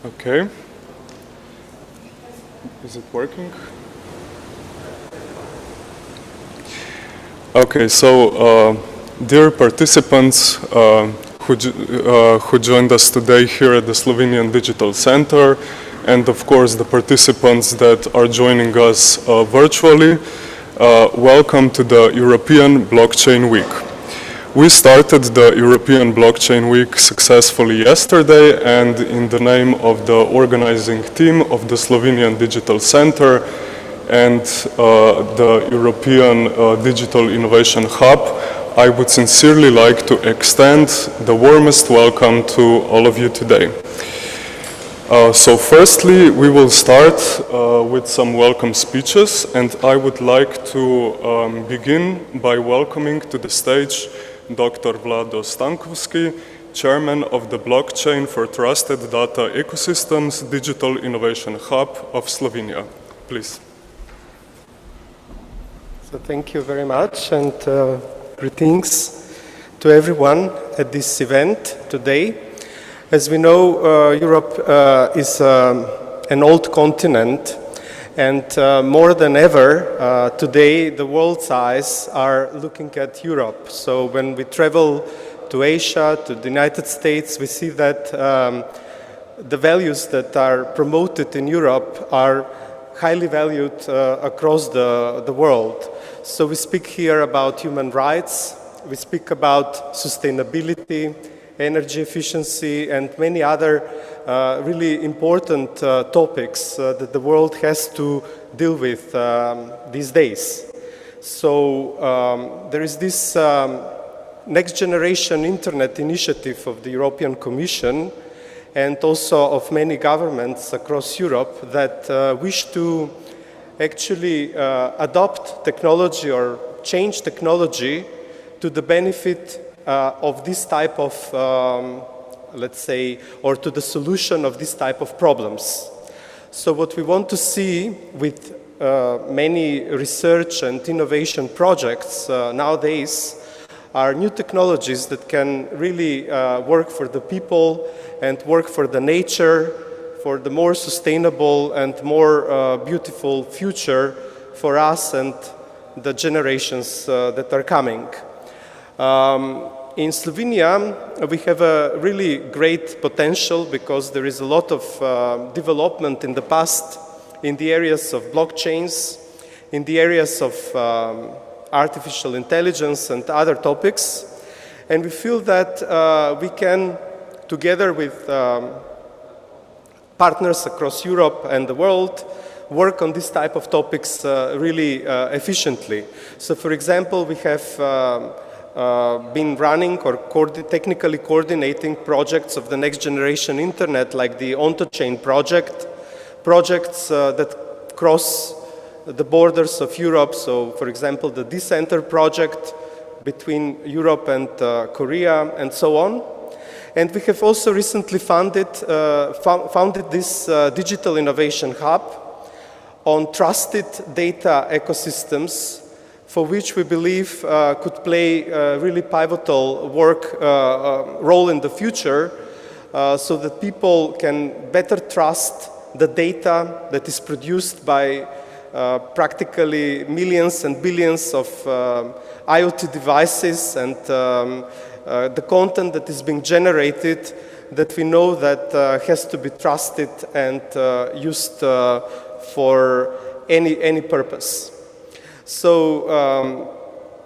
Okay. Is it working? Okay, so dear participants who joined us today here at the Slovenian Digital Center, and of course the participants that are joining us virtually, welcome to the European Blockchain Week. We started the European Blockchain Week successfully yesterday, and in the name of the organizing team of the Slovenian Digital Center and the European Digital Innovation Hub, I would sincerely like to extend the warmest welcome to all of you today. So firstly, we will start with some welcome speeches, and I would like to begin by welcoming to the stage Dr. Vlado Stankovski, Chairman of the Blockchain for Trusted Data Ecosystems Digital Innovation Hub of Slovenia. Please. So thank you very much, and greetings to everyone at this event today. As we know, Europe is an old continent, and more than ever, today the world's eyes are looking at Europe. So when we travel to Asia, to the United States, we see that the values that are promoted in Europe are highly valued across the world. So we speak here about human rights, we speak about sustainability, energy efficiency, and many other really important topics that the world has to deal with these days. So there is this Next Generation Internet initiative of the European Commission and also of many governments across Europe that wish to actually adopt technology or change technology to the benefit of this type of, let's say, or to the solution of this type of problems. So what we want to see with many research and innovation projects nowadays are new technologies that can really work for the people and work for the nature, for the more sustainable and more beautiful future for us and the generations that are coming. In Slovenia, we have a really great potential because there is a lot of development in the past in the areas of blockchains, in the areas of artificial intelligence and other topics. And we feel that we can, together with partners across Europe and the world, work on this type of topics really efficiently. So for example, we have been running or technically coordinating projects of the next generation internet, like the OntoChain project, projects that cross the borders of Europe. So for example, the Decenter project between Europe and Korea and so on. And we have also recently founded this Digital Innovation Hub on trusted data ecosystems, for which we believe could play a really pivotal role in the future, so that people can better trust the data that is produced by practically millions and billions of IoT devices and the content that is being generated, that we know that has to be trusted and used for any purpose. So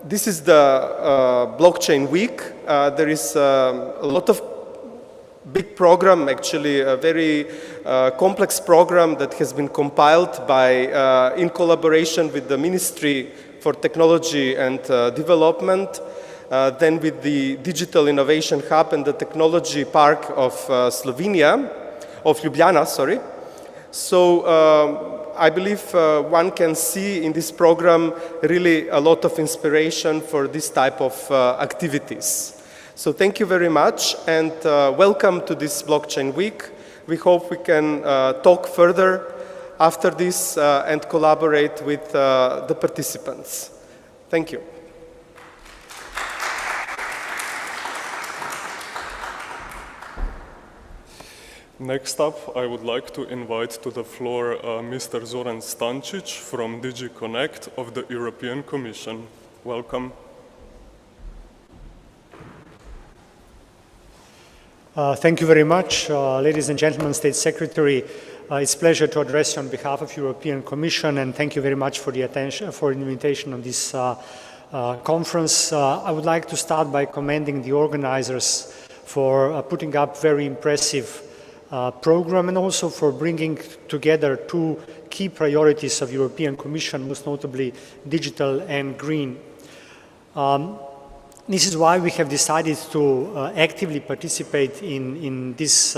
this is the Blockchain Week. There is a lot of big program, actually a very complex program that has been compiled by, in collaboration with the Ministry for Technology and Development, then with the Digital Innovation Hub and the Technology Park of Ljubljana, sorry. So I believe one can see in this program really a lot of inspiration for this type of activities. So thank you very much, and welcome to this Blockchain Week. We hope we can talk further after this and collaborate with the participants. Thank you. Next up, I would like to invite to the floor Mr. Zoran Stančić from DG Connect of the European Commission. Welcome. Thank you very much, ladies and gentlemen, State Secretary. It's a pleasure to address you on behalf of European Commission, and thank you very much for the invitation on this conference. I would like to start by commending the organizers for putting up very impressive program and also for bringing together two key priorities of European Commission, most notably digital and green. This is why we have decided to actively participate in this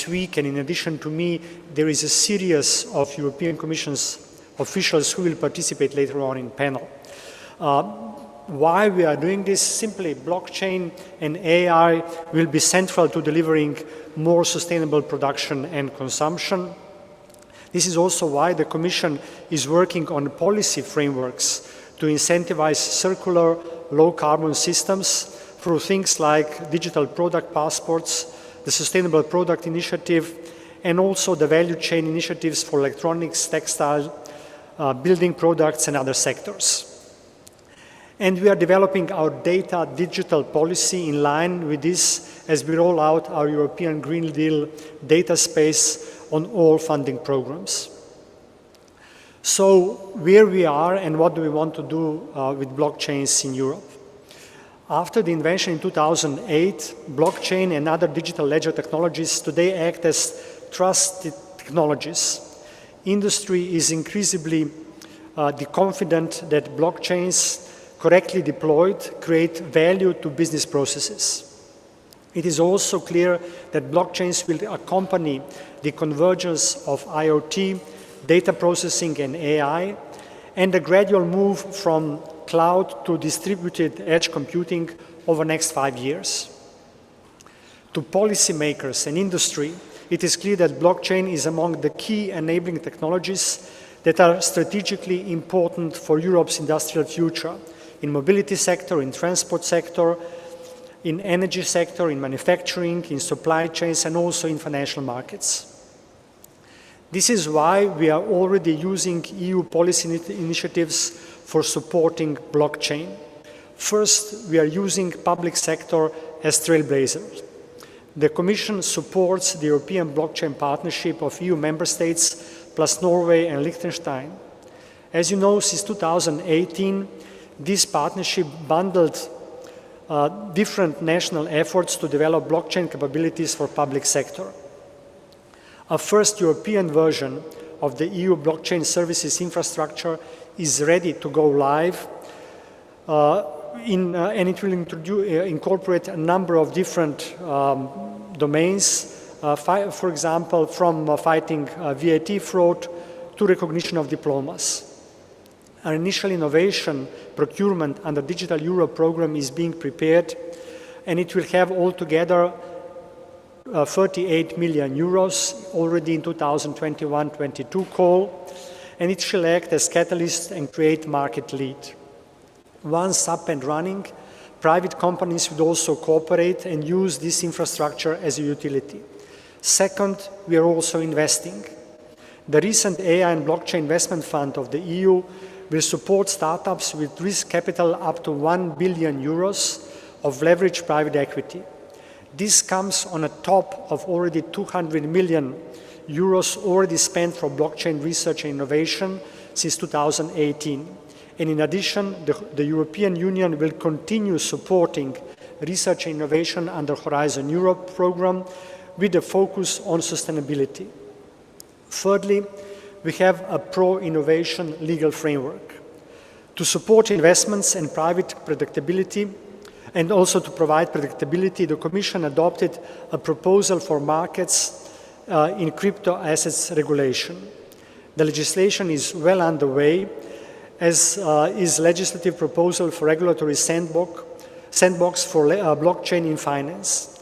week, and in addition to me, there is a series of European Commission's officials who will participate later on in panel. Why we are doing this? Simply, blockchain and AI will be central to delivering more sustainable production and consumption. This is also why the Commission is working on policy frameworks to incentivize circular, low-carbon systems through things like digital product passports, the Sustainable Product Initiative, and also the value chain initiatives for electronics, textile, building products, and other sectors. And we are developing our data digital policy in line with this as we roll out our European Green Deal data space on all funding programs. So where we are and what do we want to do with blockchains in Europe? After the invention in 2008, blockchain and other digital ledger technologies today act as trusted technologies. Industry is increasingly confident that blockchains correctly deployed create value to business processes. It is also clear that blockchains will accompany the convergence of IoT, data processing and AI, and a gradual move from cloud to distributed edge computing over the next 5 years. To policymakers and industry, it is clear that blockchain is among the key enabling technologies that are strategically important for Europe's industrial future, in mobility sector, in transport sector, in energy sector, in manufacturing, in supply chains, and also in financial markets. This is why we are already using EU policy initiatives for supporting blockchain. First, we are using public sector as trailblazers. The Commission supports the European Blockchain Partnership of EU member states plus Norway and Liechtenstein. As you know, since 2018, this partnership bundled different national efforts to develop blockchain capabilities for public sector. A first European version of the EU blockchain services infrastructure is ready to go live, and it will incorporate a number of different domains, for example, from fighting VAT fraud to recognition of diplomas. Our initial innovation procurement under Digital Europe program is being prepared, and it will have altogether 38 million euros already in 2021-22 call, and it shall act as catalyst and create market lead. Once up and running, private companies would also cooperate and use this infrastructure as a utility. Second, we are also investing. The recent AI and blockchain investment fund of the EU will support startups with risk capital up to 1 billion euros of leveraged private equity. This comes on the top of already 200 million euros already spent for blockchain research and innovation since 2018. And in addition, the European Union will continue supporting research and innovation under Horizon Europe program with a focus on sustainability. Thirdly, we have a pro-innovation legal framework. To support investments and private predictability, and also to provide predictability, the Commission adopted a proposal for markets in crypto assets regulation. The legislation is well underway, as is legislative proposal for regulatory sandbox for blockchain in finance.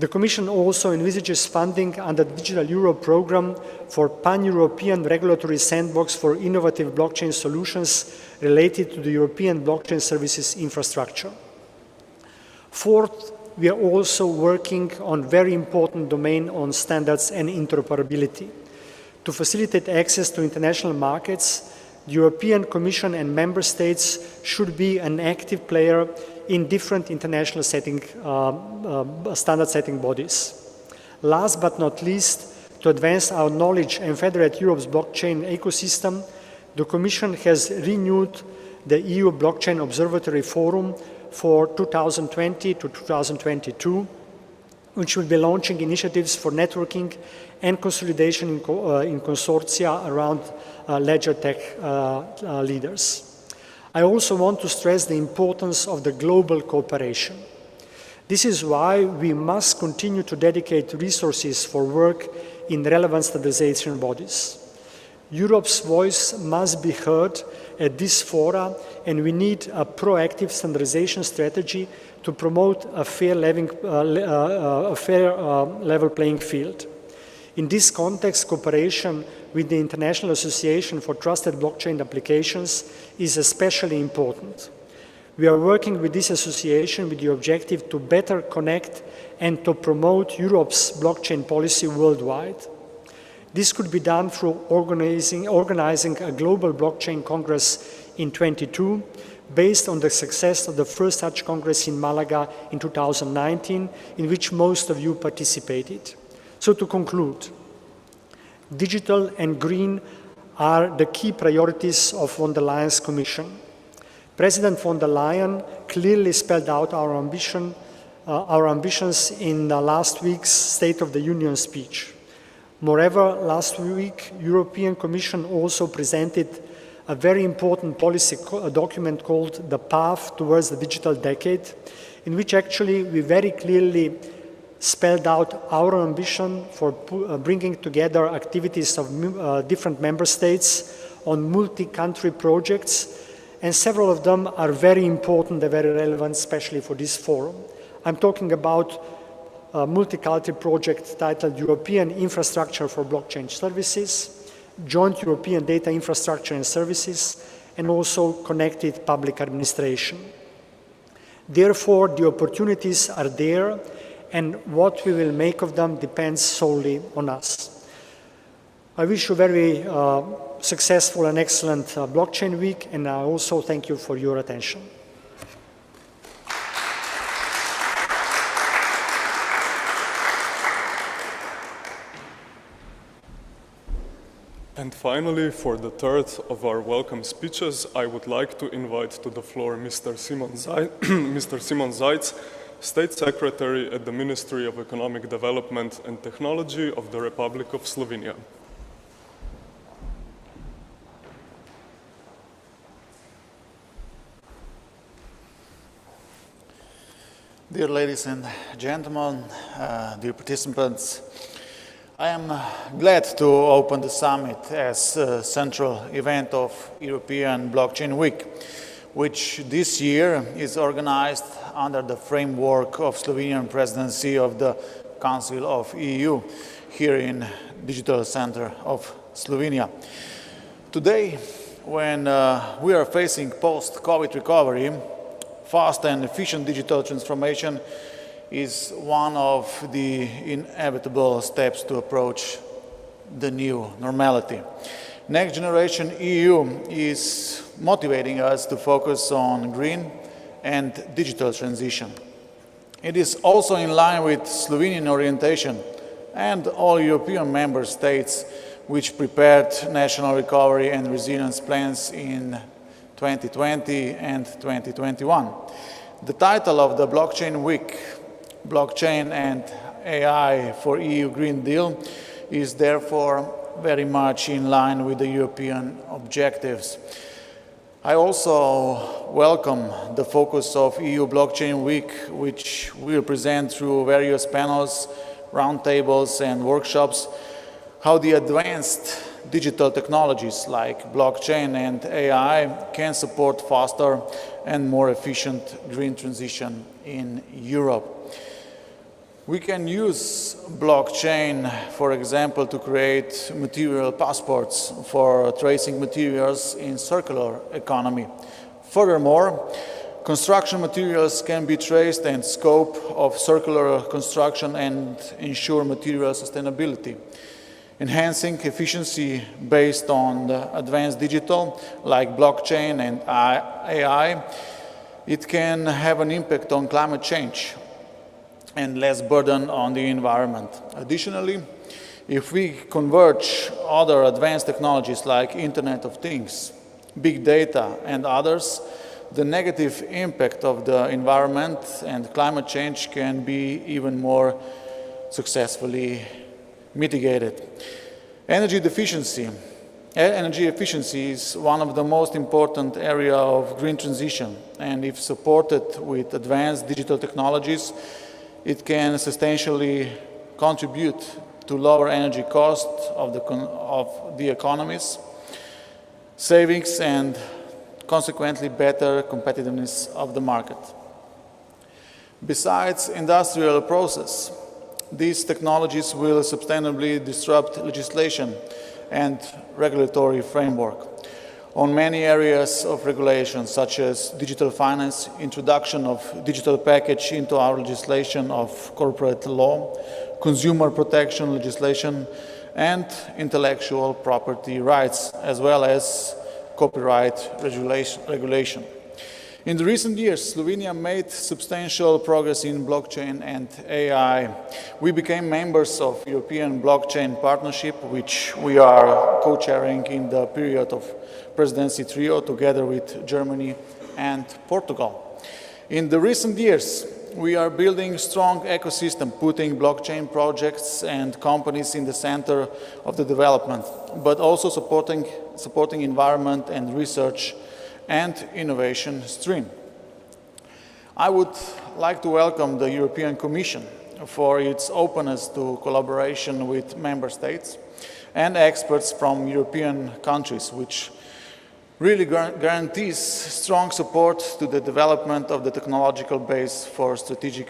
The Commission also envisages funding under the Digital Europe program for pan-European regulatory sandbox for innovative blockchain solutions related to the European blockchain services infrastructure. Fourth, we are also working on very important domain on standards and interoperability. To facilitate access to international markets, the European Commission and Member States should be an active player in different international standard setting bodies. Last but not least, to advance our knowledge and federate Europe's blockchain ecosystem, the Commission has renewed the EU Blockchain Observatory Forum for 2020 to 2022, which will be launching initiatives for networking and consolidation in consortia around ledger tech leaders. I also want to stress the importance of the global cooperation. This is why we must continue to dedicate resources for work in relevant standardization bodies. Europe's voice must be heard at this fora, and we need a proactive standardization strategy to promote a fair level playing field. In this context, cooperation with the International Association for Trusted Blockchain Applications is especially important. We are working with this association with the objective to better connect and to promote Europe's blockchain policy worldwide. This could be done through organizing a global blockchain congress in 2022, based on the success of the first such congress in Malaga in 2019, in which most of you participated. So to conclude, digital and green are the key priorities of von der Leyen's Commission. President von der Leyen clearly spelled out our ambitions in last week's State of the Union speech. Moreover, last week, European Commission also presented a very important policy document called The Path Towards the Digital Decade, in which actually we very clearly spelled out our ambition for bringing together activities of different member states on multi-country projects, and several of them are very important and very relevant, especially for this forum. I'm talking about a multi-country project titled European Infrastructure for Blockchain Services, Joint European Data Infrastructure and Services, and also Connected Public Administration. Therefore, the opportunities are there, and what we will make of them depends solely on us. I wish you very successful and excellent blockchain week, and I also thank you for your attention. And finally, for the third of our welcome speeches, I would like to invite to the floor Mr. Simon Zajc, State Secretary at the Ministry of Economic Development and Technology of the Republic of Slovenia. Dear ladies and gentlemen, dear participants, I am glad to open the summit as a central event of European Blockchain Week, which this year is organized under the framework of Slovenian presidency of the Council of EU here in Digital Center of Slovenia. Today, when we are facing post-COVID recovery, fast and efficient digital transformation is one of the inevitable steps to approach the new normality. Next Generation EU is motivating us to focus on green and digital transition. It is also in line with Slovenian orientation and all European member states which prepared national recovery and resilience plans in 2020 and 2021. The title of the Blockchain Week, Blockchain and AI for EU Green Deal, is therefore very much in line with the European objectives. I also welcome the focus of EU Blockchain Week, which we'll present through various panels, roundtables and workshops, how the advanced digital technologies like blockchain and AI can support faster and more efficient green transition in Europe. We can use blockchain, for example, to create material passports for tracing materials in circular economy. Furthermore, Construction materials can be traced and scope of circular construction and ensure material sustainability. Enhancing efficiency based on the advanced digital like blockchain and AI, it can have an impact on climate change and less burden on the environment. Additionally, if we converge other advanced technologies like Internet of Things, big data and others, the negative impact of the environment and climate change can be even more successfully mitigated. Energy efficiency is one of the most important areas of green transition, and if supported with advanced digital technologies, it can substantially contribute to lower energy costs of the economies, savings, and consequently better competitiveness of the market. Besides industrial process, these technologies will sustainably disrupt legislation and regulatory framework. On many areas of regulation, such as digital finance, introduction of digital package into our legislation of corporate law, consumer protection legislation, and intellectual property rights, as well as copyright regulation. In the recent years, Slovenia made substantial progress in blockchain and AI. We became members of European Blockchain Partnership, which we are co-chairing in the period of presidency trio together with Germany and Portugal. In the recent years, we are building a strong ecosystem, putting blockchain projects and companies in the center of the development, but also supporting environment and research and innovation stream. I would like to welcome the European Commission for its openness to collaboration with member states and experts from European countries, which really guarantees strong support to the development of the technological base for strategic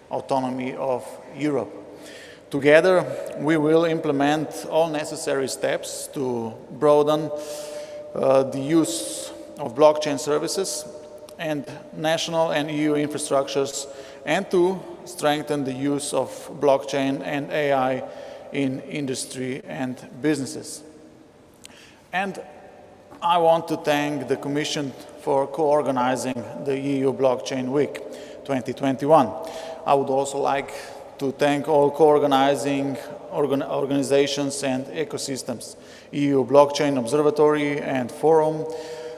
autonomy of Europe. Together, we will implement all necessary steps to broaden the use of blockchain services and national and EU infrastructures, and to strengthen the use of blockchain and AI in industry and businesses. And I want to thank the Commission for co-organizing the EU Blockchain Week 2021. I would also like to thank all co-organizing organizations and ecosystems, EU Blockchain Observatory and Forum,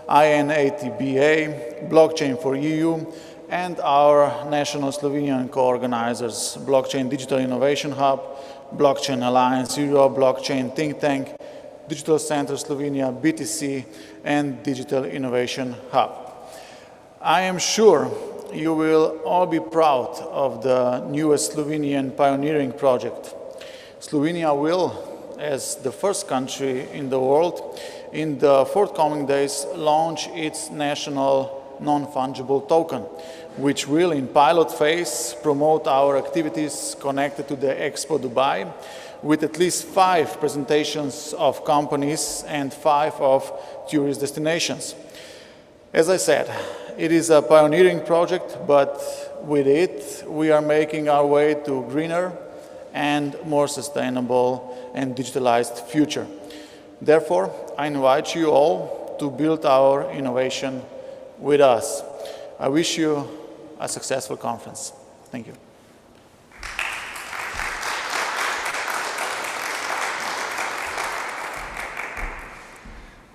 INATBA, Blockchain for EU, and our national Slovenian co-organizers, Blockchain Digital Innovation Hub, Blockchain Alliance Europe, Blockchain Think Tank, Digital Center Slovenia, BTC, and Digital Innovation Hub. I am sure you will all be proud of the newest Slovenian pioneering project. Slovenia will, as the first country in the world, in the forthcoming days, launch its national non-fungible token, which will, in pilot phase, promote our activities connected to the Expo Dubai, with at least 5 presentations of companies and 5 of tourist destinations. As I said, it is a pioneering project, but with it, we are making our way to a greener and more sustainable and digitalized future. Therefore, I invite you all to build our innovation with us. I wish you a successful conference. Thank you.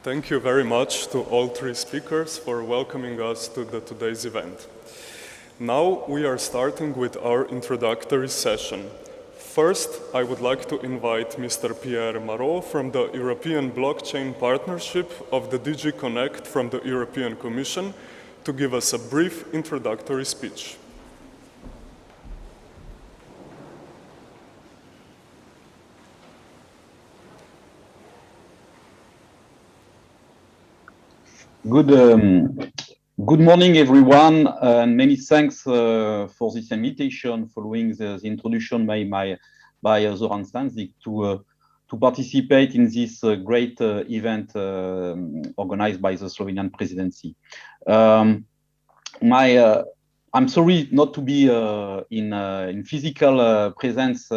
Thank you very much to all 3 speakers for welcoming us to today's event. Now we are starting with our introductory session. First, I would like to invite Mr. Pierre Marot from the European Blockchain Partnership of the DG Connect from the European Commission to give us a brief introductory speech. Good morning, everyone, and many thanks for this invitation following the introduction by Zoran Stanzik to participate in this great event organized by the Slovenian presidency. I'm sorry not to be in physical presence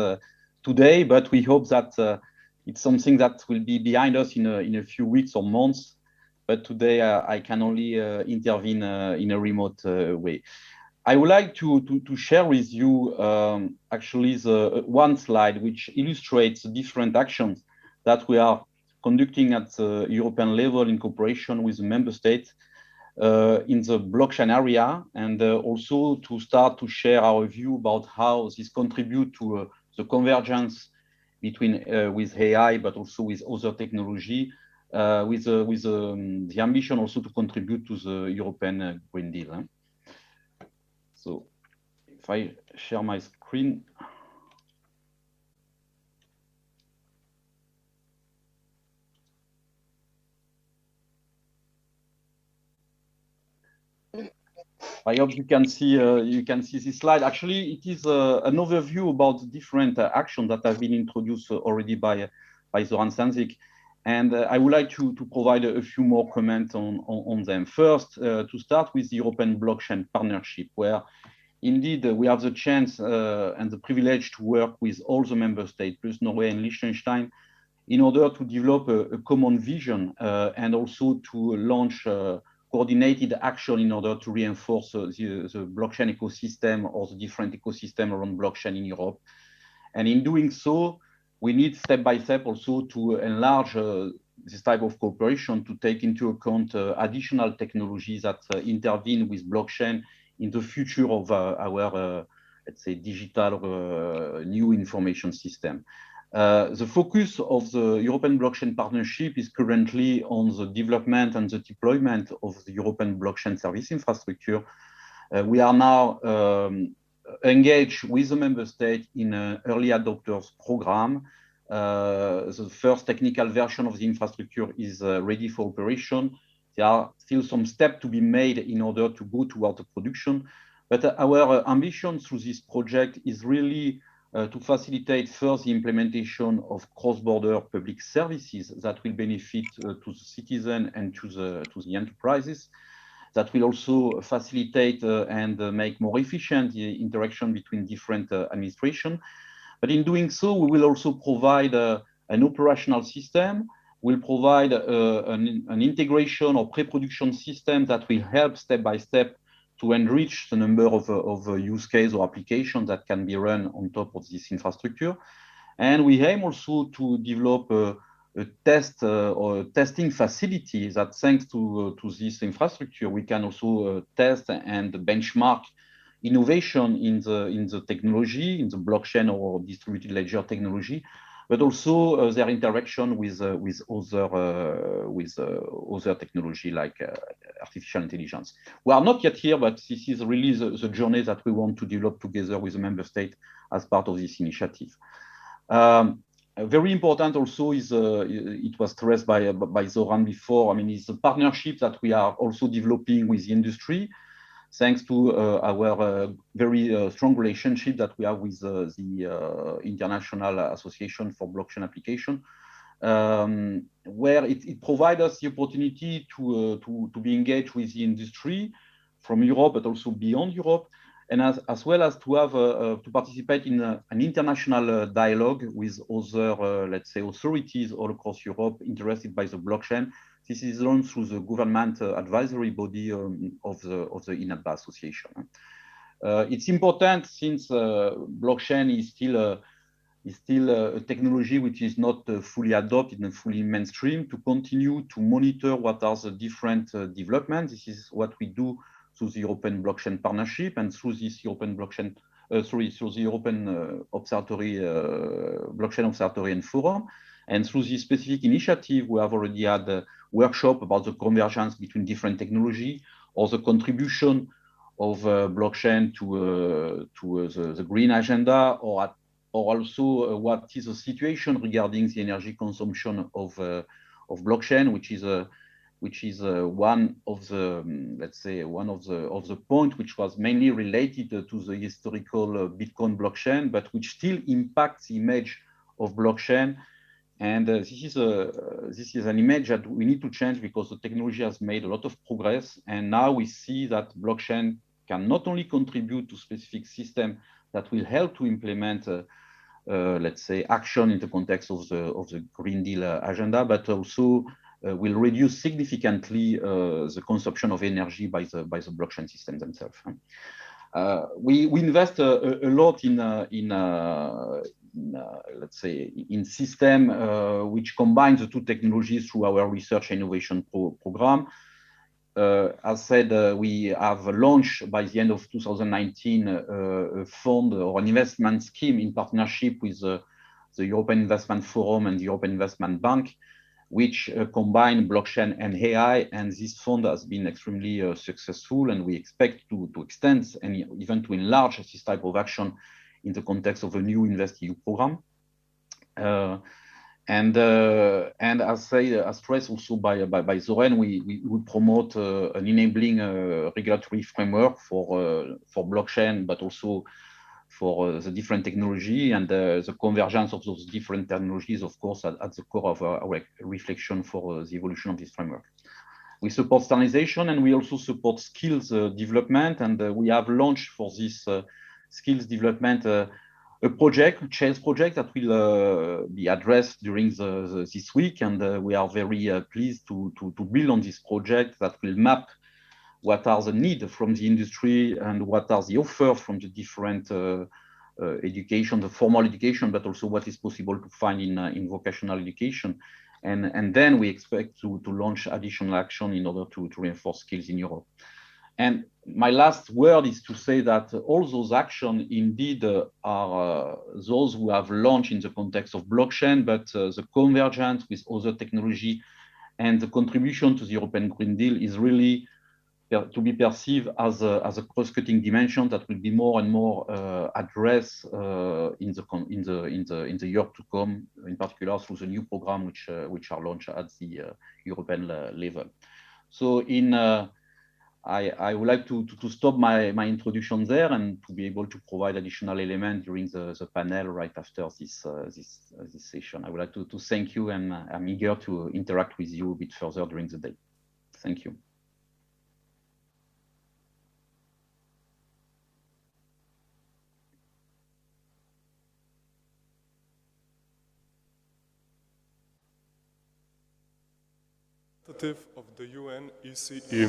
today, but we hope that it's something that will be behind us in a few weeks or months. But today I can only intervene in a remote way. I would like to share with you actually the one slide which illustrates the different actions that we are conducting at the European level in cooperation with the member states in the blockchain area, and also to start to share our view about how this contribute to the convergence between with AI, but also with other technology, with the ambition also to contribute to the European Green Deal. So if I share my screen. I hope you can see this slide. Actually, it is an overview about the different actions that have been introduced already by Zoran Stanzik. And I would like to provide a few more comments on them. First, to start with the European Blockchain Partnership, where indeed we have the chance and the privilege to work with all the member states, plus Norway and Liechtenstein, in order to develop a common vision and also to launch coordinated action in order to reinforce the blockchain ecosystem or the different ecosystem around blockchain in Europe. And in doing so, we need step by step also to enlarge this type of cooperation to take into account additional technologies that intervene with blockchain in the future of our, let's say, digital new information system. The focus of the European Blockchain Partnership is currently on the development and the deployment of the European blockchain service infrastructure. We are now engaged with the member state in an early adopters program. The first technical version of the infrastructure is ready for operation. There are still some steps to be made in order to go toward the production. But our ambition through this project is really to facilitate first the implementation of cross-border public services that will benefit to the citizen and to the enterprises. That will also facilitate and make more efficient the interaction between different administration. But in doing so, we will also provide an operational system. We'll provide an integration or pre-production system that will help step by step to enrich the number of use case or applications that can be run on top of this infrastructure. And we aim also to develop a test or testing facility that, thanks to this infrastructure, we can also test and benchmark innovation in the technology, in the blockchain or distributed ledger technology, but also their interaction with other technology like artificial intelligence. We are not yet here, but this is really the journey that we want to develop together with the member state as part of this initiative. Very important also is, it was stressed by Zoran before, I mean, it's a partnership that we are also developing with the industry, thanks to our very strong relationship that we have with the International Association for Blockchain Application, where it provides us the opportunity to be engaged with the industry from Europe, but also beyond Europe, and as well as to have to participate in an international dialogue with other, let's say, authorities all across Europe interested by the blockchain. This is done through the government advisory body of the INATBA Association. It's important since blockchain is still a technology which is not fully adopted and fully mainstream, to continue to monitor what are the different developments. This is what we do through the European Blockchain Partnership and through this European blockchain, through the European Observatory, Blockchain Observatory and Forum. And through this specific initiative, we have already had a workshop about the convergence between different technology or the contribution of blockchain to the green agenda, or also what is the situation regarding the energy consumption of blockchain, which is one of the, let's say, one of the points which was mainly related to the historical Bitcoin blockchain, but which still impacts the image of blockchain. And this is an image that we need to change because the technology has made a lot of progress. And now we see that blockchain can not only contribute to specific systems that will help to implement, let's say, action in the context of the Green Deal agenda, but also will reduce significantly the consumption of energy by the blockchain systems themselves. We invest a lot in let's say, in system which combines the two technologies through our research and innovation program. As said, we have launched by the end of 2019 a fund or an investment scheme in partnership with the European Investment Forum and the European Investment Bank, which combine blockchain and AI. And this fund has been extremely successful, and we expect to extend and even to enlarge this type of action in the context of a new InvestEU program. And as stressed also by Zoran, we promote an enabling regulatory framework for blockchain, but also for the different technology, and the convergence of those different technologies, of course, at the core of our reflection for the evolution of this framework. We support standardization, and we also support skills development, and we have launched for this skills development a project, a change project that will be addressed during this week, and we are very pleased to build on this project that will map what are the needs from the industry and what are the offers from the different education, the formal education, but also what is possible to find in vocational education. And then we expect to launch additional action in order to reinforce skills in Europe. And my last word is to say that all those actions indeed are those who have launched in the context of blockchain, but the convergence with other technology and the contribution to the European Green Deal is really to be perceived as a cross-cutting dimension that will be more and more addressed in the year to come, in particular through the new program which are launched at the European level. So I would like to stop my introduction there and to be able to provide additional elements during the panel right after this session. I would like to thank you, and I'm eager to interact with you a bit further during the day. Thank you. Of the UN ECE.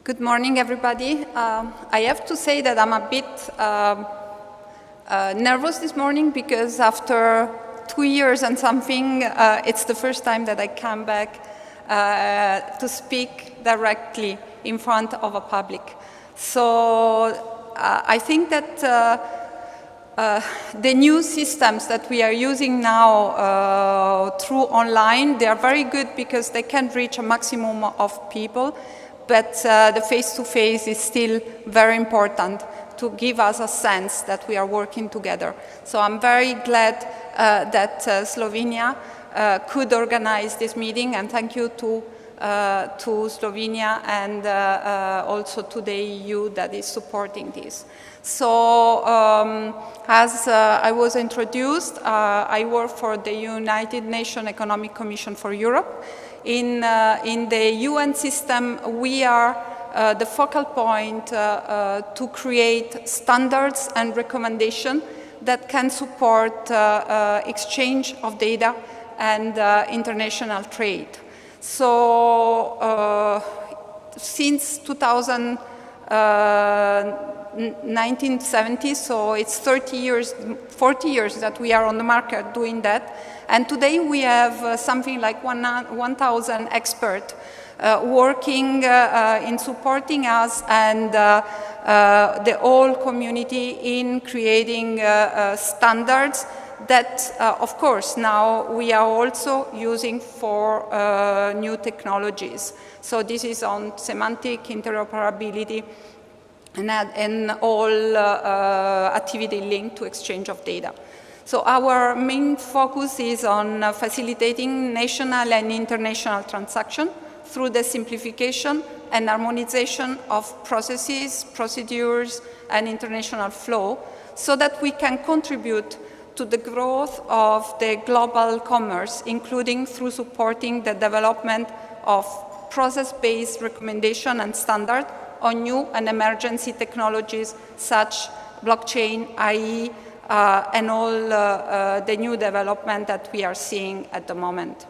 Good morning, everybody. I have to say that I'm a bit nervous this morning because after 2 years and something, it's the first time that I come back to speak directly in front of a public. So I think that the new systems that we are using now through online, they are very good because they can reach a maximum of people, but the face-to-face is still very important to give us a sense that we are working together. So I'm very glad that Slovenia could organize this meeting, and thank you to Slovenia and also to the EU that is supporting this. So as I was introduced, I work for the United Nations Economic Commission for Europe. In the UN system, we are the focal point to create standards and recommendations that can support exchange of data and international trade. So since 1970, so it's 40 years that we are on the market doing that. And today we have something like 1,000 experts working in supporting us and the whole community in creating standards that, of course, now we are also using for new technologies. So this is on semantic interoperability and all activity linked to exchange of data. So our main focus is on facilitating national and international transaction through the simplification and harmonization of processes, procedures, and international flow, so that we can contribute to the growth of the global commerce, including through supporting the development of process-based recommendation and standard on new and emergency technologies such blockchain, AI, and all the new development that we are seeing at the moment.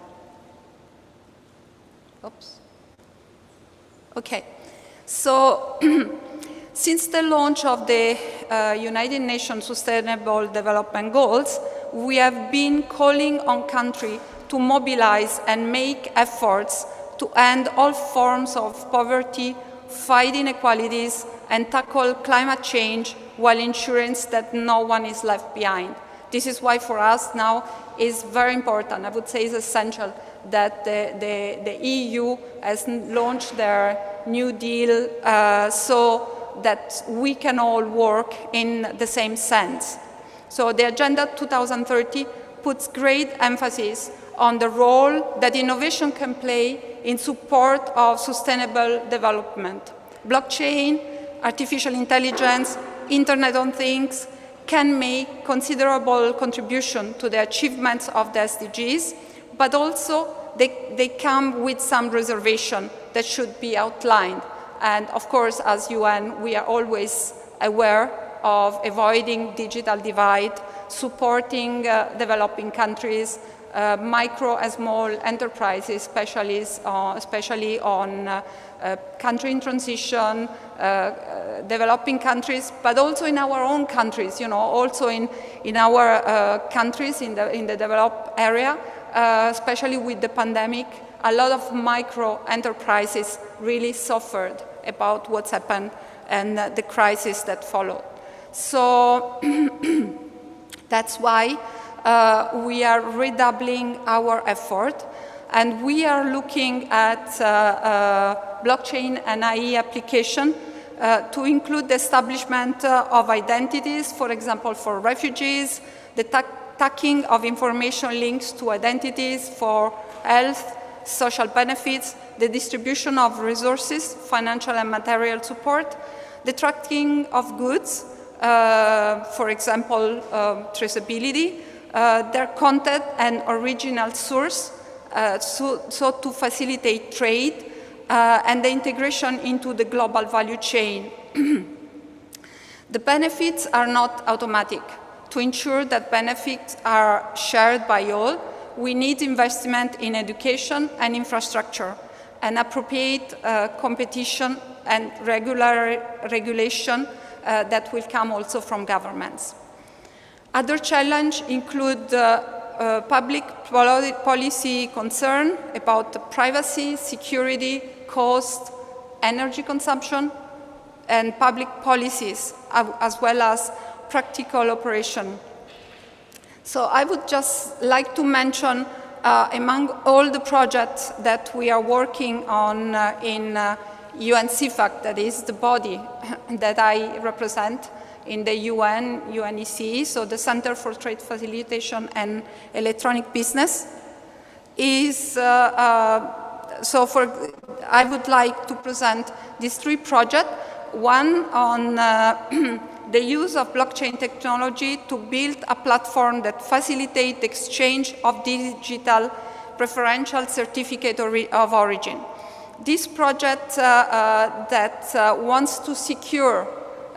Oops. Okay, so since the launch of the United Nations Sustainable Development Goals, we have been calling on countries to mobilize and make efforts to end all forms of poverty, fight inequalities, and tackle climate change while ensuring that no one is left behind. This is why for us now is very important, I would say it's essential, that the EU has launched their New Deal so that we can all work in the same sense. So the Agenda 2030 puts great emphasis on the role that innovation can play in support of sustainable development. Blockchain, artificial intelligence, Internet of Things can make considerable contribution to the achievements of the SDGs, but also they come with some reservation that should be outlined. And of course, as UN, we are always aware of avoiding digital divide, supporting developing countries, micro and small enterprises, especially on country in transition, developing countries, but also in our own countries, you know, also in our countries in the developed area, especially with the pandemic, a lot of micro enterprises really suffered about what's happened and the crisis that followed. So that's why we are redoubling our effort, and we are looking at blockchain and AI application to include the establishment of identities, for example, for refugees, the tagging of information links to identities for health, social benefits, the distribution of resources, financial and material support, the tracking of goods, for example, traceability, their content and original source, so to facilitate trade and the integration into the global value chain. The benefits are not automatic. To ensure that benefits are shared by all, we need investment in education and infrastructure, and appropriate competition and regulation that will come also from governments. Other challenges include public policy concern about privacy, security, cost, energy consumption, and public policies, as well as practical operation. So I would just like to mention among all the projects that we are working on in UNCFAC, that is the body that I represent in the UNECE, so the Center for Trade Facilitation and Electronic Business, is, I would like to present these three projects, one on the use of blockchain technology to build a platform that facilitates the exchange of digital preferential certificate of origin. This project that wants to secure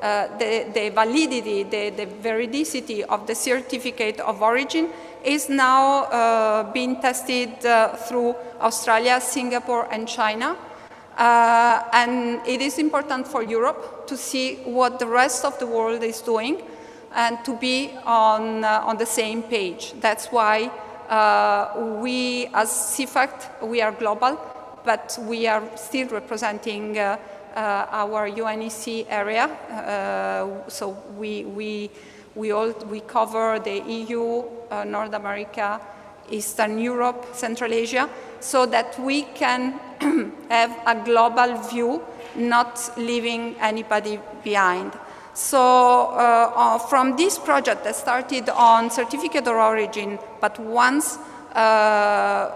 the validity, the veridicity of the certificate of origin is now being tested through Australia, Singapore, and China. And it is important for Europe to see what the rest of the world is doing and to be on the same page. That's why we, as CFACT, we are global, but we are still representing our UNEC area. So we cover the EU, North America, Eastern Europe, Central Asia, so that we can have a global view, not leaving anybody behind. So from this project that started on certificate of origin, but once that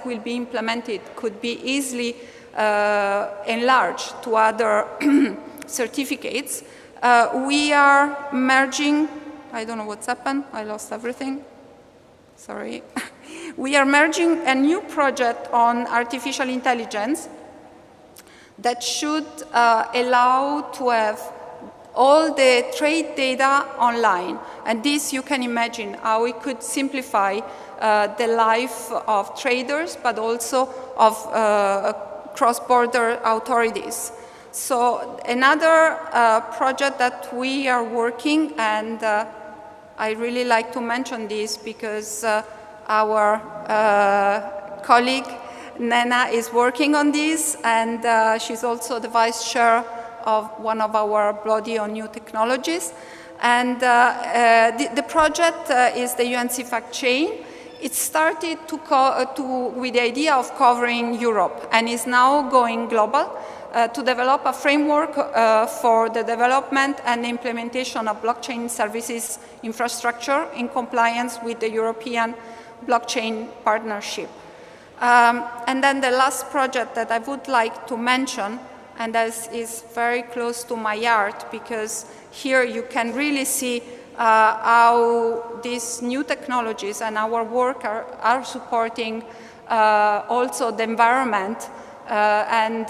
will be implemented, could be easily enlarged to other certificates, we are merging, I don't know what's happened, I lost everything, sorry. We are merging a new project on artificial intelligence that should allow to have all the trade data online. And this, you can imagine how it could simplify the life of traders, but also of cross-border authorities. So another project that we are working, and I really like to mention this because our colleague Nena is working on this, and she's also the vice chair of one of our body on new technologies. And the project is the UNC-FACT chain. It started with the idea of covering Europe and is now going global to develop a framework for the development and implementation of blockchain services infrastructure in compliance with the European Blockchain Partnership. And then the last project that I would like to mention, and that is very close to my heart, because here you can really see how these new technologies and our work are supporting also the environment and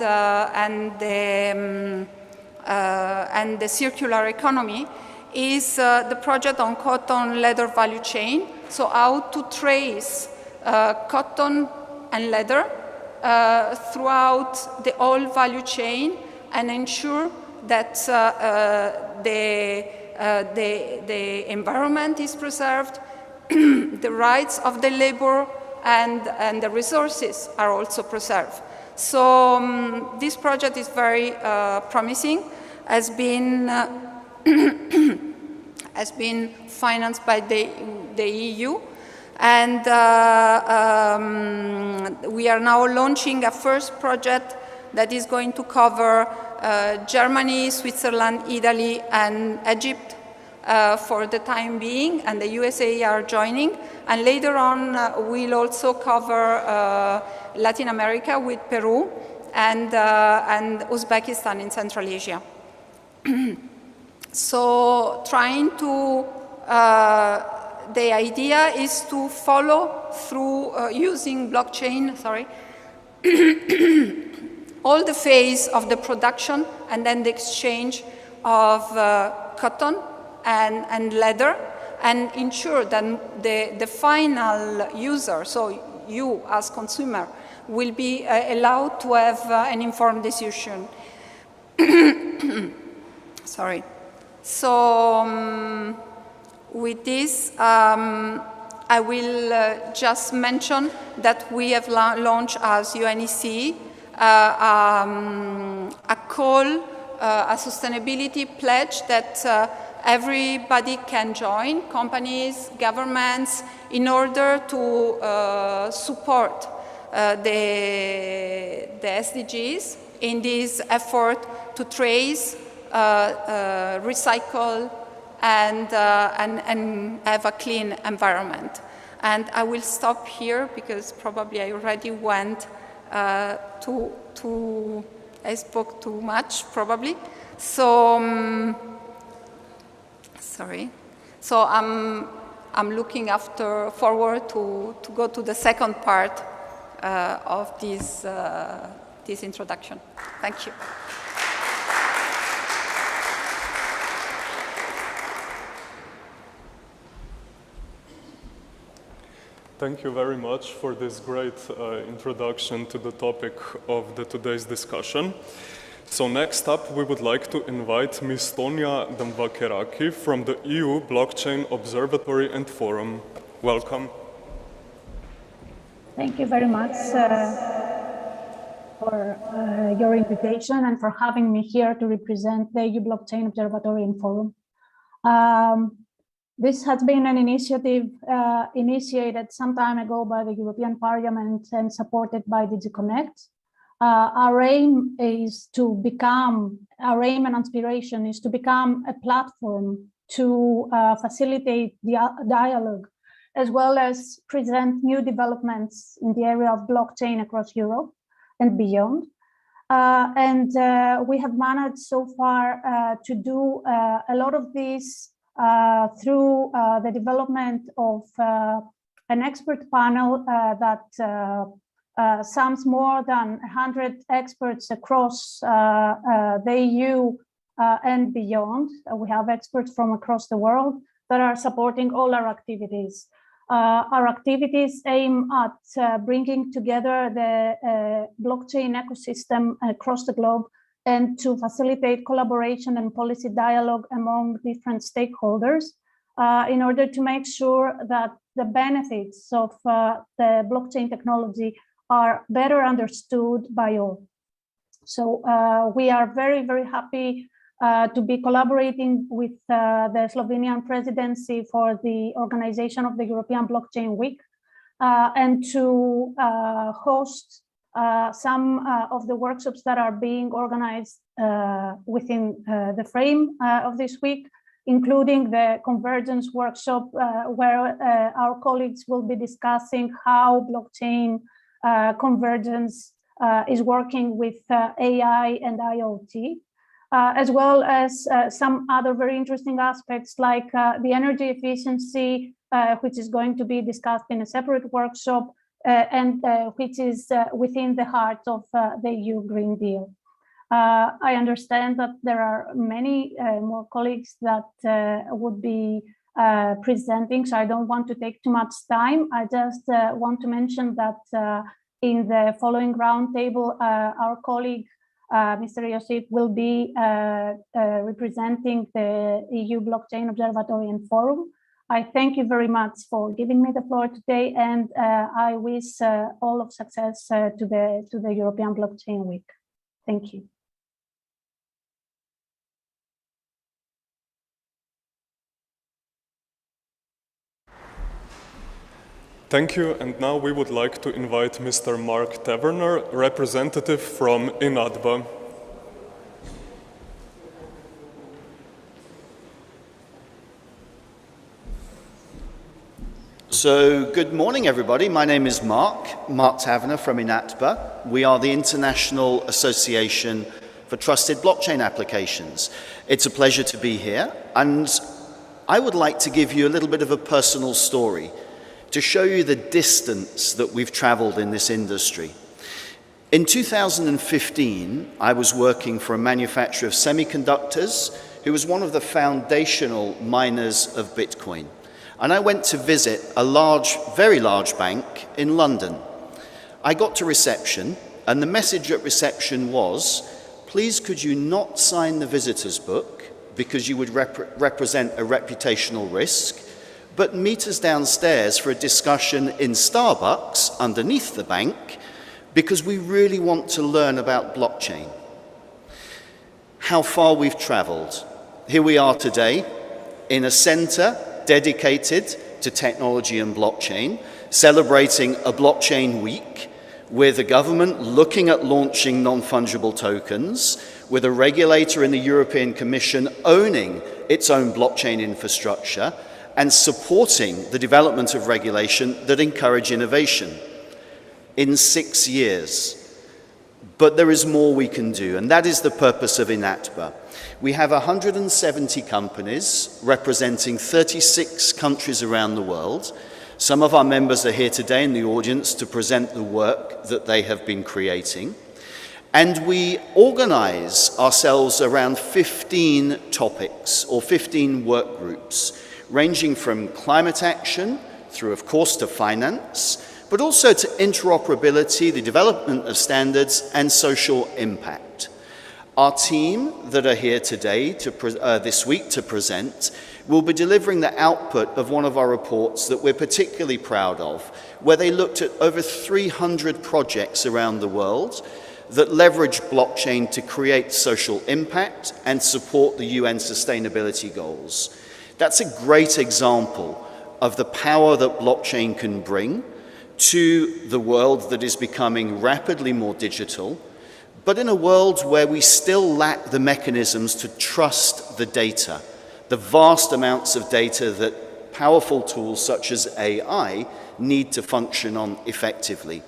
the circular economy, is the project on cotton leather value chain. So how to trace cotton and leather throughout the whole value chain and ensure that the environment is preserved, the rights of the labor and the resources are also preserved. So this project is very promising, has been financed by the EU, and we are now launching a first project that is going to cover Germany, Switzerland, Italy, and Egypt for the time being, and the USA are joining. And later on, we'll also cover Latin America with Peru and Uzbekistan in Central Asia. So trying to, the idea is to follow through using blockchain, all the phase of the production and then the exchange of cotton and leather, and ensure that the final user, so you as consumer, will be allowed to have an informed decision. Sorry. So with this, I will just mention that we have launched as UNEC a call, a sustainability pledge that everybody can join, companies, governments, in order to support the SDGs in this effort to trace, recycle, and have a clean environment. And I will stop here because probably I already went I spoke too much, probably. So, sorry. So I'm looking forward to go to the second part of this introduction. Thank you. Thank you very much for this great introduction to the topic of today's discussion. So next up, we would like to invite Ms. Tonia Damvakeraki from the EU Blockchain Observatory and Forum. Welcome. Thank you very much for your invitation and for having me here to represent the EU Blockchain Observatory and Forum. This has been an initiative initiated some time ago by the European Parliament and supported by DG Connect. Our aim and aspiration is to become a platform to facilitate dialogue, as well as present new developments in the area of blockchain across Europe and beyond. We have managed so far to do a lot of this through the development of an expert panel that sums more than 100 experts across the EU and beyond. We have experts from across the world that are supporting all our activities. Our activities aim at bringing together the blockchain ecosystem across the globe and to facilitate collaboration and policy dialogue among different stakeholders in order to make sure that the benefits of the blockchain technology are better understood by all. So we are very, very happy to be collaborating with the Slovenian presidency for the organization of the European Blockchain Week and to host some of the workshops that are being organized within the frame of this week, including the convergence workshop where our colleagues will be discussing how blockchain convergence is working with AI and IoT. As well as some other very interesting aspects like the energy efficiency, which is going to be discussed in a separate workshop and which is within the heart of the EU Green Deal. I understand that there are many more colleagues that would be presenting, so I don't want to take too much time. I just want to mention that in the following roundtable, our colleague Mr. Josip will be representing the EU Blockchain Observatory and Forum. I thank you very much for giving me the floor today, and I wish all of success to the European Blockchain Week. Thank you. Thank you, and now we would like to invite Mr. Mark Taverner, representative from INATBA. So, good morning, everybody. My name is Mark Taverner from INATBA. We are the International Association for Trusted Blockchain Applications. It's a pleasure to be here, and I would like to give you a little bit of a personal story to show you the distance that we've traveled in this industry. In 2015, I was working for a manufacturer of semiconductors who was one of the foundational miners of Bitcoin. And I went to visit a very large bank in London. I got to reception, and the message at reception was, please could you not sign the visitor's book because you would represent a reputational risk, but meet us downstairs for a discussion in Starbucks underneath the bank because we really want to learn about blockchain. How far we've traveled. Here we are today in a center dedicated to technology and blockchain, celebrating a blockchain week with the government looking at launching non-fungible tokens, with a regulator in the European Commission owning its own blockchain infrastructure and supporting the development of regulation that encourage innovation in 6 years. But there is more we can do, and that is the purpose of INATBA. We have 170 companies representing 36 countries around the world. Some of our members are here today in the audience to present the work that they have been creating. And we organize ourselves around 15 topics or 15 work groups, ranging from climate action through, of course, to finance, but also to interoperability, the development of standards, and social impact. Our team that are here today, this week to present, will be delivering the output of one of our reports that we're particularly proud of, where they looked at over 300 projects around the world that leverage blockchain to create social impact and support the UN sustainability goals. That's a great example of the power that blockchain can bring to the world that is becoming rapidly more digital, but in a world where we still lack the mechanisms to trust the data, the vast amounts of data that powerful tools such as AI need to function on effectively.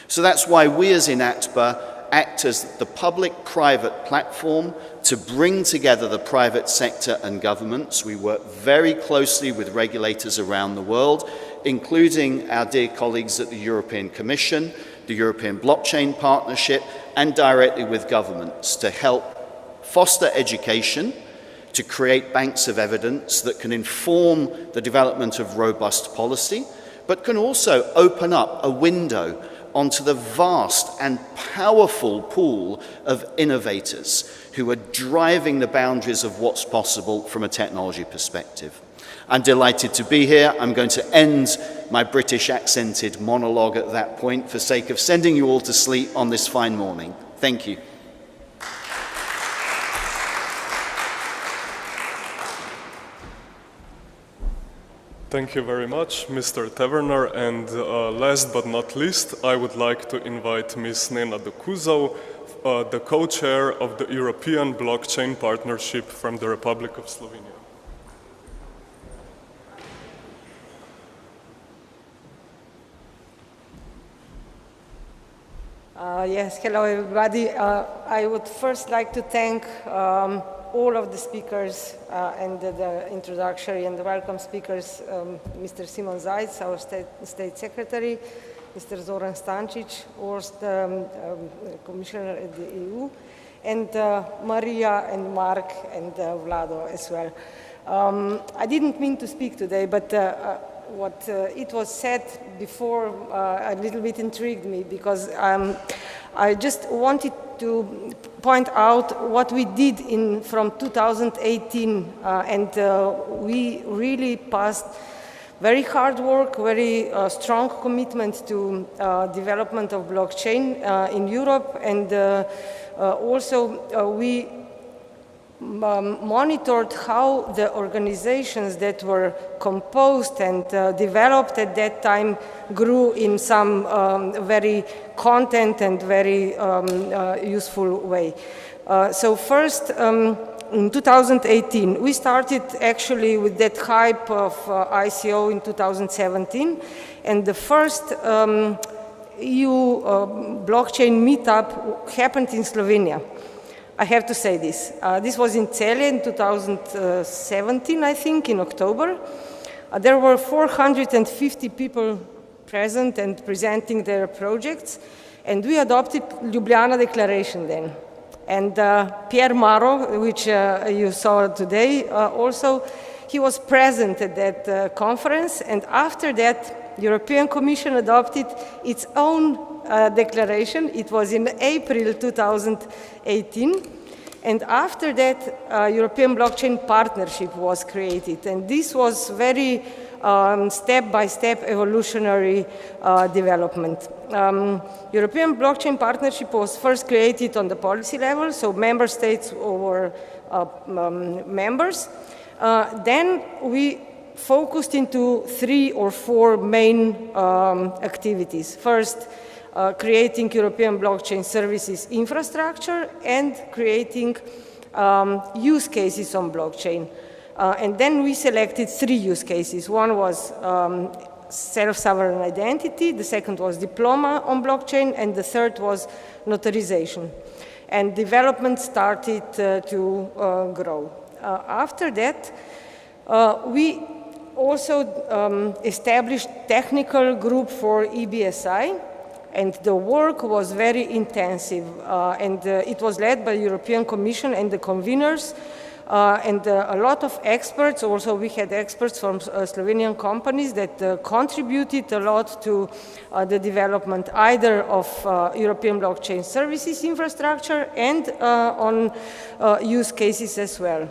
So that's why we as INATBA act as the public-private platform to bring together the private sector and governments. We work very closely with regulators around the world, including our dear colleagues at the European Commission, the European Blockchain Partnership, and directly with governments to help foster education, to create banks of evidence that can inform the development of robust policy, but can also open up a window onto the vast and powerful pool of innovators who are driving the boundaries of what's possible from a technology perspective. I'm delighted to be here. I'm going to end my British accented monologue at that point for sake of sending you all to sleep on this fine morning. Thank you. Thank you very much, Mr. Taverner. And last but not least, I would like to invite Ms. Nena Dokuzo, the co-chair of the European Blockchain Partnership from the Republic of Slovenia. Yes, hello everybody. I would first like to thank all of the speakers and the introductory and the welcome speakers, Mr. Simon Zajc, our State Secretary, Mr. Zoran Stančić, Commissioner at the EU, and Maria and Mark and Vlado as well. I didn't mean to speak today, but what it was said before a little bit intrigued me, because I just wanted to point out what we did from 2018, and we really passed very hard work, very strong commitment to development of blockchain in Europe, and also we monitored how the organizations that were composed and developed at that time grew in some very content and very useful way. So first, in 2018, we started actually with that hype of ICO in 2017, and the first EU blockchain meetup happened in Slovenia. I have to say this. This was in Celje in 2017, I think, in October. There were 450 people present and presenting their projects, and we adopted Ljubljana Declaration then. And Pierre Maro, which you saw today also, he was present at that conference, and after that, European Commission adopted its own declaration. It was in April 2018. And after that, European Blockchain Partnership was created. And this was very step-by-step evolutionary development. European Blockchain Partnership was first created on the policy level, so member states were members. Then we focused into 3 or 4 main activities. First, creating European blockchain services infrastructure and creating use cases on blockchain. And then we selected 3 use cases. One was self-sovereign identity, the second was diploma on blockchain, and the third was notarization. And development started to grow. After that, we also established technical group for EBSI, and the work was very intensive, and it was led by the European Commission and the conveners, and a lot of experts. Also, we had experts from Slovenian companies that contributed a lot to the development either of European blockchain services infrastructure and on use cases as well.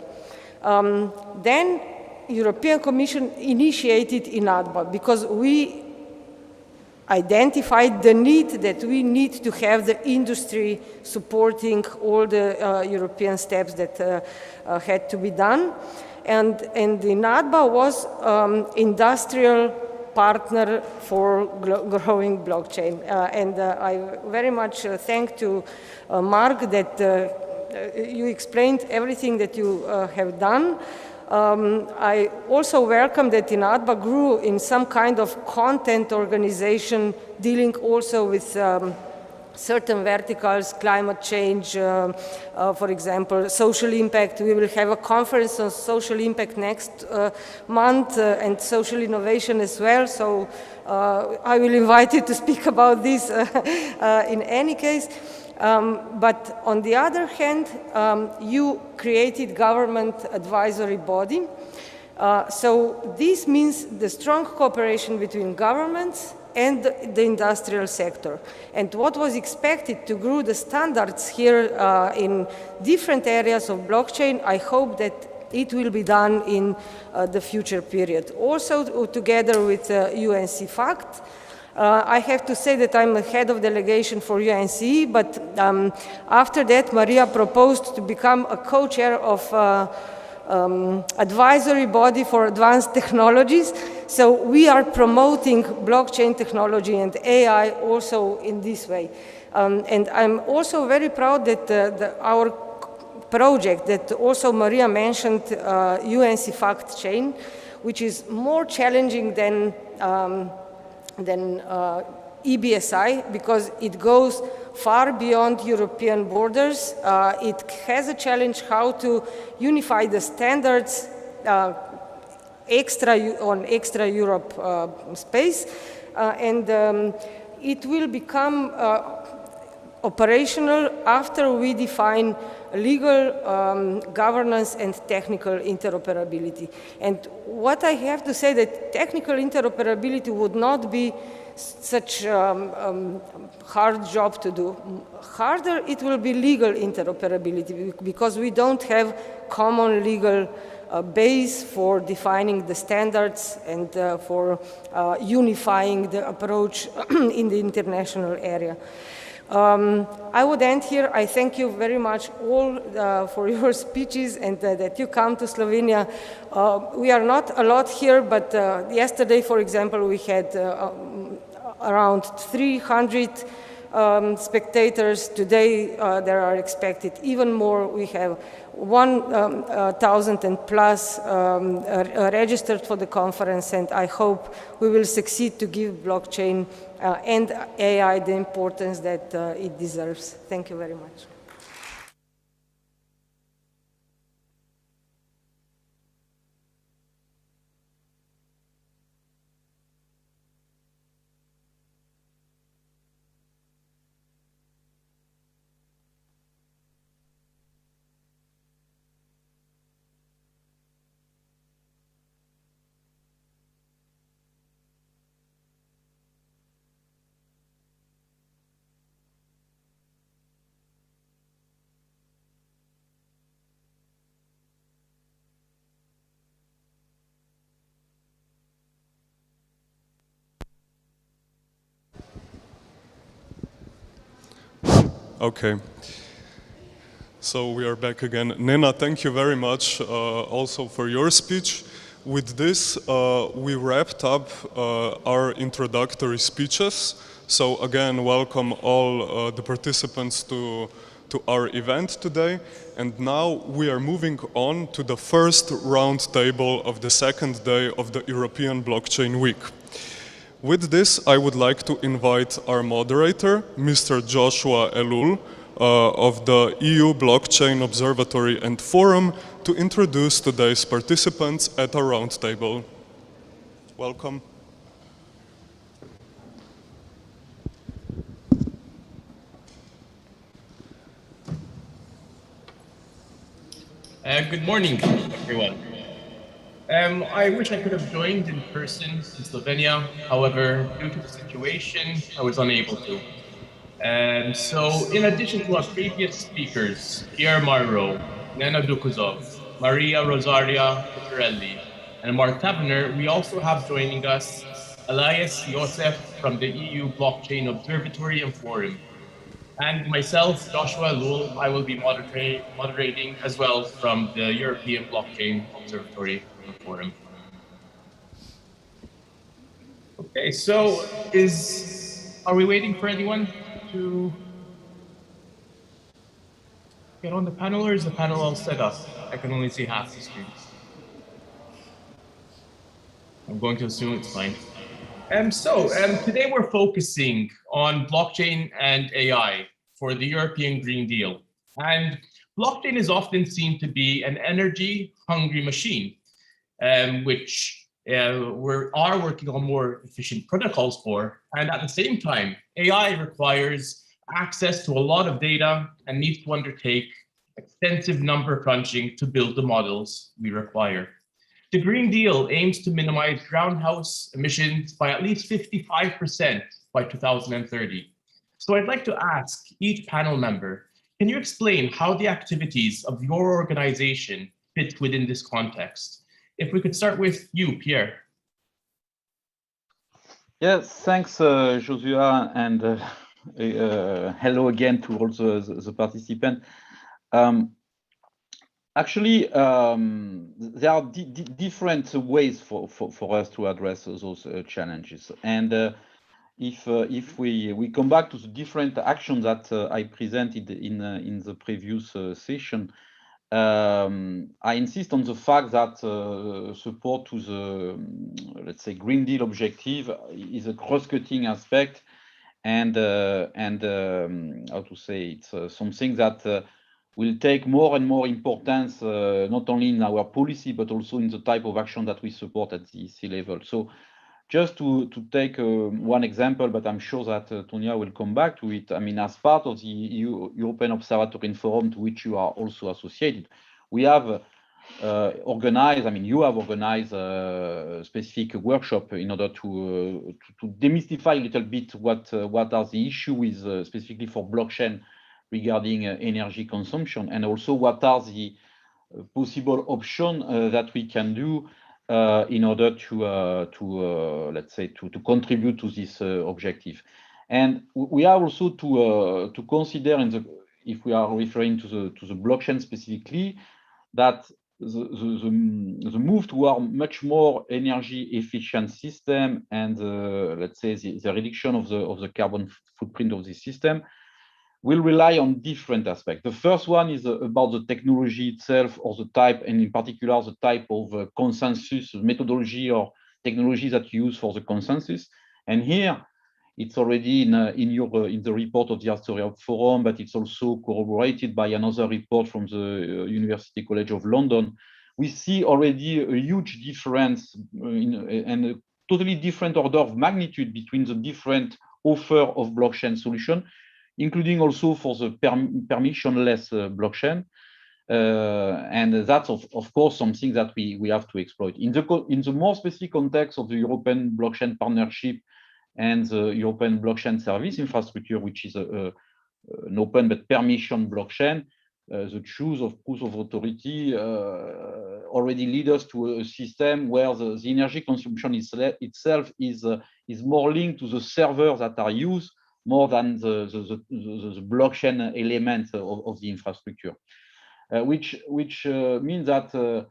Then European Commission initiated INATBA because we identified the need that we need to have the industry supporting all the European steps that had to be done. and the INATBA was industrial partner for growing blockchain. And I very much thank to Mark that you explained everything that you have done. I also welcome that INATBA grew in some kind of content organization dealing also with certain verticals, climate change, for example, social impact. We will have a conference on social impact next month and social innovation as well. So I will invite you to speak about this in any case. But on the other hand, you created government advisory body. So this means the strong cooperation between governments and the industrial sector. And what was expected to grow the standards here in different areas of blockchain, I hope that it will be done in the future period. Also together with UNC FACT, I have to say that I'm the head of delegation for UNC, but after that Maria proposed to become a co-chair of advisory body for advanced technologies. So we are promoting blockchain technology and AI also in this way. And I'm also very proud that our project that also Maria mentioned, UNC FACT chain, which is more challenging than EBSI because it goes far beyond European borders. It has a challenge how to unify the standards on extra Europe space, and it will become operational after we define legal governance and technical interoperability. And what I have to say that technical interoperability would not be such hard job to do. Harder it will be legal interoperability because we don't have common legal base for defining the standards and for unifying the approach in the international area. I would end here. I thank you very much all for your speeches and that you come to Slovenia. We are not a lot here, but yesterday, for example, we had around 300 spectators. Today, there are expected even more. We have 1,000 and plus registered for the conference, and I hope we will succeed to give blockchain and AI the importance that it deserves. Thank you very much. Okay. So we are back again. Nena, thank you very much also for your speech. With this, we wrapped up our introductory speeches. So again, welcome all the participants to our event today. And now we are moving on to the first roundtable of the second day of the European Blockchain Week. With this, I would like to invite our moderator, Mr. Joshua Elul, of the EU Blockchain Observatory and Forum, to introduce today's participants at our roundtable. Welcome. Good morning, everyone. I wish I could have joined in person in Slovenia. However, due to the situation, I was unable to. So, in addition to our previous speakers, Pierre Marro, Nena Dukuzov, Maria Rosaria Petrelli, and Mark Tavener, we also have joining us Elias Josef from the EU Blockchain Observatory and Forum. And myself, Joshua Lul, I will be moderating as well from the European Blockchain Observatory Forum. Okay, so are we waiting for anyone to get on the panel, or is the panel all set up? I can only see half the screen. I'm going to assume it's fine. Today we're focusing on blockchain and AI for the European Green Deal. And blockchain is often seen to be an energy-hungry machine, which we are working on more efficient protocols for. And at the same time, AI requires access to a lot of data and needs to undertake extensive number crunching to build the models we require. The Green Deal aims to minimize greenhouse emissions by at least 55% by 2030. So I'd like to ask each panel member, can you explain how the activities of your organization fit within this context? If we could start with you, Pierre. Yes, thanks, Joshua, and hello again to all the participants. Actually, there are different ways for us to address those challenges. And if we come back to the different actions that I presented in the previous session, I insist on the fact that support to the, let's say, Green Deal objective is a cross-cutting aspect, and how to say, it's something that will take more and more importance, not only in our policy, but also in the type of action that we support at the EC level. So just to take one example, but I'm sure that Tonia will come back to it. I mean, as part of the European Observatory Forum, to which you are also associated, we have organized, I mean, you have organized a specific workshop in order to demystify a little bit what are the issues with specifically for blockchain regarding energy consumption, and also what are the possible options that we can do in order to let's say to contribute to this objective. And we are also to consider if we are referring to the blockchain specifically, that the move toward much more energy efficient system and let's say the reduction of the carbon footprint of the system will rely on different aspects. The first one is about the technology itself, or the type, and in particular the type of consensus methodology or technology that you use for the consensus. And here it's already in the report of the Observatory Forum, but it's also corroborated by another report from the University College of London. We see already a huge difference and a totally different order of magnitude between the different offer of blockchain solution, including also for the permissionless blockchain. And that's of course something that we have to exploit. In the more specific context of the European Blockchain Partnership and the European Blockchain Service Infrastructure, which is an open but permission blockchain, the choice of proof of authority already lead us to a system where the energy consumption itself is more linked to the servers that are used more than the blockchain element of the infrastructure, which means that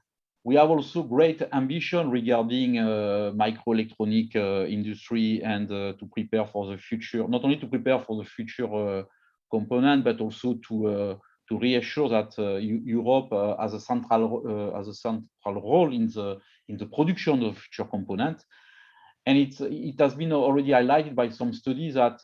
we have also great ambition regarding microelectronic industry and to prepare for the future, not only to prepare for the future component, but also to reassure that Europe has a central role in the production of future components. And it has been already highlighted by some studies that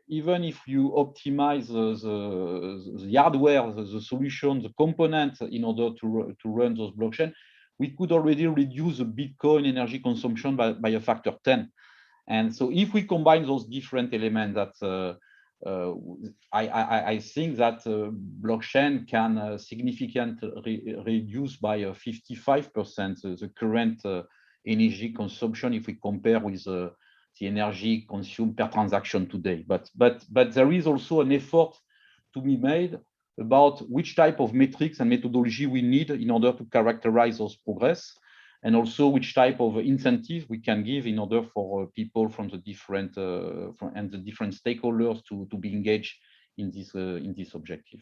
even if you optimize the hardware, the solution, the component in order to run those blockchain, we could already reduce the Bitcoin energy consumption by a factor 10. And so if we combine those different elements, that I think that blockchain can significantly reduce by 55% the current energy consumption if we compare with the energy consumed per transaction today. But there is also an effort to be made about which type of metrics and methodology we need in order to characterize those progress, and also which type of incentive we can give in order for people from the different and the different stakeholders to be engaged in this objective.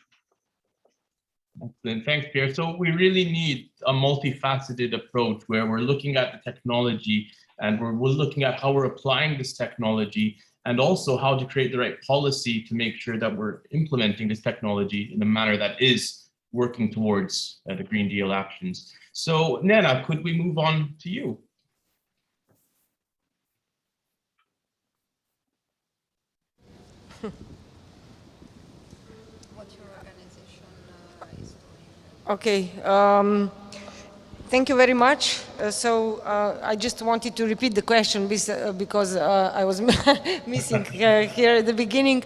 Excellent. Thanks, Pierre. So we really need a multifaceted approach where we're looking at the technology and we're looking at how we're applying this technology and also how to create the right policy to make sure that we're implementing this technology in a manner that is working towards the Green Deal actions. So Nena, could we move on to you? Okay, thank you very much. I just wanted to repeat the question because I was missing here at the beginning.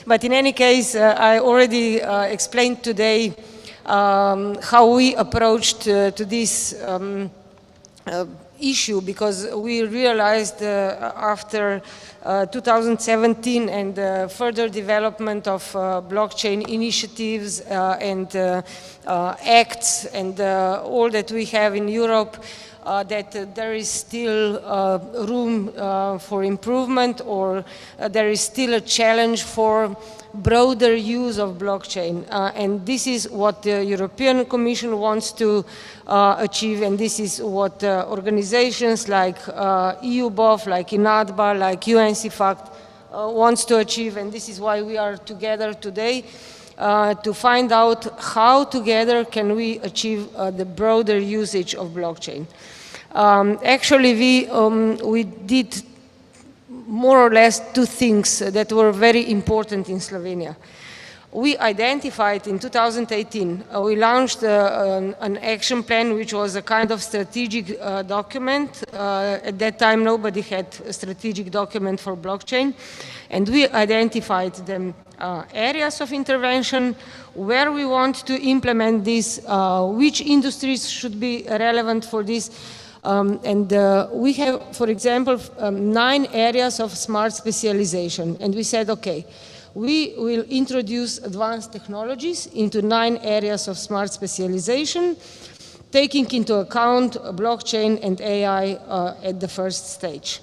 But in any case, I already explained today how we approached to this issue, because we realized after 2017 and further development of blockchain initiatives and acts and all that we have in Europe, that there is still room for improvement, or there is still a challenge for broader use of blockchain. And this is what the European Commission wants to achieve, and this is what organizations like EUBOF, like INATBA, like UNCFACT wants to achieve, and this is why we are together today to find out how together can we achieve the broader usage of blockchain. Actually, we did more or less two things that were very important in Slovenia. We identified in 2018, we launched an action plan, which was a kind of strategic document. At that time, nobody had a strategic document for blockchain. And we identified the areas of intervention, where we want to implement this, which industries should be relevant for this. We have, for example, 9 areas of smart specialization. And we said, okay, we will introduce advanced technologies into 9 areas of smart specialization, taking into account blockchain and AI at the first stage.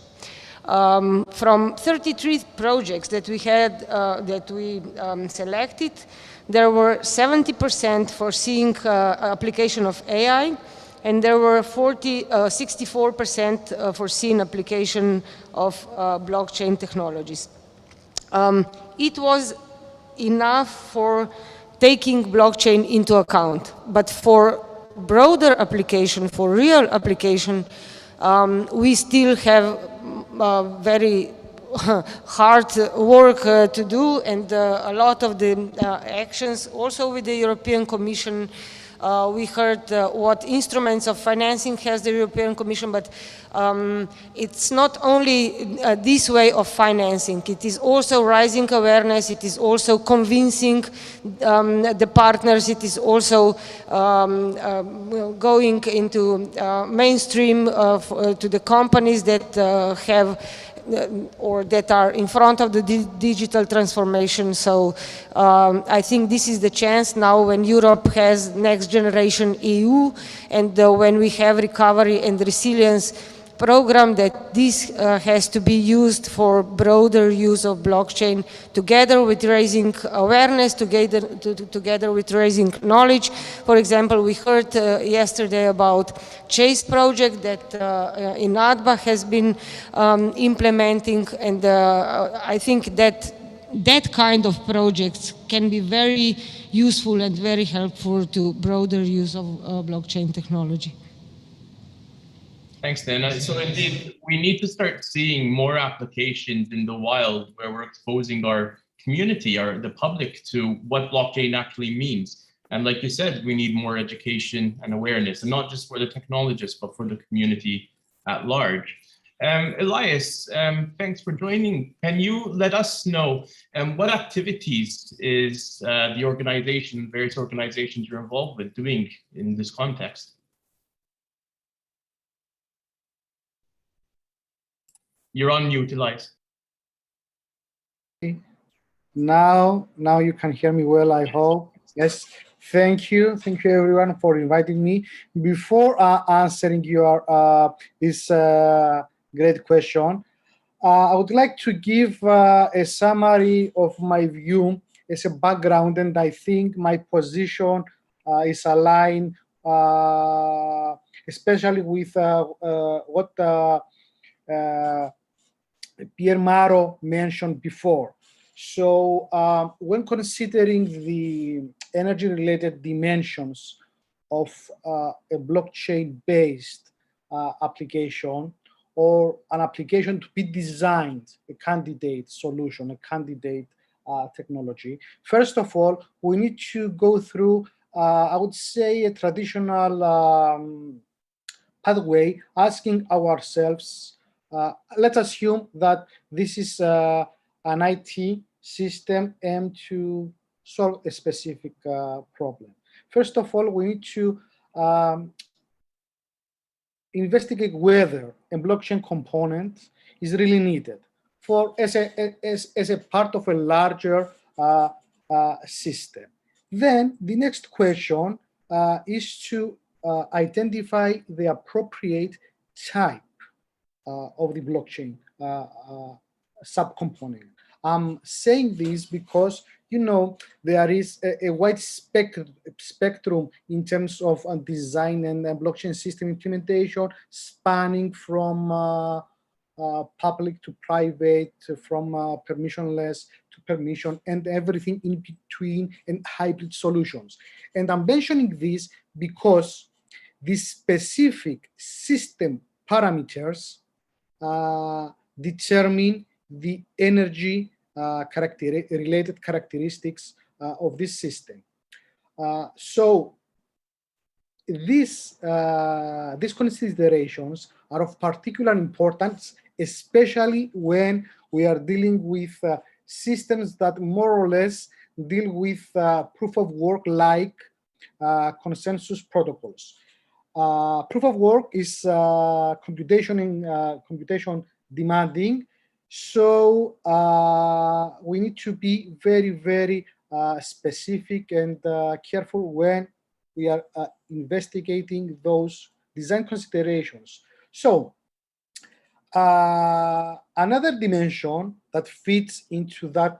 From 33 projects that we had, that we selected, there were 70% foreseeing application of AI, and there were 64% foreseen application of blockchain technologies. It was enough for taking blockchain into account, but for broader application, for real application, we still have very hard work to do, and a lot of the actions also with the European Commission. We heard what instruments of financing has the European Commission, but it's not only this way of financing, it is also raising awareness, it is also convincing the partners, it is also going into mainstream to the companies that have or that are in front of the digital transformation. So I think this is the chance now when Europe has next generation EU, and when we have recovery and resilience program, that this has to be used for broader use of blockchain, together with raising awareness, together with raising knowledge. For example, we heard yesterday about Chase project that INATBA has been implementing, and I think that that kind of projects can be very useful and very helpful to broader use of blockchain technology. Thanks, Nena. So indeed, we need to start seeing more applications in the wild where we're exposing our community, the public, to what blockchain actually means. And like you said, we need more education and awareness, and not just for the technologists, but for the community at large. Elias, thanks for joining. Can you let us know what activities is the organization, various organizations you're involved with, doing in this context? You're on mute, Elias. Now you can hear me well, I hope. Yes, thank you everyone for inviting me. Before answering your this great question, I would like to give a summary of my view as a background, and I think my position is aligned, especially with what Pierre Maro mentioned before. So when considering the energy-related dimensions of a blockchain-based application, or an application to be designed, a candidate solution, a candidate technology, first of all, we need to go through, I would say, a traditional pathway, asking ourselves, let's assume that this is an IT system aimed to solve a specific problem. First of all, we need to investigate whether a blockchain component is really needed for as a part of a larger system. Then the next question is to identify the appropriate type of the blockchain subcomponent. I'm saying this because, you know, there is a wide spectrum in terms of design and blockchain system implementation, spanning from public to private, from permissionless to permission, and everything in between, and hybrid solutions. And I'm mentioning this because the specific system parameters determine the energy related characteristics of this system. So these considerations are of particular importance, especially when we are dealing with systems that more or less deal with proof of work like consensus protocols. Proof of work is computation demanding, so we need to be very, very specific and careful when we are investigating those design considerations. So another dimension that fits into that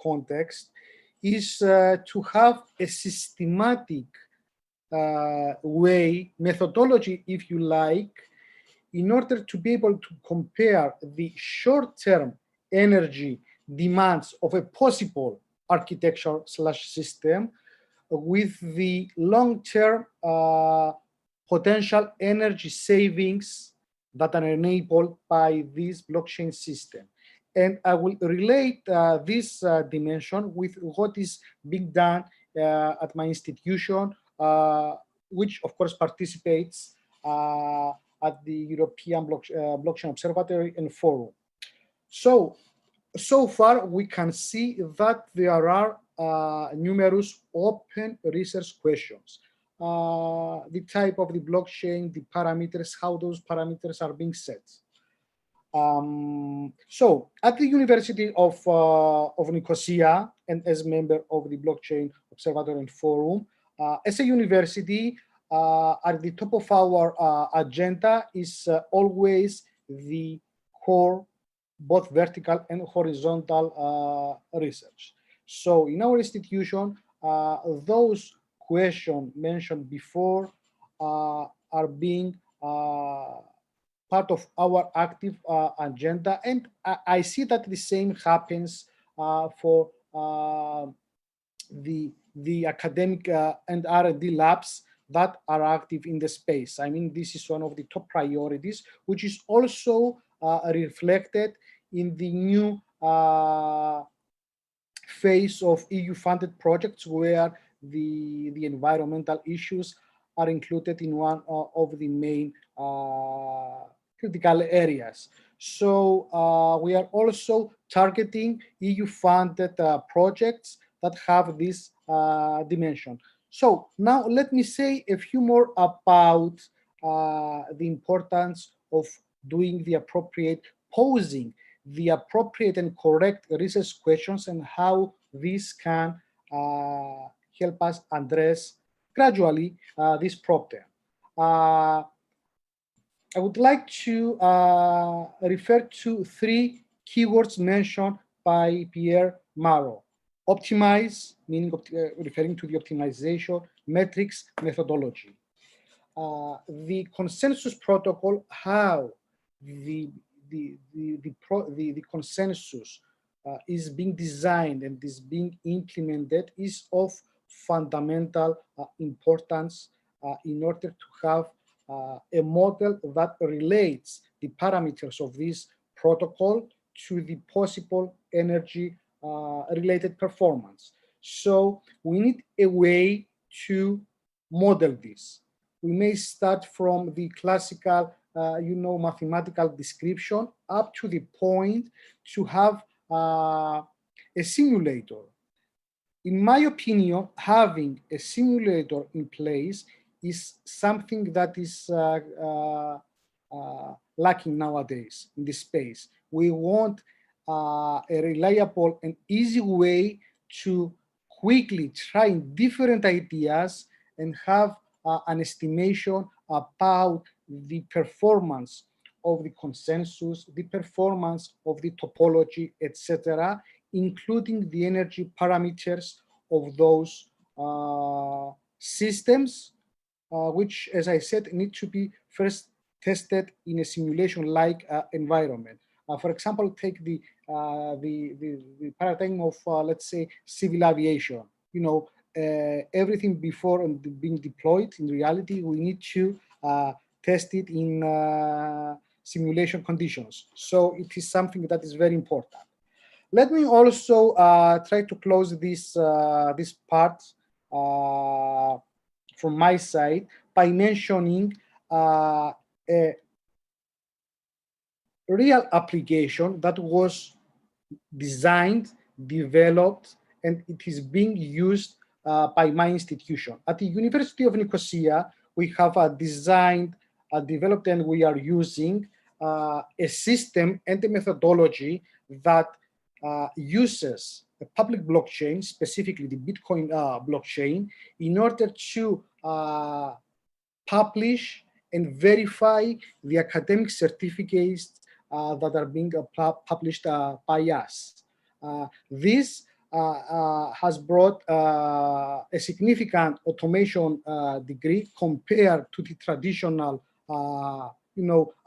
context is to have a systematic methodology, if you like, in order to be able to compare the short-term energy demands of a possible architecture/system with the long-term potential energy savings that are enabled by this blockchain system. And I will relate this dimension with what is being done at my institution, which of course participates at the European Blockchain Observatory and Forum. So far we can see that there are numerous open research questions. The type of the blockchain, the parameters, how those parameters are being set. So at the University of Nicosia, and as member of the Blockchain Observatory and Forum, as a university, at the top of our agenda is always the core, both vertical and horizontal research. So in our institution, those questions mentioned before are being part of our active agenda, and I see that the same happens for the academic and R&D labs that are active in the space. I mean, this is one of the top priorities, which is also reflected in the new phase of EU-funded projects, where the environmental issues are included in one of the main critical areas. So we are also targeting EU-funded projects that have this dimension. So now let me say a few more about the importance of doing the appropriate, posing the appropriate and correct research questions, and how this can help us address gradually this problem. I would like to refer to three keywords mentioned by Pierre Maro. optimize, meaning referring to the optimization metrics methodology. The consensus protocol, how the consensus is being designed and is being implemented is of fundamental importance in order to have a model that relates the parameters of this protocol to the possible energy related performance. So we need a way to model this. We may start from the classical, mathematical description up to the point to have a simulator. In my opinion, having a simulator in place is something that is lacking nowadays in this space. We want a reliable and easy way to quickly try different ideas and have an estimation about the performance of the consensus, the performance of the topology, etc., including the energy parameters of those systems, which, as I said, need to be first tested in a simulation-like environment. For example, take the paradigm of, let's say, civil aviation. Everything before being deployed in reality, we need to test it in simulation conditions. So it is something that is very important. Let me also try to close this part from my side by mentioning a real application that was designed, developed, and it is being used by my institution. At the University of Nicosia, we have designed, developed, and we are using a system and a methodology that uses a public blockchain, specifically the Bitcoin blockchain, in order to publish and verify the academic certificates that are being published by us. This has brought a significant automation degree compared to the traditional,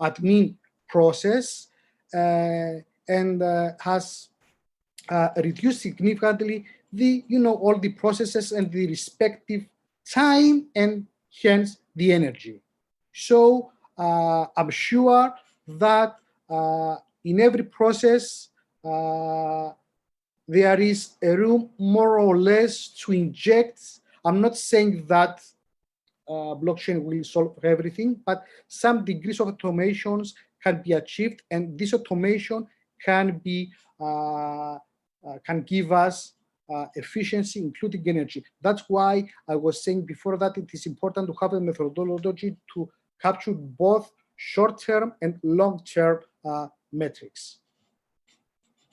admin process, and has reduced significantly the, all the processes and the respective time and hence the energy. So I'm sure that in every process, there is a room more or less to inject. I'm not saying that blockchain will solve everything, but some degrees of automations can be achieved, and this automation can be can give us efficiency, including energy. That's why I was saying before that it is important to have a methodology to capture both short-term and long-term metrics.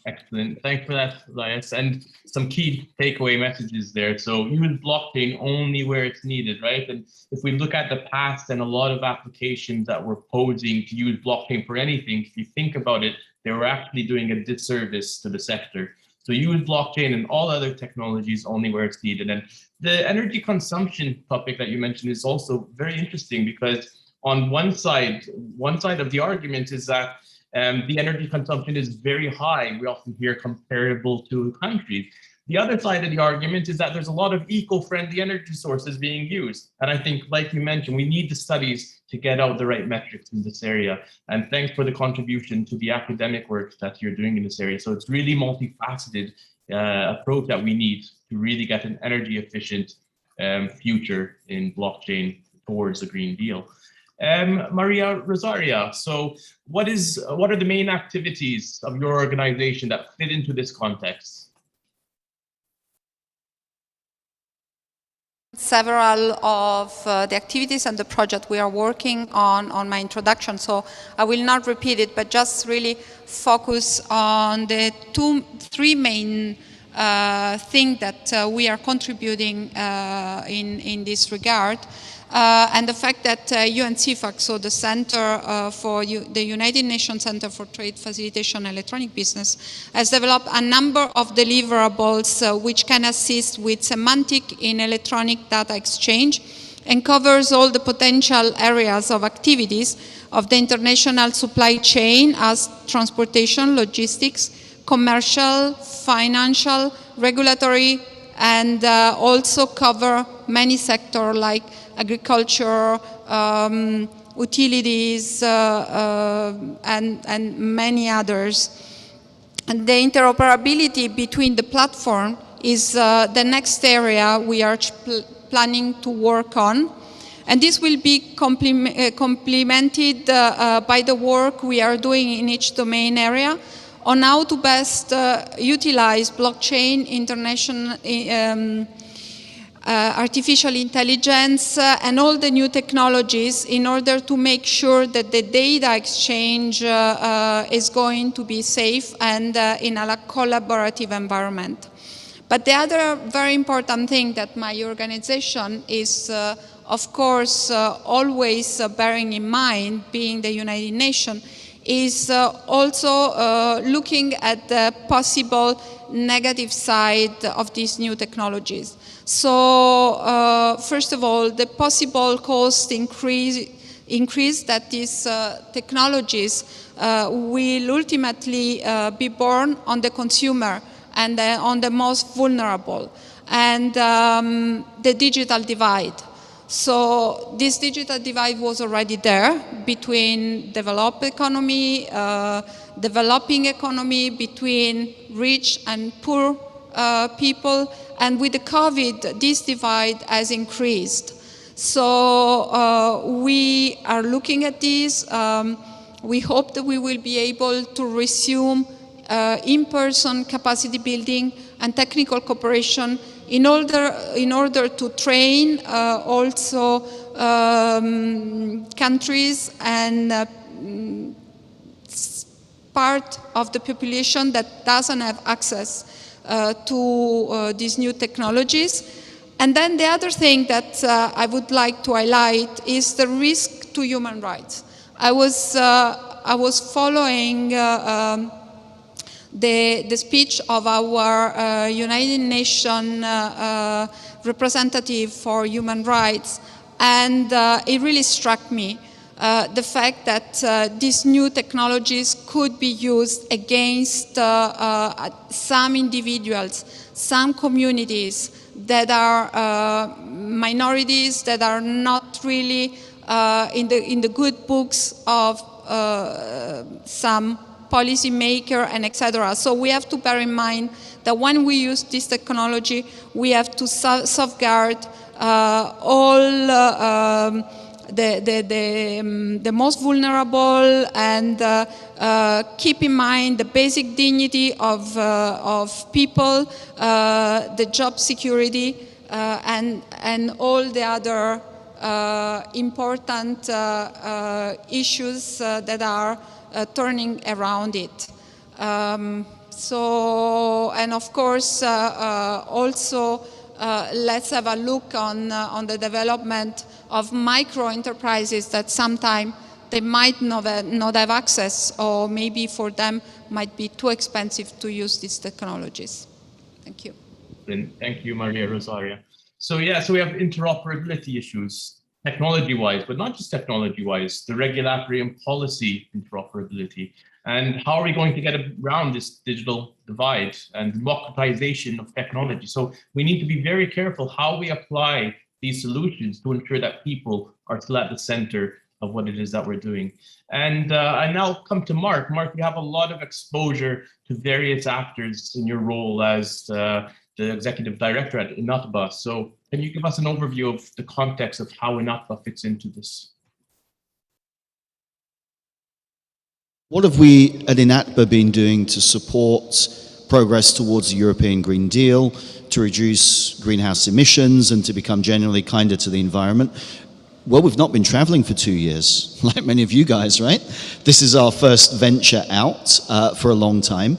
Excellent. Thanks for that, Elias. And some key takeaway messages there. So use blockchain only where it's needed, right? And if we look at the past and a lot of applications that were posing to use blockchain for anything, if you think about it, they were actually doing a disservice to the sector. So use blockchain and all other technologies only where it's needed. And the energy consumption topic that you mentioned is also very interesting, because on one side of the argument is that the energy consumption is very high. We often hear comparable to countries. The other side of the argument is that there's a lot of eco-friendly energy sources being used. And I think, like you mentioned, we need the studies to get out the right metrics in this area. And thanks for the contribution to the academic work that you're doing in this area. So it's really multifaceted approach that we need to really get an energy efficient future in blockchain towards the Green Deal. Maria Rosaria, so what are the main activities of your organization that fit into this context? Several of the activities and the project we are working on my introduction, so I will not repeat it, but just really focus on the three main things that we are contributing in this regard. and the fact that UNCFAC, so the Center for the United Nations Center for Trade Facilitation and Electronic Business, has developed a number of deliverables which can assist with semantic in electronic data exchange and covers all the potential areas of activities of the international supply chain as transportation, logistics, commercial, financial, regulatory, and also cover many sectors like agriculture, utilities, and many others. And the interoperability between the platform is the next area we are planning to work on. And this will be complemented by the work we are doing in each domain area on how to best utilize blockchain, artificial intelligence, and all the new technologies in order to make sure that the data exchange is going to be safe and in a collaborative environment. But the other very important thing that my organization is, of course, always bearing in mind, being the United Nations, is also looking at the possible negative side of these new technologies. So, first of all, the possible cost increase that these technologies will ultimately be borne on the consumer and on the most vulnerable, and the digital divide. So this digital divide was already there between developed economy, developing economy, between rich and poor people, and with the COVID, this divide has increased. So we are looking at this. We hope that we will be able to resume in-person capacity building and technical cooperation in order to train also countries and part of the population that doesn't have access to these new technologies. And then the other thing that I would like to highlight is the risk to human rights. I was following the speech of our United Nations representative for human rights, and it really struck me the fact that these new technologies could be used against some individuals, some communities that are minorities, that are not really in the good books of some policymaker and etc. So we have to bear in mind that when we use this technology, we have to safeguard all the most vulnerable, and keep in mind the basic dignity of people, the job security, and all the other important issues that are turning around it. So, and of course, also let's have a look on the development of micro enterprises that sometimes they might not have access, or maybe for them might be too expensive to use these technologies. Thank you. Thank you, Maria Rosaria. So yeah, so we have interoperability issues, technology-wise, but not just technology-wise, the regulatory and policy interoperability. And how are we going to get around this digital divide and democratization of technology? So we need to be very careful how we apply these solutions to ensure that people are still at the center of what it is that we're doing. And I now come to Mark. Mark, you have a lot of exposure to various actors in your role as the executive director at INATBA. So can you give us an overview of the context of how INATBA fits into this? What have we at INATBA been doing to support progress towards the European Green Deal, to reduce greenhouse emissions and to become generally kinder to the environment? Well, we've not been traveling for 2 years, like many of you guys, right? This is our first venture out for a long time.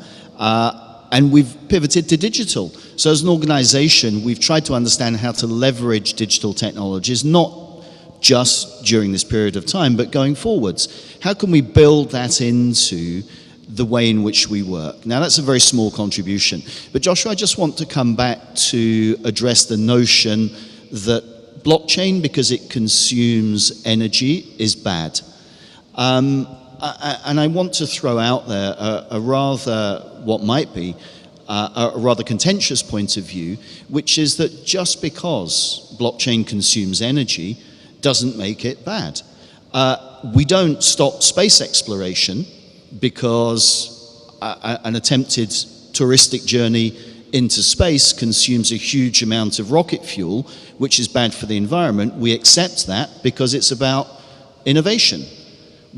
And we've pivoted to digital. So as an organization, we've tried to understand how to leverage digital technologies, not just during this period of time, but going forwards. How can we build that into the way in which we work? Now, that's a very small contribution. But Joshua, I just want to come back to address the notion that blockchain, because it consumes energy, is bad. And I want to throw out there a rather, what might be, a rather contentious point of view, which is that just because blockchain consumes energy doesn't make it bad. We don't stop space exploration because an attempted touristic journey into space consumes a huge amount of rocket fuel, which is bad for the environment. We accept that because it's about innovation.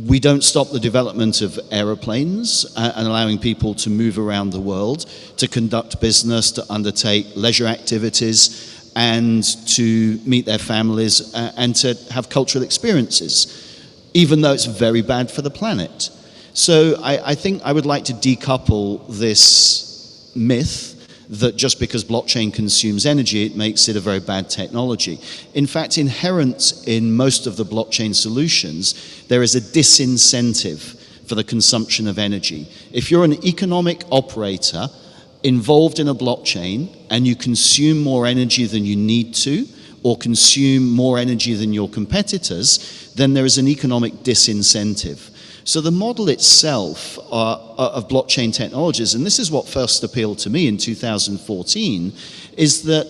We don't stop the development of aeroplanes and allowing people to move around the world, to conduct business, to undertake leisure activities, and to meet their families and to have cultural experiences, even though it's very bad for the planet. So I think I would like to decouple this myth that just because blockchain consumes energy, it makes it a very bad technology. In fact, inherent in most of the blockchain solutions, there is a disincentive for the consumption of energy. If you're an economic operator involved in a blockchain and you consume more energy than you need to, or consume more energy than your competitors, then there is an economic disincentive. So the model itself of blockchain technologies, and this is what first appealed to me in 2014, is that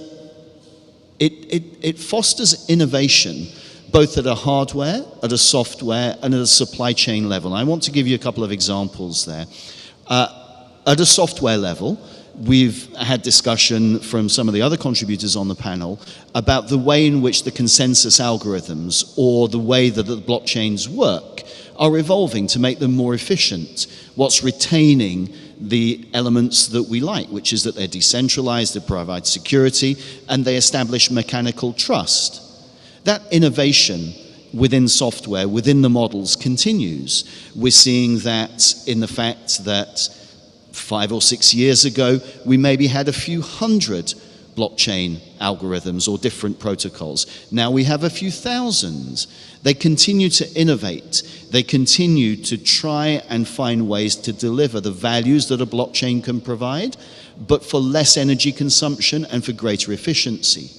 it fosters innovation both at a hardware, at a software, and at a supply chain level. And I want to give you a couple of examples there. At a software level, we've had discussion from some of the other contributors on the panel about the way in which the consensus algorithms or the way that the blockchains work are evolving to make them more efficient, what's retaining the elements that we like, which is that they're decentralized, they provide security, and they establish mechanical trust. That innovation within software, within the models, continues. We're seeing that in the fact that 5 or 6 years ago, we maybe had a few hundred blockchain algorithms or different protocols. Now we have a few thousand. They continue to innovate. They continue to try and find ways to deliver the values that a blockchain can provide, but for less energy consumption and for greater efficiency.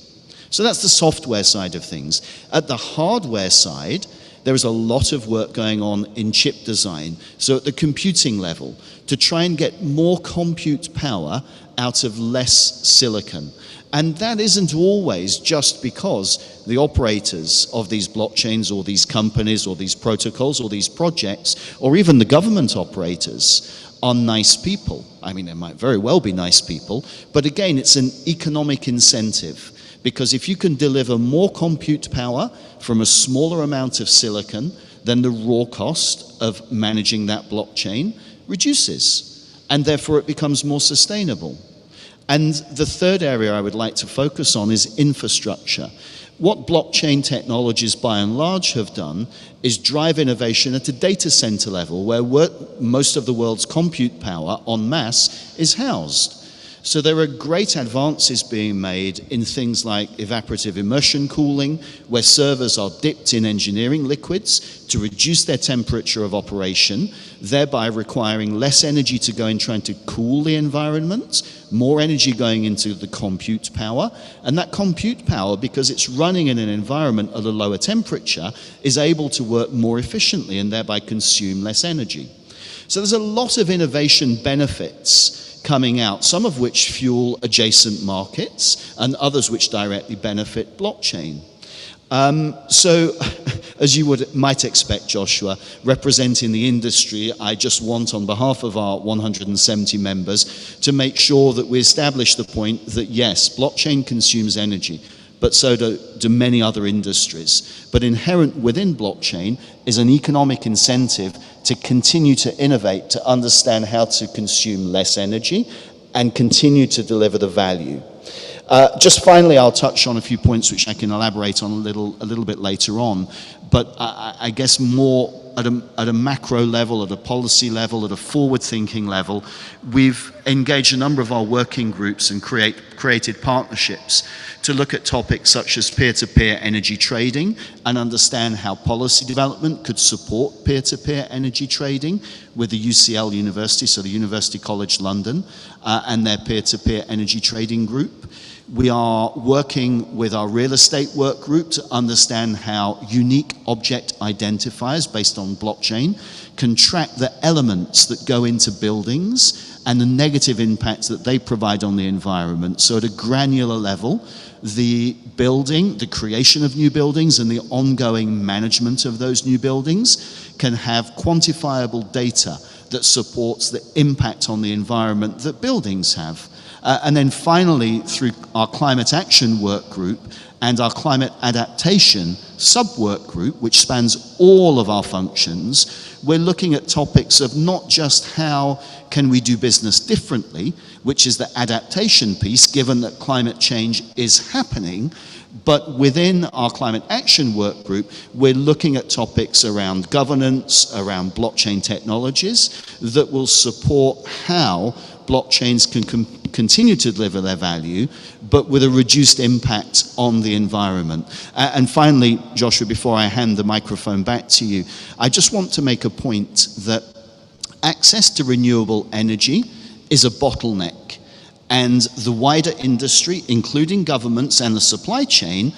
So that's the software side of things. At the hardware side, there is a lot of work going on in chip design. So at the computing level, to try and get more compute power out of less silicon. And that isn't always just because the operators of these blockchains or these companies or these protocols or these projects or even the government operators are nice people. I mean, they might very well be nice people, but again, it's an economic incentive. Because if you can deliver more compute power from a smaller amount of silicon, then the raw cost of managing that blockchain reduces, and therefore it becomes more sustainable. And the third area I would like to focus on is infrastructure. What blockchain technologies by and large have done is drive innovation at a data center level where most of the world's compute power en masse is housed. So there are great advances being made in things like evaporative immersion cooling, where servers are dipped in engineering liquids to reduce their temperature of operation, thereby requiring less energy to go in trying to cool the environment, more energy going into the compute power, and that compute power, because it's running in an environment at a lower temperature, is able to work more efficiently and thereby consume less energy. So there's a lot of innovation benefits coming out, some of which fuel adjacent markets and others which directly benefit blockchain. So, as you might expect, Joshua, representing the industry, I just want, on behalf of our 170 members, to make sure that we establish the point that yes, blockchain consumes energy, but so do many other industries. But inherent within blockchain is an economic incentive to continue to innovate, to understand how to consume less energy and continue to deliver the value. Just finally, I'll touch on a few points which I can elaborate on a little bit later on, but I guess more at a macro level, at a policy level, at a forward-thinking level, we've engaged a number of our working groups and created partnerships to look at topics such as peer-to-peer energy trading and understand how policy development could support peer-to-peer energy trading with the UCL University, so the University College London, and their peer-to-peer energy trading group. We are working with our real estate work group to understand how unique object identifiers based on blockchain can track the elements that go into buildings and the negative impacts that they provide on the environment. So at a granular level, the building, the creation of new buildings and the ongoing management of those new buildings can have quantifiable data that supports the impact on the environment that buildings have. And then finally, through our climate action work group and our climate adaptation sub-work group, which spans all of our functions, we're looking at topics of not just how can we do business differently, which is the adaptation piece, given that climate change is happening, but within our climate action work group, we're looking at topics around governance, around blockchain technologies that will support how blockchains can continue to deliver their value, but with a reduced impact on the environment. And finally, Joshua, before I hand the microphone back to you, I just want to make a point that access to renewable energy is a bottleneck, and the wider industry, including governments and the supply chain,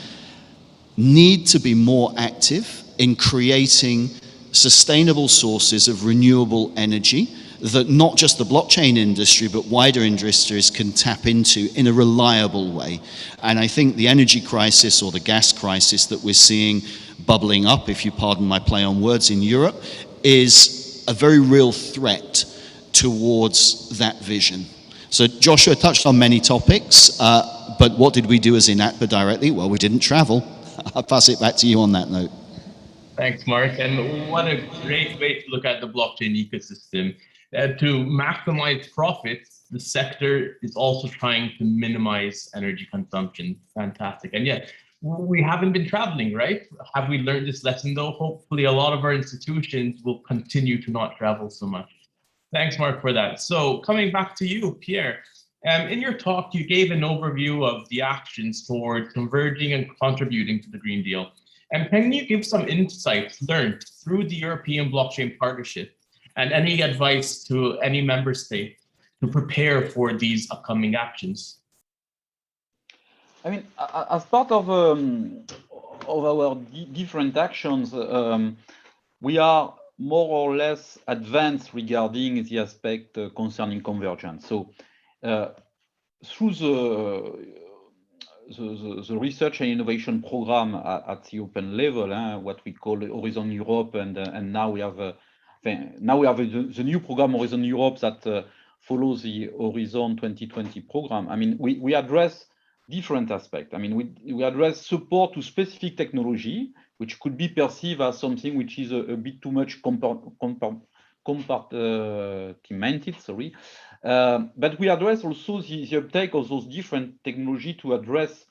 need to be more active in creating sustainable sources of renewable energy that not just the blockchain industry, but wider industries can tap into in a reliable way. And I think the energy crisis or the gas crisis that we're seeing bubbling up, if you pardon my play on words, in Europe, is a very real threat towards that vision. So Joshua touched on many topics, but what did we do as INATBA directly? Well, we didn't travel. I'll pass it back to you on that note. Thanks, Mark. And what a great way to look at the blockchain ecosystem. To maximize profits, the sector is also trying to minimize energy consumption. Fantastic. And yet, we haven't been traveling, right? Have we learned this lesson though? Hopefully a lot of our institutions will continue to not travel so much. Thanks, Mark, for that. So coming back to you, Pierre, in your talk, you gave an overview of the actions towards converging and contributing to the Green Deal. And can you give some insights learned through the European Blockchain Partnership and any advice to any member state to prepare for these upcoming actions? I mean, as part of our different actions, we are more or less advanced regarding the aspect concerning convergence. So through the research and innovation program at the open level, what we call Horizon Europe, and now we have the new program Horizon Europe that follows the Horizon 2020 program. I mean, we address different aspects. I mean, we address support to specific technology, which could be perceived as something which is a bit too much compartmented, sorry. But we address also the uptake of those different technology to address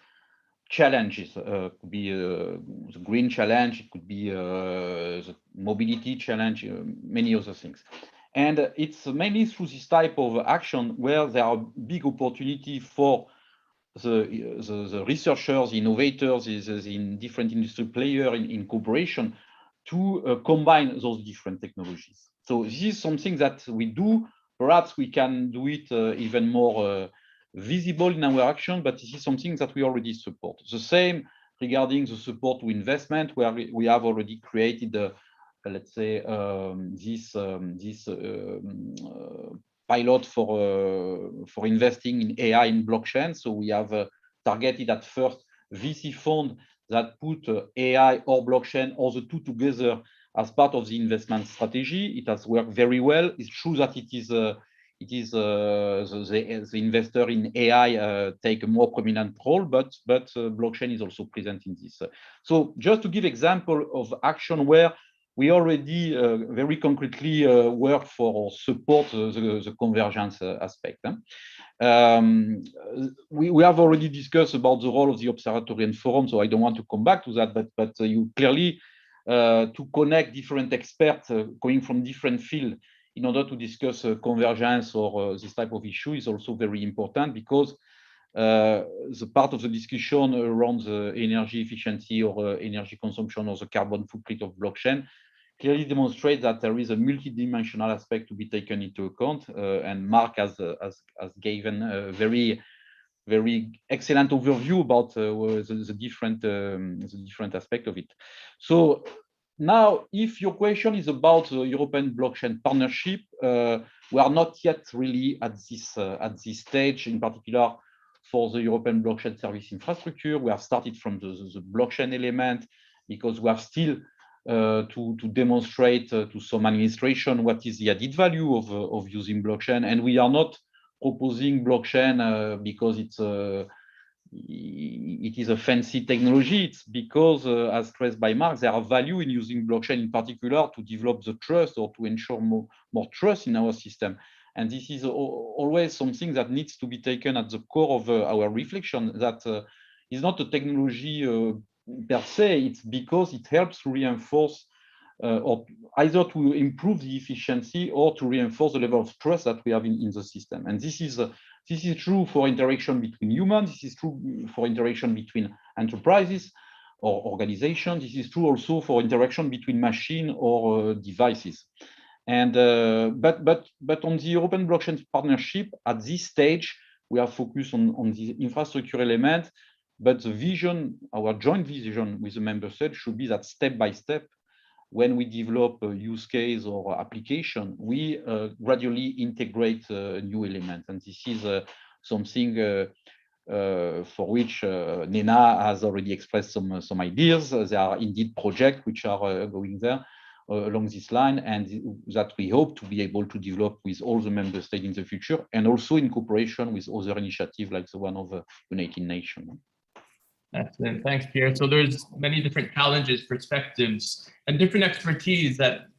challenges. It could be the green challenge, it could be the mobility challenge, many other things. And it's mainly through this type of action where there are big opportunity for the researchers, the innovators, in different industry players in cooperation to combine those different technologies. So this is something that we do. Perhaps we can do it even more visible in our action, but this is something that we already support. The same regarding the support to investment, where we have already created, let's say, this pilot for investing in AI in blockchain. So we have targeted at first VC fund that put AI or blockchain or the two together as part of the investment strategy. It has worked very well. It's true that the investor in AI take a more prominent role, but blockchain is also present in this. So just to give example of action where we already very concretely work for or support the convergence aspect. We have already discussed about the role of the Observatory and Forum, so I don't want to come back to that, but you clearly to connect different experts going from different fields in order to discuss convergence or this type of issue is also very important, because the part of the discussion around the energy efficiency or energy consumption or the carbon footprint of blockchain clearly demonstrates that there is a multidimensional aspect to be taken into account, and Mark has given a very excellent overview about the different aspect of it. So now, if your question is about the European blockchain partnership, we are not yet really at this stage, in particular for the European blockchain service infrastructure. We have started from the blockchain element, because we have still to demonstrate to some administration what is the added value of using blockchain. And we are not proposing blockchain because it is a fancy technology. It's because, as stressed by Mark, there are value in using blockchain in particular to develop the trust or to ensure more trust in our system. And this is always something that needs to be taken at the core of our reflection, that is not a technology per se, it's because it helps to reinforce or either to improve the efficiency or to reinforce the level of trust that we have in the system. And this is true for interaction between humans. This is true for interaction between enterprises or organizations. This is true also for interaction between machine or devices. And but on the European blockchain partnership, at this stage, we are focused on the infrastructure element. But the vision, our joint vision with the member states, should be that step by step, when we develop a use case or application, we gradually integrate new elements. And this is something for which Nena has already expressed some ideas. There are indeed projects which are going there along this line, and that we hope to be able to develop with all the member states in the future, and also in cooperation with other initiatives like the one of the United Nations. Excellent, thanks, Pierre. So there's many different challenges, perspectives, and different expertise that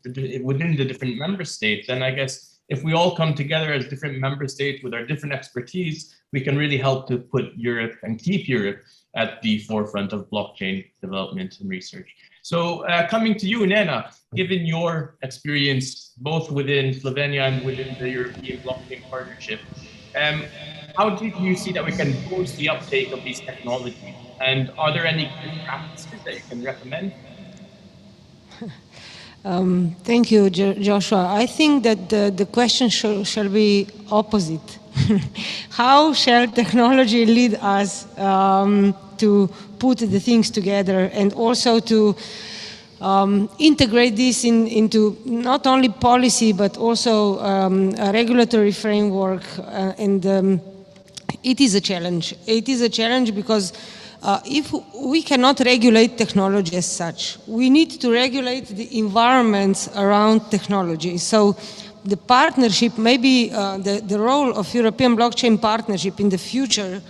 within the different member states. And I guess if we all come together as different member states with our different expertise, we can really help to put Europe and keep Europe at the forefront of blockchain development and research. So coming to you, Nena, given your experience both within Slovenia and within the European Blockchain Partnership, how do you see that we can boost the uptake of these technologies? And are there any good practices that you can recommend? Thank you, Joshua. I think that the question shall be opposite. How shall technology lead us to put the things together, and also to integrate this into not only policy but also a regulatory framework? It is a challenge. It is a challenge because if we cannot regulate technology as such, we need to regulate the environments around technology. So the partnership, maybe the role of European Blockchain Partnership in the future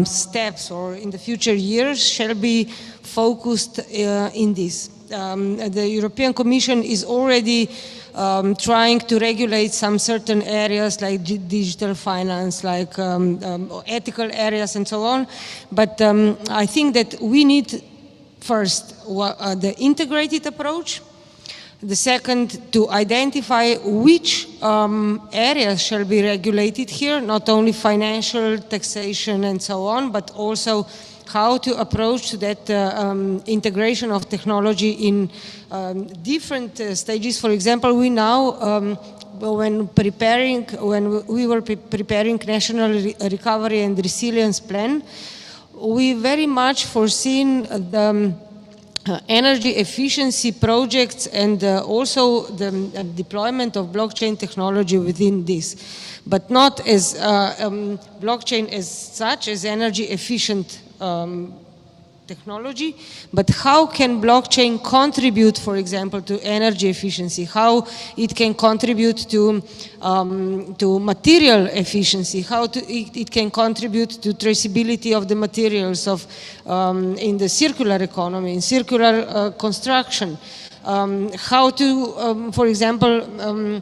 steps or in the future years shall be focused in this. The European Commission is already trying to regulate some certain areas like digital finance, like ethical areas and so on. But I think that we need first the integrated approach. The second, to identify which areas shall be regulated here, not only financial, taxation and so on, but also how to approach that integration of technology in different stages. For example, we now, when we were preparing National Recovery and Resilience Plan, we very much foreseen the energy efficiency projects and also the deployment of blockchain technology within this, but not as blockchain as such, as energy efficient technology, but how can blockchain contribute, for example, to energy efficiency, how it can contribute to material efficiency, how it can contribute to traceability of the materials in the circular economy, in circular construction, how to, for example,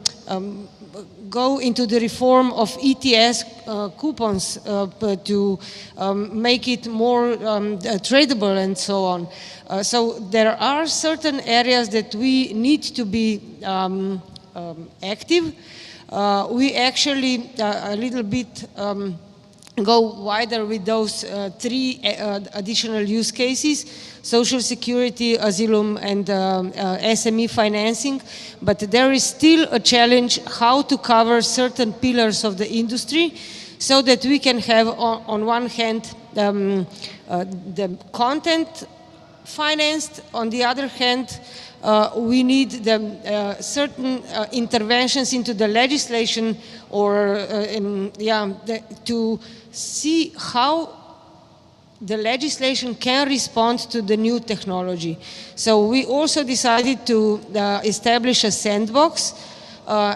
go into the reform of ETS coupons to make it more tradable and so on. So there are certain areas that we need to be active. We actually a little bit go wider with those three additional use cases: social security, asylum, and SME financing. But there is still a challenge how to cover certain pillars of the industry so that we can have, on one hand, the content financed. On the other hand, we need the certain interventions into the legislation or to see how the legislation can respond to the new technology. So we also decided to establish a sandbox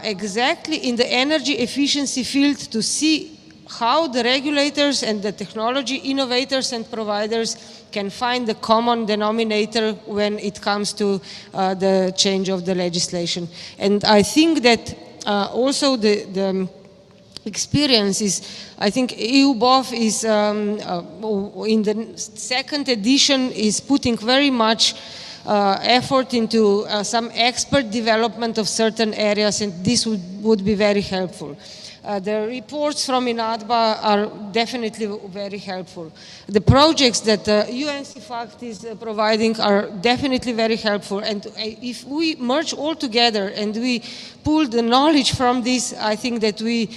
exactly in the energy efficiency field to see how the regulators and the technology innovators and providers can find the common denominator when it comes to the change of the legislation. And I think that also the experience is, I think EUBOF is, in the second edition, is putting very much effort into some expert development of certain areas, and this would be very helpful. The reports from INATBA are definitely very helpful. The projects that UNCFACT is providing are definitely very helpful. And if we merge all together and we pull the knowledge from this, I think that we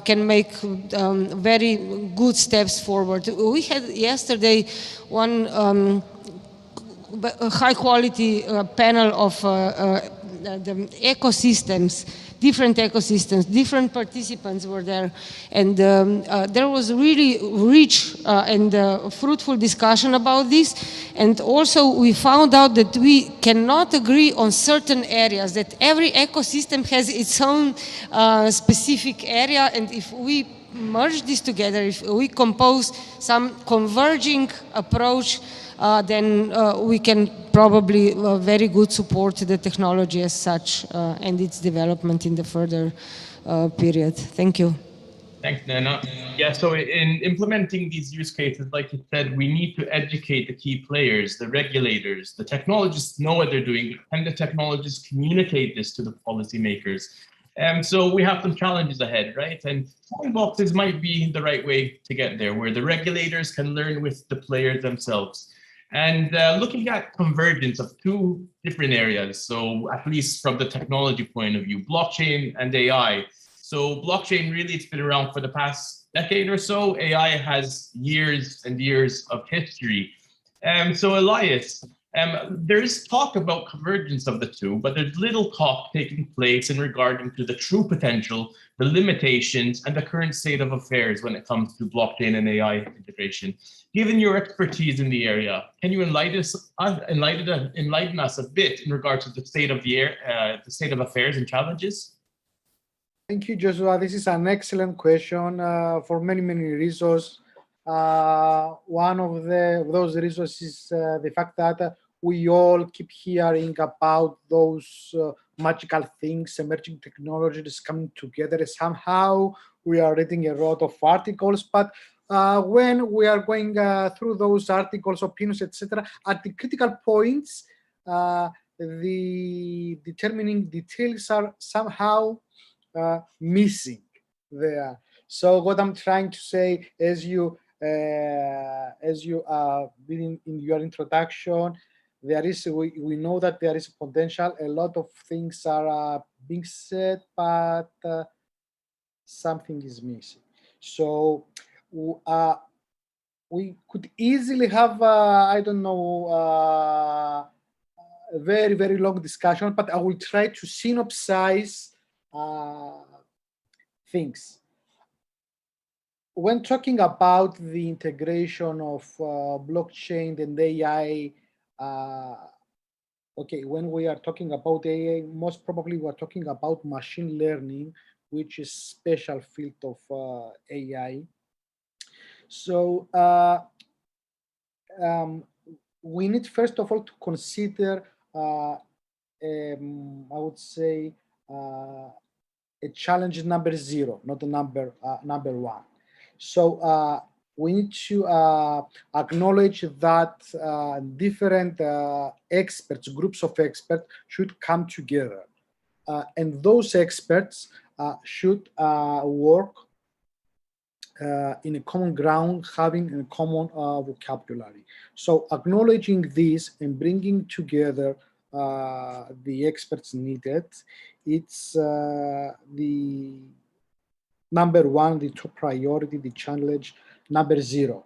can make very good steps forward. We had yesterday one high quality panel of the ecosystems, different ecosystems, different participants were there, and there was really rich and fruitful discussion about this. And also we found out that we cannot agree on certain areas, that every ecosystem has its own specific area, and if we merge this together, if we compose some converging approach, then we can probably very good support the technology as such and its development in the further period. Thank you. Thanks, Nana. Yeah, so in implementing these use cases, like you said, we need to educate the key players, the regulators. The technologists know what they're doing, and the technologists communicate this to the policymakers. So we have some challenges ahead, right? And sandboxes might be the right way to get there, where the regulators can learn with the players themselves. And looking at convergence of two different areas, so at least from the technology point of view, blockchain and AI. So blockchain, really, it's been around for the past decade or so. AI has years and years of history. So Elias, there is talk about convergence of the two, but there's little talk taking place in regarding to the true potential, the limitations, and the current state of affairs when it comes to blockchain and AI integration. Given your expertise in the area, can you enlighten us a bit in regard to the state of affairs and challenges? Thank you, Joshua. This is an excellent question for many, many reasons. One of those reasons is the fact that we all keep hearing about those magical things, emerging technologies coming together. Somehow we are reading a lot of articles, but when we are going through those articles, opinions, etc., at the critical points, the determining details are somehow missing there. So what I'm trying to say, as you did in your introduction, there is we know that there is potential. A lot of things are being said, but something is missing. So we could easily have I don't know a very, very long discussion, but I will try to synopsize things. When talking about the integration of blockchain and AI, okay, when we are talking about AI, most probably we're talking about machine learning, which is special field of AI. So we need first of all to consider, I would say, a challenge number 0, not the number 1. So we need to acknowledge that different experts, groups of experts, should come together, and those experts should work in a common ground, having a common vocabulary. So acknowledging this and bringing together the experts needed, it's the number 1, the top priority, the challenge number 0.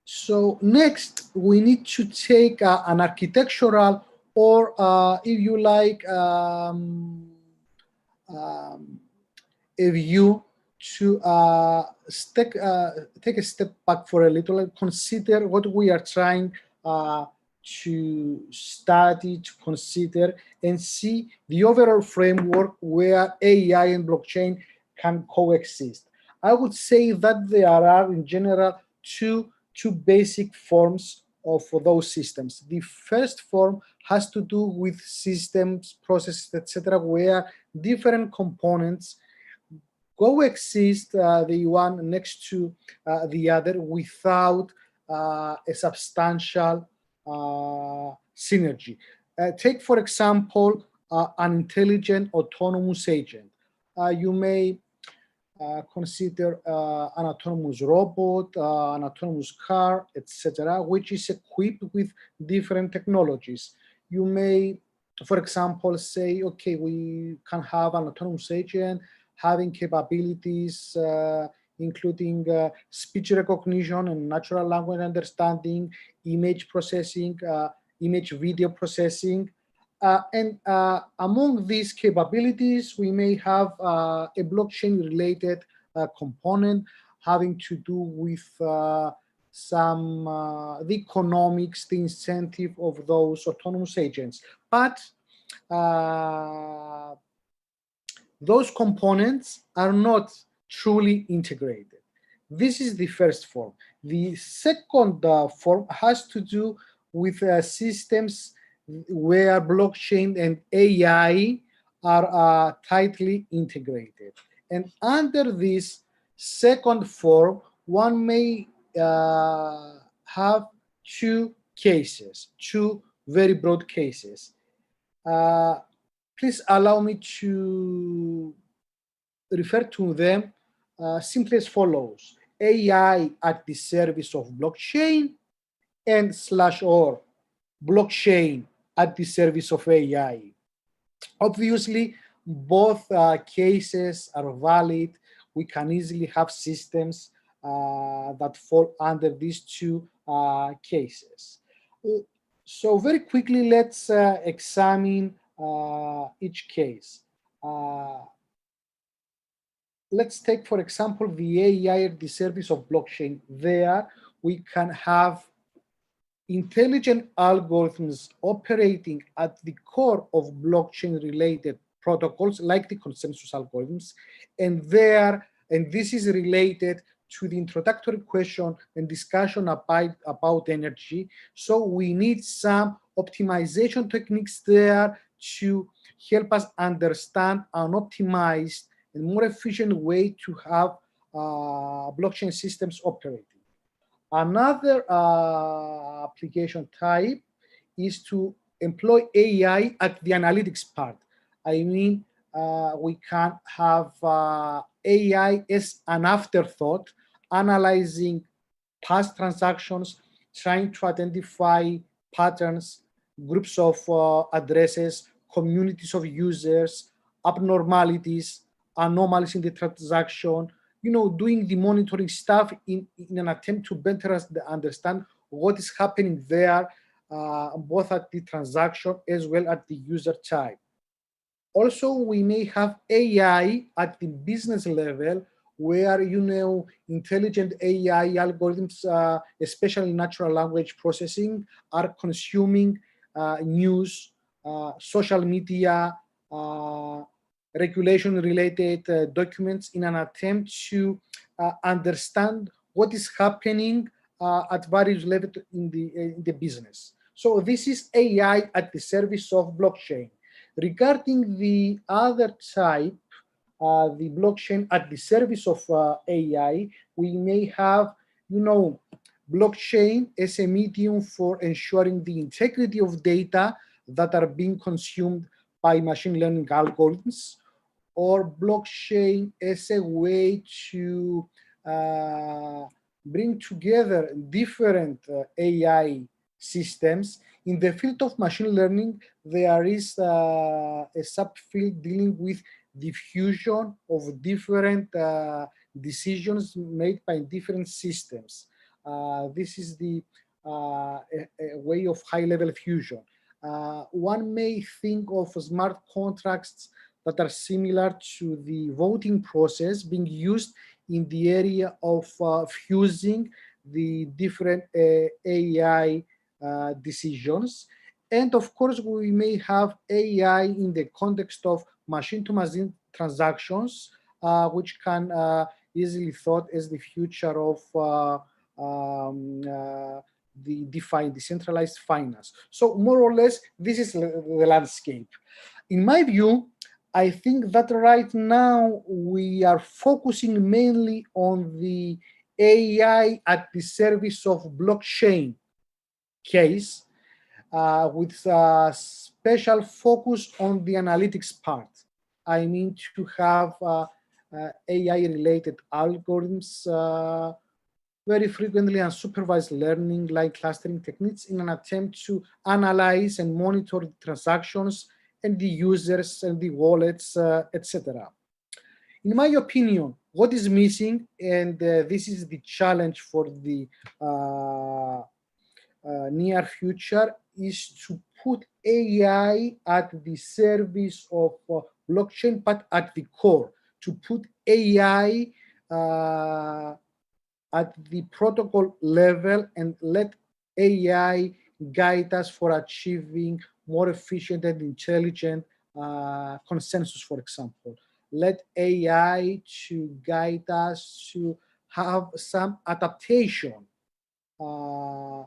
So next, we need to take an architectural, or if you like, a view to take a step back for a little and consider what we are trying to study, to consider, and see the overall framework where AI and blockchain can coexist. I would say that there are, in general, two basic forms of those systems. The first form has to do with systems, processes, etc., where different components coexist, the one next to the other, without a substantial synergy. Take, for example, an intelligent autonomous agent. You may consider an autonomous robot, an autonomous car, etc., which is equipped with different technologies. You may, for example, say, okay, we can have an autonomous agent having capabilities including speech recognition and natural language understanding, image processing, image video processing. And among these capabilities, we may have a blockchain-related component having to do with some the economics, the incentive of those autonomous agents. But those components are not truly integrated. This is the first form. The second form has to do with systems where blockchain and AI are tightly integrated. And under this second form, one may have two cases, two very broad cases. Please allow me to refer to them simply as follows: AI at the service of blockchain, and /or blockchain at the service of AI. Obviously, both cases are valid. We can easily have systems that fall under these two cases. So very quickly, let's examine each case. Let's take, for example, the AI at the service of blockchain. There, we can have intelligent algorithms operating at the core of blockchain-related protocols, like the consensus algorithms, and this is related to the introductory question and discussion about energy. So we need some optimization techniques there to help us understand an optimized and more efficient way to have blockchain systems operating. Another application type is to employ AI at the analytics part. I mean, we can have AI as an afterthought, analyzing past transactions, trying to identify patterns, groups of addresses, communities of users, abnormalities, anomalies in the transaction, doing the monitoring stuff in an attempt to better understand what is happening there, both at the transaction as well as the user type. Also, we may have AI at the business level, where intelligent AI algorithms, especially natural language processing, are consuming news, social media, regulation-related documents in an attempt to understand what is happening at various levels in the business. So this is AI at the service of blockchain. Regarding the other type, the blockchain at the service of AI, we may have, blockchain as a medium for ensuring the integrity of data that are being consumed by machine learning algorithms, or blockchain as a way to bring together different AI systems. In the field of machine learning, there is a subfield dealing with the fusion of different decisions made by different systems. This is the a way of high-level fusion. One may think of smart contracts that are similar to the voting process being used in the area of fusing the different AI decisions. And of course, we may have AI in the context of machine-to-machine transactions, which can easily thought as the future of the DeFi, decentralized finance. So more or less, this is the landscape. In my view, I think that right now we are focusing mainly on the AI at the service of blockchain case, with a special focus on the analytics part. I mean to have AI-related algorithms, very frequently unsupervised learning like clustering techniques in an attempt to analyze and monitor the transactions and the users and the wallets, etc. In my opinion, what is missing, and this is the challenge for the near future, is to put AI at the service of blockchain, but at the core, to put AI at the protocol level and let AI guide us for achieving more efficient and intelligent consensus, for example. Let AI to guide us to have some adaptation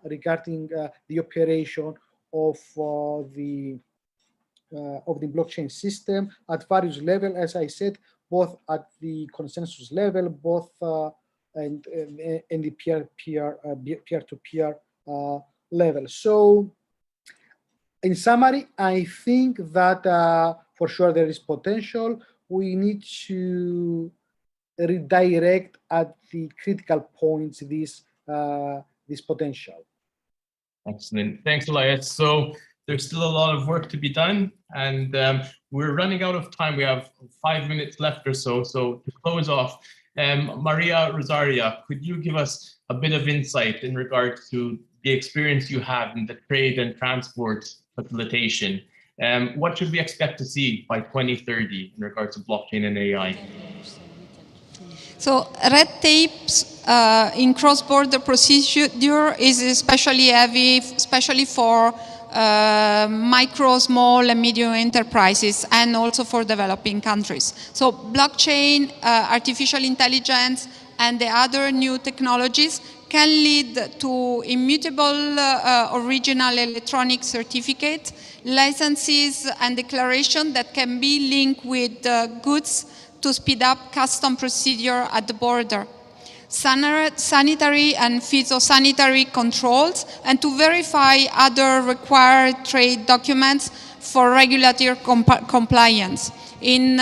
regarding the operation of the blockchain system at various levels, as I said, both at the consensus level, both and the peer-to-peer level. So, in summary, I think that for sure there is potential. We need to redirect at the critical points this potential. Excellent. Thanks, Elias. So there's still a lot of work to be done, and we're running out of time. We have 5 minutes left or so. So to close off, Maria Rosaria, could you give us a bit of insight in regard to the experience you have in the trade and transport facilitation? What should we expect to see by 2030 in regards to blockchain and AI? So red tape in cross-border procedure is especially heavy, especially for micro, small and medium enterprises, and also for developing countries. So blockchain, artificial intelligence, and the other new technologies can lead to immutable original electronic certificate, licenses and declaration that can be linked with goods to speed up custom procedure at the border, sanitary and phytosanitary controls, and to verify other required trade documents for regulatory compliance. In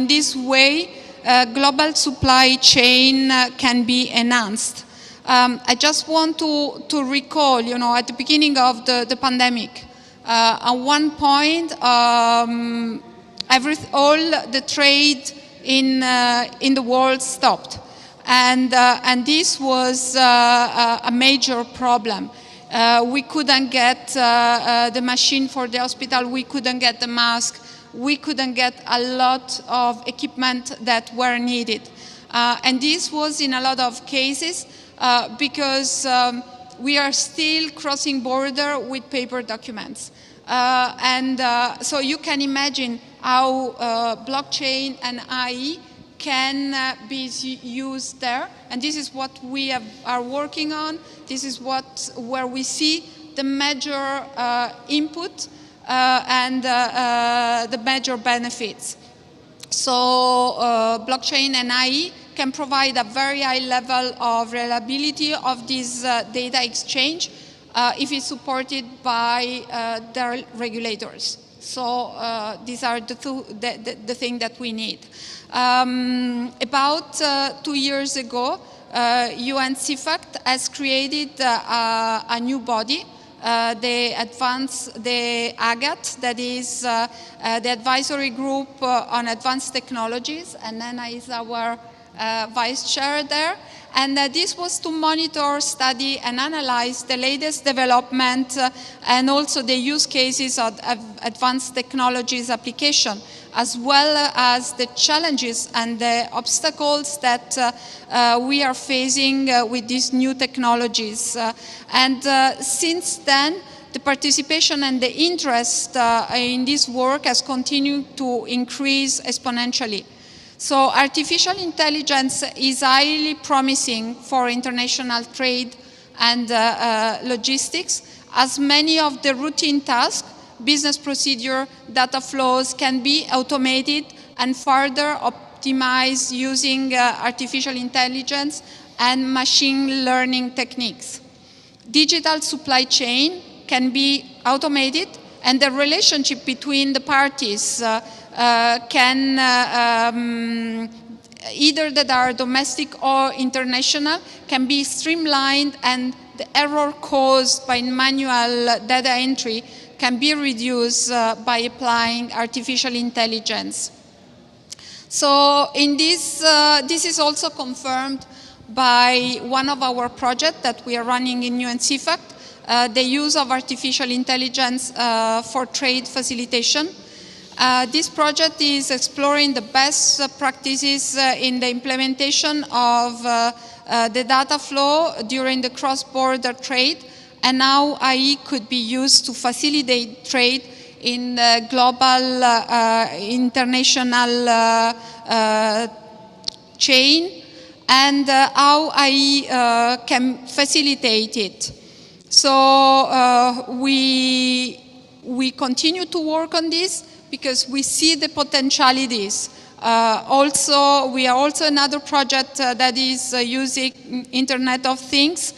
this way, global supply chain can be enhanced. I just want to recall, at the beginning of the pandemic, at one point, all the trade in the world stopped, and this was a major problem. We couldn't get the machine for the hospital, we couldn't get the mask, we couldn't get a lot of equipment that were needed. And this was in a lot of cases because we are still crossing border with paper documents. So you can imagine how blockchain and AI can be used there, and this is what we are working on. This is where we see the major input and the major benefits. So blockchain and AI can provide a very high level of reliability of this data exchange if it's supported by their regulators. So these are the thing that we need. About 2 years ago, UN CIFACT has created a new body, the AGAT, that is the advisory group on advanced technologies, and Nana is our vice chair there. And this was to monitor, study, and analyze the latest development and also the use cases of advanced technologies application, as well as the challenges and the obstacles that we are facing with these new technologies. And since then, the participation and the interest in this work has continued to increase exponentially. So artificial intelligence is highly promising for international trade and logistics, as many of the routine tasks, business procedure, data flows can be automated and further optimized using artificial intelligence and machine learning techniques. Digital supply chain can be automated, and the relationship between the parties can either that are domestic or international can be streamlined, and the error caused by manual data entry can be reduced by applying artificial intelligence. So in this is also confirmed by one of our projects that we are running in UN CIFACT, the use of artificial intelligence for trade facilitation. This project is exploring the best practices in the implementation of the data flow during the cross-border trade, and how AI could be used to facilitate trade in the global international chain, and how AI can facilitate it. So we continue to work on this because we see the potentialities. Also, we are also another project that is using Internet of Things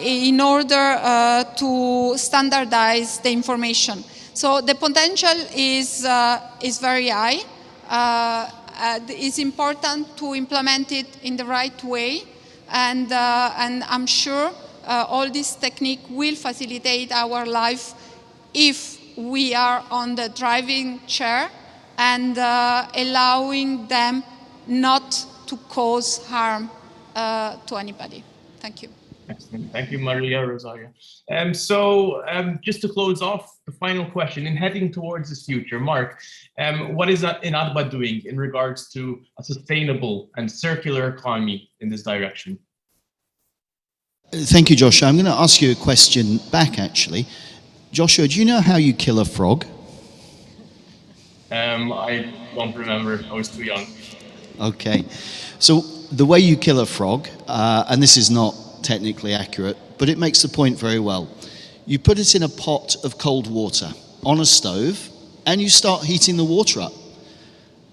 in order to standardize the information. So the potential is very high. It's important to implement it in the right way, and I'm sure all this technique will facilitate our life if we are on the driving chair and allowing them not to cause harm to anybody. Thank you. Excellent. Thank you, Maria Rosario. So just to close off, the final question, in heading towards this future, Mark, what is INATBA doing in regards to a sustainable and circular economy in this direction? Thank you, Joshua. I'm going to ask you a question back, actually. Joshua, do you know how you kill a frog? I don't remember. I was too young. Okay. So the way you kill a frog, and this is not technically accurate, but it makes the point very well. You put it in a pot of cold water on a stove, and you start heating the water up.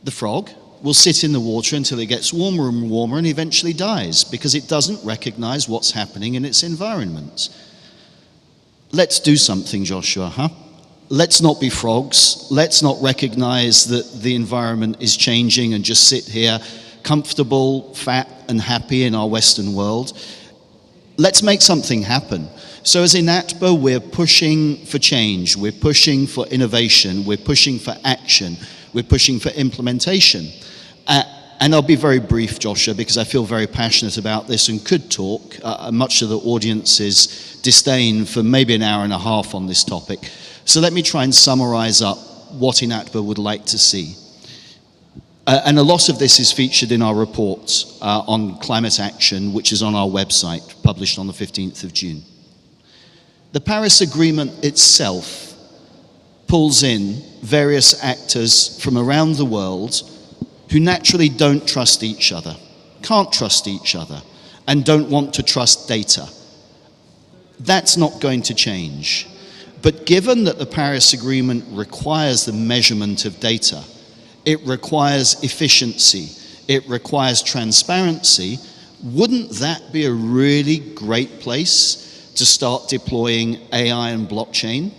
The frog will sit in the water until it gets warmer and warmer and eventually dies because it doesn't recognize what's happening in its environment. Let's do something, Joshua, huh? Let's not be frogs. Let's not recognize that the environment is changing and just sit here comfortable, fat, and happy in our Western world. Let's make something happen. So as INATBA, we're pushing for change, we're pushing for innovation, we're pushing for action, we're pushing for implementation. And I'll be very brief, Joshua, because I feel very passionate about this and could talk, much to the audience's disdain, for maybe an hour and a half on this topic. So let me try and summarize up what INATBA would like to see. And a lot of this is featured in our report on climate action, which is on our website, published on the 15th of June. The Paris Agreement itself pulls in various actors from around the world who naturally don't trust each other, can't trust each other, and don't want to trust data. That's not going to change. But given that the Paris Agreement requires the measurement of data, it requires efficiency, it requires transparency, wouldn't that be a really great place to start deploying AI and blockchain,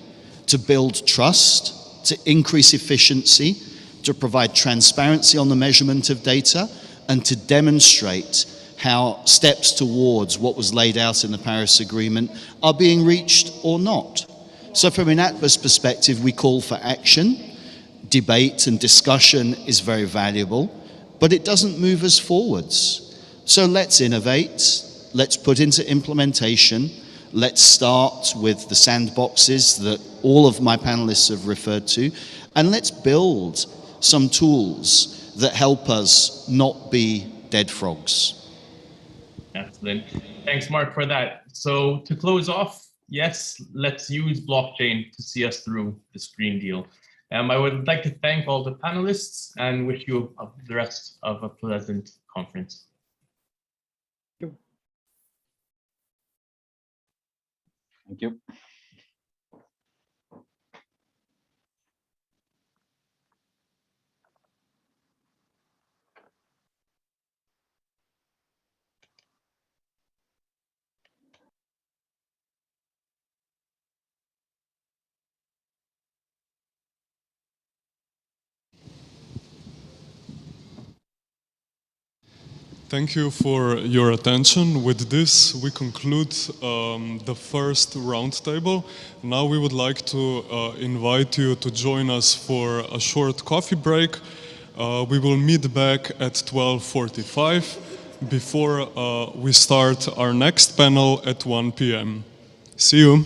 to build trust, to increase efficiency, to provide transparency on the measurement of data, and to demonstrate how steps towards what was laid out in the Paris Agreement are being reached or not? So from INATBA's perspective, we call for action. Debate and discussion is very valuable, but it doesn't move us forwards. So let's innovate, let's put into implementation, let's start with the sandboxes that all of my panelists have referred to, and let's build some tools that help us not be dead frogs. Excellent. Thanks, Mark, for that. So to close off, yes, let's use blockchain to see us through this Green Deal. I would like to thank all the panelists and wish you the rest of a pleasant conference. Thank you. Thank you for your attention. With this, we conclude the first roundtable. Now we would like to invite you to join us for a short coffee break. We will meet back at 12:45 before we start our next panel at 1 p.m. See you.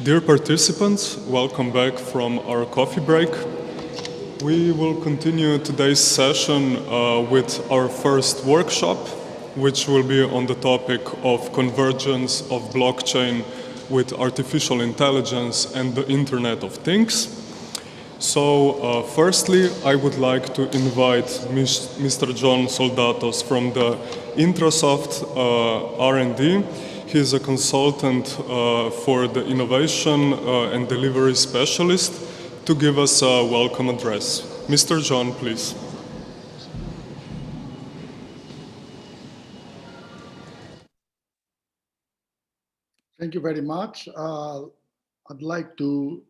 Dear participants, welcome back from our coffee break. We will continue today's session with our first workshop, which will be on the topic of convergence of blockchain with artificial intelligence and the Internet of Things. So firstly, I would like to invite Mr. John Soldatos from the Intrasoft R&D. He is a consultant for the innovation and delivery specialist to give us a welcome address. Mr. John, please. Thank you very much. I'd like to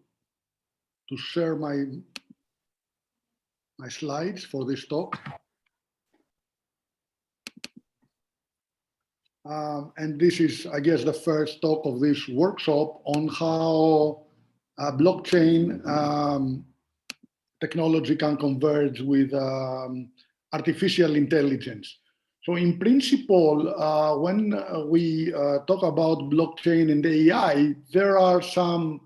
share my slides for this talk. And this is, I guess, the first talk of this workshop on how blockchain technology can converge with artificial intelligence. So in principle, when we talk about blockchain and AI, there are some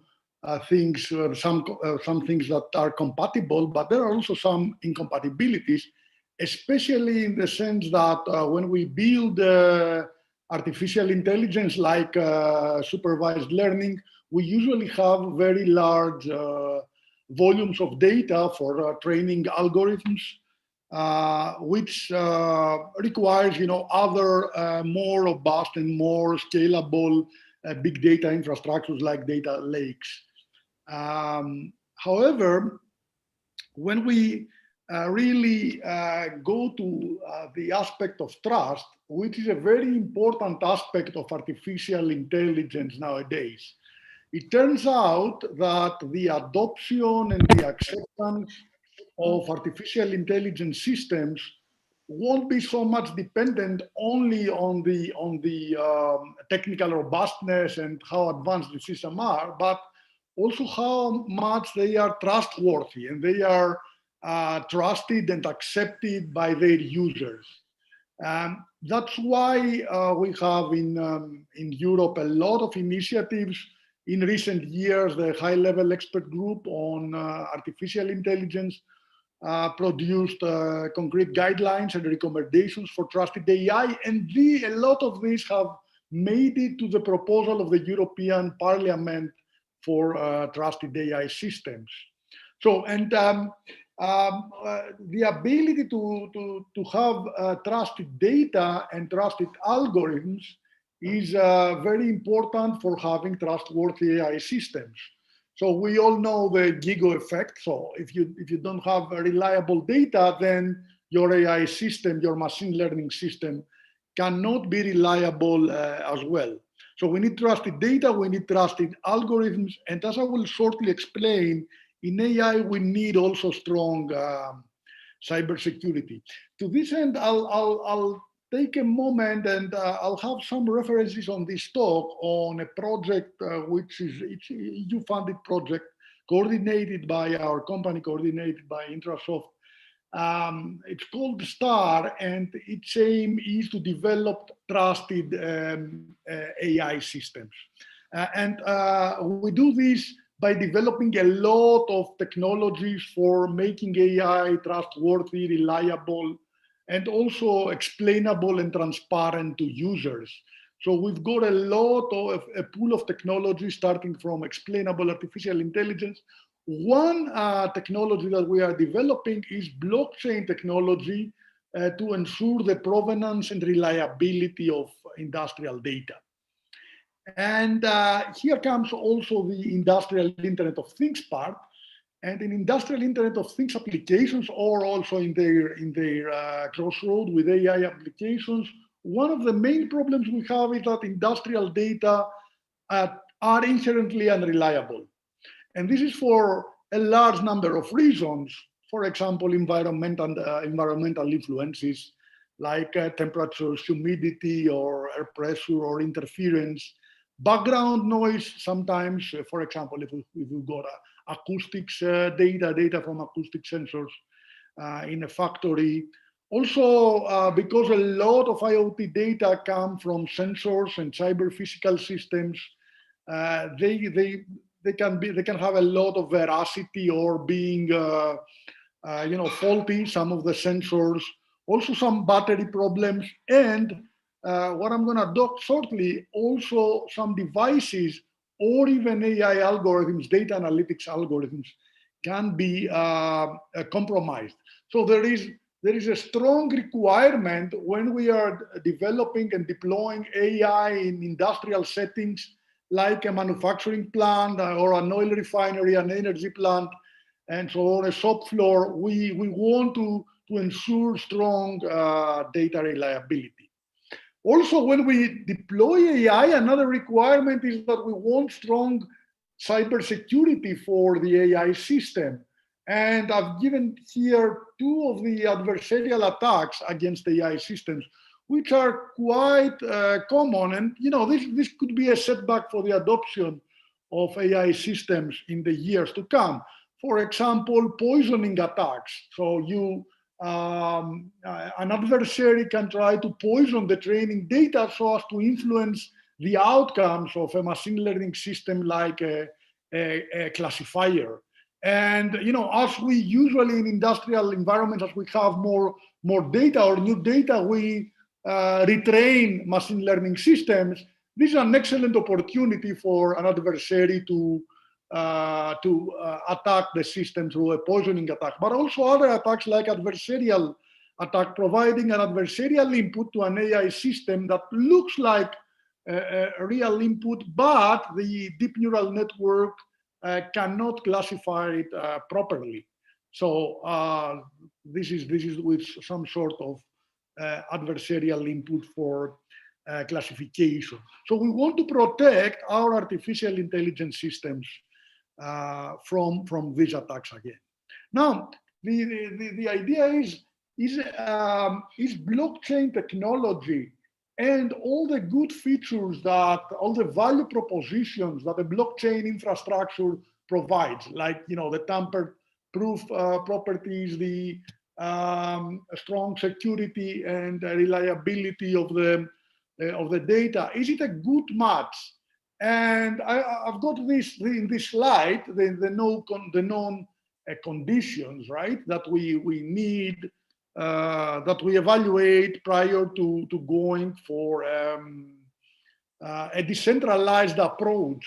things that are compatible, but there are also some incompatibilities, especially in the sense that when we build artificial intelligence like supervised learning, we usually have very large volumes of data for training algorithms, which requires, other more robust and more scalable big data infrastructures like data lakes. However, when we really go to the aspect of trust, which is a very important aspect of artificial intelligence nowadays, it turns out that the adoption and the acceptance of artificial intelligence systems won't be so much dependent only on the technical robustness and how advanced the systems are, but also how much they are trustworthy and they are trusted and accepted by their users. That's why we have in Europe a lot of initiatives. In recent years, the high-level expert group on artificial intelligence produced concrete guidelines and recommendations for trusted AI, and a lot of these have made it to the proposal of the European Parliament for trusted AI systems. So, and the ability to have trusted data and trusted algorithms is very important for having trustworthy AI systems. So we all know the Gigo effect. So if you don't have reliable data, then your AI system, your machine learning system cannot be reliable as well. So we need trusted data, we need trusted algorithms, and as I will shortly explain, in AI we need also strong cybersecurity. To this end, I'll take a moment and I'll have some references on this talk on a project which is an EU-funded project coordinated by our company, coordinated by Intrasoft. It's called STAR, and its aim is to develop trusted AI systems. And we do this by developing a lot of technologies for making AI trustworthy, reliable, and also explainable and transparent to users. So we've got a lot of a pool of technology starting from explainable artificial intelligence. One technology that we are developing is blockchain technology to ensure the provenance and reliability of industrial data. And here comes also the industrial Internet of Things part. And in industrial Internet of Things applications, or also in their crossroad with AI applications, one of the main problems we have is that industrial data are inherently unreliable. And this is for a large number of reasons. For example, environmental influences like temperature, humidity, or air pressure, or interference. Background noise sometimes, for example, if we've got acoustics data from acoustic sensors in a factory. Also, because a lot of IoT data come from sensors and cyber physical systems, they can have a lot of veracity or being faulty, some of the sensors, also some battery problems, and what I'm going to talk shortly, also some devices or even AI algorithms, data analytics algorithms can be compromised. So there is a strong requirement when we are developing and deploying AI in industrial settings, like a manufacturing plant or an oil refinery, an energy plant, and so on a shop floor, we want to ensure strong data reliability. Also, when we deploy AI, another requirement is that we want strong cybersecurity for the AI system. And I've given here two of the adversarial attacks against AI systems, which are quite common. And this could be a setback for the adoption of AI systems in the years to come. For example, poisoning attacks. So an adversary can try to poison the training data so as to influence the outcomes of a machine learning system like a classifier. And as we usually in industrial environments, as we have more data or new data, we retrain machine learning systems. This is an excellent opportunity for an adversary to attack the system through a poisoning attack, but also other attacks like adversarial attack, providing an adversarial input to an AI system that looks like a real input, but the deep neural network cannot classify it properly. So this is with some sort of adversarial input for classification. So we want to protect our artificial intelligence systems from these attacks again. Now, the idea is blockchain technology and all the good features all the value propositions that the blockchain infrastructure provides, like the tamper-proof properties, the strong security and reliability of the data. Is it a good match? And I've got this in this slide, the known conditions, right, that we need, that we evaluate prior to going for a decentralized approach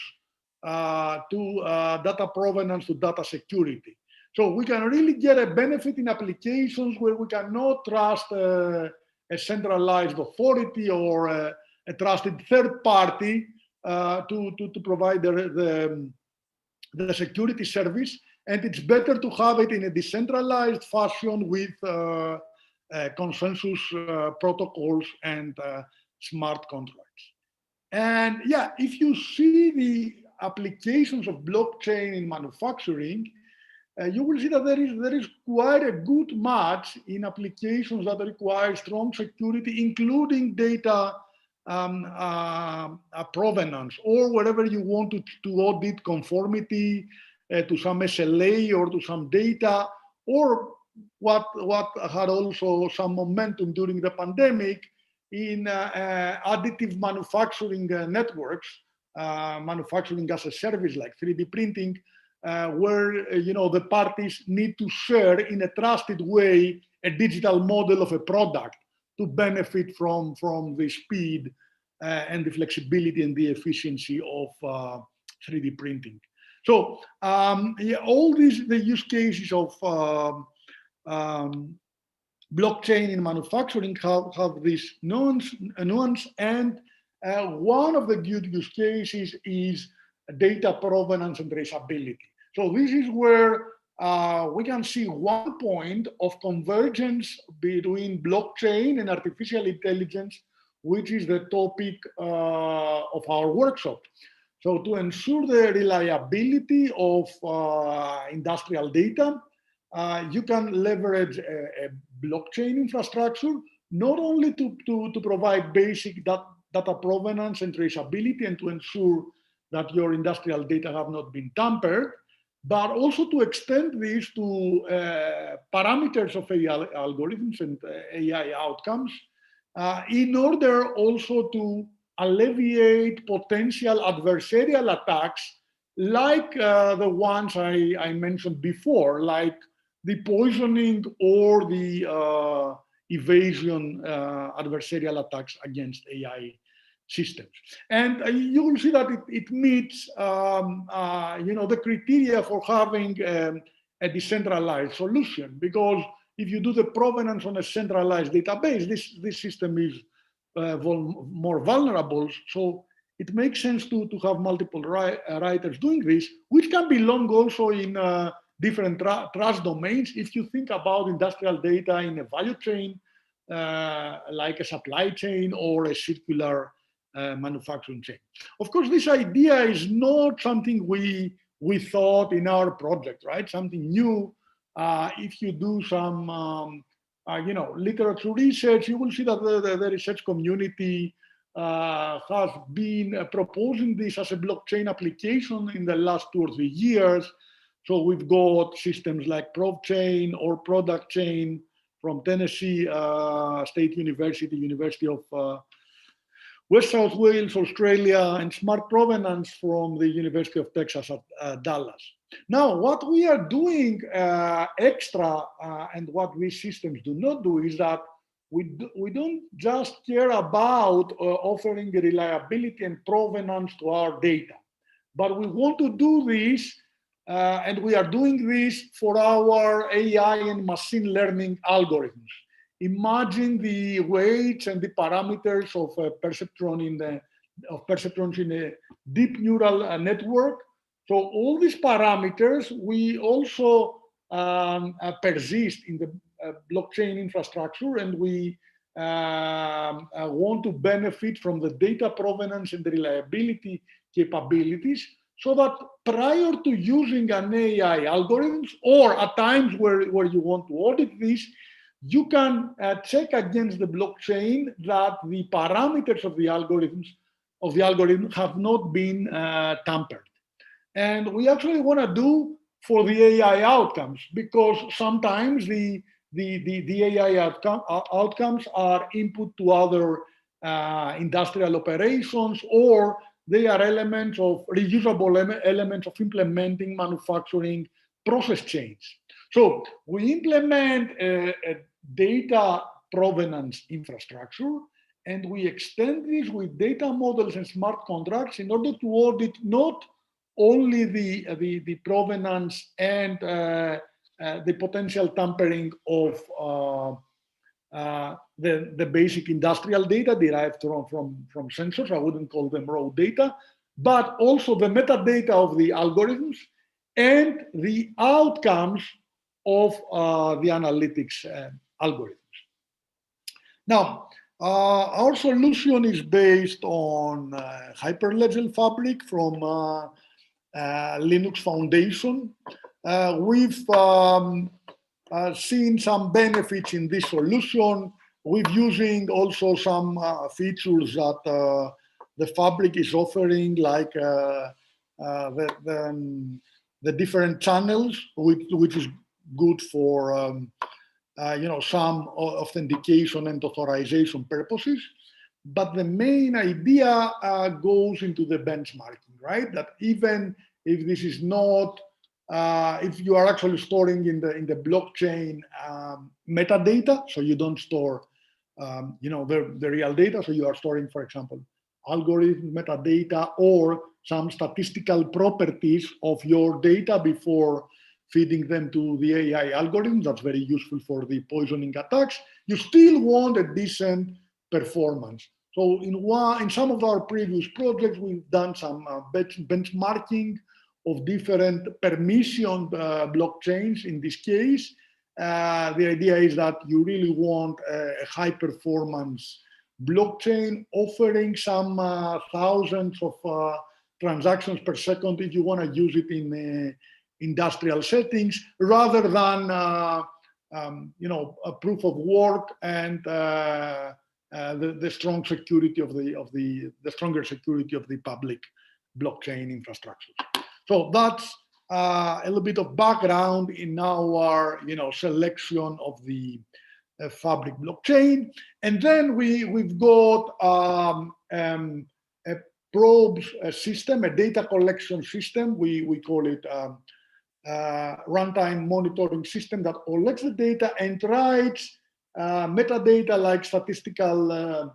to data provenance, to data security. So we can really get a benefit in applications where we cannot trust a centralized authority or a trusted third party to provide the security service, and it's better to have it in a decentralized fashion with consensus protocols and smart contracts. And yeah, if you see the applications of blockchain in manufacturing, you will see that there is quite a good match in applications that require strong security, including data provenance, or wherever you want to audit conformity to some SLA or to some data, or what had also some momentum during the pandemic in additive manufacturing networks, manufacturing as a service like 3D printing, where the parties need to share in a trusted way a digital model of a product to benefit from the speed and the flexibility and the efficiency of 3D printing. So yeah, all the use cases of blockchain in manufacturing have this nuance, and one of the good use cases is data provenance and traceability. So this is where we can see one point of convergence between blockchain and artificial intelligence, which is the topic of our workshop. So to ensure the reliability of industrial data, you can leverage a blockchain infrastructure, not only to provide basic data provenance and traceability and to ensure that your industrial data have not been tampered, but also to extend this to parameters of AI algorithms and AI outcomes, in order also to alleviate potential adversarial attacks like the ones I mentioned before, like the poisoning or the evasion adversarial attacks against AI systems. And you will see that it meets the criteria for having a decentralized solution, because if you do the provenance on a centralized database, this system is more vulnerable. So it makes sense to have multiple writers doing this, which can belong also in different trust domains. If you think about industrial data in a value chain, like a supply chain or a circular manufacturing chain. Of course, this idea is not something we thought in our project, right? Something new. If you do some literature research, you will see that the research community has been proposing this as a blockchain application in the last 2 or 3 years. So we've got systems like ProvChain or Product Chain from Tennessee State University, University of West South Wales, Australia, and Smart Provenance from the University of Texas at Dallas. Now, what we are doing extra, and what these systems do not do, is that we don't just care about offering reliability and provenance to our data, but we want to do this, and we are doing this for our AI and machine learning algorithms. Imagine the weights and the parameters of perceptrons in a deep neural network. So all these parameters, we also persist in the blockchain infrastructure, and we want to benefit from the data provenance and the reliability capabilities, so that prior to using an AI algorithms, or at times where you want to audit this, you can check against the blockchain that the parameters of the algorithm have not been tampered. And we actually want to do for the AI outcomes, because sometimes the AI outcomes are input to other industrial operations, or they are elements of reusable elements of implementing manufacturing process chains. So we implement a data provenance infrastructure, and we extend this with data models and smart contracts in order to audit not only the provenance and the potential tampering of the basic industrial data derived from sensors. I wouldn't call them raw data, but also the metadata of the algorithms and the outcomes of the analytics algorithms. Now, our solution is based on Hyperledger Fabric from Linux Foundation. We've seen some benefits in this solution. We're using also some features that the Fabric is offering, like the different channels, which is good for some authentication and authorization purposes. But the main idea goes into the benchmarking, right? That even if this is not, if you are actually storing in the blockchain metadata, so you don't store, the real data. So you are storing, for example, algorithm metadata or some statistical properties of your data before feeding them to the AI algorithm. That's very useful for the poisoning attacks. You still want a decent performance. So in some of our previous projects, we've done some benchmarking of different permissioned blockchains. In this case, the idea is that you really want a high performance blockchain offering some thousands of transactions per second if you want to use it in industrial settings, rather than a proof of work and the strong security of the stronger security of the public blockchain infrastructure. So that's a little bit of background in our selection of the Fabric blockchain. And then we've got a probes system, a data collection system. We call it runtime monitoring system that collects the data and writes metadata like statistical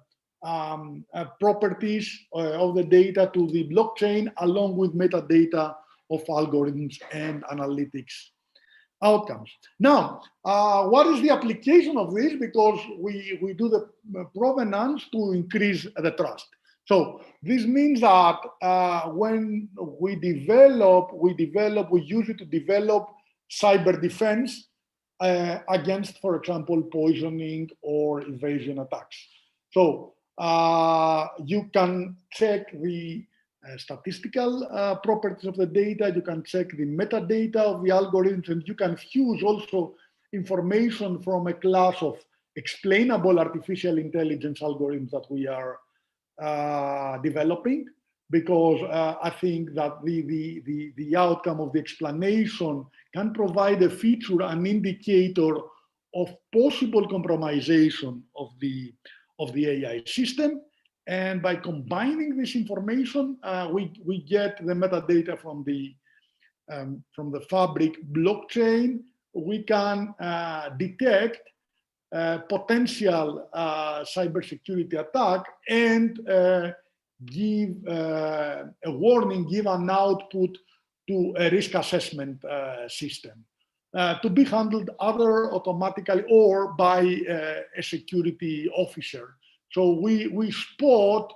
properties of the data to the blockchain, along with metadata of algorithms and analytics outcomes. Now, what is the application of this? Because we do the provenance to increase the trust. So this means that when we use it to develop cyber defense against, for example, poisoning or evasion attacks. So you can check the statistical properties of the data, you can check the metadata of the algorithms, and you can fuse also information from a class of explainable artificial intelligence algorithms that we are developing, because I think that the outcome of the explanation can provide a feature, an indicator of possible compromisation of the AI system. And by combining this information, we get the metadata from the Fabric blockchain. We can detect potential cybersecurity attack and give a warning, give an output to a risk assessment system to be handled either automatically or by a security officer. So we spot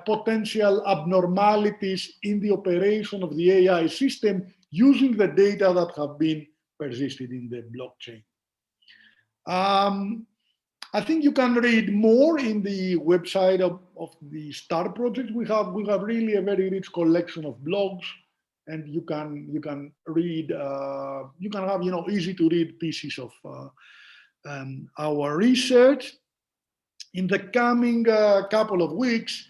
potential abnormalities in the operation of the AI system using the data that have been persisted in the blockchain. I think you can read more in the website of the STAR project. We have really a very rich collection of blogs, and you can read, you can have easy to read pieces of our research. In the coming couple of weeks,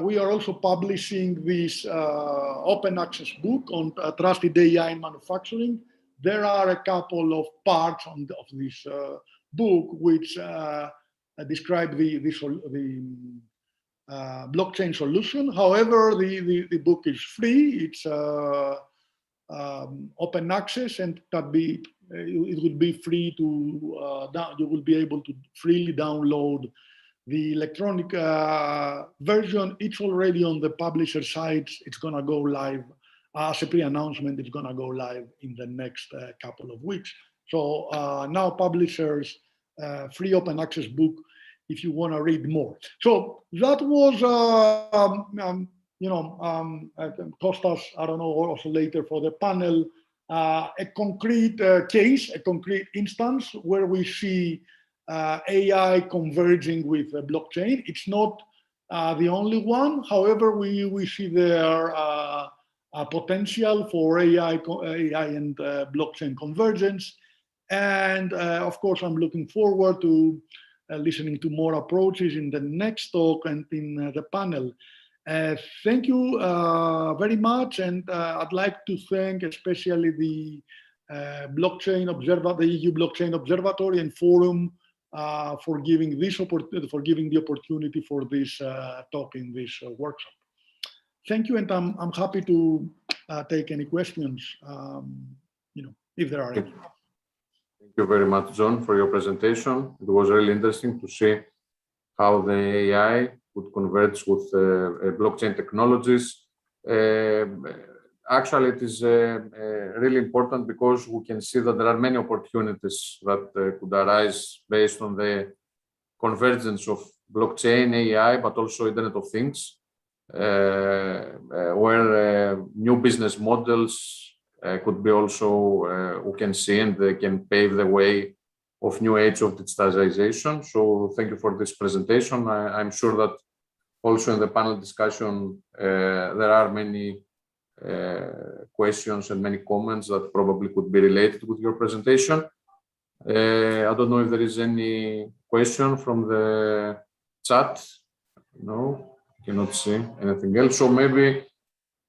we are also publishing this open access book on trusted AI in manufacturing. There are a couple of parts of this book which describe the blockchain solution. However, the book is free. It's open access, and it will be free to you will be able to freely download the electronic version. It's already on the publisher sites. It's going to go live as a pre-announcement. It's going to go live in the next couple of weeks. So now publishers, free open access book if you want to read more. So that was, Kostas, I don't know, also later for the panel, a concrete case, a concrete instance where we see AI converging with blockchain. It's not the only one. However, we see there potential for AI and blockchain convergence. And of course, I'm looking forward to listening to more approaches in the next talk and in the panel. Thank you very much, and I'd like to thank especially the EU Blockchain Observatory and Forum for giving this opportunity, for giving the opportunity for this talk in this workshop. Thank you, and I'm happy to take any questions, if there are any. Thank you very much, John, for your presentation. It was really interesting to see how the AI would converge with blockchain technologies. Actually, it is really important because we can see that there are many opportunities that could arise based on the convergence of blockchain, AI, but also Internet of Things, where new business models could be also, we can see, and they can pave the way of new age of digitalization. So thank you for this presentation. I'm sure that also in the panel discussion, there are many questions and many comments that probably could be related with your presentation. I don't know if there is any question from the chat. No, cannot see anything else. So maybe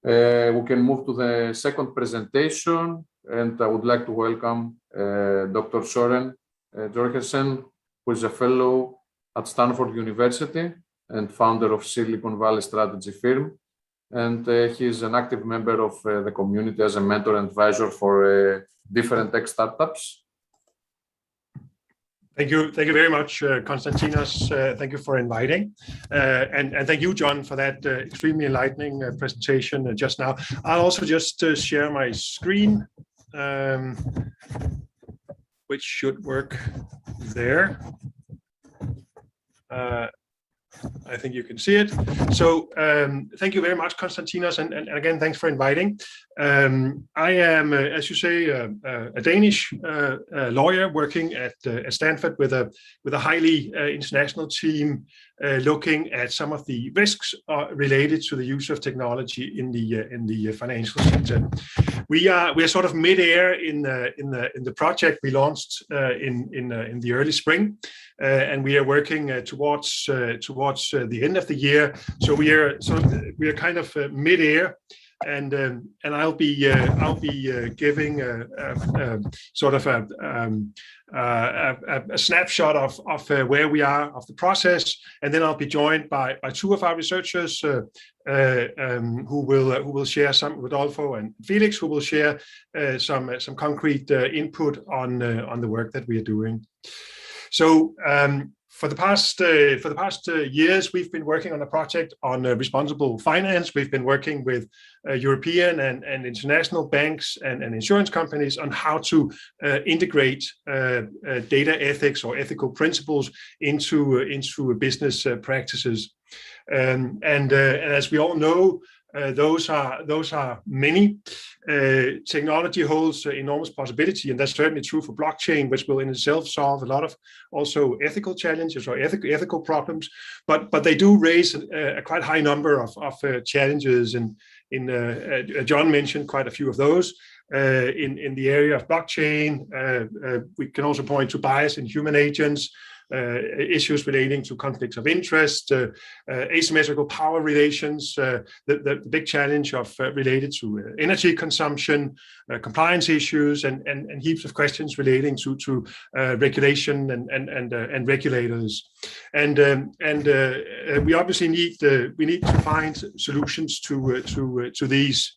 we can move to the second presentation, and I would like to welcome Dr. Søren Jorgensen, who is a fellow at Stanford University and founder of Silicon Valley Strategy Firm. And he is an active member of the community as a mentor and advisor for different tech startups. Thank you very much, Konstantinos. Thank you for inviting, and thank you, John, for that extremely enlightening presentation just now. I'll also just share my screen, which should work there. I think you can see it. So thank you very much, Konstantinos, and again, thanks for inviting. I am, as you say, a Danish lawyer working at Stanford with a highly international team looking at some of the risks related to the use of technology in the financial sector. We are sort of mid-air in the project we launched in the early spring. And we are working towards the end of the year. So we are kind of mid-air, and I'll be giving sort of a snapshot of where we are of the process, and then I'll be joined by two of our researchers who will share some, Rodolfo and Felix, who will share some concrete input on the work that we are doing. So for the past years, we've been working on a project on responsible finance. We've been working with European and international banks and insurance companies on how to integrate data ethics or ethical principles into business practices. And as we all know, those are many. Technology holds enormous possibility, and that's certainly true for blockchain, which will in itself solve a lot of also ethical challenges or ethical problems. But they do raise a quite high number of challenges, and John mentioned quite a few of those. In the area of blockchain, we can also point to bias in human agents. Issues relating to conflicts of interest, asymmetrical power relations, the big challenge of related to energy consumption, compliance issues, and heaps of questions relating to regulation and regulators. And we obviously need to find solutions to these.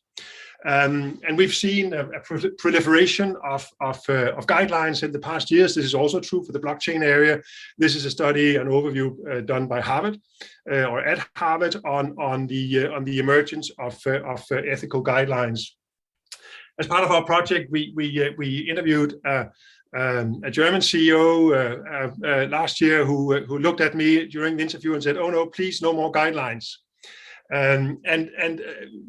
And we've seen a proliferation of guidelines in the past years. This is also true for the blockchain area. This is a study, an overview done by Harvard or at Harvard on the emergence of ethical guidelines. As part of our project, we interviewed a German CEO last year who looked at me during the interview and said, "Oh no, please, no more guidelines." And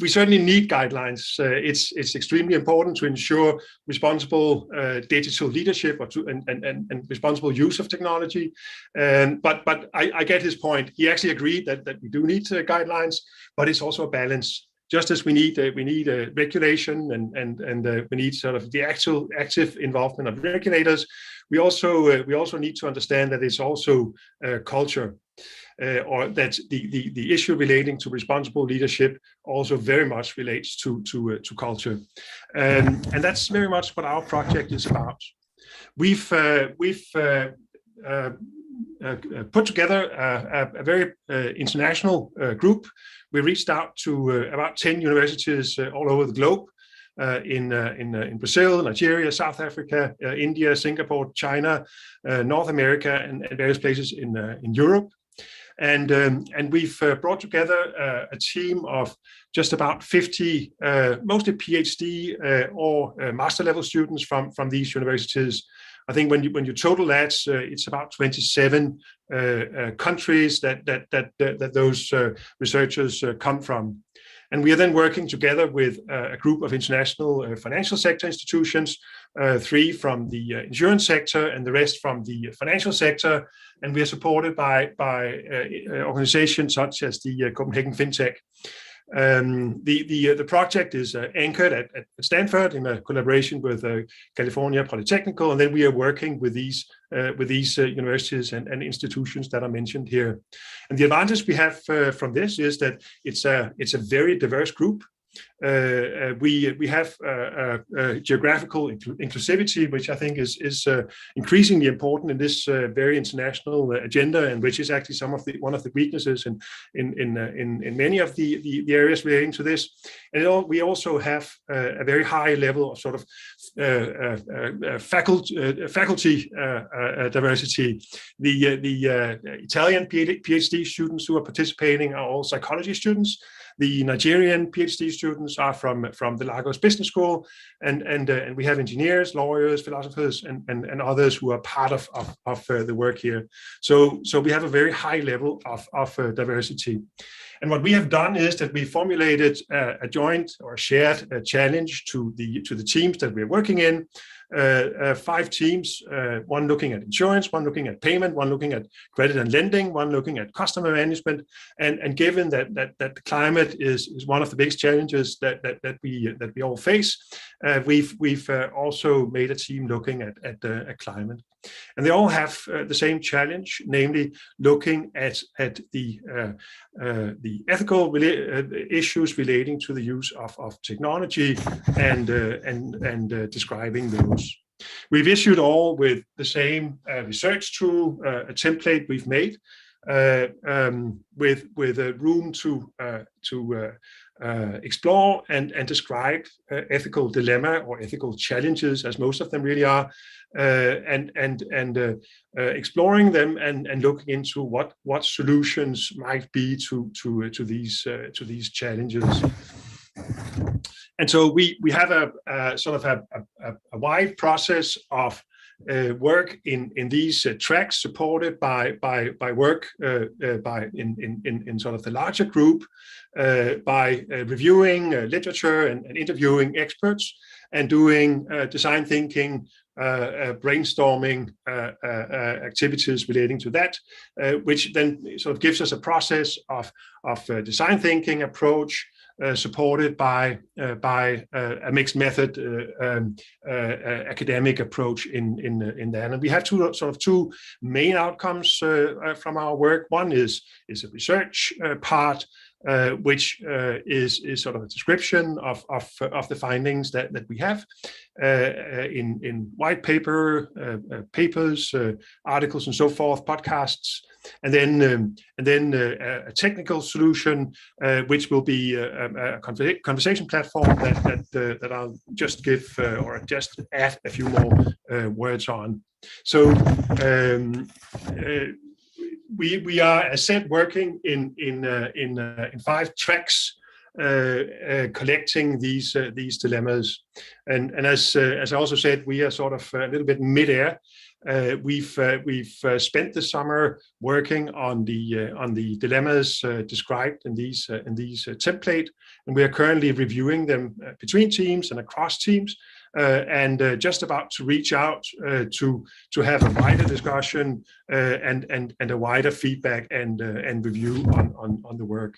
we certainly need guidelines. It's extremely important to ensure responsible digital leadership and responsible use of technology. But I get his point. He actually agreed that we do need guidelines, but it's also a balance. Just as we need regulation and we need sort of the active involvement of regulators, we also need to understand that it's also culture. Or that the issue relating to responsible leadership also very much relates to culture, and that's very much what our project is about. We've put together a very international group. We reached out to about 10 universities all over the globe. In Brazil, Nigeria, South Africa, India, Singapore, China, North America, and various places in Europe. And we've brought together a team of just about 50, mostly PhD or master level students from these universities. I think when you total that, it's about 27 countries that those researchers come from. And we are then working together with a group of international financial sector institutions, 3 from the insurance sector and the rest from the financial sector. And we are supported by organizations such as the Copenhagen FinTech. The project is anchored at Stanford in a collaboration with California Polytechnical, and then we are working with these universities and institutions that are mentioned here. And the advantage we have from this is that it's a very diverse group. We have geographical inclusivity, which I think is increasingly important in this very international agenda, and which is actually one of the weaknesses in many of the areas relating to this. And we also have a very high level of sort of faculty diversity. The Italian PhD students who are participating are all psychology students. The Nigerian PhD students are from the Lagos Business School, and we have engineers, lawyers, philosophers, and others who are part of the work here. So we have a very high level of diversity. And what we have done is that we formulated a joint or shared challenge to the teams that we're working in. 5 teams, one looking at insurance, one looking at payment, one looking at credit and lending, one looking at customer management. And given that the climate is one of the biggest challenges that we all face, we've also made a team looking at climate. And they all have the same challenge, namely looking at the ethical issues relating to the use of technology and describing those. We've issued all with the same research tool, a template we've made with a room to explore and describe ethical dilemma or ethical challenges, as most of them really are, and exploring them and looking into what solutions might be to these challenges. And so we have a sort of a wide process of work in these tracks, supported by work in sort of the larger group, by reviewing literature and interviewing experts, and doing design thinking, brainstorming activities relating to that, which then sort of gives us a process of design thinking approach, supported by a mixed method academic approach in that. And we have two main outcomes from our work. One is a research part, which is sort of a description of the findings that we have in white paper, papers, articles, and so forth, podcasts, and then a technical solution, which will be a conversation platform that I'll just give or just add a few more words on. So we are, as said, working in 5 tracks, collecting these dilemmas, and as I also said, we are sort of a little bit mid-air. We've spent the summer working on the dilemmas described in these template, and we are currently reviewing them between teams and across teams, and just about to reach out to have a wider discussion and a wider feedback and review on the work.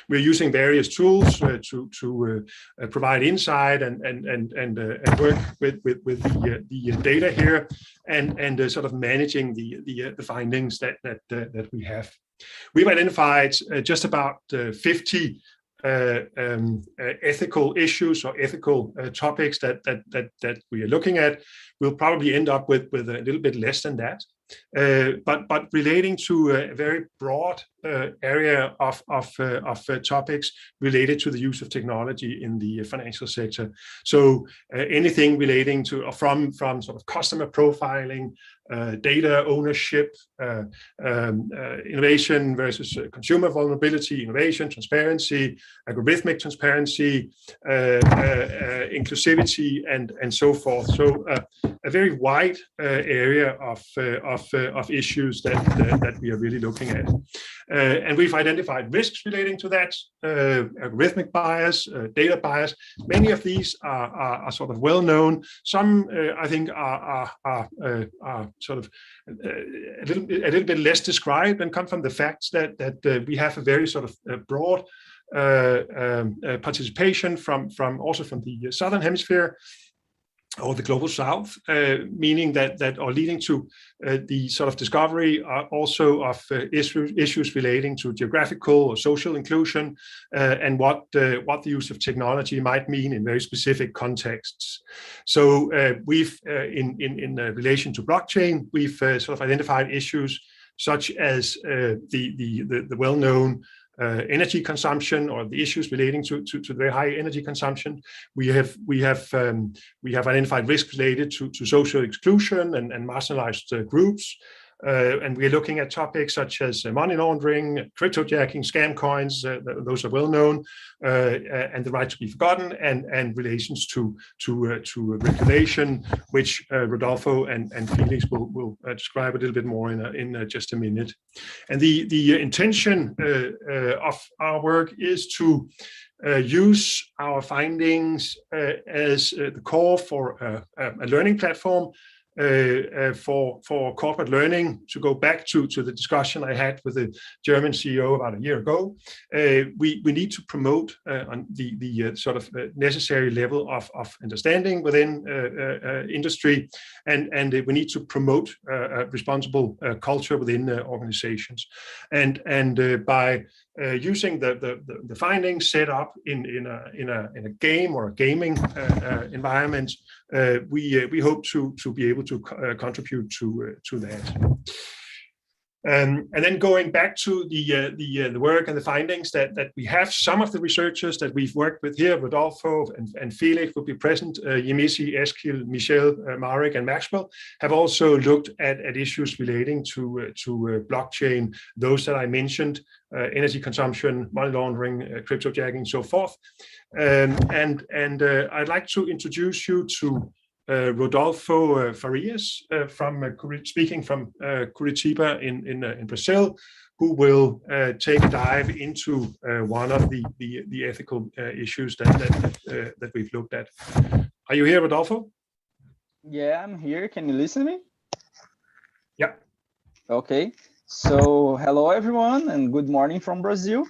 We're using various tools to provide insight and work with the data here, and sort of managing the findings that we have. We've identified just about 50 ethical issues or ethical topics that we are looking at. We'll probably end up with a little bit less than that, but relating to a very broad area of topics related to the use of technology in the financial sector. So anything relating to from sort of customer profiling, data ownership, innovation versus consumer vulnerability, innovation, transparency, algorithmic transparency, inclusivity, and so forth. So a very wide area of issues that we are really looking at. And we've identified risks relating to that, algorithmic bias, data bias. Many of these are sort of well known. Some, I think, are sort of a little bit less described, and come from the fact that we have a very sort of broad participation from also from the Southern Hemisphere. or the global south, meaning that or leading to the sort of discovery also of issues relating to geographical or social inclusion, and what the use of technology might mean in very specific contexts. So we've in relation to blockchain, we've sort of identified issues such as the well-known energy consumption, or the issues relating to very high energy consumption. We have identified risks related to social exclusion and marginalized groups. And we're looking at topics such as money laundering, cryptojacking, scam coins, those are well known, and the right to be forgotten, and relations to regulation, which Rodolfo and Felix will describe a little bit more in just a minute. And the intention of our work is to use our findings as the core for a learning platform for corporate learning. To go back to the discussion I had with the German CEO about a year ago, we need to promote on the sort of necessary level of understanding within industry, and we need to promote a responsible culture within organizations, and by using the findings set up in a game or a gaming environment, we hope to be able to contribute to that. And then going back to the work and the findings that we have, some of the researchers that we've worked with here, Rodolfo and Felix will be present, Yemisi, Eskil, Michel, Marek, and Maxwell, have also looked at issues relating to blockchain, those that I mentioned, energy consumption, money laundering, cryptojacking, so forth. And I'd like to introduce you to Rodolfo Farias, speaking from Curitiba in Brazil, who will take a dive into one of the ethical issues that we've looked at. Are you here, Rodolfo? Yeah, I'm here. Can you listen to me? Yeah. Okay. So hello, everyone, and good morning from Brazil.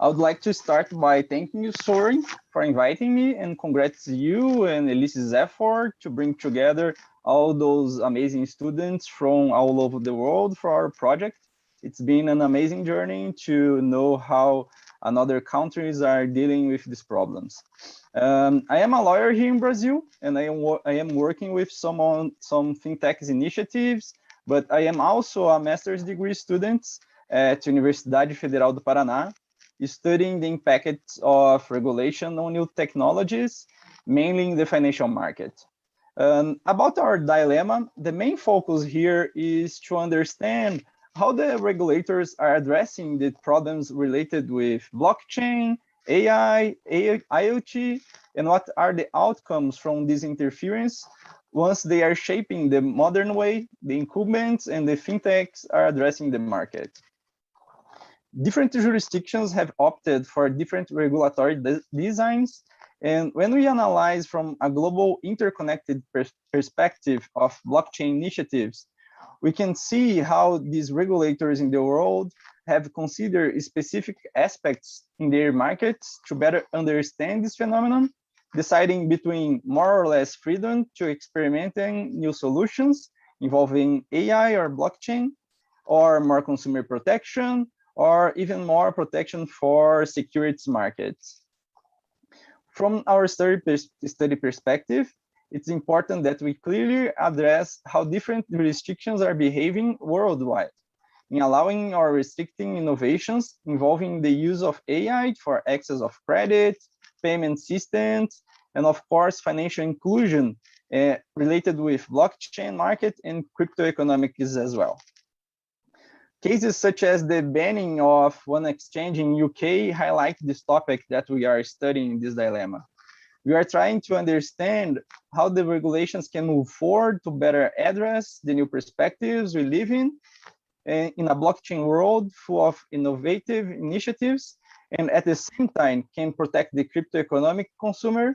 I would like to start by thanking you, Soren, for inviting me, and congrats you and Elise's effort to bring together all those amazing students from all over the world for our project. It's been an amazing journey to know how other countries are dealing with these problems. I am a lawyer here in Brazil, and I am working with some fintech initiatives, but I am also a master's degree student at Universidade Federal do Paraná, studying the impact of regulation on new technologies, mainly in the financial market. About our dilemma, the main focus here is to understand how the regulators are addressing the problems related with blockchain, AI, IoT, and what are the outcomes from this interference once they are shaping the modern way the incumbents and the fintechs are addressing the market. Different jurisdictions have opted for different regulatory designs, and when we analyze from a global interconnected perspective of blockchain initiatives, we can see how these regulators in the world have considered specific aspects in their markets to better understand this phenomenon, deciding between more or less freedom to experimenting new solutions involving AI or blockchain, or more consumer protection, or even more protection for securities markets. From our study perspective, it's important that we clearly address how different jurisdictions are behaving worldwide in allowing or restricting innovations involving the use of AI for access of credit, payment systems, and of course, financial inclusion related with blockchain market and crypto economics as well. Cases such as the banning of one exchange in UK highlight this topic that we are studying in this dilemma. We are trying to understand how the regulations can move forward to better address the new perspectives we live in a blockchain world full of innovative initiatives, and at the same time can protect the crypto economic consumer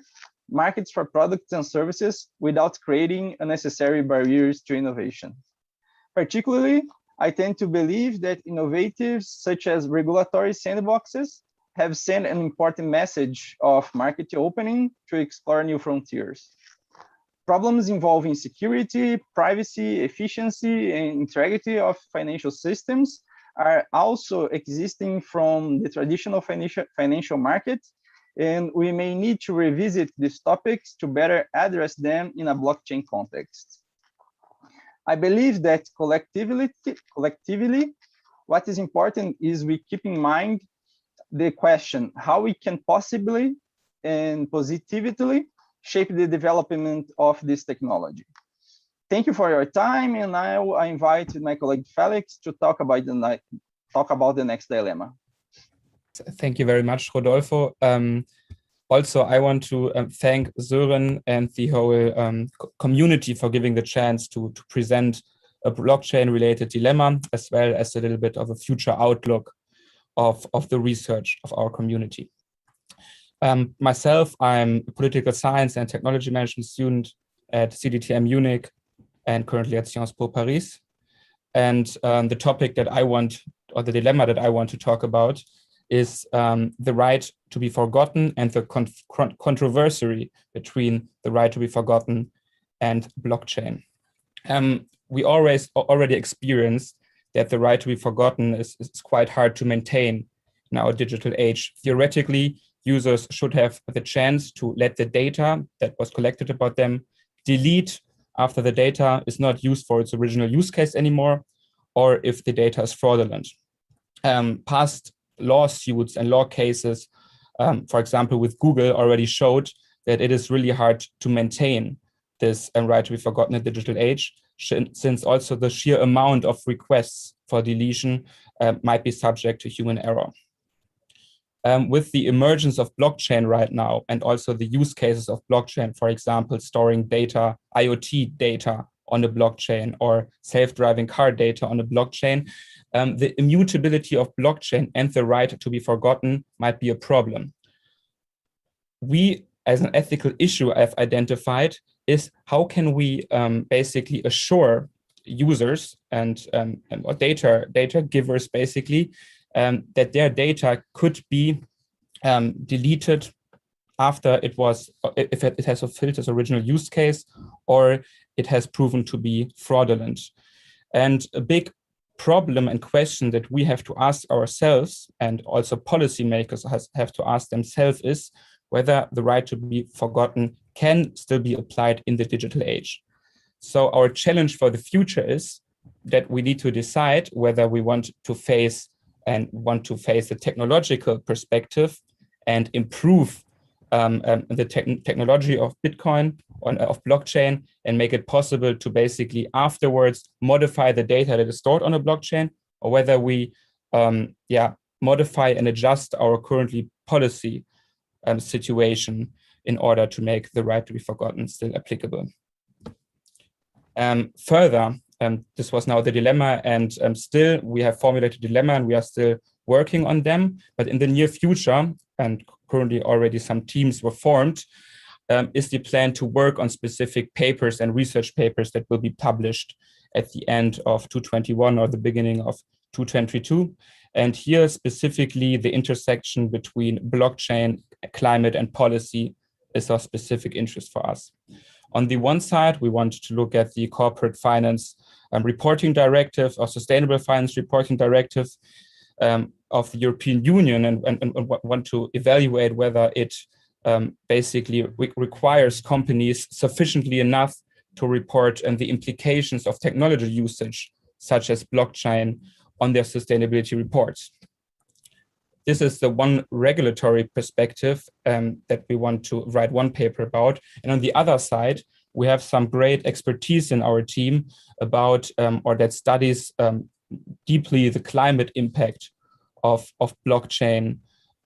markets for products and services without creating unnecessary barriers to innovation. Particularly, I tend to believe that innovatives such as regulatory sandboxes have sent an important message of market opening to explore new frontiers. Problems involving security, privacy, efficiency, and integrity of financial systems are also existing from the traditional financial market, and we may need to revisit these topics to better address them in a blockchain context. I believe that collectively, what is important is we keep in mind the question how we can possibly and positively shape the development of this technology. Thank you for your time, and now I invite my colleague Felix to talk about the next dilemma. Thank you very much, Rodolfo. Also, I want to thank Sören and the whole community for giving the chance to present a blockchain-related dilemma, as well as a little bit of a future outlook of the research of our community. Myself, I'm a political science and technology management student at CDTM Munich and currently at Sciences Po Paris. And the topic that I want, or the dilemma that I want to talk about, is the right to be forgotten and the controversy between the right to be forgotten and blockchain. We already experienced that the right to be forgotten is quite hard to maintain in our digital age. Theoretically, users should have the chance to let the data that was collected about them delete after the data is not used for its original use case anymore, or if the data is fraudulent. Past lawsuits and law cases, for example, with Google, already showed that it is really hard to maintain this right to be forgotten in the digital age, since also the sheer amount of requests for deletion might be subject to human error. With the emergence of blockchain right now, and also the use cases of blockchain, for example, storing data, IoT data on a blockchain, or self-driving car data on a blockchain, the immutability of blockchain and the right to be forgotten might be a problem. We, as an ethical issue I've identified, is how can we basically assure users and or data givers basically that their data could be deleted after it was, if it has fulfilled its original use case, or it has proven to be fraudulent. And a big problem and question that we have to ask ourselves, and also policymakers have to ask themselves, is whether the right to be forgotten can still be applied in the digital age. So our challenge for the future is that we need to decide whether we want to face the technological perspective and improve the technology of Bitcoin, of blockchain, and make it possible to basically afterwards modify the data that is stored on a blockchain, or whether we modify and adjust our currently policy situation in order to make the right to be forgotten still applicable. Further, this was now the dilemma, and still we have formulated a dilemma and we are still working on them. But in the near future, and currently already some teams were formed, is the plan to work on specific papers and research papers that will be published at the end of 2021 or the beginning of 2022. And here specifically the intersection between blockchain, climate, and policy is of specific interest for us. On the one side, we want to look at the corporate finance reporting directive or sustainable finance reporting directive of the European Union, and want to evaluate whether it basically requires companies sufficiently enough to report the implications of technology usage, such as blockchain, on their sustainability reports. This is the one regulatory perspective that we want to write one paper about. And on the other side, we have some great expertise in our team about, or that studies deeply the climate impact of blockchain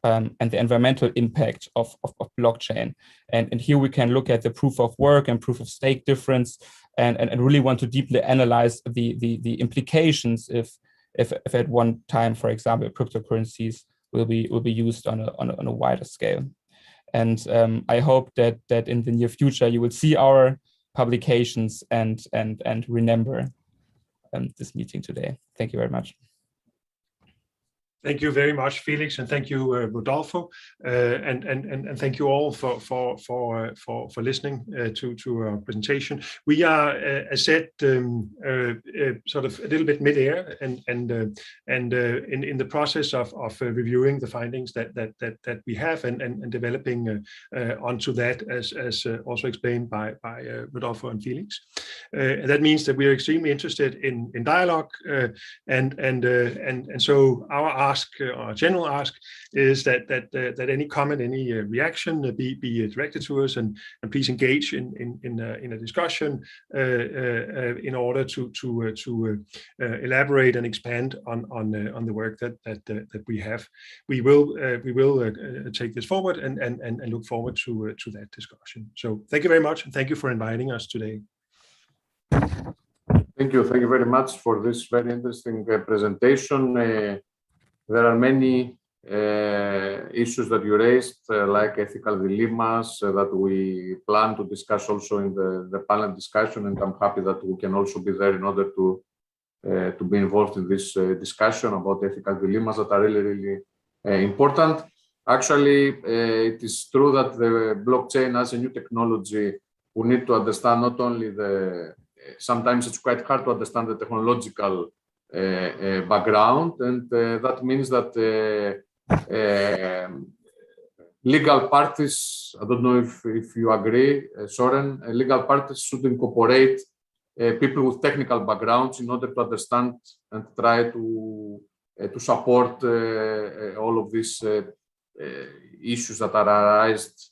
and the environmental impact of blockchain. And here we can look at the proof of work and proof of stake difference, and really want to deeply analyze the implications if at one time, for example, cryptocurrencies will be used on a wider scale. And I hope that in the near future you will see our publications and remember this meeting today. Thank you very much. Thank you very much, Felix, and thank you, Rodolfo, and thank you all for listening to our presentation. We are, as said, sort of a little bit mid-air, and in the process of reviewing the findings that we have and developing onto that, as also explained by Rodolfo and Felix. That means that we are extremely interested in dialogue, and so our general ask is that any comment, any reaction be directed to us, and please engage in a discussion in order to elaborate and expand on the work that we have. We will take this forward and look forward to that discussion. So thank you very much, and thank you for inviting us today. Thank you very much for this very interesting presentation. There are many issues that you raised, like ethical dilemmas that we plan to discuss also in the panel discussion, and I'm happy that we can also be there in order to be involved in this discussion about ethical dilemmas that are really important. Actually, it is true that the blockchain as a new technology, we need to understand not only sometimes it's quite hard to understand the technological background, and that means that legal parties, I don't know if you agree, Soren, legal parties should incorporate people with technical backgrounds in order to understand and try to support all of these issues that are raised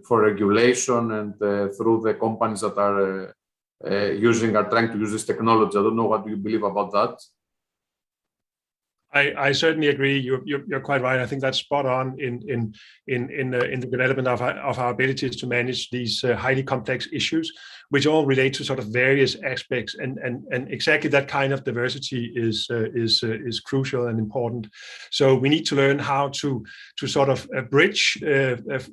for regulation and through the companies that are trying to use this technology. I don't know, what do you believe about that? I certainly agree. You're quite right. I think that's spot on in the development of our abilities to manage these highly complex issues, which all relate to sort of various aspects, and exactly that kind of diversity is crucial and important. So we need to learn how to sort of bridge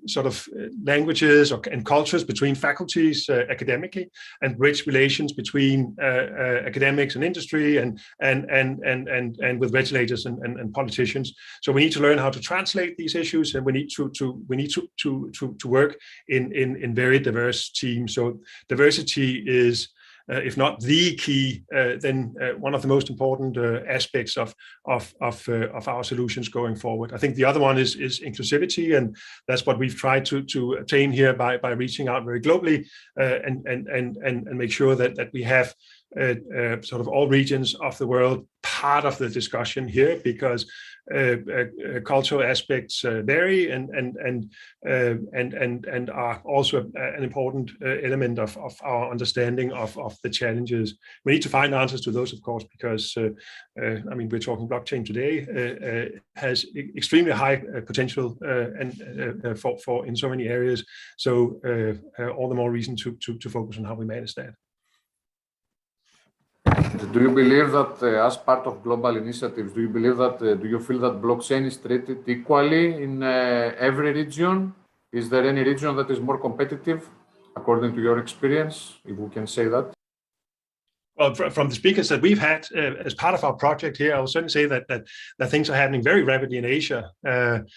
sort of languages and cultures between faculties academically, and bridge relations between academics and industry and with regulators and politicians. So we need to learn how to translate these issues, and we need to work in very diverse teams. So diversity is, if not the key, then one of the most important aspects of our solutions going forward. I think the other one is inclusivity, and that's what we've tried to attain here by reaching out very globally and make sure that we have sort of all regions of the world part of the discussion here, because cultural aspects vary and are also an important element of our understanding of the challenges. We need to find answers to those, of course, because I mean, we're talking blockchain today, has extremely high potential and for in so many areas. So all the more reason to focus on how we manage that. Do you believe that as part of global initiatives, do you feel that blockchain is treated equally in every region? Is there any region that is more competitive, according to your experience, if we can say that? Well, from the speakers that we've had as part of our project here, I will certainly say that things are happening very rapidly in Asia, and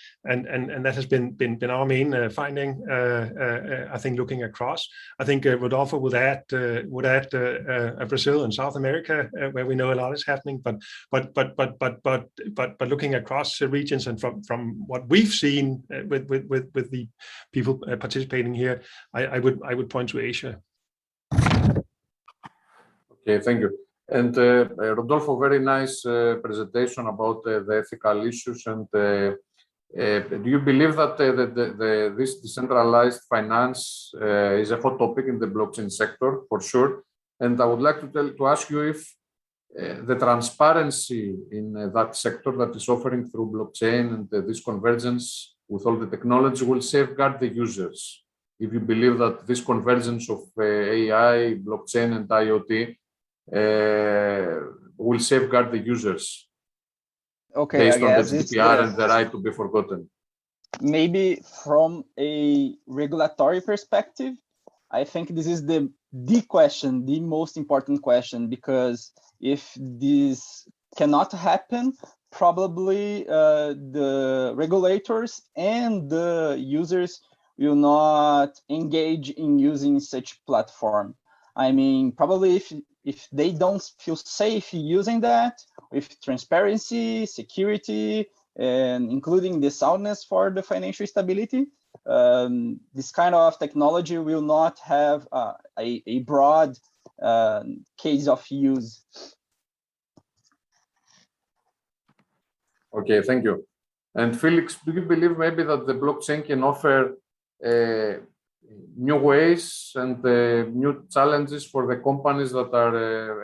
that has been our main finding. I think looking across, I think Rodolfo would add Brazil and South America, where we know a lot is happening. But looking across regions, and from what we've seen with the people participating here, I would point to Asia. Okay, thank you. And Rodolfo, very nice presentation about the ethical issues. And do you believe that this decentralized finance is a hot topic in the blockchain sector, for sure? And I would like to ask you if the transparency in that sector that is offering through blockchain and this convergence with all the technology will safeguard the users. If you believe that this convergence of AI, blockchain, and IoT will safeguard the users, okay, based on the GDPR and the right to be forgotten. Maybe from a regulatory perspective, I think this is the question, the most important question, because If this cannot happen, probably the regulators and the users will not engage in using such platform. I mean, probably if they don't feel safe using that with transparency, security, and including the soundness for the financial stability, this kind of technology will not have a broad case of use. Okay, thank you. And Felix, do you believe maybe that the blockchain can offer new ways and new challenges for the companies that are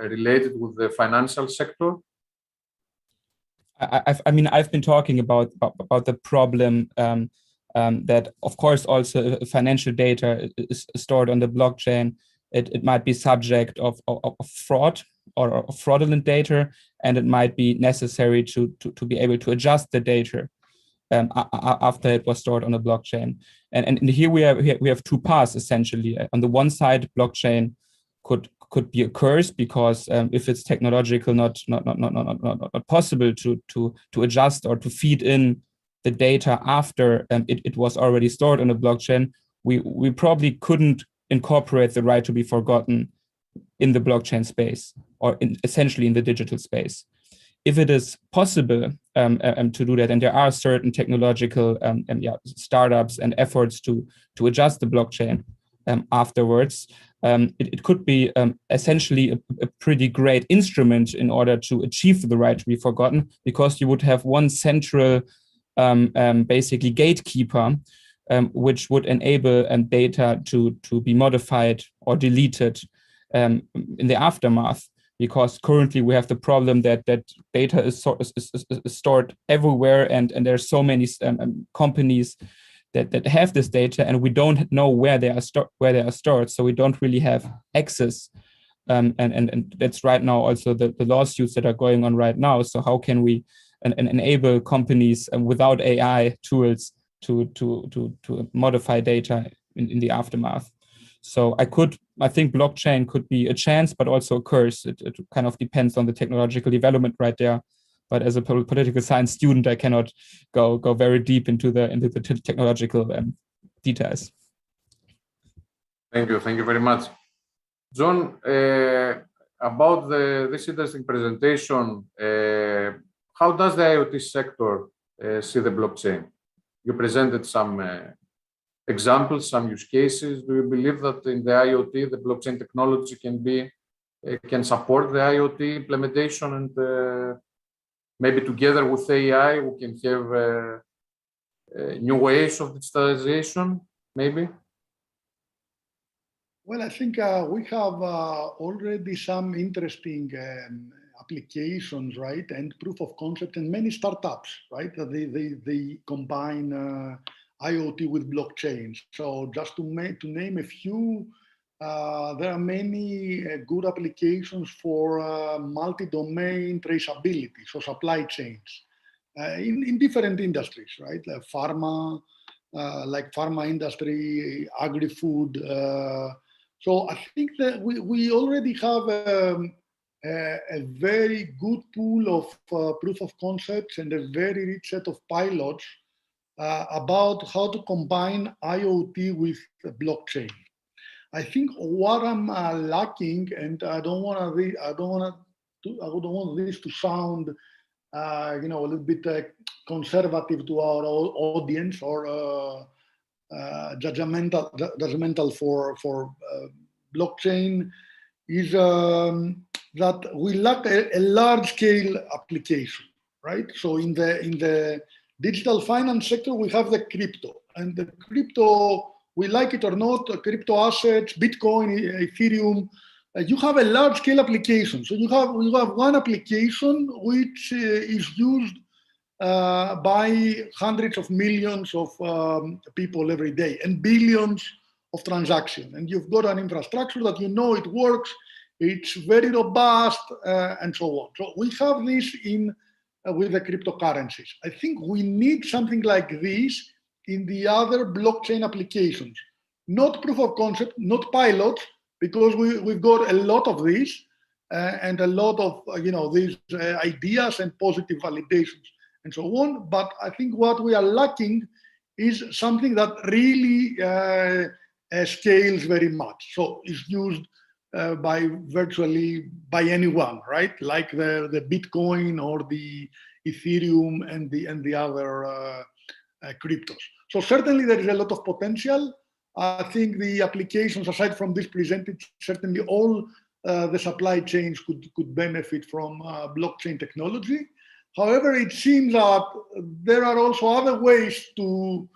related with the financial sector? I mean, I've been talking about the problem that, of course, also financial data is stored on the blockchain. It might be subject of fraud or fraudulent data, and it might be necessary to be able to adjust the data after it was stored on a blockchain. And here we have two paths essentially. On the one side, blockchain could be a curse because if it's technological not possible to adjust or to feed in the data after it was already stored on a blockchain, we probably couldn't incorporate the right to be forgotten in the blockchain space or essentially in the digital space. If it is possible to do that, and there are certain technological startups and efforts to adjust the blockchain afterwards, it could be essentially a pretty great instrument in order to achieve the right to be forgotten, because you would have one central basically gatekeeper which would enable data to be modified or deleted in the aftermath. Because currently we have the problem that data is stored everywhere, and there's so many companies that have this data, and we don't know where they are stored, so we don't really have access. And that's right now also the lawsuits that are going on right now. So how can we enable companies without AI tools to modify data in the aftermath? So I think blockchain could be a chance, but also a curse. It kind of depends on the technological development right there. But as a political science student, I cannot go very deep into the technological details. Thank you very much. John, about this interesting presentation, how does the IoT sector see the blockchain? You presented some examples, some use cases. Do you believe that in the IoT, the blockchain technology can support the IoT implementation, and maybe together with AI, we can have new ways of digitalization, maybe? Well, I think we have already some interesting applications, right, and proof of concept, and many startups, right, they combine IoT with blockchain. So just to name a few, there are many good applications for multi-domain traceability, so supply chains in different industries, right? Like pharma industry, agri-food. So I think that we already have a very good pool of proof of concepts and a very rich set of pilots about how to combine IoT with blockchain. I think what I'm lacking, and I don't want this to sound, a little bit conservative to our audience or judgmental for blockchain, is that we lack a large-scale application, right? So in the digital finance sector, we have the crypto, and the crypto, we like it or not, crypto assets, Bitcoin, Ethereum, you have a large-scale application. So you have one application which is used by hundreds of millions of people every day and billions of transactions. And you've got an infrastructure that it works, it's very robust, and so on. So we have this with the cryptocurrencies. I think we need something like this in the other blockchain applications. Not proof of concept, not pilots, because we've got a lot of this, and a lot of these ideas and positive validations and so on. But I think what we are lacking is something that really scales very much. So it's used by virtually by anyone, right? Like the Bitcoin or the Ethereum and the other cryptos. So certainly there is a lot of potential. I think the applications, aside from this presented, certainly all the supply chains could benefit from blockchain technology. However, it seems that there are also other ways to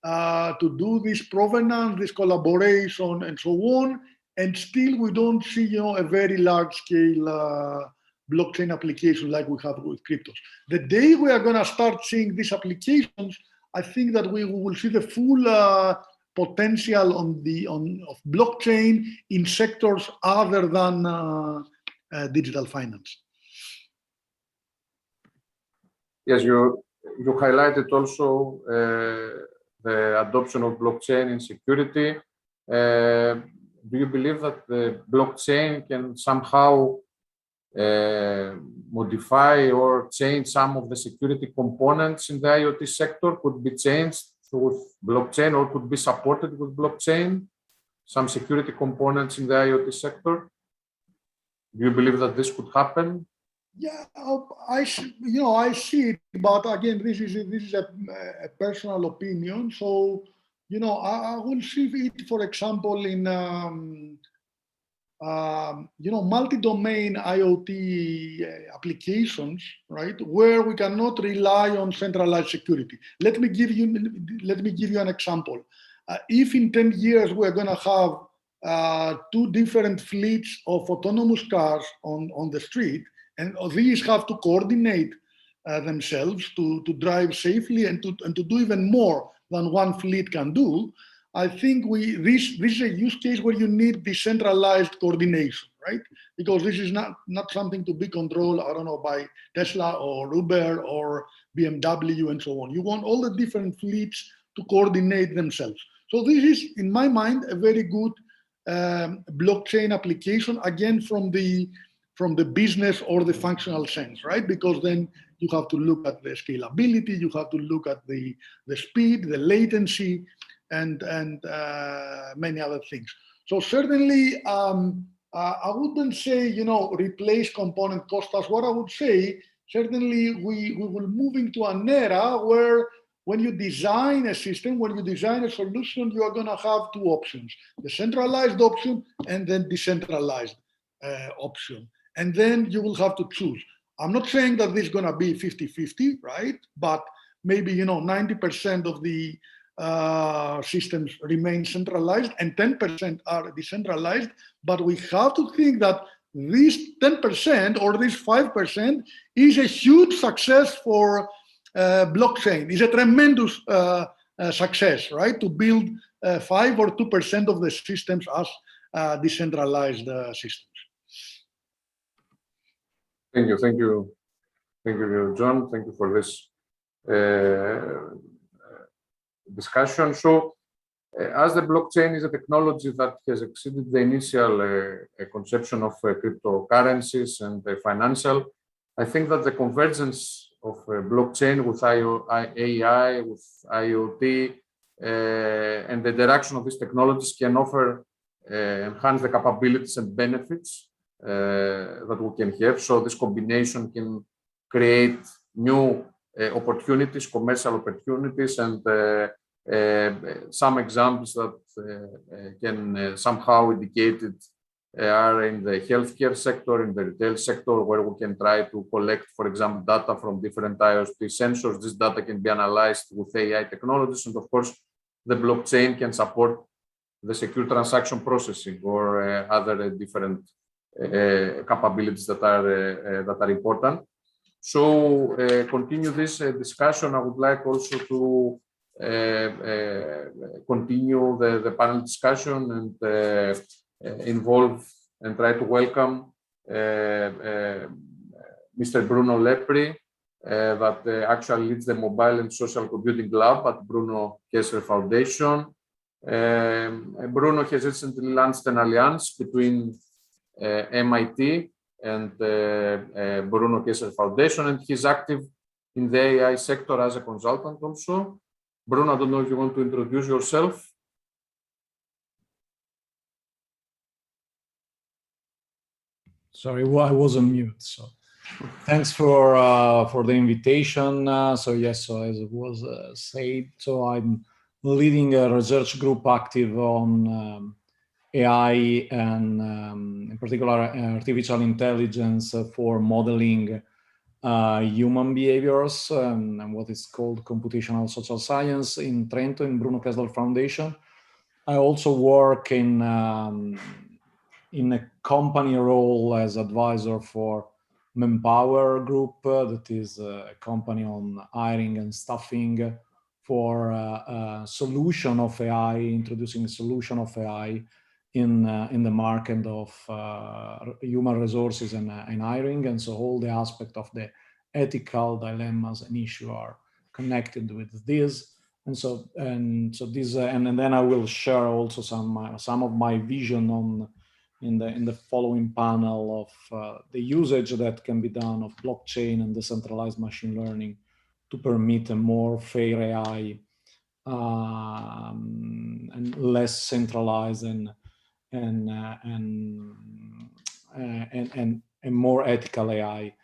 do this provenance, this collaboration, and so on. And still, we don't see, a very large-scale blockchain application like we have with cryptos. The day we are going to start seeing these applications, I think that we will see the full potential of blockchain in sectors other than digital finance. Yes, you highlighted also the adoption of blockchain in security. Do you believe that the blockchain can somehow modify or change some of the security components in the IoT sector? Could be changed with blockchain or could be supported with blockchain? Some security components in the IoT sector? Do you believe that this could happen? Yeah, I see it, but again, this is a personal opinion. So, I will see it, for example, in multi-domain IoT applications, right, where we cannot rely on centralized security. Let me give you an example. If in 10 years we're going to have 2 different fleets of autonomous cars on the street, and these have to coordinate themselves to drive safely and to do even more than one fleet can do, I think this is a use case where you need decentralized coordination, right? Because this is not something to be controlled, I don't know, by Tesla or Uber or BMW and so on. You want all the different fleets to coordinate themselves. So this is, in my mind, a very good blockchain application, again, from the business or the functional sense, right? Because then you have to look at the scalability, you have to look at the speed, the latency, and many other things. So certainly, I wouldn't say, replace component cost us. What I would say, certainly we will move into an era where when you design a system, when you design a solution, you are going to have 2 options, the centralized option and then decentralized option. And then you will have to choose. I'm not saying that this is going to be 50-50, right? But maybe, 90% of the systems remain centralized and 10% are decentralized. But we have to think that this 10% or this 5% is a huge success for blockchain. It's a tremendous success, right? To build 5 or 2% of the systems as decentralized systems. Thank you, John. Thank you for this discussion. So, as the blockchain is a technology that has exceeded the initial conception of cryptocurrencies and financial, I think that the convergence of blockchain with AI, with IoT, and the interaction of these technologies can offer enhance the capabilities and benefits that we can have. So this combination can create new opportunities, commercial opportunities, and some examples that can somehow indicated are in the healthcare sector, in the retail sector, where we can try to collect, for example, data from different IoT sensors. This data can be analyzed with AI technologies, and of course, the blockchain can support the secure transaction processing or other different capabilities that are important. So, continue this discussion. I would like also to continue the panel discussion and involve and try to welcome Mr. Bruno Lepri, that actually leads the Mobile and Social Computing Lab at Bruno Kessler Foundation. Bruno has recently launched an alliance between MIT and Bruno Kessler Foundation, and he's active in the AI sector as a consultant also. Bruno, I don't know if you want to introduce yourself. Sorry, I was on mute. So, thanks for the invitation. So yes, so as it was said, so I'm leading a research group active on AI and in particular artificial intelligence for modeling human behaviors and what is called computational social science in Trento in Bruno Kessler Foundation. I also work in a company role as advisor for Manpower Group, that is a company on hiring and staffing for a solution of AI, introducing a solution of AI in the market of human resources and hiring. And so all the aspects of the ethical dilemmas and issue are connected with this. And then I will share also some of my vision on in the following panel of the usage that can be done of blockchain and decentralized machine learning to permit a more fair AI and less centralized and more ethical AI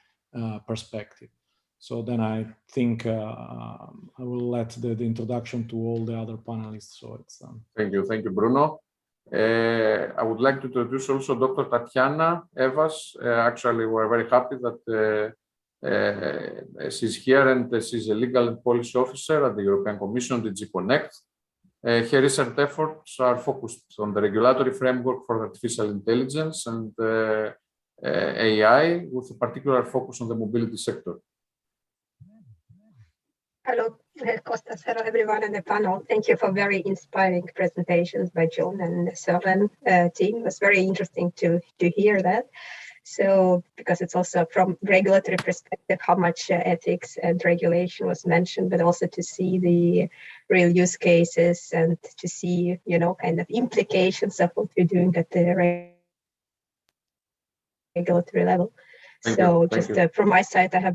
perspective. So then I think I will let the introduction to all the other panelists. So it's Thank you, Bruno. I would like to introduce also Dr. Tatiana Evas. Actually, we're very happy that she's here, and she's a legal and policy officer at the European Commission, DG Connect. Her recent efforts are focused on the regulatory framework for artificial intelligence and AI, with a particular focus on the mobility sector. Hello, Kostas. Hello, everyone on the panel. Thank you for very inspiring presentations by John and the Sovereign team. It was very interesting to hear that. So, because it's also from regulatory perspective, how much ethics and regulation was mentioned, but also to see the real use cases and to see, kind of implications of what we're doing at the regulatory level. From my side, I have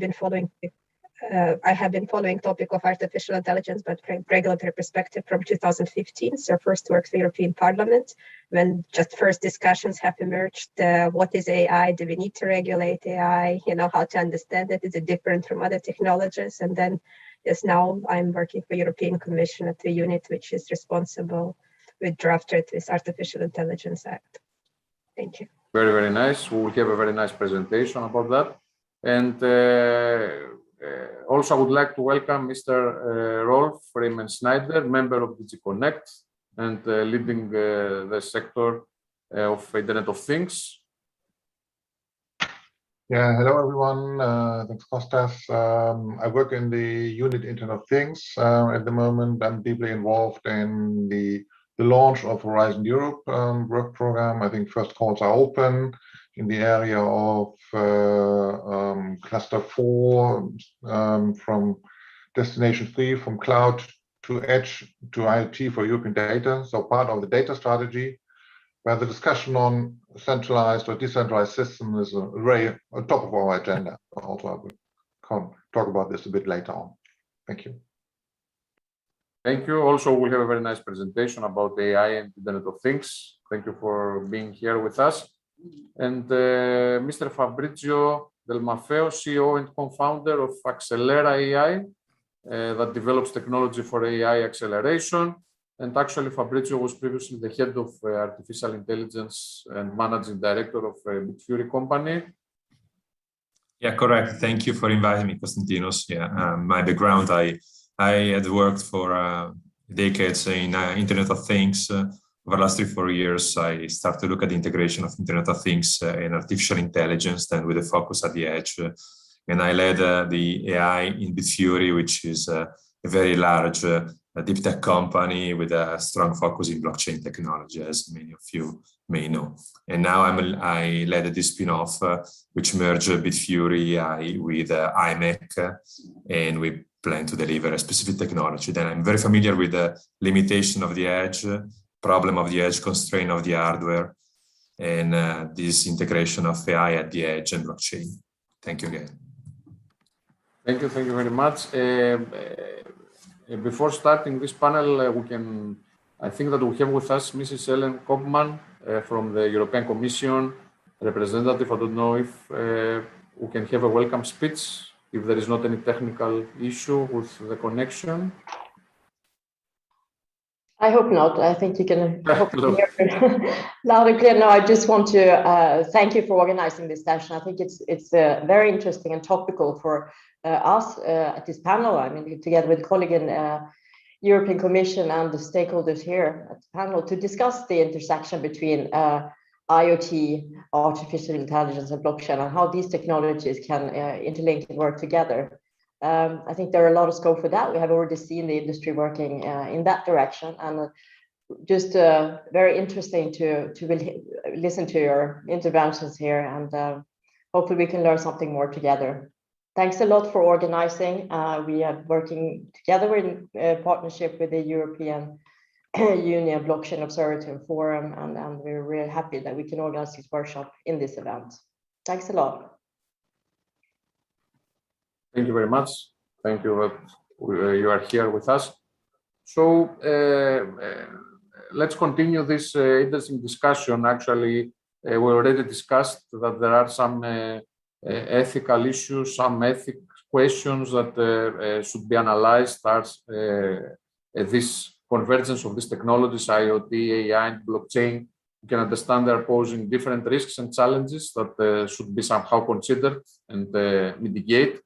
been following topic of artificial intelligence, but from regulatory perspective from 2015. So first worked for European Parliament when just first discussions have emerged. What is AI? Do we need to regulate AI? How to understand it? Is it different from other technologies? And then yes, now I'm working for European Commission at the unit which is responsible with drafted this Artificial Intelligence Act. Thank you. Very, very nice. We will have a very nice presentation about that. And also, I would like to welcome Mr. Rolf Freeman-Schneider, member of DG Connect and leading the sector of Internet of Things. Yeah, hello everyone. Thanks, Kostas. I work in the unit Internet of Things. At the moment, I'm deeply involved in the launch of Horizon Europe work program. I think first calls are open in the area of cluster 4 from destination 3, from cloud to edge to IoT for European data. So part of the data strategy, where the discussion on centralized or decentralized systems is very on top of our agenda. Also, I will talk about this a bit later on. Thank you. Thank you. Also, we have a very nice presentation about AI and Internet of Things. Thank you for being here with us. And Mr. Fabrizio Del Maffeo, CEO and co-founder of Accelera AI, that develops technology for AI acceleration. And actually, Fabrizio was previously the head of artificial intelligence and managing director of a Bitfury company. Yeah, correct. Thank you for inviting me, Konstantinos. Yeah, my background, I had worked for decades in Internet of Things. Over the last 3-4 years, I started to look at the integration of Internet of Things and artificial intelligence, then with a focus at the edge. And I led the AI in Bitfury, which is a very large deep tech company with a strong focus in blockchain technology, as many of you may know. And now I led this spin-off, which merged Bitfury AI with IMEC, and we plan to deliver a specific technology. Then I'm very familiar with the limitation of the edge, problem of the edge, constraint of the hardware, and this integration of AI at the edge and blockchain. Thank you again. Thank you very much. Before starting this panel, I think that we have with us Mrs. Ellen Kopman from the European Commission representative. I don't know if we can have a welcome speech, if there is not any technical issue with the connection. I hope not. I think you can hear me loud and clear. No, I just want to thank you for organizing this session. I think it's very interesting and topical for us at this panel. I mean, together with a colleague in European Commission and the stakeholders here at the panel to discuss the intersection between IoT, artificial intelligence, and blockchain, and how these technologies can interlink and work together. I think there are a lot of scope for that. We have already seen the industry working in that direction, and just very interesting to listen to your interventions here, and hopefully we can learn something more together. Thanks a lot for organizing. We are working together in partnership with the European Union Blockchain Observatory Forum, and we're really happy that we can organize this workshop in this event. Thanks a lot. Thank you very much. Thank you that you are here with us. So let's continue this interesting discussion. Actually, we already discussed that there are some ethical issues, some ethics questions that should be analyzed as this convergence of these technologies, IoT, AI, and blockchain. You can understand they're posing different risks and challenges that should be somehow considered and mitigate.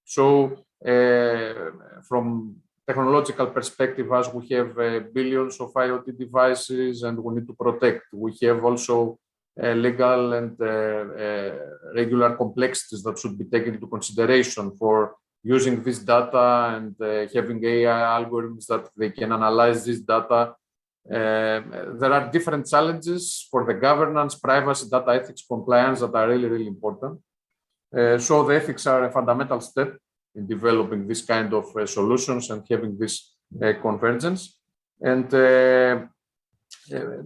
So from technological perspective, as we have billions of IoT devices and we need to protect, we have also legal and regular complexities that should be taken into consideration for using this data and having AI algorithms that they can analyze this data. There are different challenges for the governance, privacy, data ethics, compliance that are really, really important. So the ethics are a fundamental step in developing this kind of solutions and having this convergence. And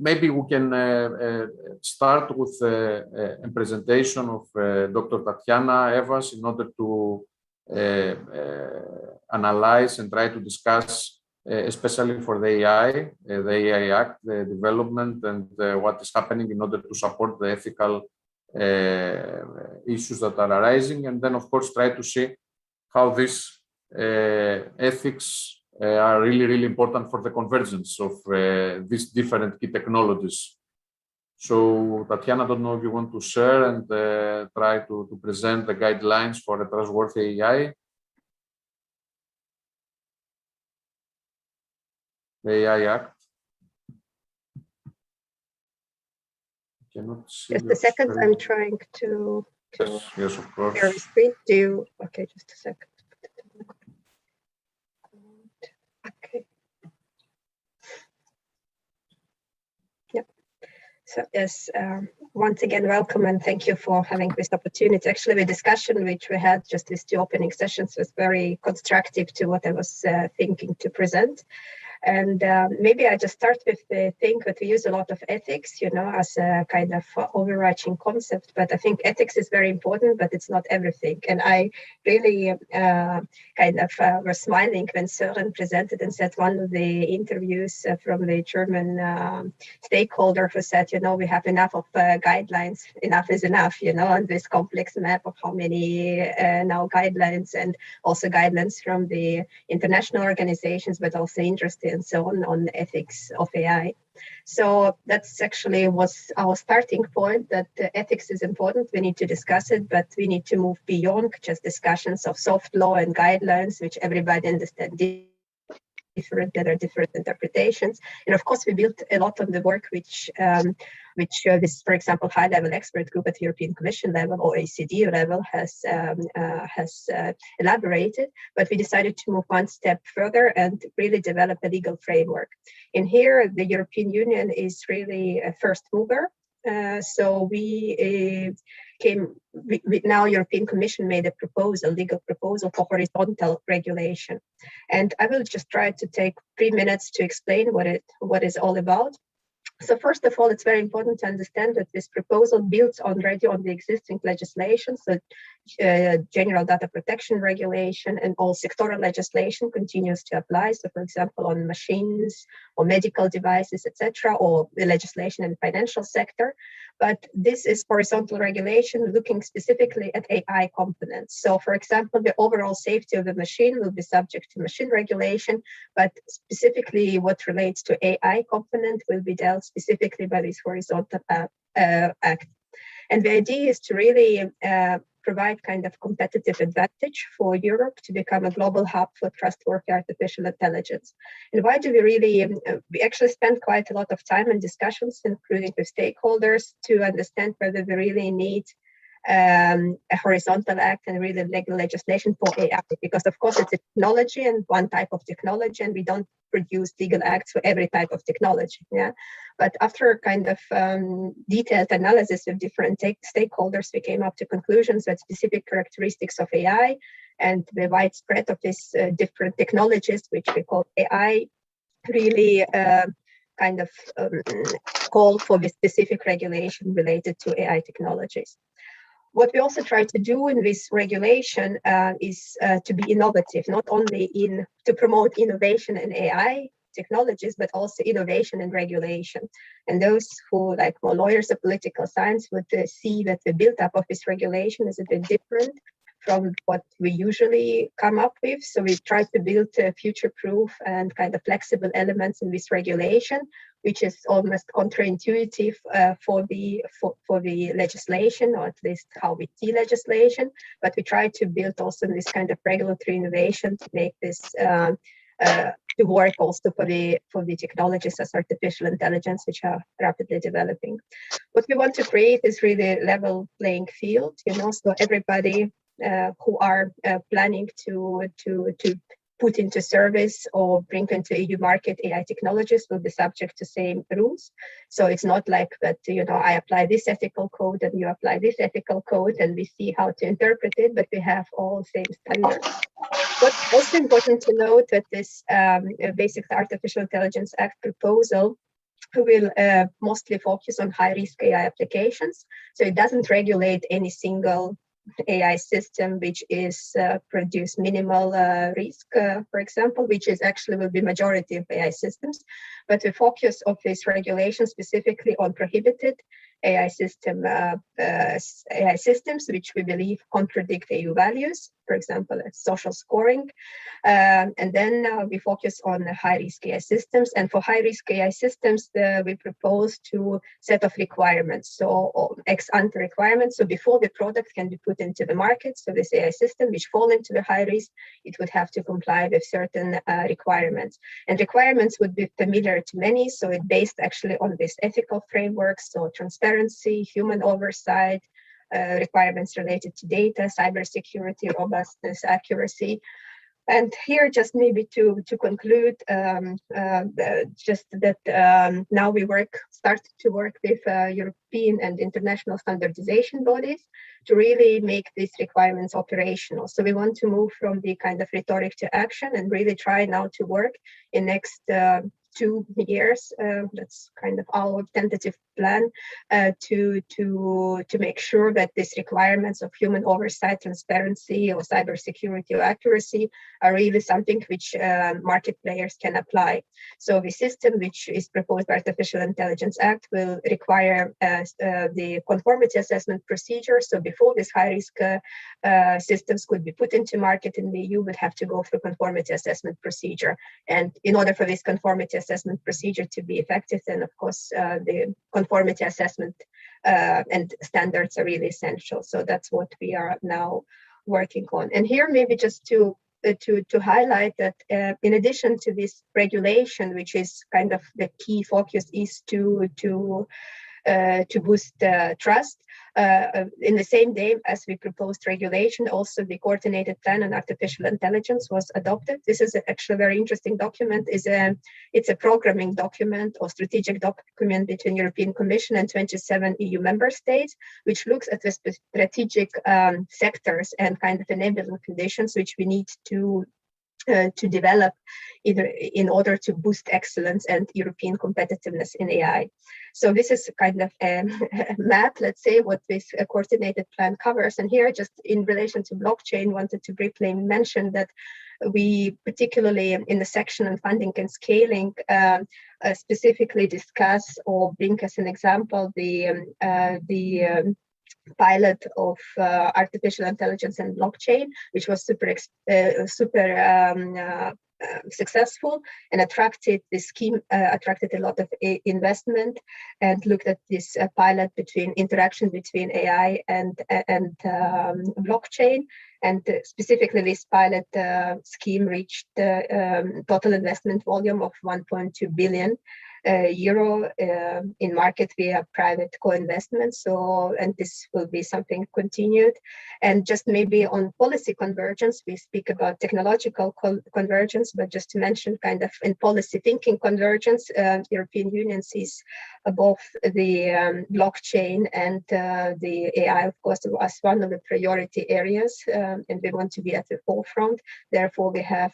maybe we can start with a presentation of Dr. Tatiana Evas in order to analyze and try to discuss, especially for the AI Act, the development and what is happening in order to support the ethical issues that are arising, and then of course try to see how these ethics are really, really important for the convergence of these different key technologies. So Tatiana, I don't know if you want to share and try to present the guidelines for a trustworthy AI. The AI Act. Cannot see. Just a second, I'm trying to yes, of course. share the screen. Do you, okay, just a second. Okay. Yep. So yes, once again, welcome and thank you for having this opportunity. Actually, the discussion which we had just with the opening sessions was very constructive to what I was thinking to present. And maybe I just start with the thing that we use a lot of ethics, you know, as a kind of overarching concept. But I think ethics is very important, but it's not everything. And I really kind of was smiling when Søren presented and said one of the interviews from the German stakeholder who said, you know, we have enough of guidelines, enough is enough, you know, and this complex map of how many now guidelines and also guidelines from the international organizations, but also interested and so on ethics of AI. So that's actually was our starting point, that ethics is important. We need to discuss it, but we need to move beyond just discussions of soft law and guidelines, which everybody understands different, there are different interpretations. And of course, we built a lot of the work which this, for example, high-level expert group at European Commission level or OECD level has elaborated, but we decided to move one step further and really develop a legal framework. In here, the European Union is really a first mover. So now European Commission made a proposal, legal proposal for horizontal regulation. And I will just try to take 3 minutes to explain what it's all about. So first of all, it's very important to understand that this proposal builds already on the existing legislation. So general data protection regulation and all sectoral legislation continues to apply. So for example, on machines or medical devices, etc., or the legislation in the financial sector. But this is horizontal regulation looking specifically at AI components. So for example, the overall safety of the machine will be subject to machine regulation, but specifically what relates to AI component will be dealt specifically by this horizontal act. And the idea is to really provide kind of competitive advantage for Europe to become a global hub for trustworthy artificial intelligence. And why do we really, we actually spend quite a lot of time and discussions, including with stakeholders, to understand whether we really need a horizontal act and really legal legislation for AI, because of course it's a technology and one type of technology, and we don't produce legal acts for every type of technology. Yeah, but after a kind of detailed analysis of different stakeholders, we came up to conclusions that specific characteristics of AI and the widespread of these different technologies, which we call AI, really kind of call for the specific regulation related to AI technologies. What we also try to do in this regulation is to be innovative, not only to promote innovation in AI technologies, but also innovation and regulation. And those who like more lawyers of political science would see that the build-up of this regulation is a bit different from what we usually come up with. So we try to build future-proof and kind of flexible elements in this regulation, which is almost counterintuitive for the legislation, or at least how we see legislation. But we try to build also this kind of regulatory innovation to make this to work also for the technologies as artificial intelligence, which are rapidly developing. What we want to create is really level playing field, so everybody who are planning to put into service or bring into EU market AI technologies will be subject to same rules. So it's not like that, I apply this ethical code and you apply this ethical code and we see how to interpret it, but we have all same standards. What's also important to note that this Basic Artificial Intelligence Act proposal will mostly focus on high-risk AI applications. So it doesn't regulate any single AI system which is produce minimal risk, for example, which is actually will be majority of AI systems. But the focus of this regulation specifically on prohibited AI systems, which we believe contradict EU values, for example, social scoring. And then we focus on high-risk AI systems. And for high-risk AI systems, we propose to set of requirements, so ex-ante requirements. So before the product can be put into the market, so this AI system which fall into the high risk, it would have to comply with certain requirements. And requirements would be familiar to many, so it's based actually on this ethical frameworks, so transparency, human oversight, requirements related to data, cybersecurity, robustness, accuracy. And here, just maybe to conclude, just that now we start to work with European and international standardization bodies to really make these requirements operational. So we want to move from the kind of rhetoric to action and really try now to work in next 2 years. That's kind of our tentative plan to make sure that these requirements of human oversight, transparency, or cybersecurity or accuracy are really something which market players can apply. So the system which is proposed by Artificial Intelligence Act will require the conformity assessment procedure. So before these high-risk systems could be put into market in the EU, would have to go through conformity assessment procedure. And in order for this conformity assessment procedure to be effective, then of course the conformity assessment and standards are really essential. So that's what we are now working on. And here maybe just to highlight that in addition to this regulation, which is kind of the key focus, is to boost trust. In the same day as we proposed regulation, also the coordinated plan on artificial intelligence was adopted. This is actually a very interesting document. It's a programming document or strategic document between European Commission and 27 EU member states, which looks at the strategic sectors and kind of enabling conditions which we need to to develop in order to boost excellence and European competitiveness in AI. So this is kind of a map, let's say, what this coordinated plan covers. And here, just in relation to blockchain, wanted to briefly mention that we, particularly in the section on funding and scaling, specifically discuss or bring as an example the pilot of artificial intelligence and blockchain, which was super successful and attracted a lot of investment, and looked at this pilot interaction between AI and blockchain. And specifically, this pilot scheme reached total investment volume of 1.2 billion euro in market via private co-investment. So, and this will be something continued. And just maybe on policy convergence, we speak about technological convergence, but just to mention kind of in policy thinking convergence, European Union sees both the blockchain and the AI, of course, as one of the priority areas, and we want to be at the forefront. Therefore, we have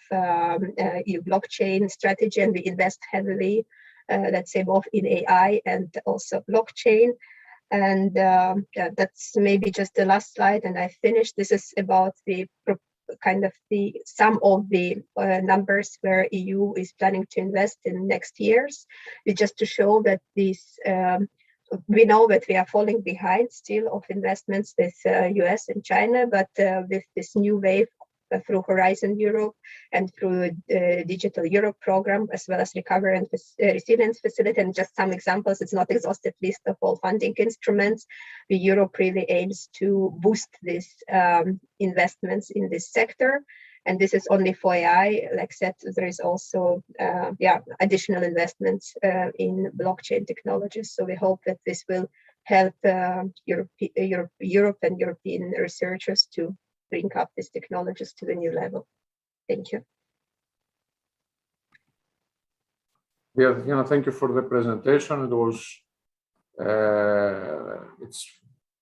EU blockchain strategy, and we invest heavily, let's say, both in AI and also blockchain. And that's maybe just the last slide, and I finished. This is about the kind of the sum of the numbers where EU is planning to invest in next years. It's just to show that this, we know that we are falling behind still of investments with US and China, but with this new wave through Horizon Europe and through the Digital Europe program, as well as Recovery and Resilience Facility, and just some examples. It's not exhaustive list of all funding instruments. The Europe really aims to boost these investments in this sector. And this is only for AI. Like I said, there is also additional investments in blockchain technologies. So we hope that this will help Europe and European researchers to bring up these technologies to the new level. Thank you. Yeah, thank you for the presentation. It was, it's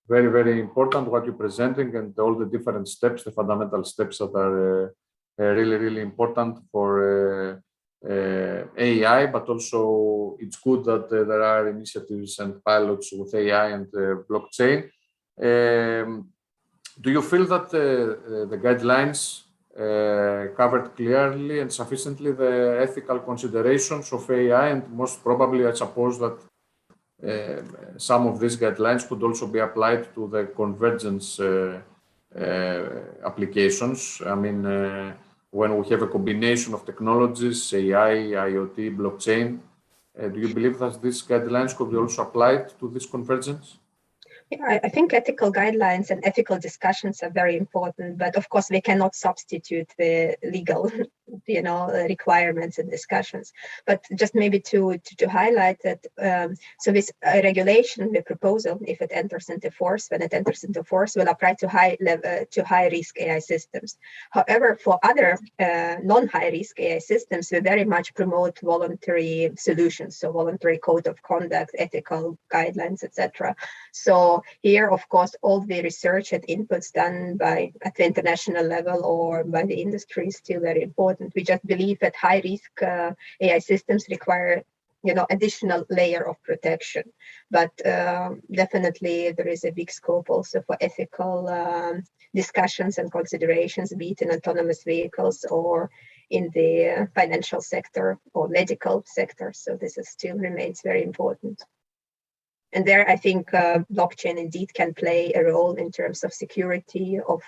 very, very important what you're presenting and all the different steps, the fundamental steps that are really, really important for AI, but also it's good that there are initiatives and pilots with AI and blockchain. Do you feel that the guidelines covered clearly and sufficiently the ethical considerations of AI? And most probably, I suppose that some of these guidelines could also be applied to the convergence applications. I mean, when we have a combination of technologies, AI, IoT, blockchain, do you believe that these guidelines could be also applied to this convergence? Yeah, I think ethical guidelines and ethical discussions are very important, but of course they cannot substitute the legal, requirements and discussions. But just maybe to highlight that, so this regulation, the proposal, if it enters into force, when it enters into force, will apply to high risk AI systems. However, for other non-high risk AI systems, we very much promote voluntary solutions, so voluntary code of conduct, ethical guidelines, etc. So here, of course, all the research and inputs done at the international level or by the industry is still very important. We just believe that high-risk AI systems require, additional layer of protection. But definitely, there is a big scope also for ethical discussions and considerations, be it in autonomous vehicles or in the financial sector or medical sector. So this still remains very important. And there, I think blockchain indeed can play a role in terms of security of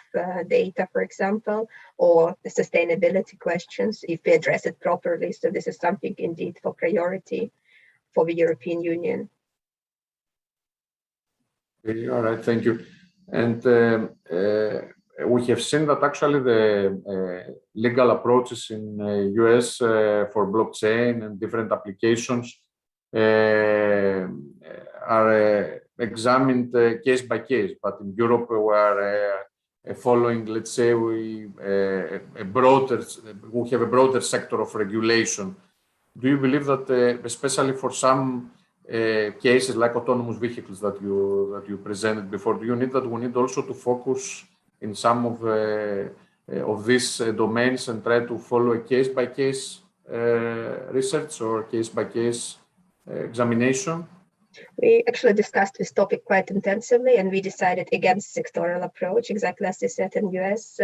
data, for example, or the sustainability questions if we address it properly. So this is something indeed for priority for the European Union. All right, thank you. And we have seen that actually the legal approaches in US for blockchain and different applications are examined case by case, but in Europe we are following, let's say, we have a broader sector of regulation. Do you believe that, especially for some cases like autonomous vehicles that you presented before, do you need that we need also to focus in some of of these domains and try to follow a case-by-case research or case-by-case examination? We actually discussed this topic quite intensively, and we decided against sectoral approach, exactly as they said in US.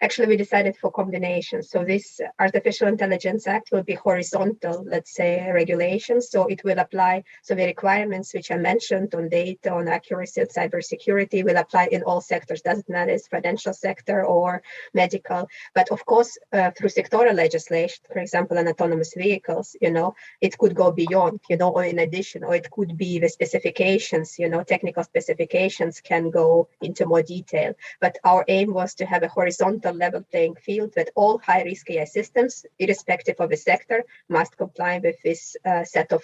Actually, we decided for combination. So this Artificial Intelligence Act will be horizontal, let's say, regulations. So it will apply, so the requirements which I mentioned on data, on accuracy, on cybersecurity will apply in all sectors. Doesn't matter if it's financial sector or medical. But of course, through sectoral legislation, for example, on autonomous vehicles, it could go beyond, or in addition, or it could be the specifications, technical specifications can go into more detail. But our aim was to have a horizontal level playing field that all high-risk AI systems, irrespective of the sector, must comply with this set of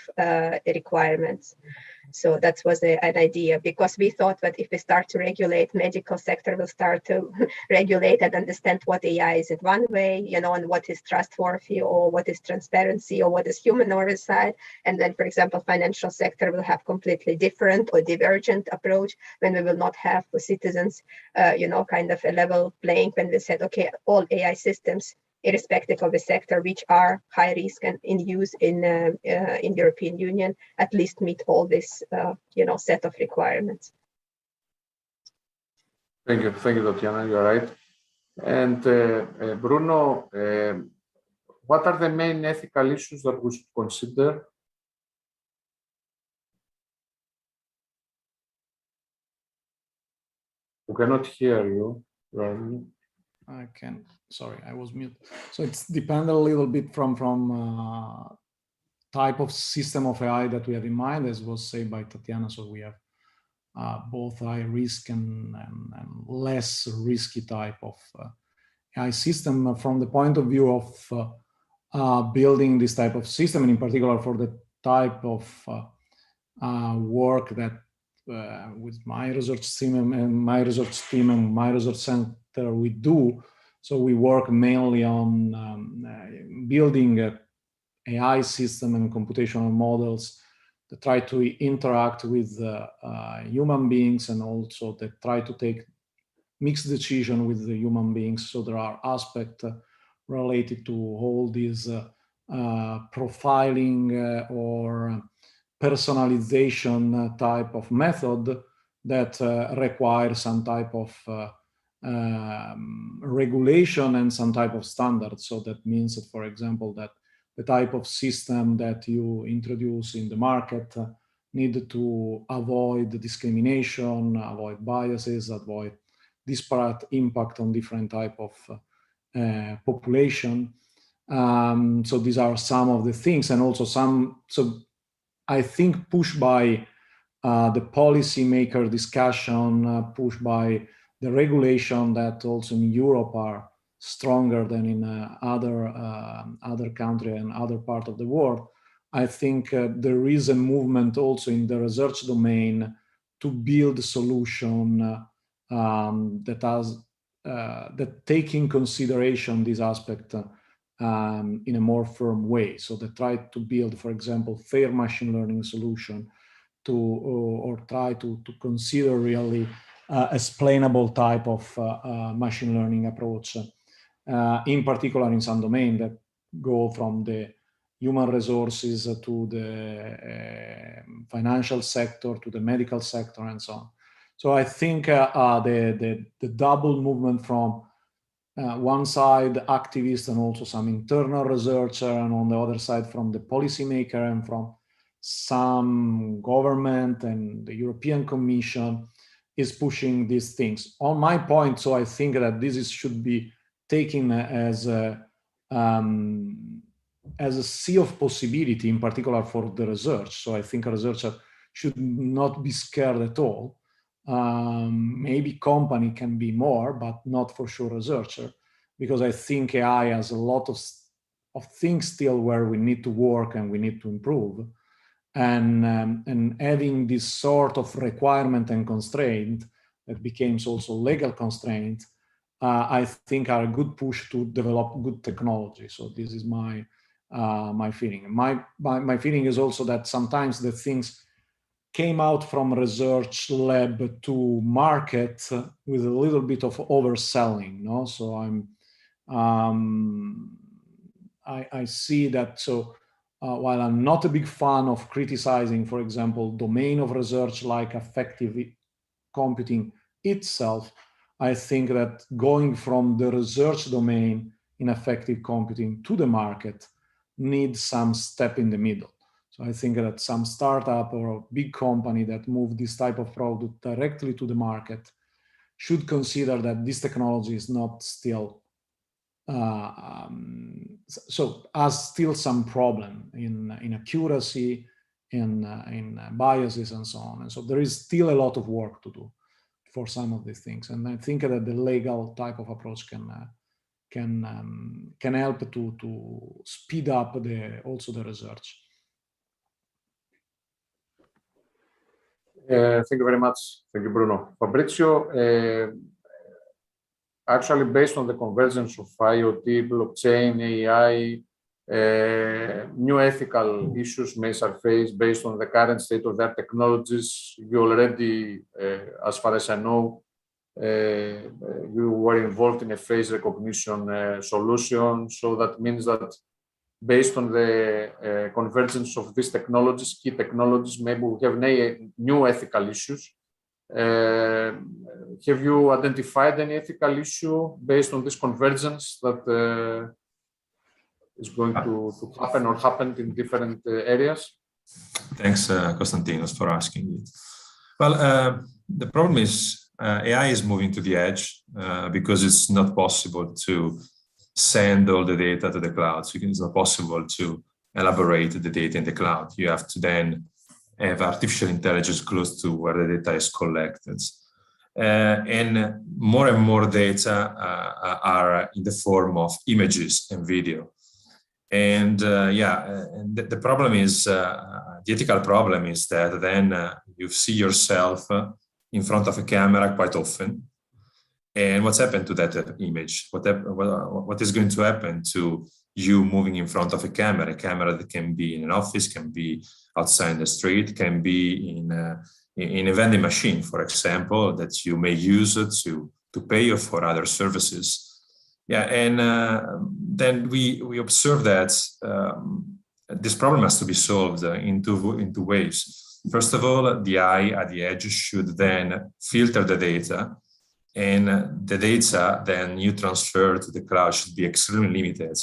requirements. So that was an idea, because we thought that if we start to regulate, medical sector will start to regulate and understand what AI is in one way, and what is trustworthy, or what is transparency, or what is human oversight. And then, for example, financial sector will have completely different or divergent approach, when we will not have for citizens, kind of a level playing, when we said, okay, all AI systems, irrespective of the sector, which are high risk and in use in European Union, at least meet all this, set of requirements. Thank you, Tatiana. You're right. And Bruno, what are the main ethical issues that we should consider? We cannot hear you. I can. Sorry, I was mute. So it's depend a little bit from type of system of AI that we have in mind, as was said by Tatiana. So we have both high risk and less risky type of AI system. From the point of view of building this type of system, and in particular for the type of work that with my research team and my research center we do. So we work mainly on building a AI system and computational models that try to interact with human beings, and also that try to take mixed decision with the human beings. So there are aspects related to all these profiling or personalization type of method that require some type of regulation and some type of standard. So that means that, for example, that the type of system that you introduce in the market need to avoid discrimination, avoid biases, avoid disparate impact on different type of population. So these are some of the things, and also some, so I think pushed by the policymaker discussion, pushed by the regulation that also in Europe are stronger than in other country and other part of the world. I think there is a movement also in the research domain to build a solution that take in consideration this aspect in a more firm way. So they try to build, for example, fair machine learning solution or try to consider really explainable type of machine learning approach, in particular in some domain that go from the human resources to the financial sector, to the medical sector, and so on. So I think the double movement from one side activists and also some internal researcher, and on the other side from the policymaker and from some government and the European Commission is pushing these things. On my point, so I think that this should be taken as a sea of possibility, in particular for the research. So I think a researcher should not be scared at all. Maybe company can be more, but not for sure researcher, because I think AI has a lot of things still where we need to work and we need to improve. And having this sort of requirement and constraint that becomes also legal constraint, I think are a good push to develop good technology. So this is my feeling. My feeling is also that sometimes the things came out from research lab to market with a little bit of overselling. No? So I see that. So while I'm not a big fan of criticizing, for example, domain of research like affective computing itself, I think that going from the research domain in affective computing to the market needs some step in the middle. So I think that some startup or a big company that move this type of product directly to the market should consider that this technology is not still, so has still some problem in accuracy, in biases and so on. And so there is still a lot of work to do for some of these things. And I think that the legal type of approach can help to speed up also the research. Thank you very much. Thank you, Bruno. Fabrizio, actually, based on the convergence of IoT, blockchain, AI, new ethical issues may surface based on the current state of their technologies. You already, as far as I know, you were involved in a face recognition solution. So that means that based on the convergence of these technologies, key technologies, maybe we have new ethical issues. Have you identified any ethical issue based on this convergence that is going to happen or happened in different areas? Thanks, Konstantinos, for asking it. Well, the problem is AI is moving to the edge because it's not possible to send all the data to the cloud. So it's not possible to elaborate the data in the cloud. You have to then have artificial intelligence close to where the data is collected. And more data are in the form of images and video. And the problem is, the ethical problem is that then you see yourself in front of a camera quite often. And what's happened to that image? What is going to happen to you moving in front of a camera that can be in an office, can be outside the street, can be in a vending machine, for example, that you may use to pay for other services. Yeah, and then we observe that this problem has to be solved in two ways. First of all, the eye at the edge should then filter the data, and the data then you transfer to the cloud should be extremely limited.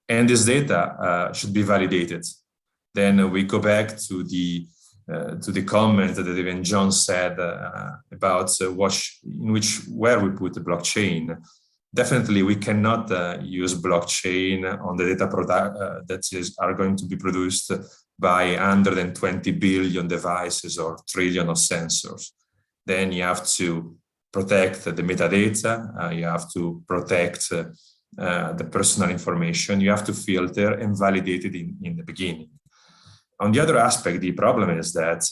And this data should be validated. Then we go back to the comment that even John said about where we put the blockchain. Definitely, we cannot use blockchain on the data that are going to be produced by 120 billion devices or trillion of sensors. Then you have to protect the metadata, you have to protect the personal information, you have to filter and validate it in the beginning. On the other aspect, the problem is that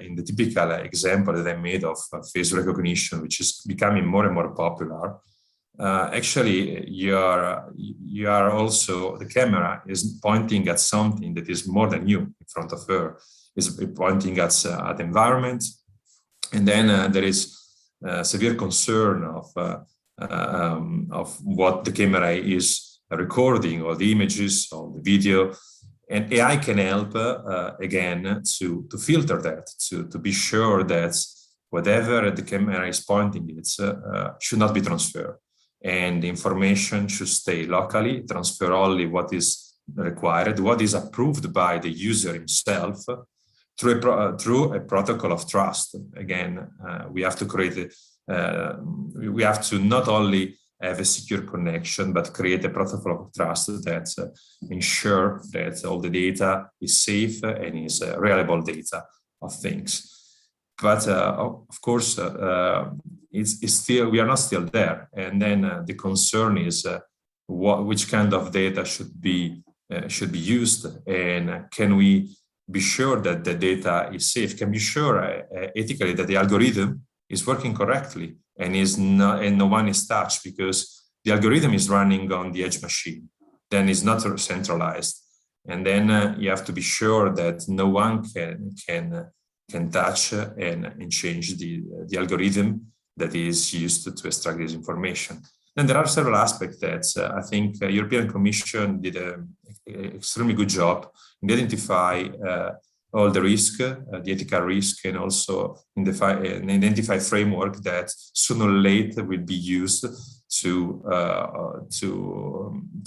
in the typical example that I made of face recognition, which is becoming more and more popular, actually you are also, the camera is pointing at something that is more than you in front of her, is pointing at the environment. And then there is severe concern of what the camera is recording, or the images or the video. And AI can help, again, to filter that, to be sure that whatever the camera is pointing at should not be transferred. And the information should stay locally, transfer only what is required, what is approved by the user himself, through a protocol of trust. Again, we have to create we have to not only have a secure connection, but create a protocol of trust that ensure that all the data is safe and is reliable data of things. But of course, it's still, we are not still there. And then the concern is which kind of data should be used, and can we be sure that the data is safe? Can be sure ethically that the algorithm is working correctly and no one is touched, because the algorithm is running on the edge machine, then it's not centralized. And then you have to be sure that no one can touch and change the algorithm that is used to extract this information. Then there are several aspects that I think the European Commission did an extremely good job in identify all the risk, the ethical risk, and also in identify framework that sooner or later will be used to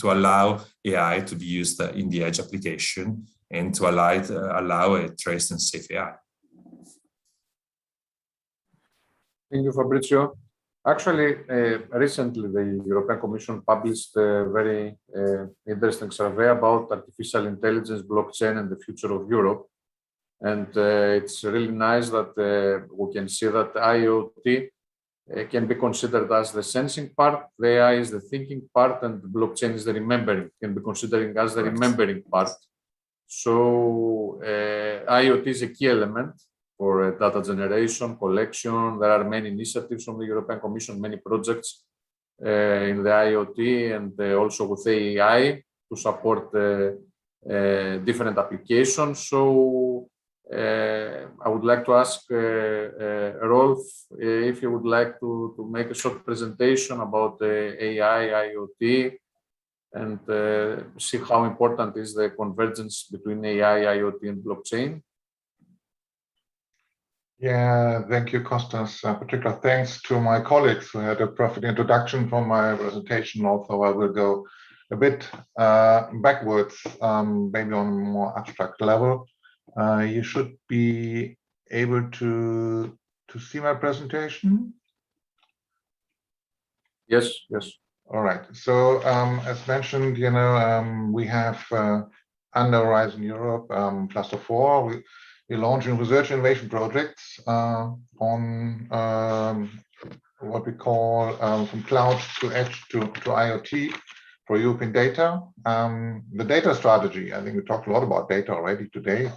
allow AI to be used in the edge application and to allow a traced and safe AI. Thank you, Fabrizio. Actually, recently the European Commission published a very interesting survey about artificial intelligence, blockchain, and the future of Europe. And it's really nice that we can see that IoT can be considered as the sensing part, the AI is the thinking part, and the blockchain is the remembering, can be considered as the remembering part. So IoT is a key element for data generation, collection. There are many initiatives from the European Commission, many projects in the IoT and also with AI to support different applications. So I would like to ask Rolf if he would like to make a short presentation about AI, IoT, and see how important is the convergence between AI, IoT, and blockchain. Yeah, thank you, Kostas. Particular thanks to my colleagues who had a perfect introduction from my presentation. Also, I will go a bit backwards, maybe on a more abstract level. You should be able to see my presentation. Yes, yes. All right. So as mentioned, you know, we have under Horizon Europe Cluster 4. We're launching research innovation projects on what we call from cloud to edge to IoT for European data. The data strategy, I think we talked a lot about data already today,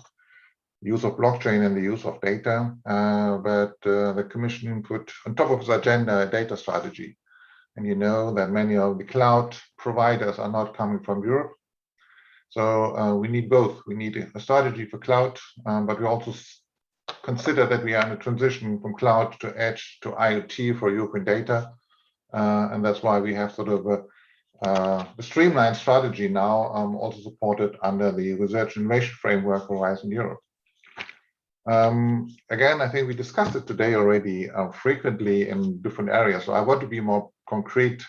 use of blockchain and the use of data, but the Commission put on top of its agenda a data strategy. And you know that many of the cloud providers are not coming from Europe. So we need both. We need a strategy for cloud, but we also consider that we are in a transition from cloud to edge to IoT for European data. And that's why we have sort of a streamlined strategy now, also supported under the Research Innovation Framework Horizon Europe. Again, I think we discussed it today already frequently in different areas. So I want to be more concrete.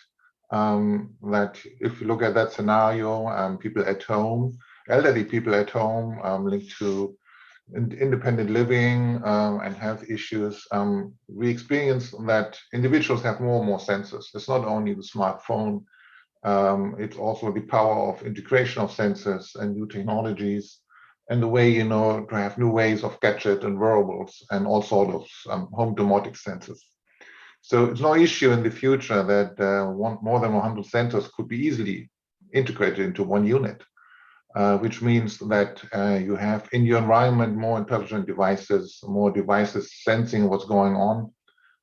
That if you look at that scenario, people at home, elderly people at home linked to independent living and health issues, we experience that individuals have more and more sensors. It's not only the smartphone, it's also the power of integration of sensors and new technologies, and the way, you know, to have new ways of gadget and wearables and all sorts of home domotic sensors. So it's no issue in the future that more than 100 sensors could be easily integrated into one unit, which means that you have in your environment more intelligent devices, more devices sensing what's going on,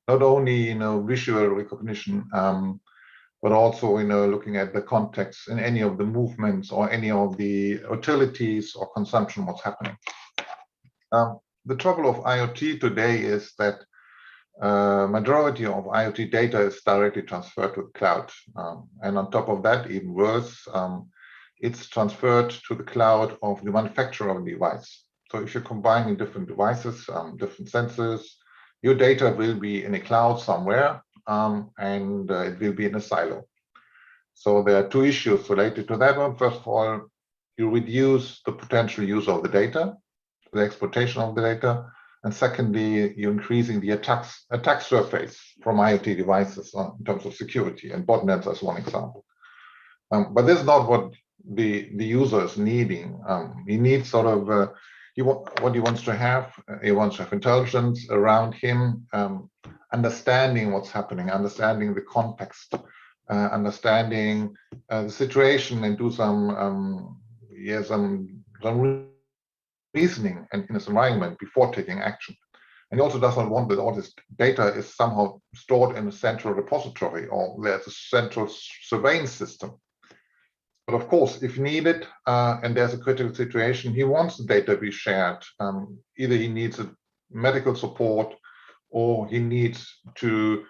not only, you know, visual recognition, but also, you know, looking at the context in any of the movements or any of the utilities or consumption, what's happening. The trouble of IoT today is that majority of IoT data is directly transferred to the cloud. And on top of that, even worse, it's transferred to the cloud of the manufacturer of the device. So if you're combining different devices, different sensors, your data will be in a cloud somewhere, and it will be in a silo. So there are two issues related to that one. First of all, you reduce the potential use of the data, the exploitation of the data. And secondly, you're increasing the attack surface from IoT devices in terms of security, and botnets as one example. But this is not what the user is needing. He needs sort of what he wants to have. He wants to have intelligence around him, understanding what's happening, understanding the context, understanding the situation, and do some reasoning in this environment before taking action. And he also doesn't want that all this data is somehow stored in a central repository or there's a central surveillance system. But of course, if needed and there's a critical situation, he wants the data to be shared. Either he needs a medical support or he needs to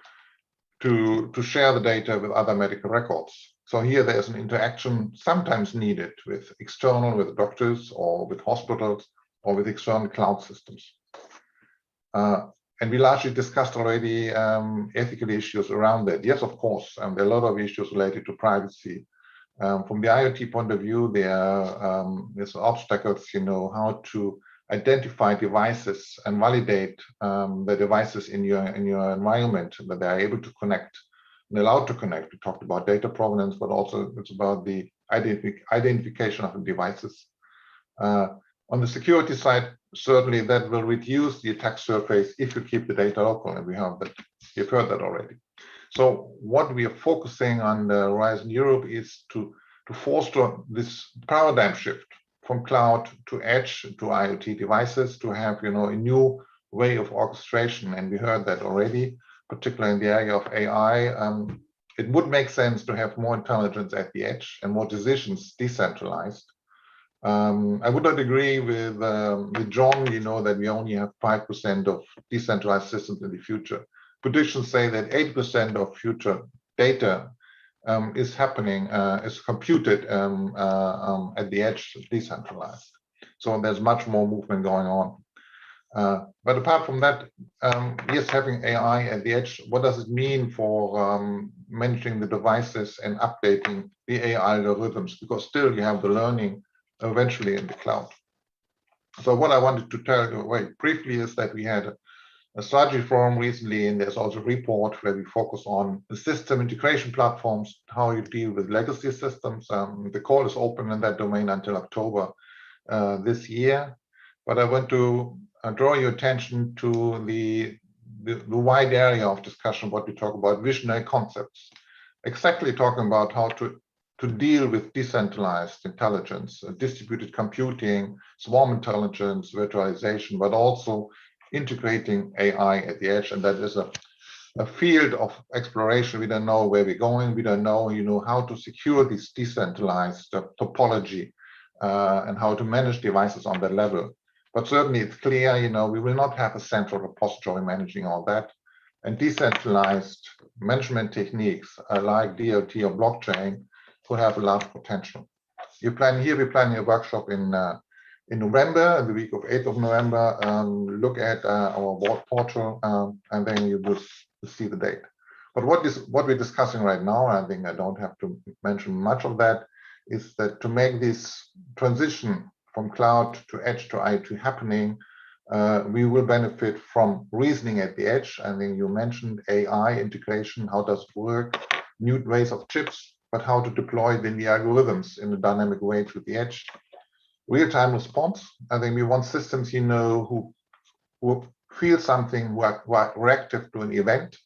to share the data with other medical records. So here there's an interaction sometimes needed with external, with doctors or with hospitals or with external cloud systems. And we largely discussed already ethical issues around that. Yes, of course, there are a lot of issues related to privacy. From the IoT point of view, there's obstacles, how to identify devices and validate the devices in your environment, that they are able to connect and allowed to connect. We talked about data provenance, but also it's about the identification of the devices. On the security side, certainly that will reduce the attack surface if you keep the data local, and we've heard that already. So what we are focusing on the Horizon Europe is to foster this paradigm shift from cloud to edge to IoT devices, to have a new way of orchestration. And we heard that already, particularly in the area of AI. It would make sense to have more intelligence at the edge and more decisions decentralized. I would not agree with John, that we only have 5% of decentralized systems in the future. Predictions say that 8% of future data is happening, is computed at the edge, decentralized. So there's much more movement going on. But apart from that, yes, having AI at the edge, what does it mean for managing the devices and updating the AI algorithms? Because still you have the learning eventually in the cloud. So what I wanted to tell you very briefly is that we had a strategy forum recently, and there's also a report where we focus on the system integration platforms, how you deal with legacy systems. The call is open in that domain until October this year. But I want to draw your attention to the wide area of discussion, what we talk about, visionary concepts, exactly talking about how to deal with decentralized intelligence, distributed computing, swarm intelligence, virtualization, but also integrating AI at the edge. And that is a field of exploration. We don't know where we're going. We don't know, how to secure this decentralized topology and how to manage devices on that level. But certainly it's clear, we will not have a central repository managing all that. And decentralized management techniques like DOT or blockchain could have a large potential. We're planning a workshop in November, the week of 8th of November. Look at our board portal, and then you will see the date. But what we're discussing right now, I think I don't have to mention much of that, is that to make this transition from cloud to edge to IoT happening, we will benefit from reasoning at the edge. I think you mentioned AI integration, how does it work, new ways of chips, but how to deploy the algorithms in a dynamic way to the edge. Real-time response. I think we want systems, who feel something, who are reactive to an event,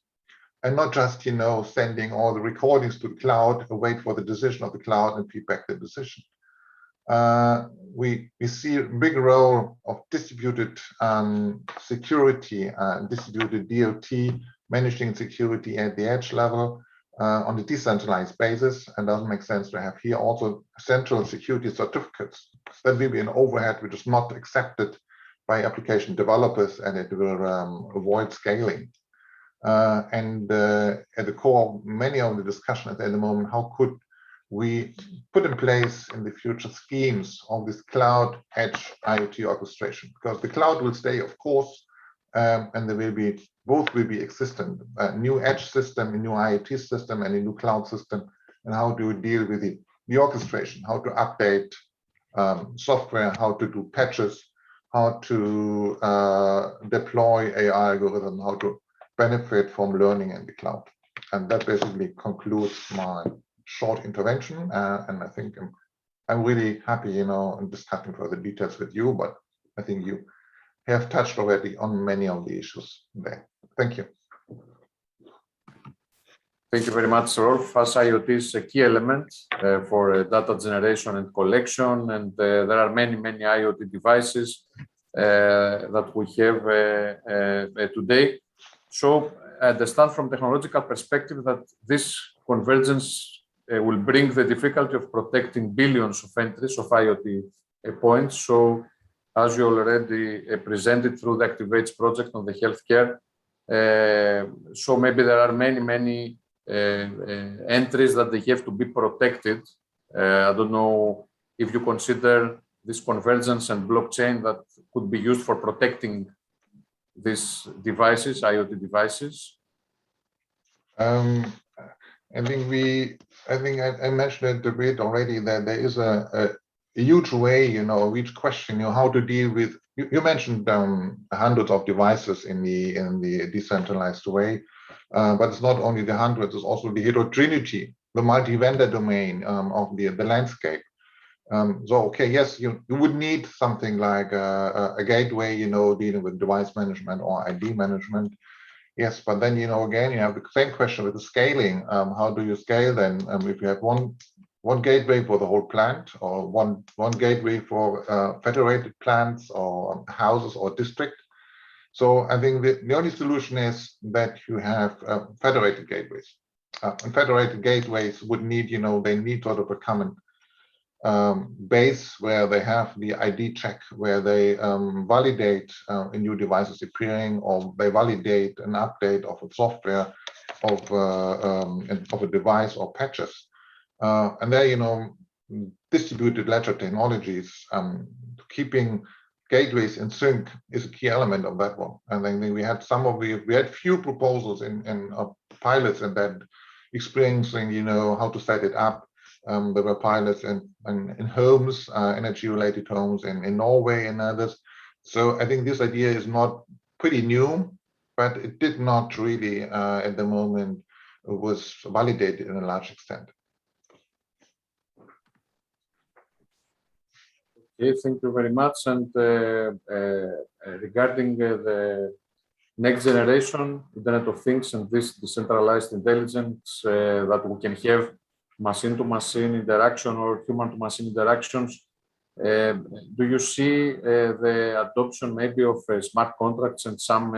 and not just, sending all the recordings to the cloud, wait for the decision of the cloud and feedback the decision. We see a big role of distributed security, distributed DOT, managing security at the edge level on a decentralized basis, and doesn't make sense to have here also central security certificates. That will be an overhead which is not accepted by application developers, and it will avoid scaling. And at the core of many of the discussions at the moment, how could we put in place in the future schemes of this cloud edge IoT orchestration? Because the cloud will stay, of course, and there will be, both will be existent, a new edge system, a new IoT system, and a new cloud system. And how do we deal with the orchestration, how to update software, how to do patches, how to deploy AI algorithm, how to benefit from learning in the cloud. And that basically concludes my short intervention. And I think I'm really happy, in discussing further details with you, but I think you have touched already on many of the issues there. Thank you. Thank you very much, Rolf. As IoT is a key element for data generation and collection, and there are many IoT devices that we have today. So I understand from technological perspective that this convergence will bring the difficulty of protecting billions of entries of IoT points. So as you already presented through the Activates project on the healthcare, So maybe there are many entries that they have to be protected. I don't know if you consider this convergence and blockchain that could be used for protecting these devices, IoT devices. I think I mentioned it a bit already that there is a huge way, huge question, how to deal with. You mentioned hundreds of devices in the decentralized way, but it's not only the hundreds; it's also the heterogeneity, the multi-vendor domain of the landscape. So okay, yes, you would need something like a gateway, dealing with device management or ID management. Yes, but then again, you have the same question with the scaling. How do you scale then? If you have one gateway for the whole plant, or one gateway for federated plants or houses or district. So I think the only solution is that you have federated gateways. And federated gateways would need, they need sort of a common base where they have the ID check, where they validate a new device is appearing, or they validate an update of a software of a device or patches. And there, distributed ledger technologies, keeping gateways in sync is a key element of that one. And then we had we had few proposals in pilots and that experiencing, how to set it up. There were pilots in homes, energy-related homes in Norway and others. So I think this idea is not pretty new, but it did not really, at the moment, was validated in a large extent. Okay, thank you very much. And regarding the next generation Internet of Things and this decentralized intelligence that we can have machine-to-machine interaction or human-to-machine interactions, do you see the adoption maybe of smart contracts and some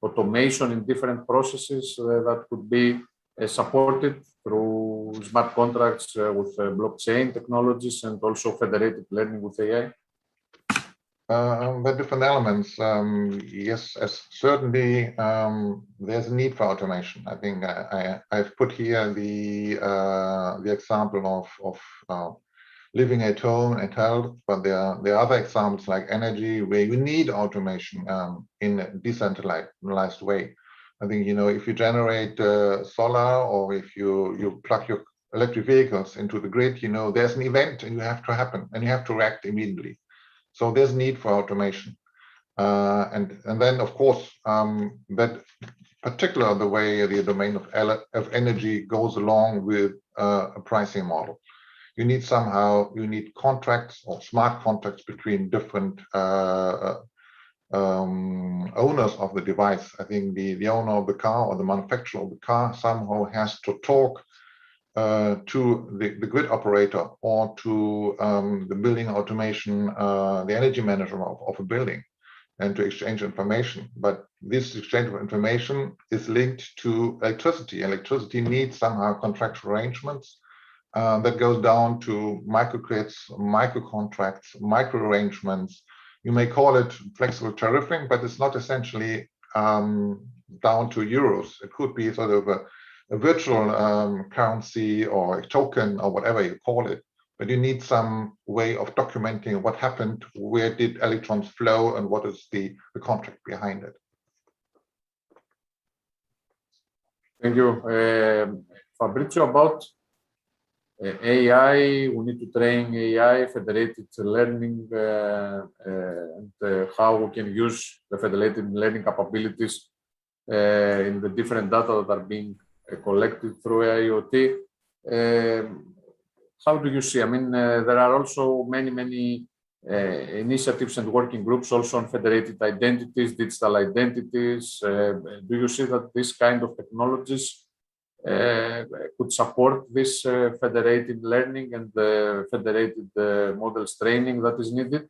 automation in different processes that could be supported through smart contracts with blockchain technologies and also federated learning with AI? The different elements, yes, certainly there's a need for automation. I think I've put here the example of living at home and health, but there are other examples like energy where you need automation in a decentralized way. I think, if you generate solar, or if you plug your electric vehicles into the grid, there's an event and you have to happen and you have to react immediately. So there's need for automation. And then, of course, that particular the way the domain of energy goes along with a pricing model. You need contracts or smart contracts between different owners of the device. I think the owner of the car or the manufacturer of the car somehow has to talk to the grid operator or to the building automation, the energy manager of a building, and to exchange information. But this exchange of information is linked to electricity. Electricity needs somehow contractual arrangements that goes down to microgrids, micro contracts, micro arrangements. You may call it flexible tariffing, but it's not essentially down to euros. It could be sort of a virtual currency or a token or whatever you call it. But you need some way of documenting what happened, where did electrons flow, and what is the contract behind it. Thank you. Fabrizio, about AI, we need to train AI, federated learning, and how we can use the federated learning capabilities in the different data that are being collected through IoT. How do you see? I mean, there are also many initiatives and working groups also on federated identities, digital identities. Do you see that this kind of technologies could support this federated learning and the federated models training that is needed?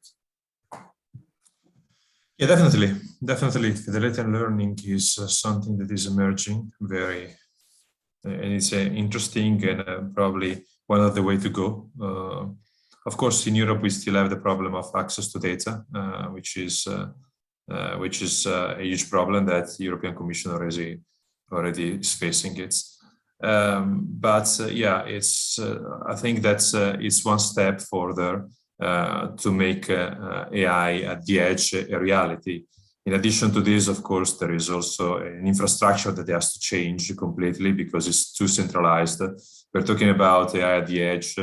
Yeah, definitely. Definitely, federated learning is something that is emerging very, and it's interesting and probably one of the way to go. Of course, in Europe, we still have the problem of access to data, which is which is a huge problem that the European Commission already is facing it. Yeah, it's I think that's it's one step further to make AI at the edge a reality. In addition to this, of course, there is also an infrastructure that has to change completely because it's too centralized. We're talking about AI at the edge,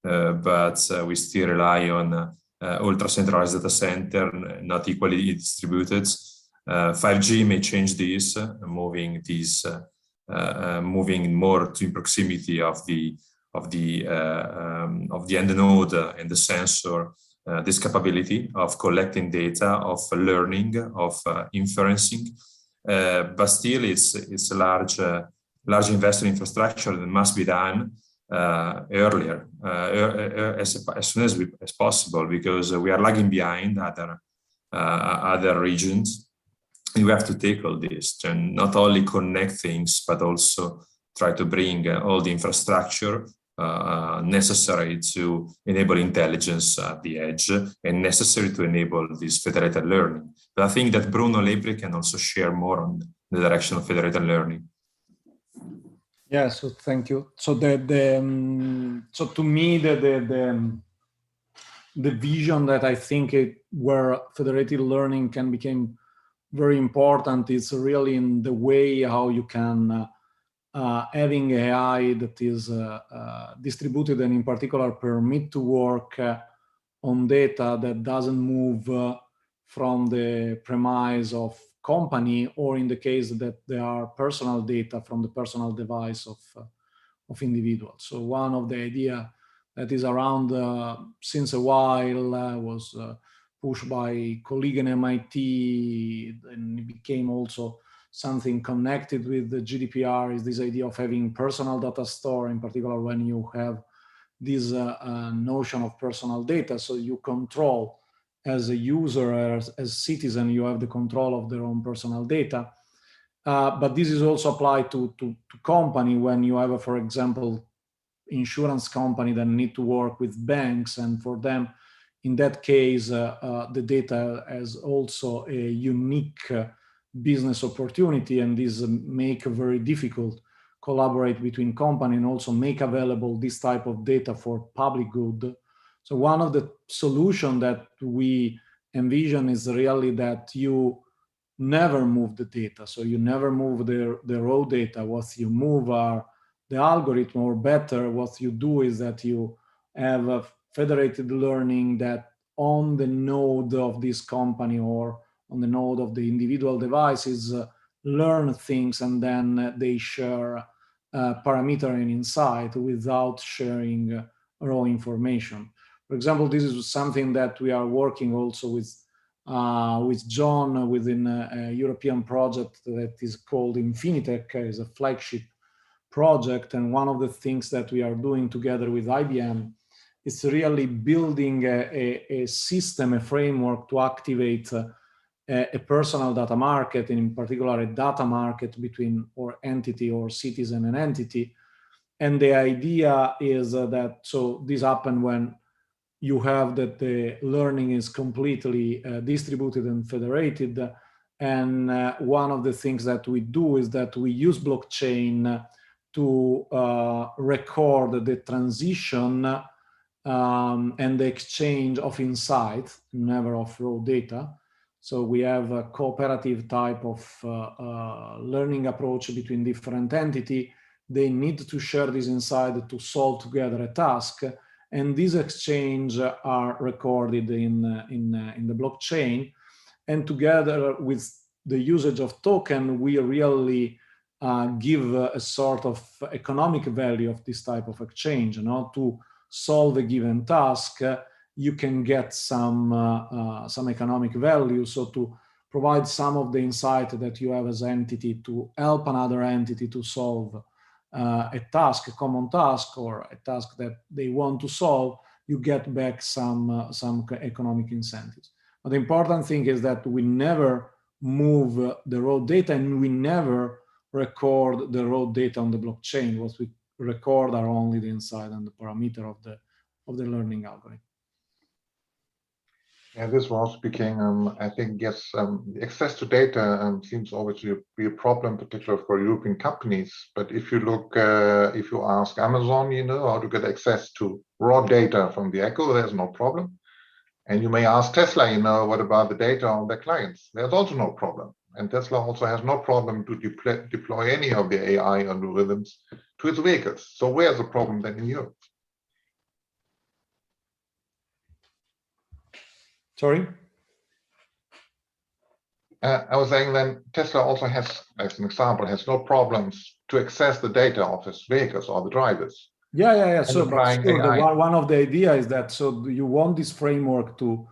but we still rely on ultra-centralized data center, not equally distributed. 5G may change this, moving more to proximity of the end node and the sensor. This capability of collecting data, of learning, of inferencing, but still it's a large investment infrastructure that must be done earlier, as soon as possible, because we are lagging behind other regions. And we have to tackle this and not only connect things, but also try to bring all the infrastructure necessary to enable intelligence at the edge and necessary to enable this federated learning. But I think that Bruno Lepri can also share more on the direction of federated learning. Yeah, so thank you. So so to me, the vision that I think where federated learning can become very important is really in the way how you can having AI that is distributed and in particular permit to work on data that doesn't move from the premise of company, or in the case that there are personal data from the personal device of individuals. So one of the idea that is around since a while was pushed by a colleague in MIT, and it became also something connected with the GDPR, is this idea of having personal data store, in particular when you have this notion of personal data. So you control as a user, as citizen, you have the control of their own personal data. But this is also applied to company when you have, for example, insurance company that need to work with banks, and for them, in that case, the data has also a unique business opportunity, and this make very difficult collaborate between company and also make available this type of data for public good. So one of the solution that we envision is really that you never move the data. So you never move the raw data. What you move are the algorithm, or better, what you do is that you have a federated learning that on the node of this company or on the node of the individual devices learn things, and then they share parameter and insight without sharing raw information. For example, this is something that we are working also with John within a European project that is called Infinitec, is a flagship project. And one of the things that we are doing together with IBM is really building a system, a framework to activate a personal data market, and in particular a data market between or entity or citizen and entity. And the idea is that, so this happens when you have that the learning is completely distributed and federated. And one of the things that we do is that we use blockchain to record the transition and the exchange of insight, never of raw data. So we have a cooperative type of learning approach between different entities. They need to share this insight to solve together a task, and these exchange are recorded in the blockchain. And together with the usage of token, we really give a sort of economic value of this type of exchange. To solve a given task, you can get some economic value. So to provide some of the insight that you have as entity to help another entity to solve a task, a common task, or a task that they want to solve, you get back some economic incentives. But the important thing is that we never move the raw data, and we never record the raw data on the blockchain. What we record are only the insight and the parameter of the learning algorithm. Yeah, this was speaking. I think yes, access to data seems always to be a problem, particularly for European companies. But if you look, if you ask Amazon, you know, how to get access to raw data from the Echo, there's no problem. And you may ask Tesla, you know, what about the data on their clients? There's also no problem. And Tesla also has no problem to deploy any of the AI algorithms to its vehicles. So where's the problem then in Europe? Sorry? I was saying then Tesla also has, as an example, has no problems to access the data of its vehicles or the drivers. Yeah. So, but sure, one of the idea is that so you want this framework to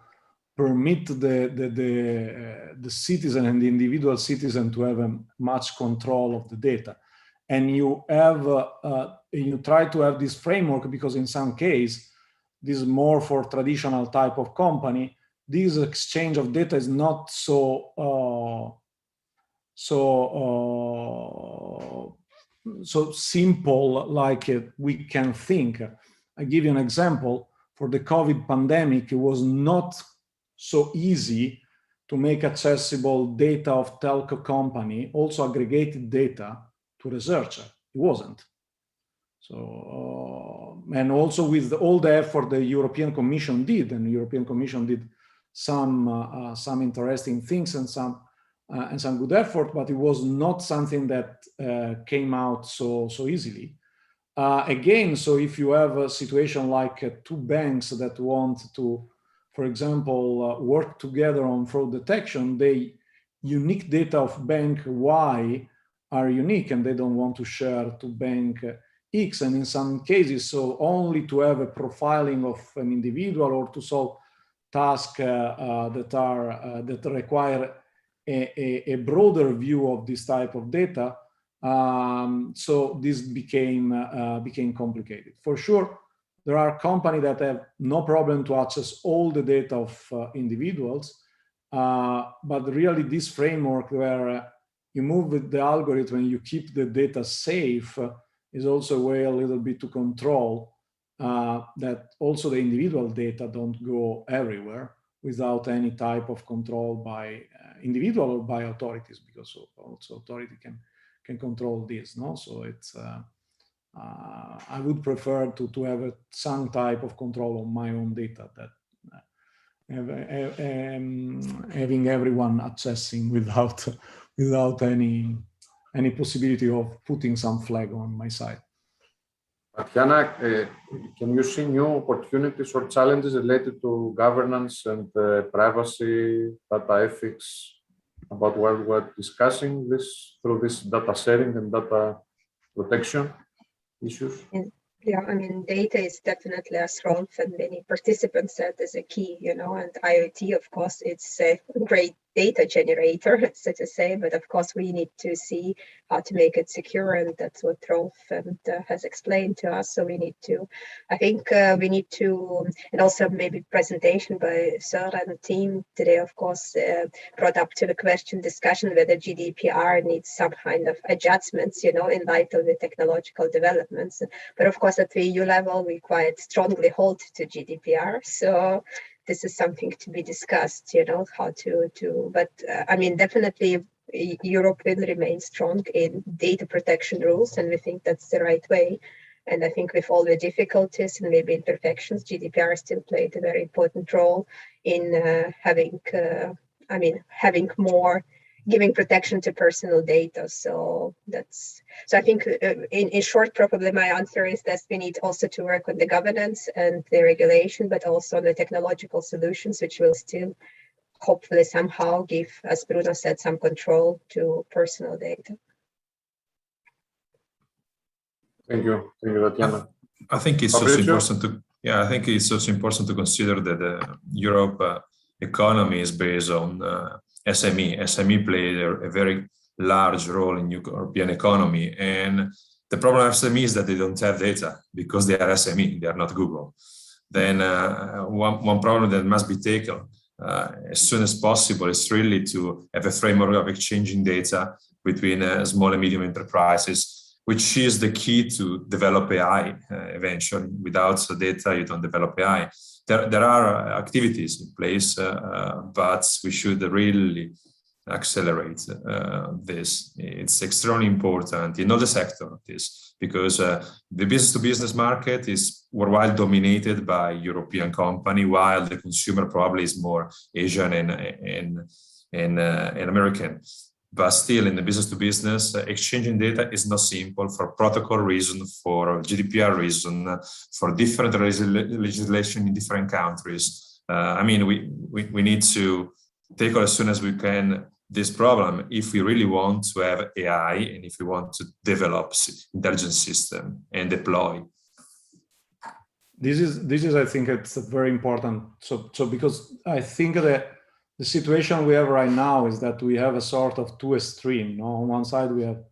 permit the citizen and the individual citizen to have much control of the data, and you have you try to have this framework because in some case this is more for traditional type of company. This exchange of data is not so simple like we can think. I give you an example. For the COVID pandemic, it was not so easy to make accessible data of telco company, also aggregated data to researcher. It wasn't. So, and also with all the effort the European Commission did, and the European Commission did some interesting things and some good effort, but it was not something that came out so easily. Again, so if you have a situation like two banks that want to, for example, work together on fraud detection, the unique data of bank Y are unique and they don't want to share to bank X. And in some cases, so only to have a profiling of an individual or to solve tasks that require a broader view of this type of data. So this became complicated. For sure, there are companies that have no problem to access all the data of individuals, but really this framework where you move with the algorithm and you keep the data safe is also a way a little bit to control that also the individual data don't go everywhere without any type of control by individual or by authorities, because also authority can control this, no? So it's, I would prefer to have some type of control on my own data that having everyone accessing without any possibility of putting some flag on my side. Jana, can you see new opportunities or challenges related to governance and privacy, data ethics, about what we're discussing this through this data sharing and data protection issues? Yeah, I mean, data is definitely a strength, and many participants said is a key, you know, and IoT, of course, it's a great data generator, so to say, but of course we need to see how to make it secure, and that's what Rolf has explained to us. So we need to, I think we need to, and also maybe presentation by Sir and the team today, of course, brought up to the discussion whether GDPR needs some kind of adjustments, you know, in light of the technological developments. But of course, at the EU level, we quite strongly hold to GDPR. So this is something to be discussed, you know, how to but I mean, definitely Europe will remain strong in data protection rules, and we think that's the right way. And I think with all the difficulties and maybe imperfections, GDPR still played a very important role in having more, giving protection to personal data. So I think in short, probably my answer is that we need also to work on the governance and the regulation, but also on the technological solutions, which will still hopefully somehow give, as Bruno said, some control to personal data. Thank you, Tatiana. I think it's also important to, I think it's also important to consider that the Europe economy is based on SME. SME play a very large role in European economy, and the problem of SME is that they don't have data because they are SME, they are not Google. Then one problem that must be taken as soon as possible is really to have a framework of exchanging data between small and medium enterprises, which is the key to develop AI eventually. Without data, you don't develop AI. there are activities in place, but we should really accelerate this. It's extremely important in all the sector, this, because the business-to-business market is worldwide dominated by European company, while the consumer probably is more Asian and American. But still, in the business-to-business, exchanging data is not simple for protocol reason, for GDPR reason, for different legislation in different countries. I mean, we need to tackle as soon as we can this problem if we really want to have AI and if we want to develop intelligence system and deploy. This is I think it's very important. So because I think that the situation we have right now is that we have a sort of two extreme. No? On one side, we have,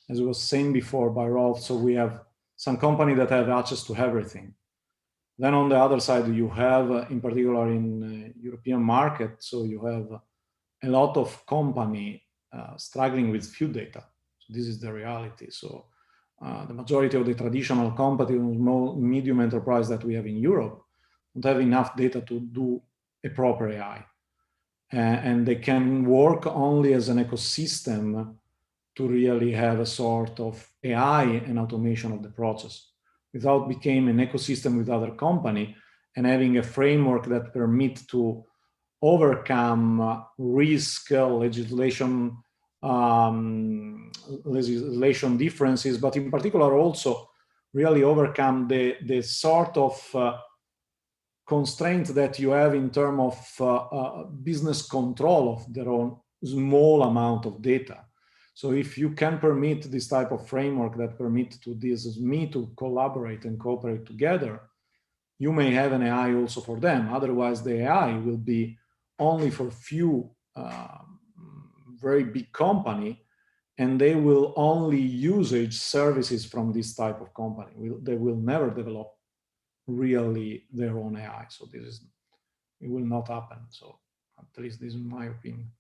as was saying before by Rolf, so we have some company that have access to everything. Then on the other side, you have, in particular in European market, so you have a lot of company struggling with few data. So this is the reality. So the majority of the traditional company, small, medium enterprise that we have in Europe don't have enough data to do a proper AI. And they can work only as an ecosystem to really have a sort of AI and automation of the process without becoming an ecosystem with other company and having a framework that permit to overcome risk, legislation differences, but in particular also really overcome the sort of constraints that you have in terms of business control of their own small amount of data. So if you can permit this type of framework that permit to this SME to collaborate and cooperate together, you may have an AI also for them. Otherwise, the AI will be only for few very big company, and they will only usage services from this type of company. They will never develop really their own AI. So it will not happen. So at least this is my opinion.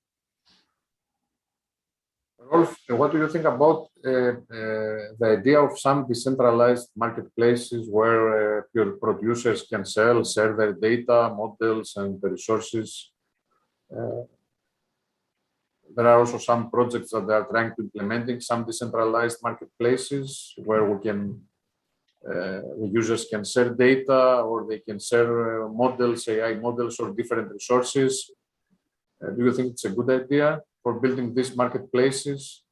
Rolf, what do you think about the idea of some decentralized marketplaces where your producers can share their data, models, and the resources? There are also some projects that they are trying to implementing some decentralized marketplaces where we can the users can share data, or they can share models, AI models, or different resources. Do you think it's a good idea for building these marketplaces?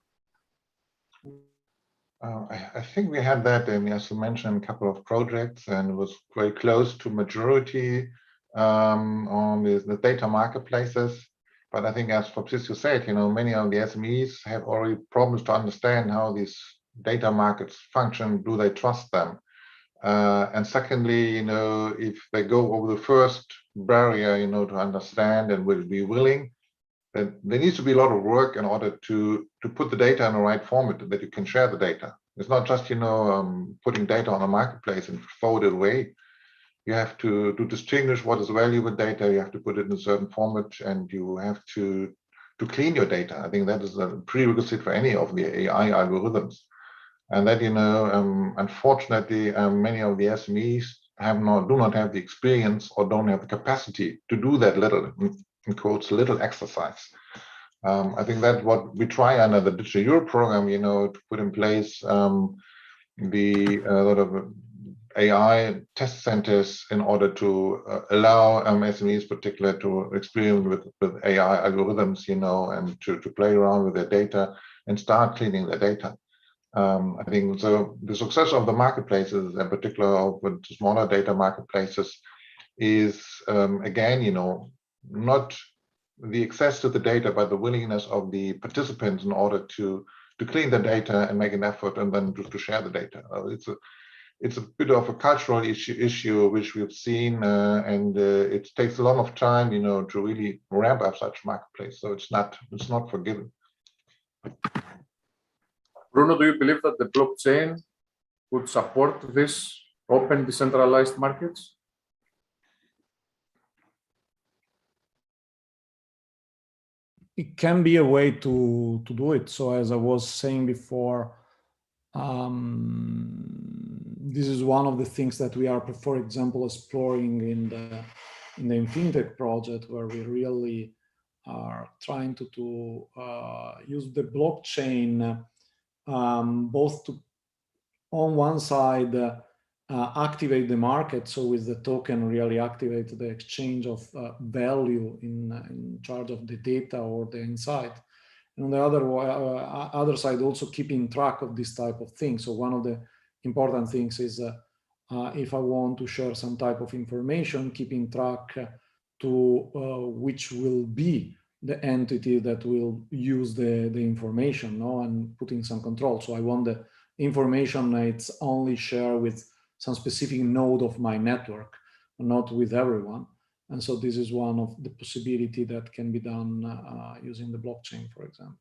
I think we had that, as you mentioned, a couple of projects, and it was very close to majority on the data marketplaces. But I think, as Fabrizio said, many of the SMEs have already problems to understand how these data markets function. Do they trust them? And secondly, if they go over the first barrier, to understand and will be willing, then there needs to be a lot of work in order to put the data in the right format that you can share the data. It's not just, putting data on a marketplace and throw it away. You have to distinguish what is valuable data. You have to put it in a certain format, and you have to clean your data. I think that is a prerequisite for any of the AI algorithms. And that, unfortunately, many of the SMEs do not have the experience or don't have the capacity to do that little, in quotes, little exercise. I think that's what we try under the Digital Europe program, to put in place the lot of AI test centers in order to allow SMEs, particularly, to experiment with AI algorithms, and to play around with their data and start cleaning their data. I think so. The success of the marketplaces, in particular of the smaller data marketplaces, is again, not the access to the data, but the willingness of the participants in order to clean the data and make an effort, and then to share the data. It's a bit of a cultural issue which we've seen, and it takes a lot of time, to really ramp up such marketplace. So it's not forgiven. Bruno, do you believe that the blockchain would support this open decentralized markets? It can be a way to this is one of the things that we are, for example, exploring in the FinTech project, where we really are trying to use the blockchain both to, on one side, activate the market, so with the token really activate the exchange of value in charge of the data or the insight. And on the other side, also keeping track of this type of thing. So one of the important things is if I want to share some type of information, keeping track to which will be the entity that will use the information, no? And putting some control. So I want the information it's only shared with some specific node of my network, not with everyone. And so this is one of the possibility that can be done using the blockchain, for example.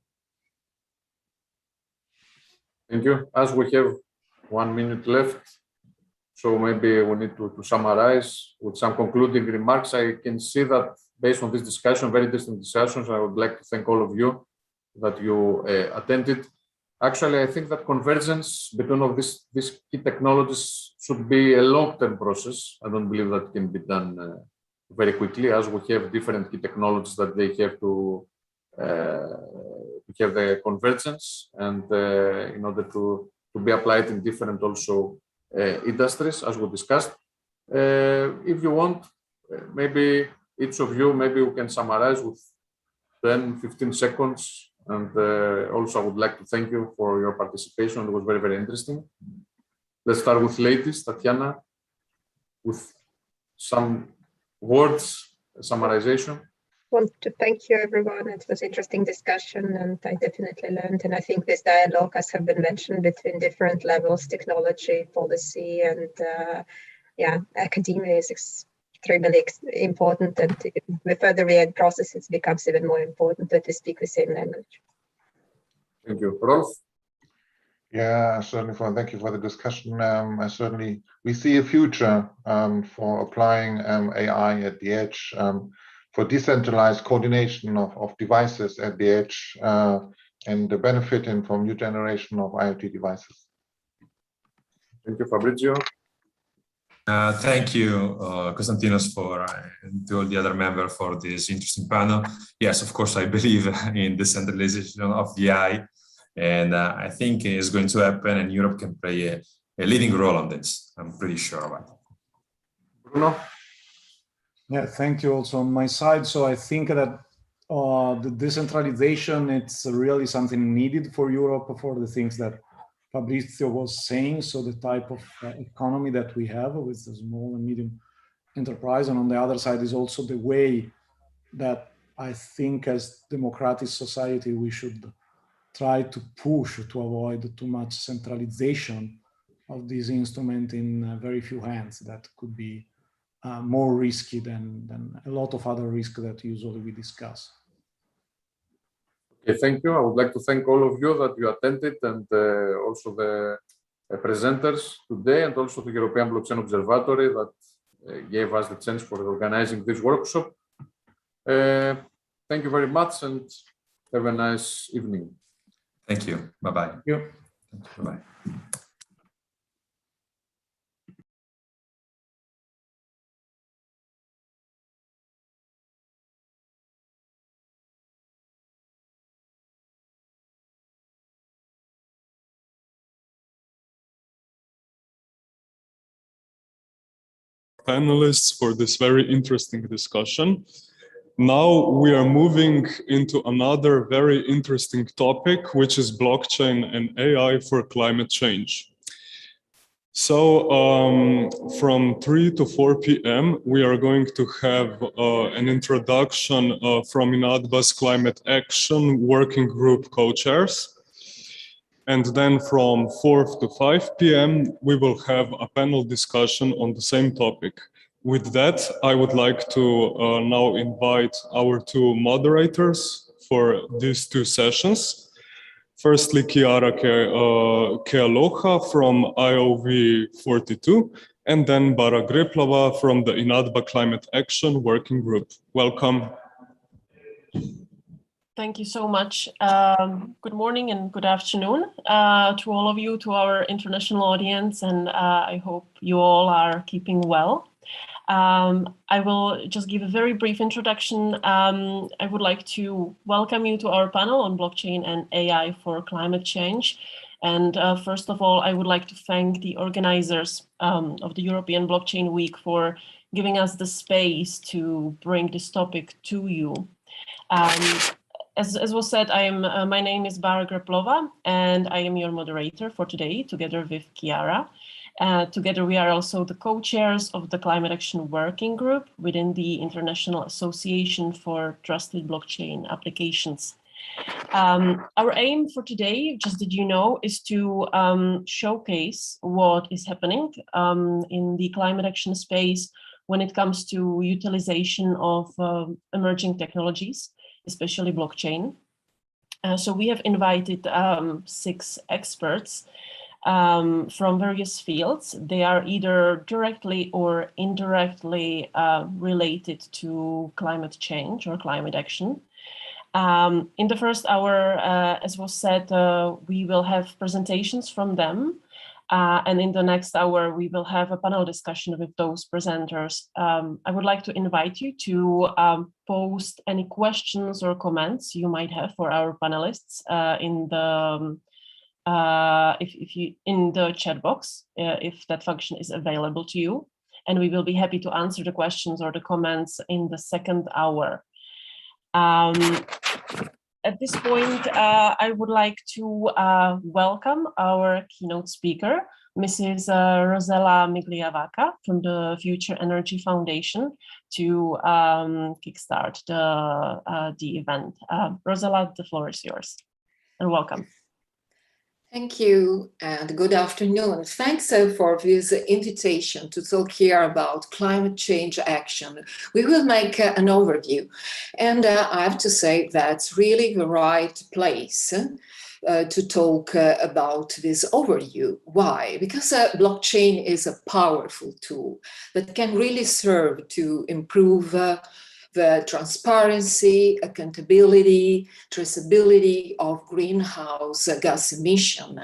Thank you. As we have 1 minute left, so maybe we need to summarize with some concluding remarks. I can see that based on this discussion, very interesting discussions, I would like to thank all of you that you attended. Actually, I think that convergence between of these key technologies should be a long-term process. I don't believe that can be done very quickly, as we have different key technologies that they have to have the convergence, and in order to be applied in different also industries, as we discussed. If you want, maybe each of you, maybe we can summarize with 10, 15 seconds. And also, I would like to thank you for your participation. It was very, very interesting. Let's start with ladies, Tatiana, with some words, summarization. I want to thank you, everyone. It was an interesting discussion, and I definitely learned. And I think this dialogue, as have been mentioned, between different levels, technology, policy, and academia is extremely important. And with further read processes, it becomes even more important that we speak the same language. Thank you. Rolf? Yeah, certainly. Thank you for the discussion. Certainly, we see a future for applying AI at the edge, for decentralized coordination of devices at the edge, and benefiting from new generation of IoT devices. Thank you, Fabrizio. Thank you, Konstantinos, and to all the other members for this interesting panel. Yes, of course, I believe in decentralization of the AI, and I think it's going to happen, and Europe can play a leading role on this. I'm pretty sure about it. Bruno? Yeah, thank you also on my side. So I think that the decentralization, it's really something needed for Europe for the things that Fabrizio was saying. So the type of economy that we have with the small and medium enterprise. And on the other side is also the way that I think as democratic society, we should try to push to avoid too much centralization of this instrument in very few hands. That could be more risky than a lot of other risks that usually we discuss. Okay, thank you. I would like to thank all of you that you attended, and also the presenters today, and also the European Blockchain Observatory that gave us the chance for organizing this workshop. Thank you very much, and have a nice evening. Thank you. Bye-bye. Thank you. Bye-bye. Panelists for this very interesting discussion. Now we are moving into another very interesting topic, which is blockchain and AI for climate change. So from 3 to 4 p.m., we are going to have an introduction from INATBA's Climate Action Working Group co-chairs. And then from 4 to 5 p.m., we will have a panel discussion on the same topic. With that, I would like to now invite our two moderators for these two sessions. Firstly, Chiara Kealoha from IOV 42, and then Bara Griplova from the INATBA Climate Action Working Group. Welcome. Thank you so much. Good morning and good afternoon to all of you, to our international audience, and I hope you all are keeping well. I will just give a very brief introduction. I would like to welcome you to our panel on blockchain and AI for climate change. And first of all, I would like to thank the organizers of the European Blockchain Week for giving us the space to bring this topic to you. As was said, my name is Bara Greplova, and I am your moderator for today, together with Chiara. Together, we are also the co-chairs of the Climate Action Working Group within the International Association for Trusted Blockchain Applications. Our aim for today, just did you know, is to showcase what is happening in the climate action space when it comes to utilization of emerging technologies, especially blockchain. So we have invited 6 experts from various fields. They are either directly or indirectly related to climate change or climate action. In the first hour, as was said, we will have presentations from them. And in the next hour, we will have a panel discussion with those presenters. I would like to invite you to post any questions or comments you might have for our panelists in the in the chat box, if that function is available to you. And we will be happy to answer the questions or the comments in the second hour. At this point, I would like to welcome our keynote speaker, Mrs. Rosella Migliavaca from the Future Energy Foundation, to kickstart the event. Rosella, the floor is yours, and welcome. Thank you and good afternoon. Thanks for this invitation to talk here about climate change action. We will make an overview, and I have to say that's really the right place to talk about this overview. Why? Because blockchain is a powerful tool that can really serve to improve the transparency, accountability, traceability of greenhouse gas emission,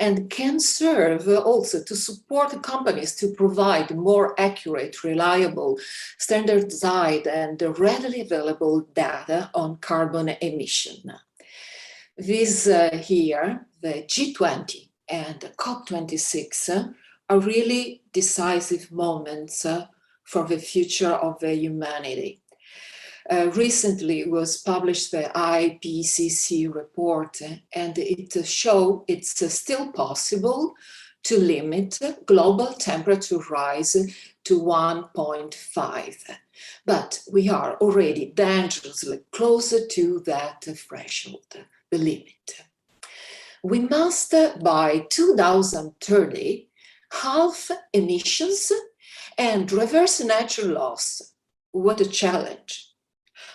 and can serve also to support companies to provide more accurate, reliable, standardized, and readily available data on carbon emission. This here, the G20 and COP26 are really decisive moments for the future of humanity. Recently was published the IPCC report, and it shows it's still possible to limit global temperature rise to 1.5. But we are already dangerously closer to that threshold, the limit. We must, by 2030, halve emissions and reverse natural loss. What a challenge.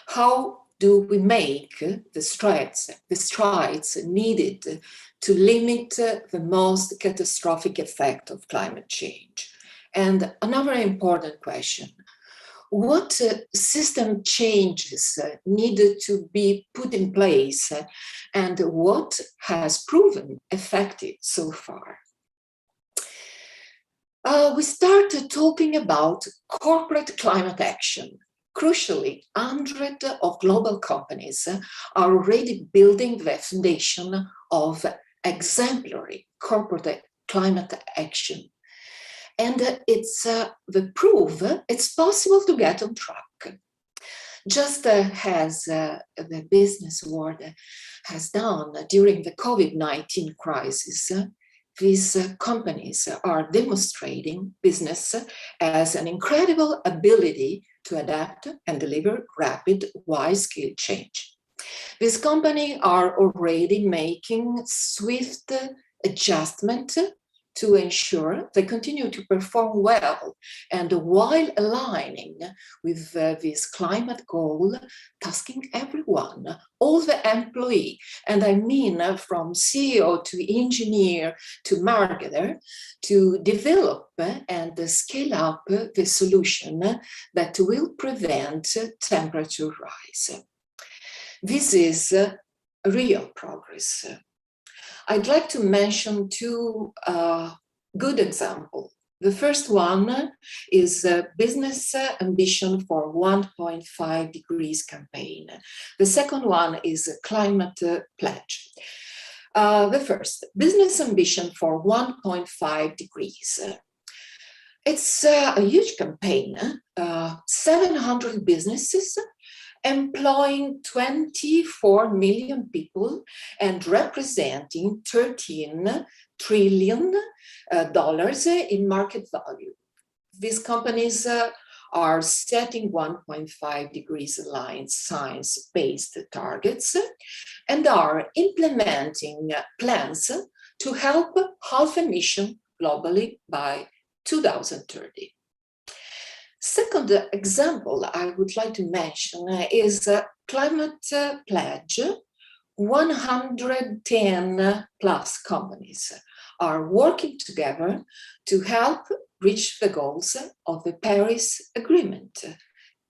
How do we make the strides needed to limit the most catastrophic effect of climate change? And another important question, what system changes needed to be put in place and what has proven effective so far? We started talking about corporate climate action. Crucially, hundreds of global companies are already building the foundation of exemplary corporate climate action. And it's the proof it's possible to get on track. Just as the business world has done during the COVID-19 crisis, these companies are demonstrating business as an incredible ability to adapt and deliver rapid, wide-scale change. These companies are already making swift adjustment to ensure they continue to perform well, and while aligning with this climate goal, tasking everyone, all the employee, and I mean from CEO to engineer to marketer, to develop and scale up the solution that will prevent temperature rise. This is real progress. I'd like to mention two good examples. The first one is Business Ambition for 1.5 Degrees campaign. The second one is Climate Pledge. The first, Business Ambition for 1.5 Degrees. It's a huge campaign, 700 businesses employing 24 million people and representing $13 trillion in market value. These companies are setting 1.5 degrees aligned science-based targets and are implementing plans to help halve emission globally by 2030. Second example I would like to mention is Climate Pledge. 110 plus companies are working together to help reach the goals of the Paris Agreement,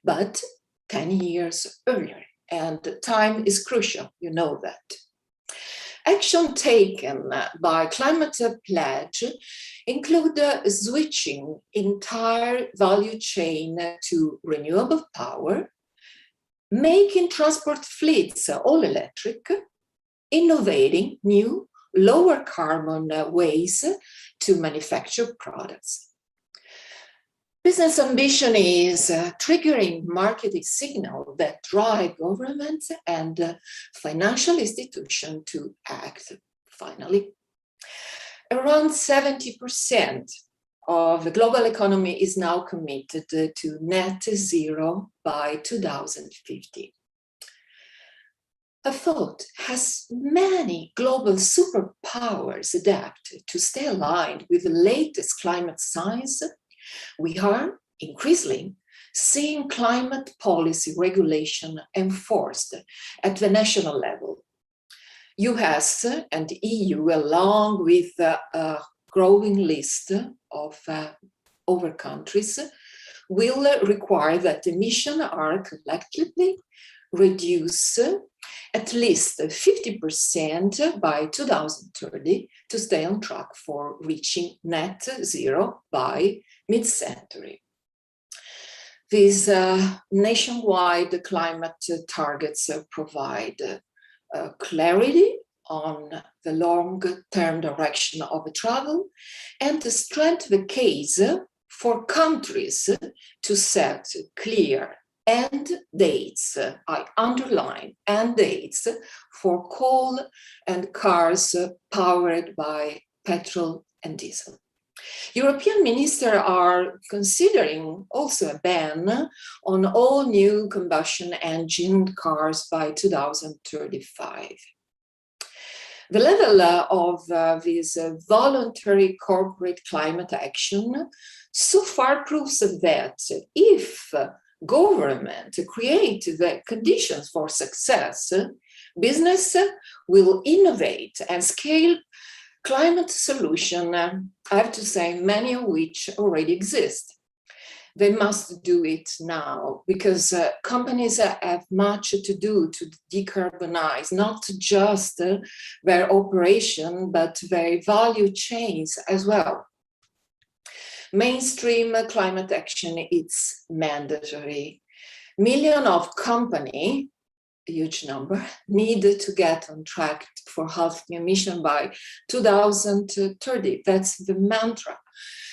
but 10 years earlier, and time is crucial, you know that. Action taken by Climate Pledge include switching entire value chain to renewable power, making transport fleets all electric, innovating new lower carbon ways to manufacture products. Business ambition is triggering marketing signals that drive governments and financial institutions to act. Finally, around 70% of the global economy is now committed to net zero by 2050. A thought has many global superpowers adapted to stay aligned with the latest climate science. We are increasingly seeing climate policy regulation enforced at the national level. US and EU, along with a growing list of other countries, will require that emissions are collectively reduced at least 50% by 2030 to stay on track for reaching net zero by mid-century. These nationwide climate targets provide clarity on the long-term direction of travel and to strengthen the case for countries to set clear end dates, I underline end dates, for coal and cars powered by petrol and diesel. European ministers are considering also a ban on all new combustion engine cars by 2035. The level of this voluntary corporate climate action so far proves that if government create the conditions for success, business will innovate and scale climate solution, I have to say, many of which already exist. They must do it now because companies have much to do to decarbonize, not just their operation, but their value chains as well. Mainstream climate action is mandatory. Millions of companies, a huge number, need to get on track for halving emission by 2030. That's the mantra.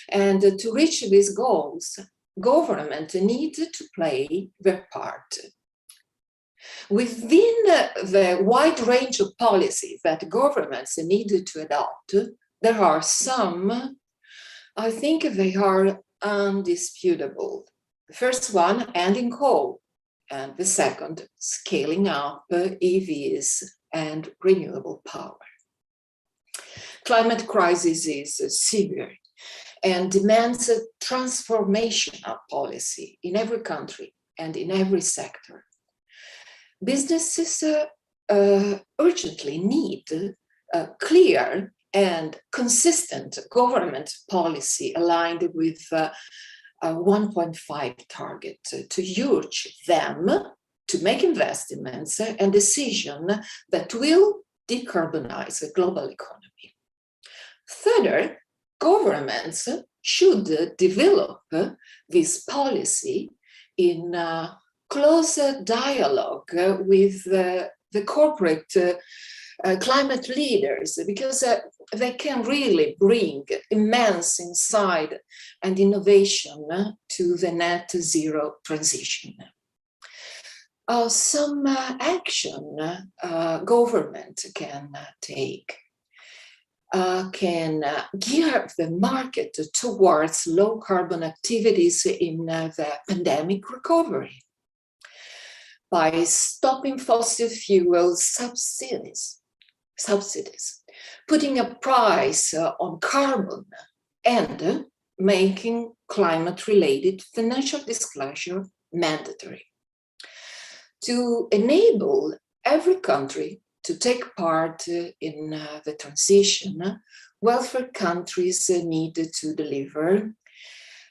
And to reach these goals, government needs to play their part. Within the wide range of policies that governments need to adopt, there are some, I think they are undisputable. The first one, ending coal, and the second, scaling up EVs and renewable power. Climate crisis is severe and demands a transformational policy in every country and in every sector. Businesses urgently need a clear and consistent government policy aligned with a 1.5 target to urge them to make investments and decisions that will decarbonize the global economy. Further, governments should develop this policy in close dialogue with the corporate climate leaders, because they can really bring immense insight and innovation to the net zero transition. Some action government can take can gear the market towards low carbon activities in the pandemic recovery by stopping fossil fuel subsidies, putting a price on carbon, and making climate-related financial disclosure mandatory. To enable every country to take part in the transition, welfare countries need to deliver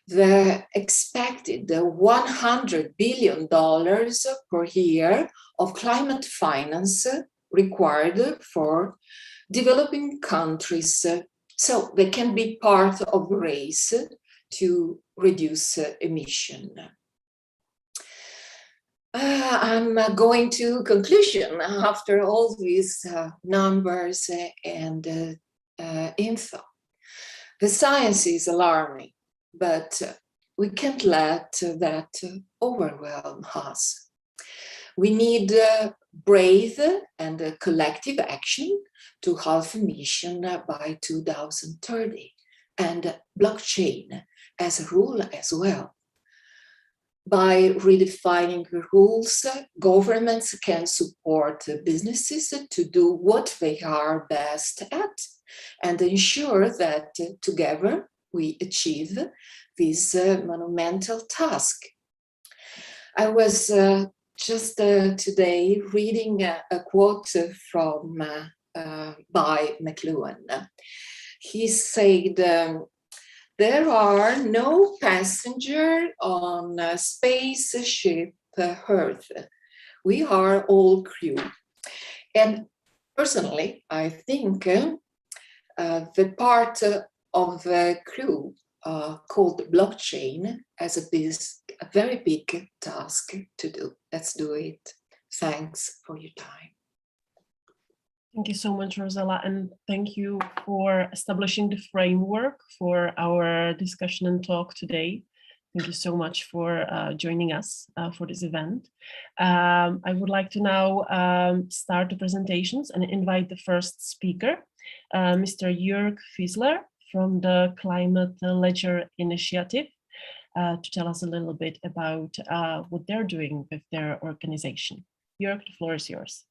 the expected $100 billion per year of climate finance required for developing countries so they can be part of the race to reduce emission. I'm going to conclusion after all these numbers and info. The science is alarming, but we can't let that overwhelm us. We need brave and collective action to halve emission by 2030, and blockchain as a rule as well. By redefining the rules, governments can support businesses to do what they are best at and ensure that together we achieve this monumental task. I was just today reading a quote from by McLuhan. He said, there are no passengers on a spaceship Earth. We are all crew. And personally, I think the part of the crew called blockchain has a very big task to do. Let's do it. Thanks for your time. Thank you so much, Rosella, and thank you for establishing the framework for our discussion and talk today. Thank you so much for joining us for this event. I would like to now start the presentations and invite the first speaker, Mr. Jörg Fiesler from the Climate Ledger Initiative, to tell us a little bit about what they're doing with their organization. Jörg, the floor is yours.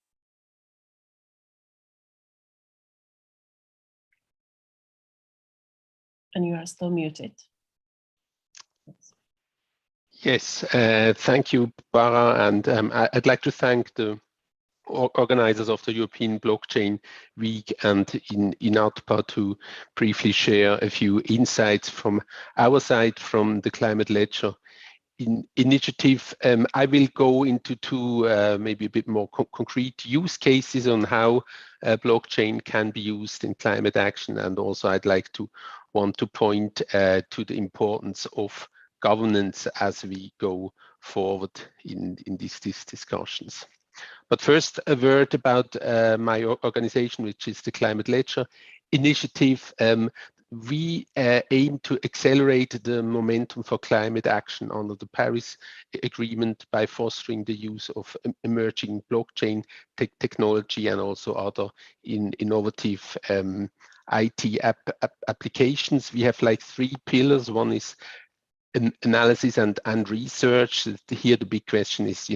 And you are still muted. Yes, thank you, Bara, and I'd like to thank the organizers of the European Blockchain Week and in INATPA to briefly share a few insights from our side from the Climate Ledger Initiative. I will go into two maybe a bit more concrete use cases on how blockchain can be used in climate action, and also I'd like to point to the importance of governance as we go forward in these discussions. But first, a word about my organization, which is the Climate Ledger Initiative. We aim to accelerate the momentum for climate action under the Paris Agreement by fostering the use of emerging blockchain technology and also other innovative IT applications. We have like 3 pillars. One is analysis and research. Here the big question is,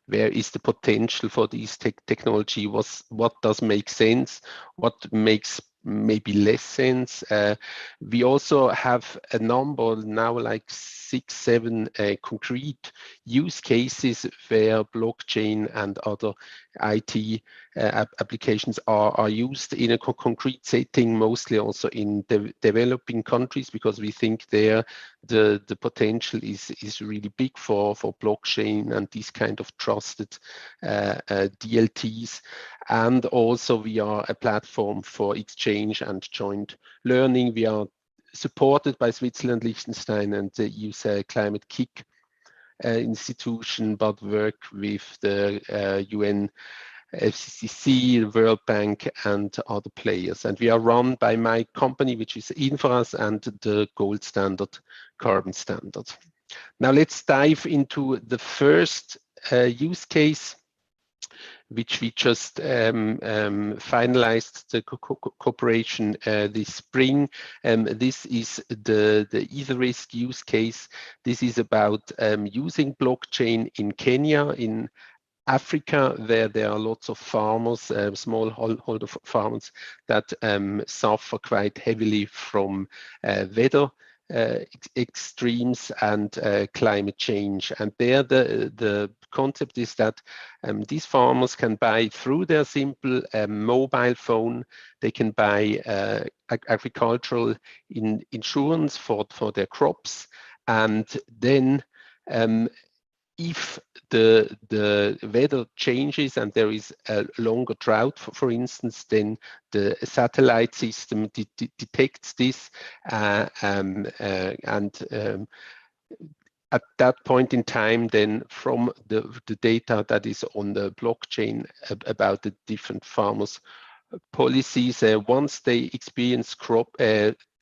where is the potential for these technology? What does make sense? What makes maybe less sense? We also have a number now, like 6, 7 concrete use cases where blockchain and other IT applications are used in a concrete setting, mostly also in developing countries, because we think there the potential is really big for blockchain and these kind of trusted DLTs. And also we are a platform for exchange and joint learning. We are supported by Switzerland, Liechtenstein, and the EU's Climate Kick institution, but work with the UN, FCCC, the World Bank, and other players. And we are run by my company, which is Infras, and the gold standard carbon standard. Now let's dive into the first use case, which we just finalized the cooperation this spring. This is the EtherRisk use case. This is about using blockchain in Kenya, in Africa, where there are lots of farmers, smallholder farmers that suffer quite heavily from weather extremes and climate change. And there the concept is that these farmers can buy through their simple mobile phone, they can buy agricultural insurance for their crops. And then if the weather changes and there is a longer drought, for instance, then the satellite system detects this and at that point in time, then from the data that is on the blockchain about the different farmers' policies, once they experience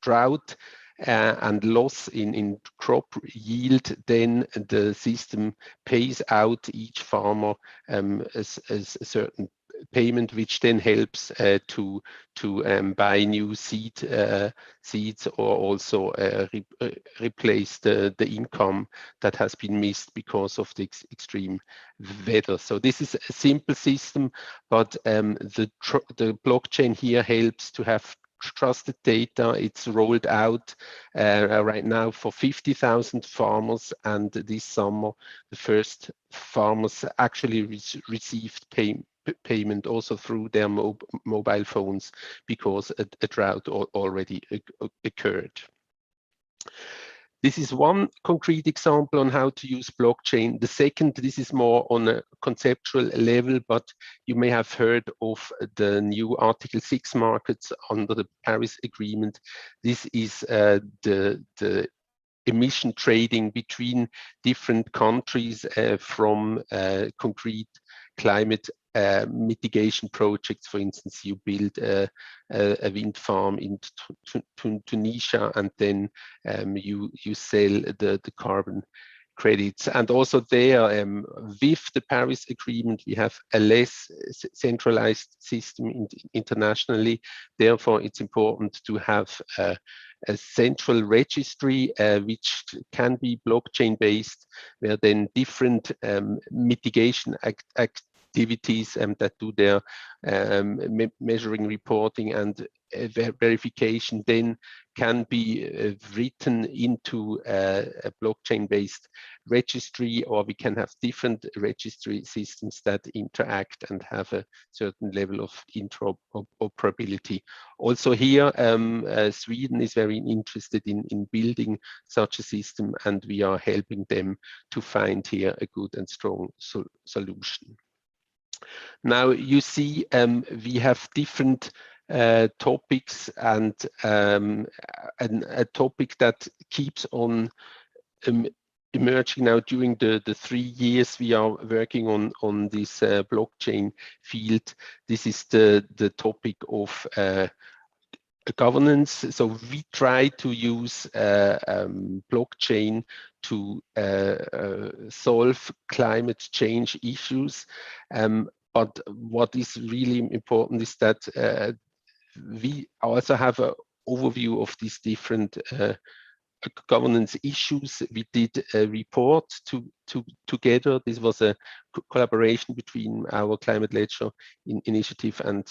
drought and loss in crop yield, then the system pays out each farmer a certain payment, which then helps to buy new seeds or also replace the income that has been missed because of the extreme weather. So this is a simple system, but the blockchain here helps to have trusted data. It's rolled out right now for 50,000 farmers, and this summer the first farmers actually received payment also through their mobile phones because a drought already occurred. This is one concrete example on how to use blockchain. The second, this is more on a conceptual level, but you may have heard of the new Article 6 markets under the Paris Agreement. This is the emission trading between different countries from concrete climate mitigation projects. For instance, you build a wind farm in Tunisia, and then you sell the carbon credits. And also there, with the Paris Agreement, we have a less centralized system internationally. Therefore, it's important to have a central registry, which can be blockchain-based, where then different mitigation activities that do their measuring, reporting, and verification then can be written into a blockchain-based registry, or we can have different registry systems that interact and have a certain level of interoperability. Also here, Sweden is very interested in building such a system, and we are helping them to find here a good and strong solution. Now you see we have different topics, and a topic that keeps on emerging now during the 3 years we are working on this blockchain field. This is the topic of governance. So we try to use blockchain to solve climate change issues. But what is really important is that we also have an overview of these different governance issues. We did a report together. This was a collaboration between our Climate Ledger initiative and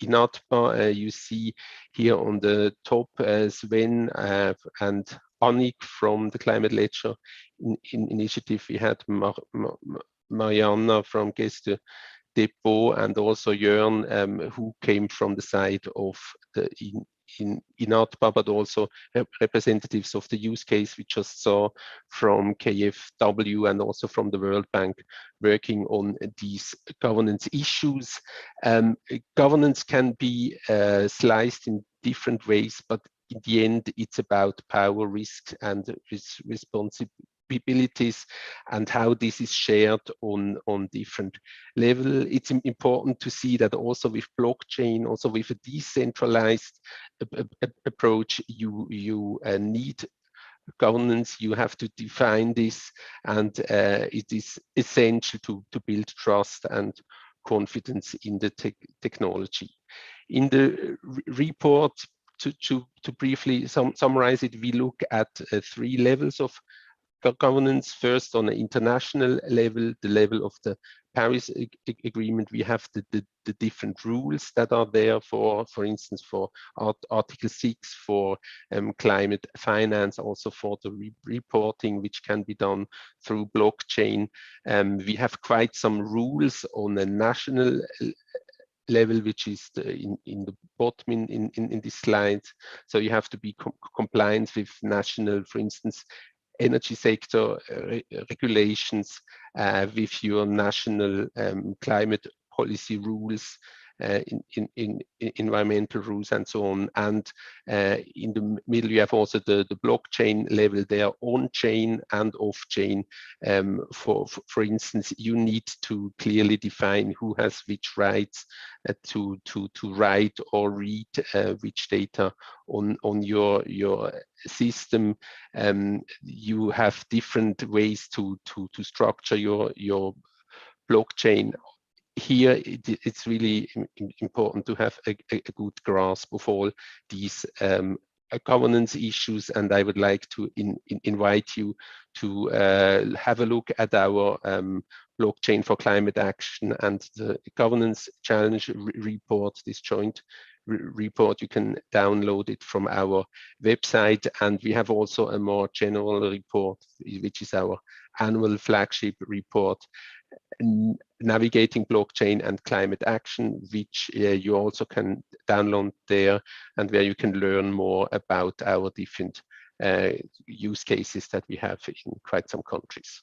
INATBA. You see here on the top Sven and Annik from the Climate Ledger initiative. We had Marianna from Geste Depot, and also Jörn, who came from the side of the INATBA, but also representatives of the use case we just saw from KfW and also from the World Bank working on these governance issues. Governance can be sliced in different ways, but in the end, it's about power, risk, and responsibilities, and how this is shared on different level. It's important to see that also with blockchain, also with a decentralized approach, you need governance. You have to define this, and it is essential to build trust and confidence in the technology. In the report, to briefly summarize it, we look at 3 levels of governance. First, on an international level, the level of the Paris Agreement, we have the different rules that are there for instance, for Article 6, for climate finance, also for the reporting, which can be done through blockchain. We have quite some rules on a national level, which is in the bottom in this slide. So you have to be compliant with national, for instance, energy sector regulations, with your national climate policy rules, in environmental rules and so on. And in the middle, you have also the blockchain level. They are on-chain and off-chain. For instance, you need to clearly define who has which rights to write or read which data on your system. You have different ways to structure your blockchain. Here, it's really important to have a good grasp of all these governance issues, and I would like to invite you to have a look at our blockchain for climate action and the governance challenge report, this joint report. You can download it from our website, and we have also a more general report, which is our annual flagship report, Navigating Blockchain and Climate Action, which you also can download there, and where you can learn more about our different use cases that we have in quite some countries.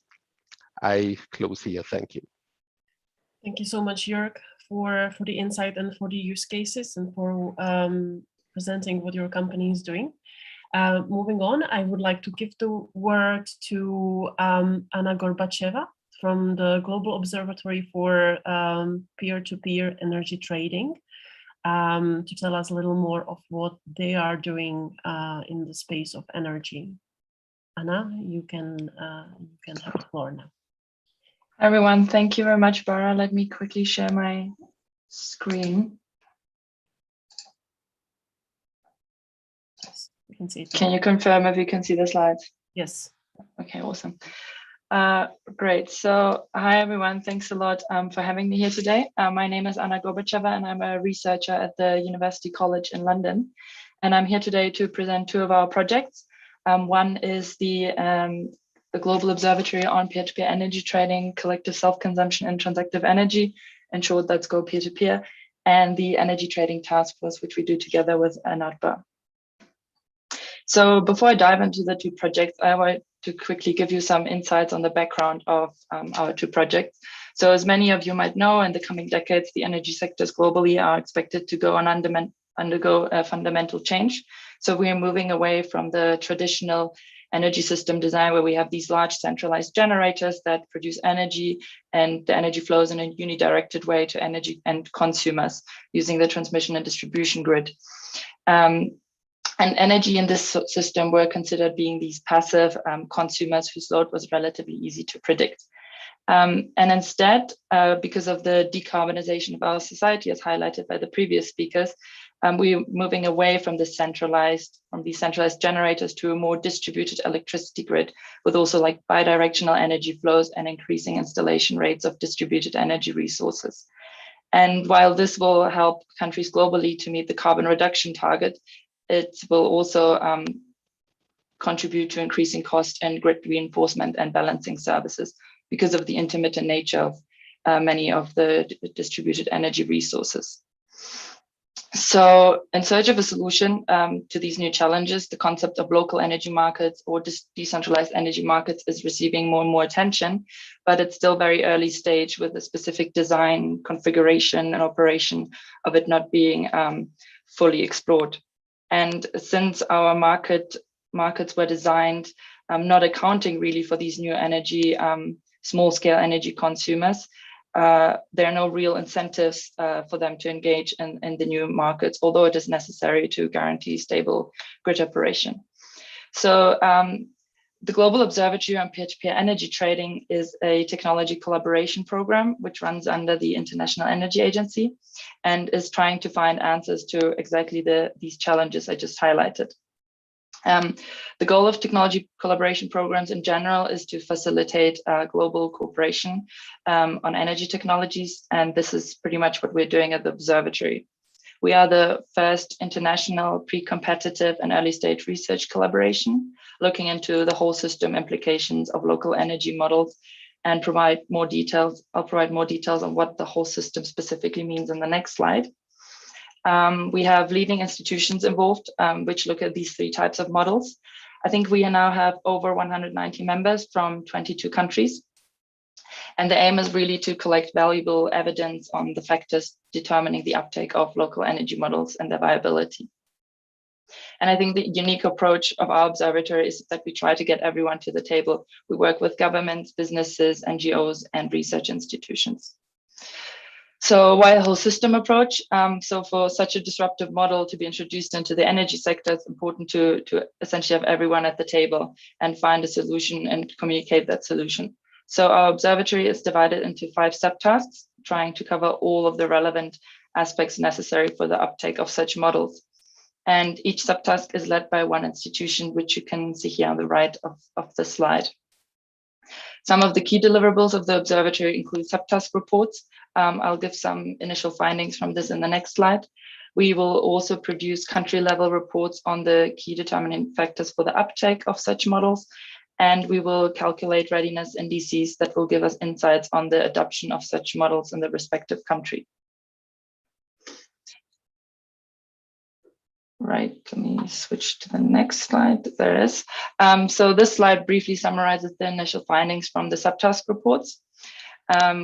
I close here. Thank you. Thank you so much, Jörg, for the insight and for the use cases, and for presenting what your company is doing. Moving on, I would like to give the word to Anna Gorbacheva from the Global Observatory for Peer-to-Peer Energy Trading, to tell us a little more of what they are doing in the space of energy. Anna, you can have the floor now. Hi everyone, thank you very much, Bara. Let me quickly share my screen. Yes, we can see it. Can you confirm if you can see the slides? Yes. Okay, awesome. Great. So hi everyone, thanks a lot for having me here today. My name is Anna Gorbacheva, and I'm a researcher at the University College in London. And I'm here today to present 2 of our projects. One is the Global Observatory on Peer-to-Peer Energy Trading, Collective Self-Consumption and Transactive Energy, in short, let's go peer-to-peer, and the Energy Trading Task Force, which we do together with INATBA. So before I dive into the 2 projects, I want to quickly give you some insights on the background of our 2 projects. So as many of you might know, in the coming decades, the energy sectors globally are expected to undergo a fundamental change. So we are moving away from the traditional energy system design, where we have these large centralized generators that produce energy, and the energy flows in a unidirected way to energy and consumers using the transmission and distribution grid. And energy in this system were considered being these passive consumers whose load was relatively easy to predict. And instead, because of the decarbonization of our society, as highlighted by the previous speakers, we're moving away from these centralized generators to a more distributed electricity grid, with also like bidirectional energy flows and increasing installation rates of distributed energy resources. And while this will help countries globally to meet the carbon reduction target, it will also contribute to increasing cost and grid reinforcement and balancing services because of the intermittent nature of many of the distributed energy resources. So in search of a solution to these new challenges, the concept of local energy markets or decentralized energy markets is receiving more and more attention, but it's still very early stage with the specific design, configuration, and operation of it not being fully explored. And since our markets were designed not accounting really for these new energy, small-scale energy consumers, there are no real incentives for them to engage in the new markets, although it is necessary to guarantee stable grid operation. So the Global Observatory on Peer-to-Peer Energy Trading is a technology collaboration program which runs under the International Energy Agency and is trying to find answers to exactly these challenges I just highlighted. The goal of technology collaboration programs in general is to facilitate global cooperation on energy technologies, and this is pretty much what we're doing at the Observatory. We are the first international pre-competitive and early stage research collaboration looking into the whole system implications of local energy models and provide more details. I'll provide more details on what the whole system specifically means in the next slide. We have leading institutions involved, which look at these three types of models. I think we now have over 190 members from 22 countries. And the aim is really to collect valuable evidence on the factors determining the uptake of local energy models and their viability. And I think the unique approach of our observatory is that we try to get everyone to the table. We work with governments, businesses, NGOs, and research institutions. So why a whole system approach? So for such a disruptive model to be introduced into the energy sector, it's important to essentially have everyone at the table and find a solution and communicate that solution. So our observatory is divided into 5 subtasks, trying to cover all of the relevant aspects necessary for the uptake of such models. And each subtask is led by one institution, which you can see here on the right of the slide. Some of the key deliverables of the observatory include subtask reports. I'll give some initial findings from this in the next slide. We will also produce country-level reports on the key determining factors for the uptake of such models, and we will calculate readiness indices that will give us insights on the adoption of such models in the respective country. Right, let me switch to the next slide. There it is. So this slide briefly summarizes the initial findings from the subtask reports,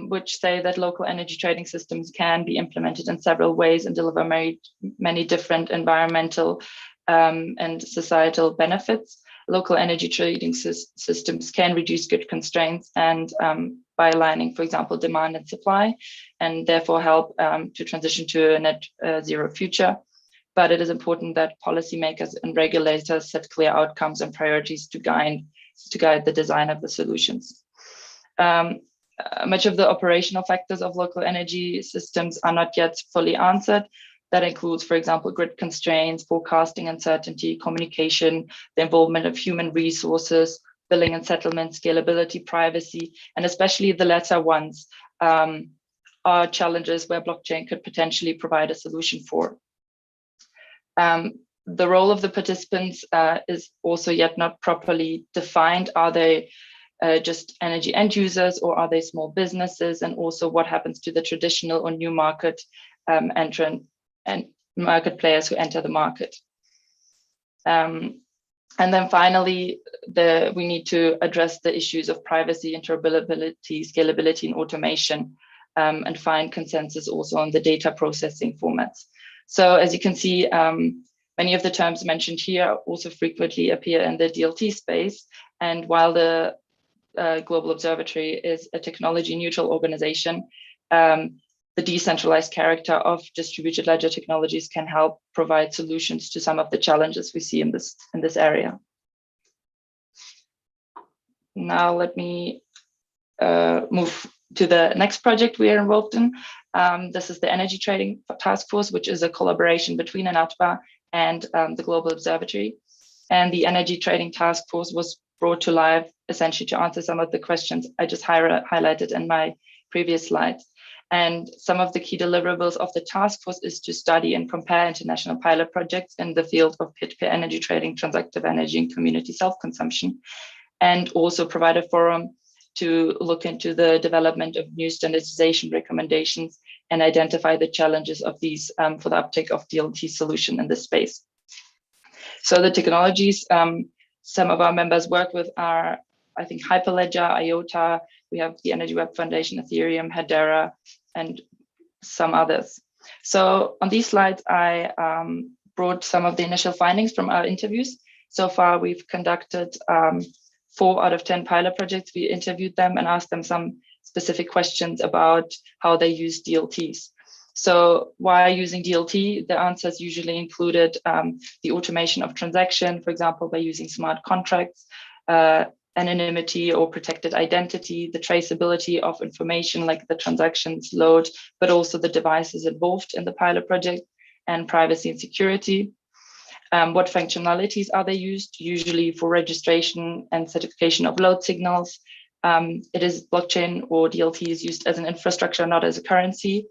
which say that local energy trading systems can be implemented in several ways and deliver many different environmental and societal benefits. Local energy trading systems can reduce grid constraints and by aligning, for example, demand and supply, and therefore help to transition to a net zero future. But it is important that policymakers and regulators set clear outcomes and priorities to guide the design of the solutions. Much of the operational factors of local energy systems are not yet fully answered. That includes, for example, grid constraints, forecasting uncertainty, communication, the involvement of human resources, billing and settlement, scalability, privacy, and especially the latter ones are challenges where blockchain could potentially provide a solution for. The role of the participants is also yet not properly defined. Are they just energy end users, or are they small businesses? And also what happens to the traditional or new market entrant and market players who enter the market? And then finally, we need to address the issues of privacy, interoperability, scalability, and automation, and find consensus also on the data processing formats. So as you can see, many of the terms mentioned here also frequently appear in the DLT space. And while the Global Observatory is a technology neutral organization, the decentralized character of distributed ledger technologies can help provide solutions to some of the challenges we see in this area. Now let me move to the next project we are involved in. This is the Energy Trading Task Force, which is a collaboration between INATBA and the Global Observatory. And the Energy Trading Task Force was brought to life essentially to answer some of the questions I just highlighted in my previous slides. And some of the key deliverables of the task force is to study and compare international pilot projects in the field of peer-to-peer energy trading, transactive energy, and community self-consumption, and also provide a forum to look into the development of new standardization recommendations and identify the challenges of these for the uptake of DLT solution in this space. So the technologies some of our members work with are, I think, Hyperledger, IOTA, we have the Energy Web Foundation, Ethereum, Hedera, and some others. So on these slides, I brought some of the initial findings from our interviews. So far, we've conducted 4 out of 10 pilot projects. We interviewed them and asked them some specific questions about how they use DLTs. So why using DLT? The answers usually included the automation of transaction, for example, by using smart contracts, anonymity or protected identity, the traceability of information like the transactions load, but also the devices involved in the pilot project, and privacy and security. What functionalities are they used? Usually for registration and certification of load signals. It is blockchain or DLT is used as an infrastructure, not as a currency.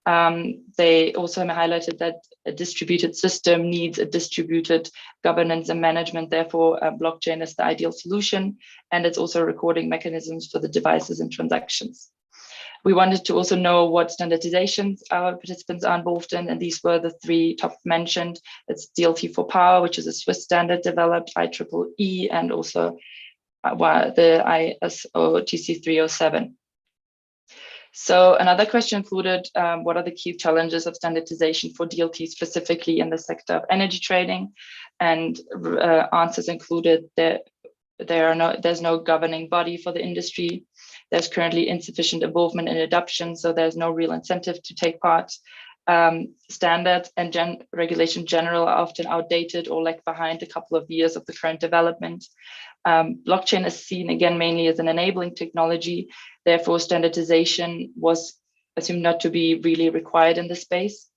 They also highlighted that a distributed system needs a distributed governance and management. Therefore, blockchain is the ideal solution. And it's also recording mechanisms for the devices and transactions. We wanted to also know what standardizations our participants are involved in, and these were the 3 top mentioned. It's DLT for power, which is a Swiss standard developed, IEEE, and also the ISO TC 307. So another question included, what are the key challenges of standardization for DLT specifically in the sector of energy trading? And answers included that there's no governing body for the industry. There's currently insufficient involvement in adoption, so there's no real incentive to take part. Standards and regulation general are often outdated or lag behind a couple of years of the current development. Blockchain is seen again mainly as an enabling technology. Therefore, standardization was assumed not to be really required in this space.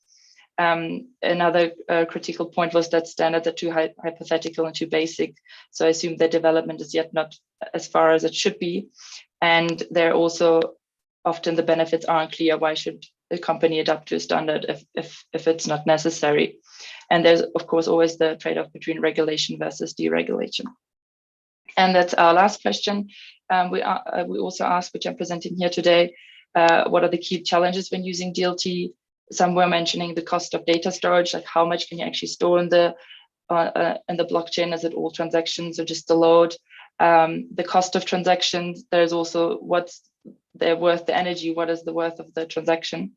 Another critical point was that standards are too hypothetical and too basic. So I assume their development is yet not as far as it should be. And there also often the benefits aren't clear. Why should a company adapt to a standard if it's not necessary? And there's of course always the trade-off between regulation versus deregulation. And that's our last question. We also asked, which I'm presenting here today, what are the key challenges when using DLT? Some were mentioning the cost of data storage, like how much can you actually store in the blockchain? Is it all transactions or just the load? The cost of transactions, there's also what's their worth, the energy, what is the worth of the transaction?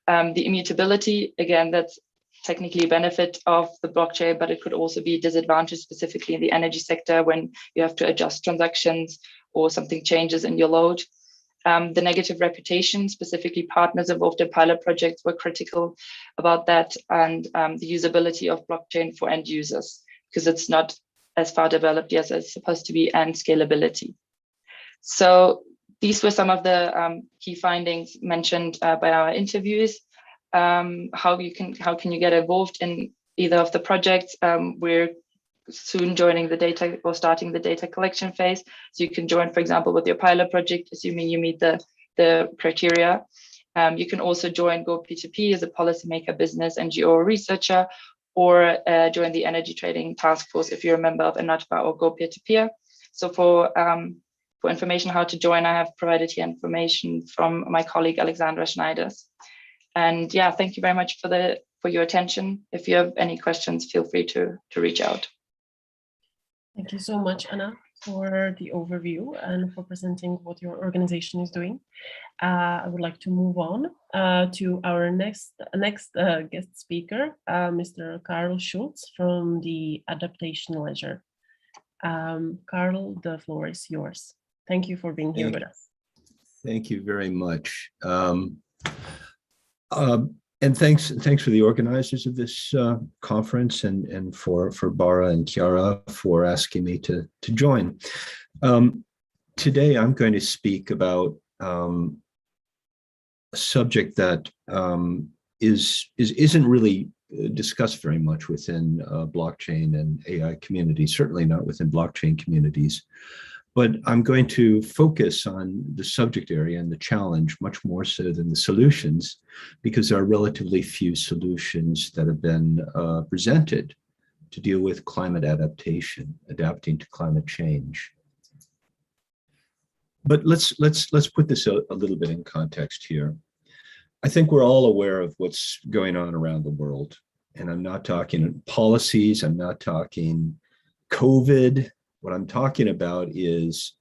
The immutability, again, that's technically a benefit of the blockchain, but it could also be a disadvantage specifically in the energy sector when you have to adjust transactions or something changes in your load. The negative reputation, specifically partners involved in pilot projects were critical about that, and the usability of blockchain for end users, because it's not as far developed as it's supposed to be, and scalability. So these were some of the key findings mentioned by our interviews. How can you get involved in either of the projects? We're soon joining the data or starting the data collection phase. So you can join, for example, with your pilot project, assuming you meet the criteria. You can also join Go P2P as a policymaker, business, NGO, or researcher, or join the energy trading task force if you're a member of INATBA or Go Peer-to-Peer. So for information how to join, I have provided here information from my colleague Alexandra Schneiders. And yeah, thank you very much for your attention. If you have any questions, feel free to reach out. Thank you so much, Anna, for the overview and for presenting what your organization is doing. I would like to move on to our next guest speaker, Mr. Karl Schulz from the Adaptation Ledger. Karl, the floor is yours. Thank you for being here with us. Thank you very much. And thanks for the organizers of this conference and for Bara and Chiara for asking me to join. Today, I'm going to speak about a subject that isn't really discussed very much within blockchain and AI communities, certainly not within blockchain communities. But I'm going to focus on the subject area and the challenge much more so than the solutions, because there are relatively few solutions that have been presented to deal with climate adaptation, adapting to climate change. But let's put this a little bit in context here. I think we're all aware of what's going on around the world. And I'm not talking policies, I'm not talking COVID. What I'm talking about is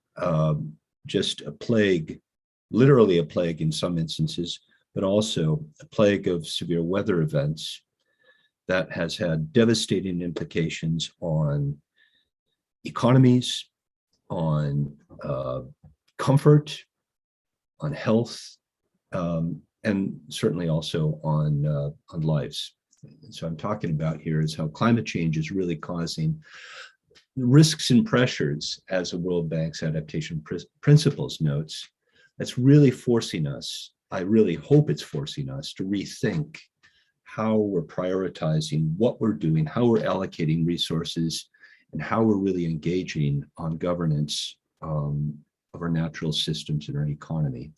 just a plague, literally a plague in some instances, but also a plague of severe weather events that has had devastating implications on economies, on comfort, on health, and certainly also on lives. And so I'm talking about here is how climate change is really causing risks and pressures, as the World Bank's adaptation principles notes. That's really forcing us, I really hope it's forcing us to rethink how we're prioritizing what we're doing, how we're allocating resources, and how we're really engaging on governance of our natural systems and our economy.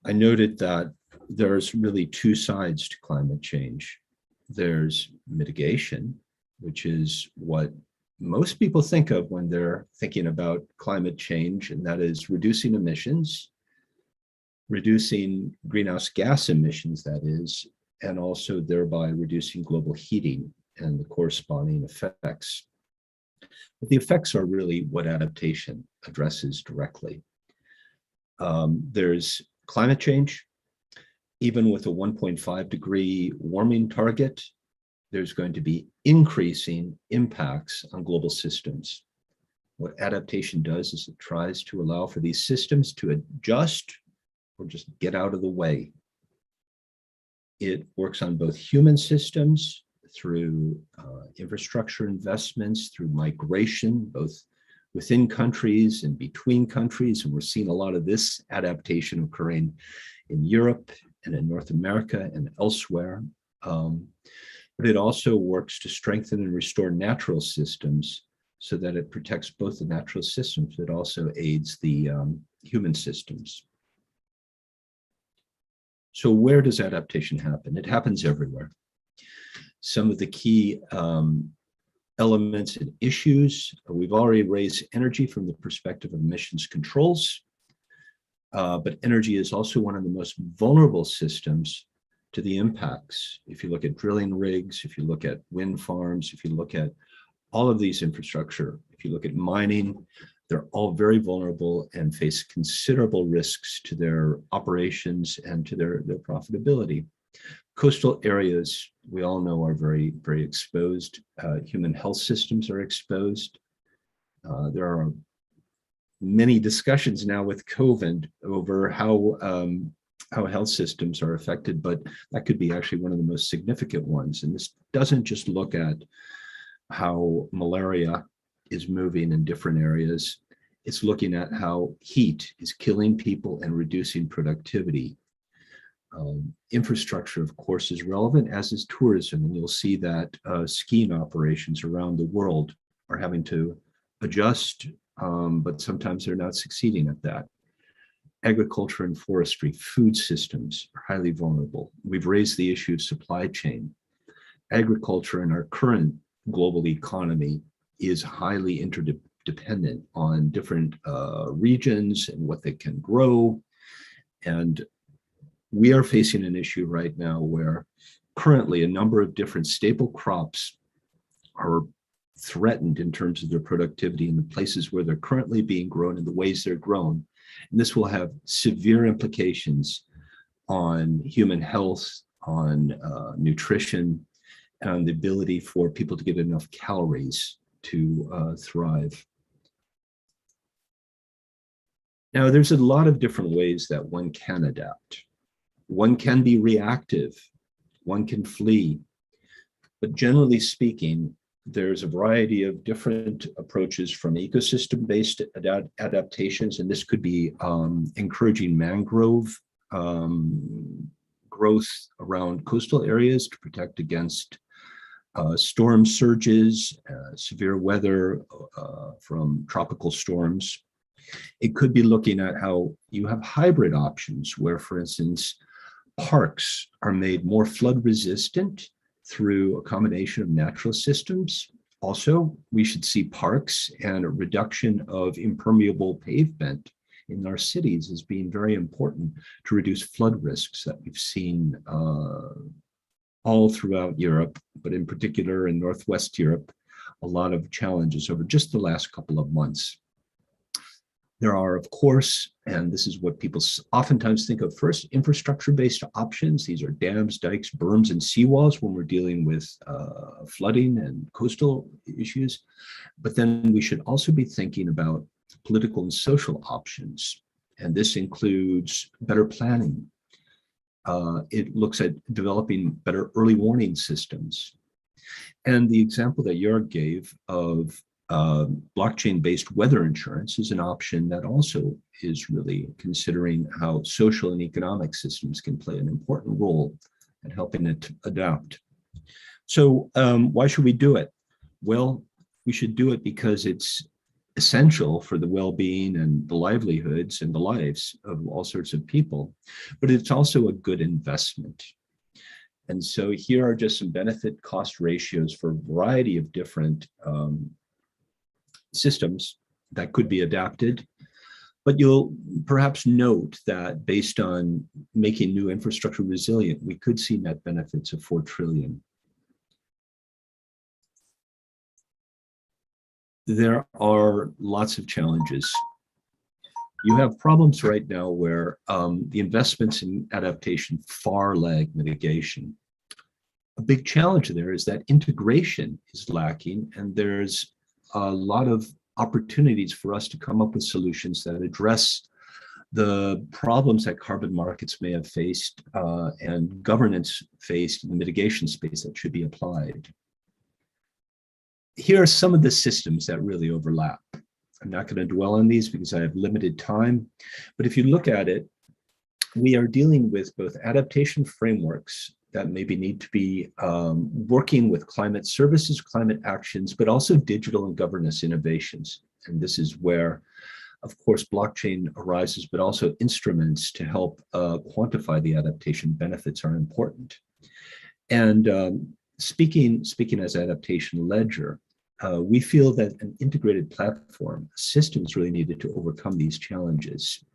I noted that there's really two sides to climate change. There's mitigation, which is what most people think of when they're thinking about climate change, and that is reducing emissions, reducing greenhouse gas emissions, that is, and also thereby reducing global heating and the corresponding effects. But the effects are really what adaptation addresses directly. There's climate change. Even with a 1.5 degree warming target, there's going to be increasing impacts on global systems. What adaptation does is it tries to allow for these systems to adjust or just get out of the way. It works on both human systems through infrastructure investments, through migration, both within countries and between countries. And we're seeing a lot of this adaptation occurring in Europe and in North America and elsewhere. But it also works to strengthen and restore natural systems so that it protects both the natural systems, but also aids the human systems. So where does adaptation happen? It happens everywhere. Some of the key elements and issues, we've already raised energy from the perspective of emissions controls, but energy is also one of the most vulnerable systems to the impacts. If you look at drilling rigs, if you look at wind farms, if you look at all of these infrastructure, if you look at mining, they're all very vulnerable and face considerable risks to their operations and to their profitability. Coastal areas, we all know, are very, very exposed. Human health systems are exposed. There are many discussions now with COVID over how health systems are affected, but that could be actually one of the most significant ones. And this doesn't just look at how malaria is moving in different areas. It's looking at how heat is killing people and reducing productivity. Infrastructure, of course, is relevant, as is tourism. And you'll see that skiing operations around the world are having to adjust, but sometimes they're not succeeding at that. Agriculture and forestry, food systems are highly vulnerable. We've raised the issue of supply chain. Agriculture in our current global economy is highly interdependent on different regions and what they can grow. And we are facing an issue right now where currently a number of different staple crops are threatened in terms of their productivity in the places where they're currently being grown and the ways they're grown. And this will have severe implications on human health, on nutrition, and on the ability for people to get enough calories to thrive. Now, there's a lot of different ways that one can adapt. One can be reactive, one can flee, but generally speaking, there's a variety of different approaches from ecosystem-based adaptations, and this could be encouraging mangrove growth around coastal areas to protect against storm surges, severe weather from tropical storms. It could be looking at how you have hybrid options where, for instance, parks are made more flood resistant through a combination of natural systems Also, we should see parks and a reduction of impermeable pavement in our cities as being very important to reduce flood risks that we've seen all throughout Europe, but in particular in Northwest Europe, a lot of challenges over just the last couple of months. There are, of course, and this is what people oftentimes think of first, infrastructure-based options. These are dams, dikes, berms, and seawalls when we're dealing with flooding and coastal issues. But then we should also be thinking about political and social options. And this includes better planning. It looks at developing better early warning systems. And the example that Jörg gave of blockchain-based weather insurance is an option that also is really considering how social and economic systems can play an important role in helping it adapt. So why should we do it? Well, we should do it because it's essential for the well-being and the livelihoods and the lives of all sorts of people, but it's also a good investment. And so here are just some benefit cost ratios for a variety of different systems that could be adapted. But you'll perhaps note that based on making new infrastructure resilient, we could see net benefits of 4 trillion. There are lots of challenges. You have problems right now where the investments in adaptation far lag mitigation. A big challenge there is that integration is lacking, and there's a lot of opportunities for us to come up with solutions that address the problems that carbon markets may have faced and governance faced in the mitigation space that should be applied. Here are some of the systems that really overlap. I'm not going to dwell on these because I have limited time, but if you look at it, we are dealing with both adaptation frameworks that maybe need to be working with climate services, climate actions, but also digital and governance innovations. And this is where, of course, blockchain arises, but also instruments to help quantify the adaptation benefits are important. And speaking as adaptation ledger, we feel that an integrated platform system is really needed to overcome these challenges.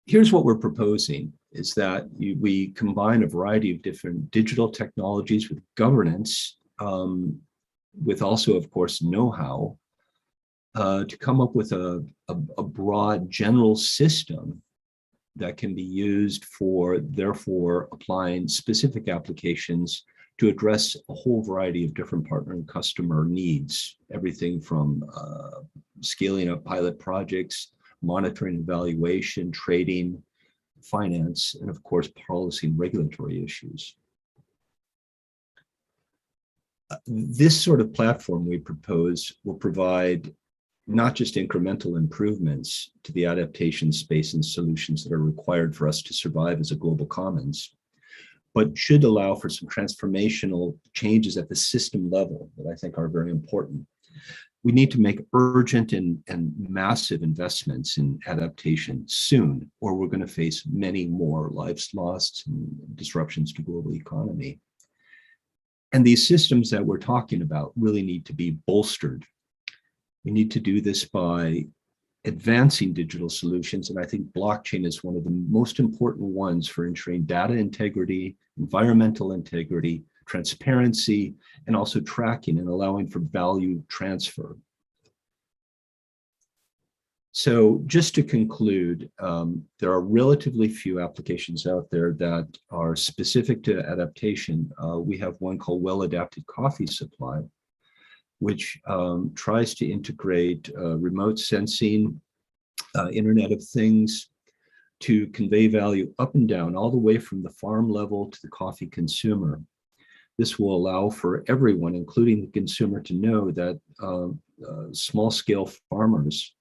Here's what we're proposing is that we combine a variety of different digital technologies with governance, with also, of course, know-how, to come up with a broad general system that can be used for, therefore, applying specific applications to address a whole variety of different partner and customer needs, everything from scaling up pilot projects, monitoring, evaluation, trading, finance, and of course, policy and regulatory issues. This sort of platform we propose will provide not just incremental improvements to the adaptation space and solutions that are required for us to survive as a global commons, but should allow for some transformational changes at the system level that I think are very important. We need to make urgent and massive investments in adaptation soon, or we're going to face many more lives lost and disruptions to global economy. And these systems that we're talking about really need to be bolstered. We need to do this by advancing digital solutions, and I think blockchain is one of the most important ones for ensuring data integrity, environmental integrity, transparency, and also tracking and allowing for value transfer. So just to conclude, there are relatively few applications out there that are specific to adaptation. We have one called Well-Adapted Coffee Supply, which tries to integrate remote sensing, Internet of Things, to convey value up and down, all the way from the farm level to the coffee consumer. This will allow for everyone, including the consumer, to know that small-scale farmers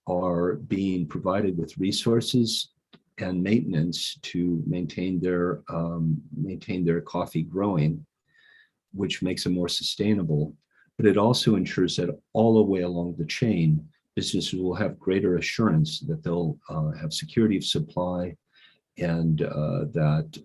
are being provided with resources and maintenance to maintain their coffee growing, which makes it more sustainable. But it also ensures that all the way along the chain, businesses will have greater assurance that they'll have security of supply, and that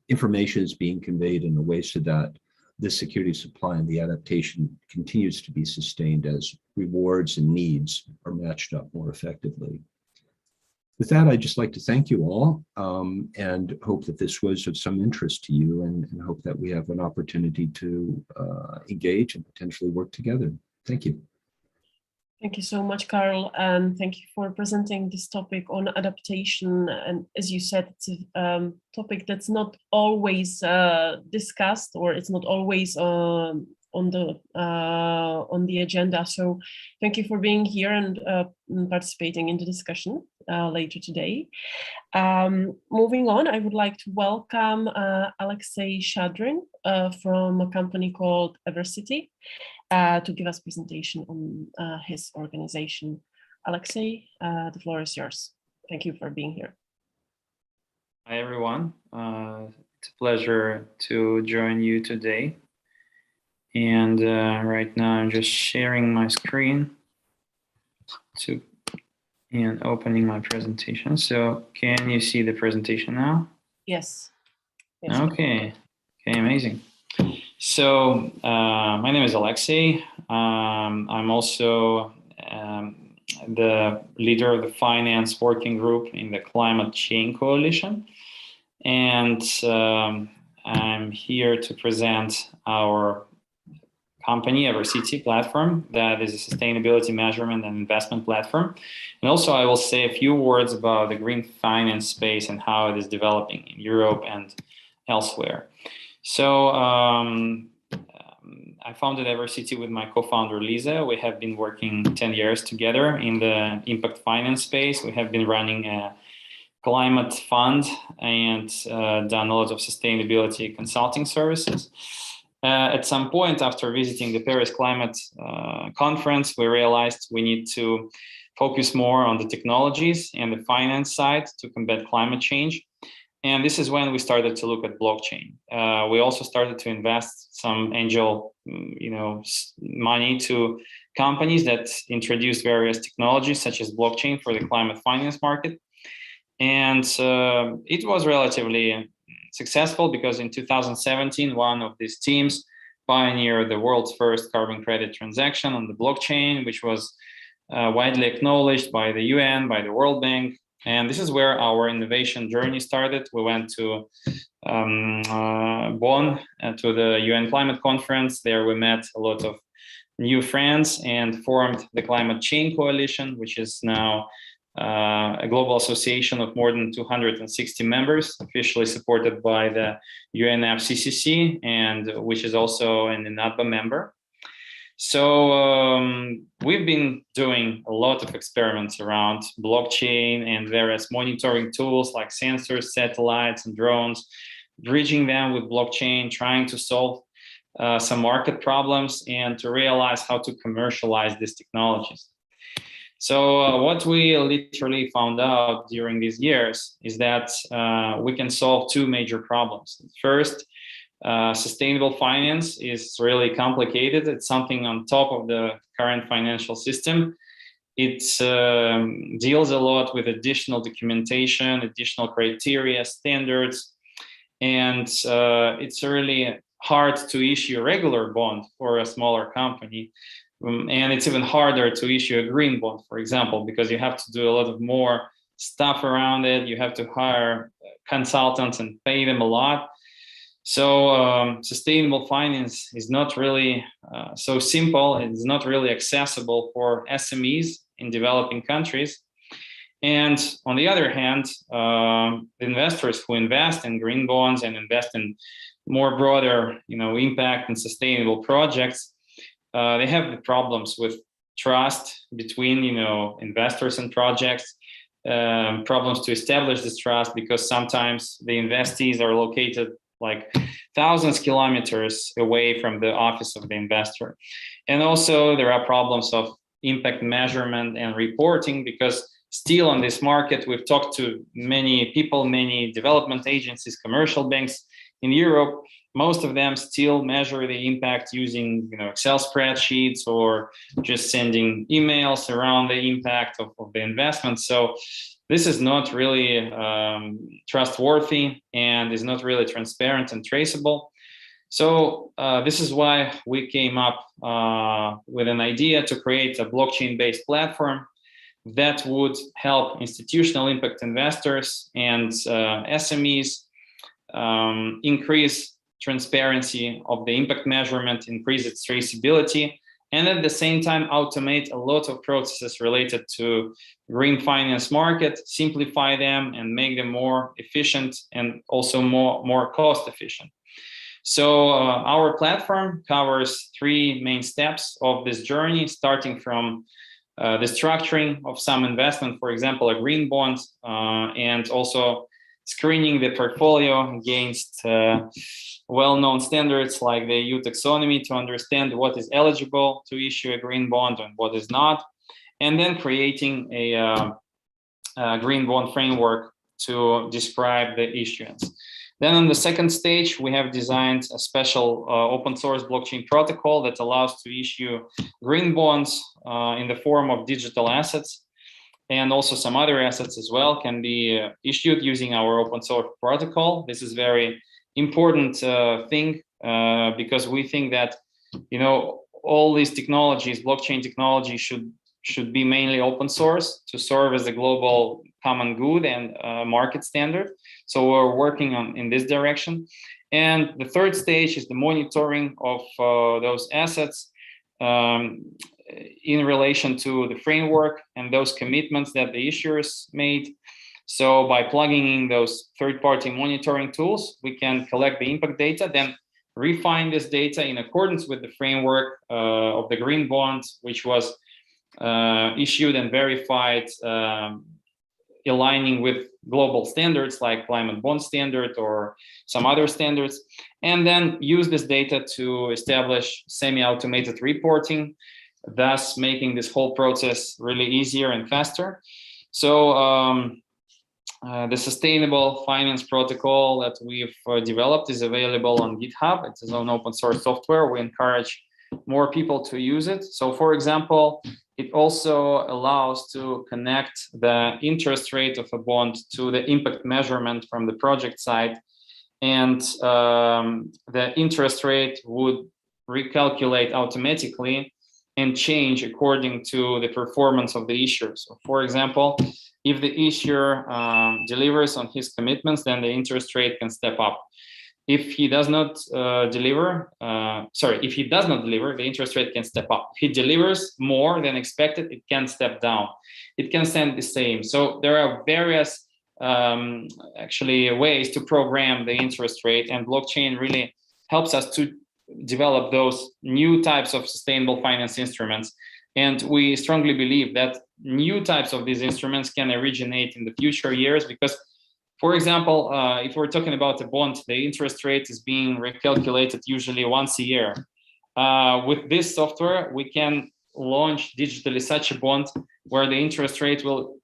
information is being conveyed in a way so that the security supply and the adaptation continues to be sustained as rewards and needs are matched up more effectively. With that, I'd just like to thank you all and hope that this was of some interest to you, and hope that we have an opportunity to engage and potentially work together. Thank you. Thank you so much, Karl, and thank you for presenting this topic on adaptation. And as you said, it's a topic that's not always discussed, or it's not always on the agenda. So thank you for being here and participating in the discussion later today. Moving on, I would like to welcome Alexei Shadrin from a company called Evercity to give us a presentation on his organization. Alexei, the floor is yours. Thank you for being here. Hi, everyone. It's a pleasure to join you today. And right now I'm just sharing my screen and opening my presentation. So can you see the presentation now? Yes. Okay, amazing. So my name is Alexei. I'm also the leader of the finance working group in the Climate Change Coalition. And I'm here to present our company, Evercity platform, that is a sustainability measurement and investment platform. And also I will say a few words about the green finance space and how it is developing in Europe and elsewhere. So I founded Evercity with my co-founder Lisa. We have been working 10 years together in the impact finance space. We have been running a climate fund and done a lot of sustainability consulting services. At some point after visiting the Paris Climate Conference, we realized we need to focus more on the technologies and the finance side to combat climate change. And this is when we started to look at blockchain. We also started to invest some angel money to companies that introduced various technologies such as blockchain for the climate finance market. And it was relatively successful because in 2017, one of these teams pioneered the world's first carbon credit transaction on the blockchain, which was widely acknowledged by the UN, by the World Bank. And this is where our innovation journey started. We went to Bonn to the UN Climate Conference. There we met a lot of new friends and formed the Climate Change Coalition, which is now a global association of more than 260 members, officially supported by the UNFCCC, and which is also an INATBA member. So we've been doing a lot of experiments around blockchain and various monitoring tools like sensors, satellites, and drones, bridging them with blockchain, trying to solve some market problems and to realize how to commercialize these technologies. So what we literally found out during these years is that we can solve two major problems. First, sustainable finance is really complicated. It's something on top of the current financial system. It deals a lot with additional documentation, additional criteria, standards, and it's really hard to issue a regular bond for a smaller company. And it's even harder to issue a green bond, for example, because you have to do a lot of more stuff around it. You have to hire consultants and pay them a lot. So sustainable finance is not really so simple. It's not really accessible for SMEs in developing countries. And on the other hand, the investors who invest in green bonds and invest in more broader, impact and sustainable projects, they have the problems with trust between, investors and projects, problems to establish this trust because sometimes the investees are located like thousands of kilometers away from the office of the investor. And also there are problems of impact measurement and reporting because still on this market, we've talked to many people, many development agencies, commercial banks in Europe. Most of them still measure the impact using Excel spreadsheets or just sending emails around the impact of the investment. So this is not really trustworthy and is not really transparent and traceable. So this is why we came up with an idea to create a blockchain-based platform that would help institutional impact investors and SMEs increase transparency of the impact measurement, increase its traceability, and at the same time automate a lot of processes related to green finance market, simplify them and make them more efficient and also more cost efficient. So our platform covers 3 main steps of this journey, starting from the structuring of some investment, for example, a green bond, and also screening the portfolio against well-known standards like the EU taxonomy to understand what is eligible to issue a green bond and what is not, and then creating a green bond framework to describe the issuance. Then on the second stage, we have designed a special open source blockchain protocol that allows to issue green bonds in the form of digital assets, and also some other assets as well can be issued using our open source protocol. This is very important thing because we think that, you know, all these technologies, blockchain technology should be mainly open source to serve as a global common good and market standard. So we're working in this direction. And the third stage is the monitoring of those assets in relation to the framework and those commitments that the issuers made. So by plugging in those third-party monitoring tools, we can collect the impact data, then refine this data in accordance with the framework of the green bond, which was issued and verified, aligning with global standards like climate bond standard or some other standards, and then use this data to establish semi-automated reporting, thus making this whole process really easier and faster. So the sustainable finance protocol that we've developed is available on GitHub. It's an open source software. We encourage more people to use it. So for example, it also allows to connect the interest rate of a bond to the impact measurement from the project side. And the interest rate would recalculate automatically and change according to the performance of the issuer. So for example, if the issuer delivers on his commitments, then the interest rate can step up. If he does not deliver, the interest rate can step up. If he delivers more than expected, it can step down. It can stand the same. So there are various actually ways to program the interest rate, and blockchain really helps us to develop those new types of sustainable finance instruments. And we strongly believe that new types of these instruments can originate in the future years because, for example, if we're talking about a bond, the interest rate is being recalculated usually once a year. With this software, we can launch digitally such a bond where the interest rate will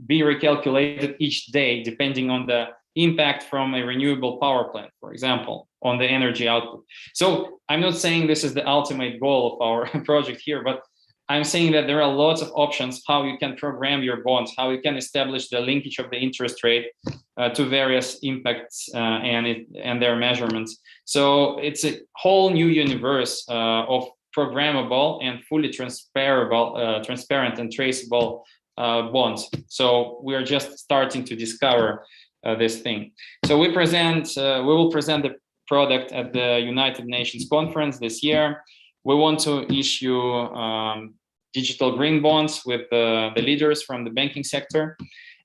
be recalculated each day, depending on the impact from a renewable power plant, for example, on the energy output. So I'm not saying this is the ultimate goal of our project here, but I'm saying that there are lots of options how you can program your bonds, how you can establish the linkage of the interest rate to various impacts and their measurements. So it's a whole new universe of programmable and fully transparent and traceable bonds. So we are just starting to discover this thing. So we will present the product at the United Nations conference this year. We want to issue digital green bonds with the leaders from the banking sector.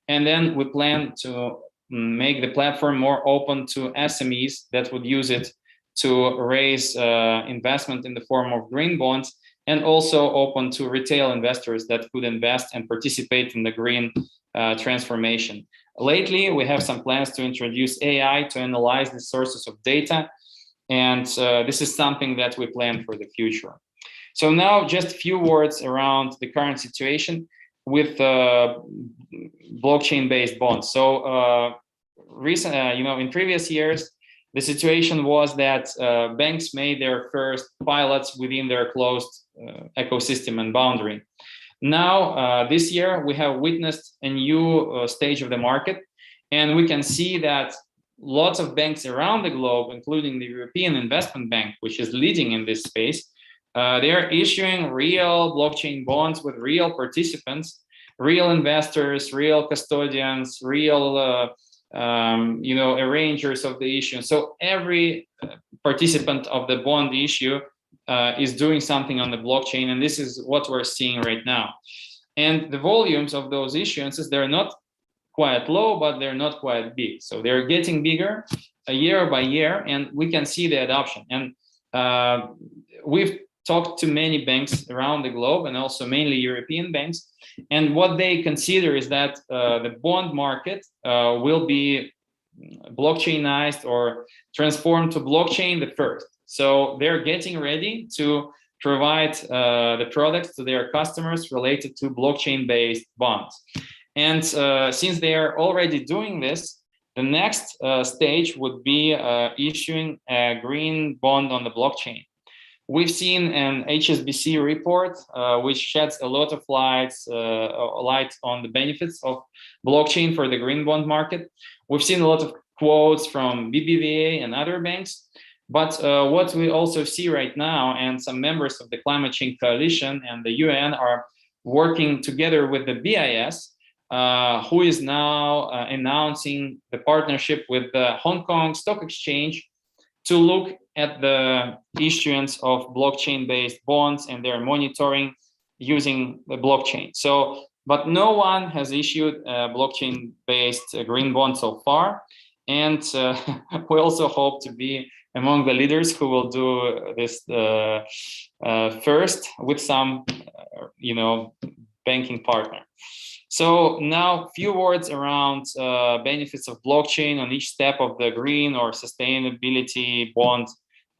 And then we plan to make the platform more open to SMEs that would use it to raise investment in the form of green bonds, and also open to retail investors that could invest and participate in the green transformation. Lately, we have some plans to introduce AI to analyze the sources of data. And this is something that we plan for the future. So now just a few words around the current situation with blockchain-based bonds. So in previous years, the situation was that banks made their first pilots within their closed ecosystem and boundary. Now, this year, we have witnessed a new stage of the market, and we can see that lots of banks around the globe, including the European Investment Bank, which is leading in this space, they are issuing real blockchain bonds with real participants, real investors, real custodians, real arrangers of the issue. So every participant of the bond issue is doing something on the blockchain, and this is what we're seeing right now. And the volumes of those issuances, they're not quite low, but they're not quite big. So they're getting bigger year by year, and we can see the adoption. And we've talked to many banks around the globe, and also mainly European banks. And what they consider is that the bond market will be blockchainized or transformed to blockchain the first. So they're getting ready to provide the products to their customers related to blockchain-based bonds. And since they are already doing this, the next stage would be issuing a green bond on the blockchain. We've seen an HSBC report which sheds a lot of light on the benefits of blockchain for the green bond market. We've seen a lot of quotes from BBVA and other banks. But what we also see right now, and some members of the Climate Change Coalition and the UN are working together with the BIS, who is now announcing the partnership with the Hong Kong Stock Exchange to look at the issuance of blockchain-based bonds, and they're monitoring using the blockchain. So, but no one has issued a blockchain-based green bond so far. And we also hope to be among the leaders who will do this first with some, banking partner. So now, few words around benefits of blockchain on each step of the green or sustainability bond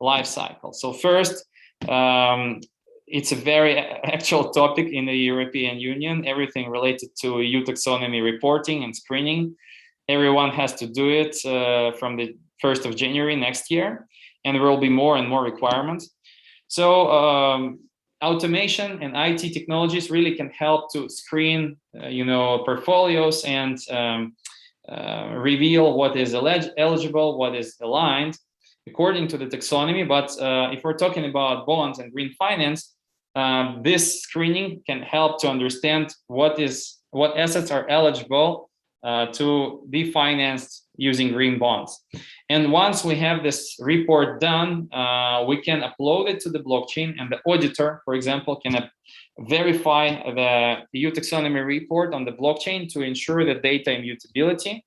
life cycle. So first, it's a very actual topic in the European Union, everything related to EU taxonomy reporting and screening. Everyone has to do it from the 1st of January next year, and there will be more and more requirements. So automation and IT technologies really can help to screen, portfolios and reveal what is eligible, what is aligned according to the taxonomy. But if we're talking about bonds and green finance, this screening can help to understand what assets are eligible to be financed using green bonds. And once we have this report done, we can upload it to the blockchain, and the auditor, for example, can verify the EU taxonomy report on the blockchain to ensure the data immutability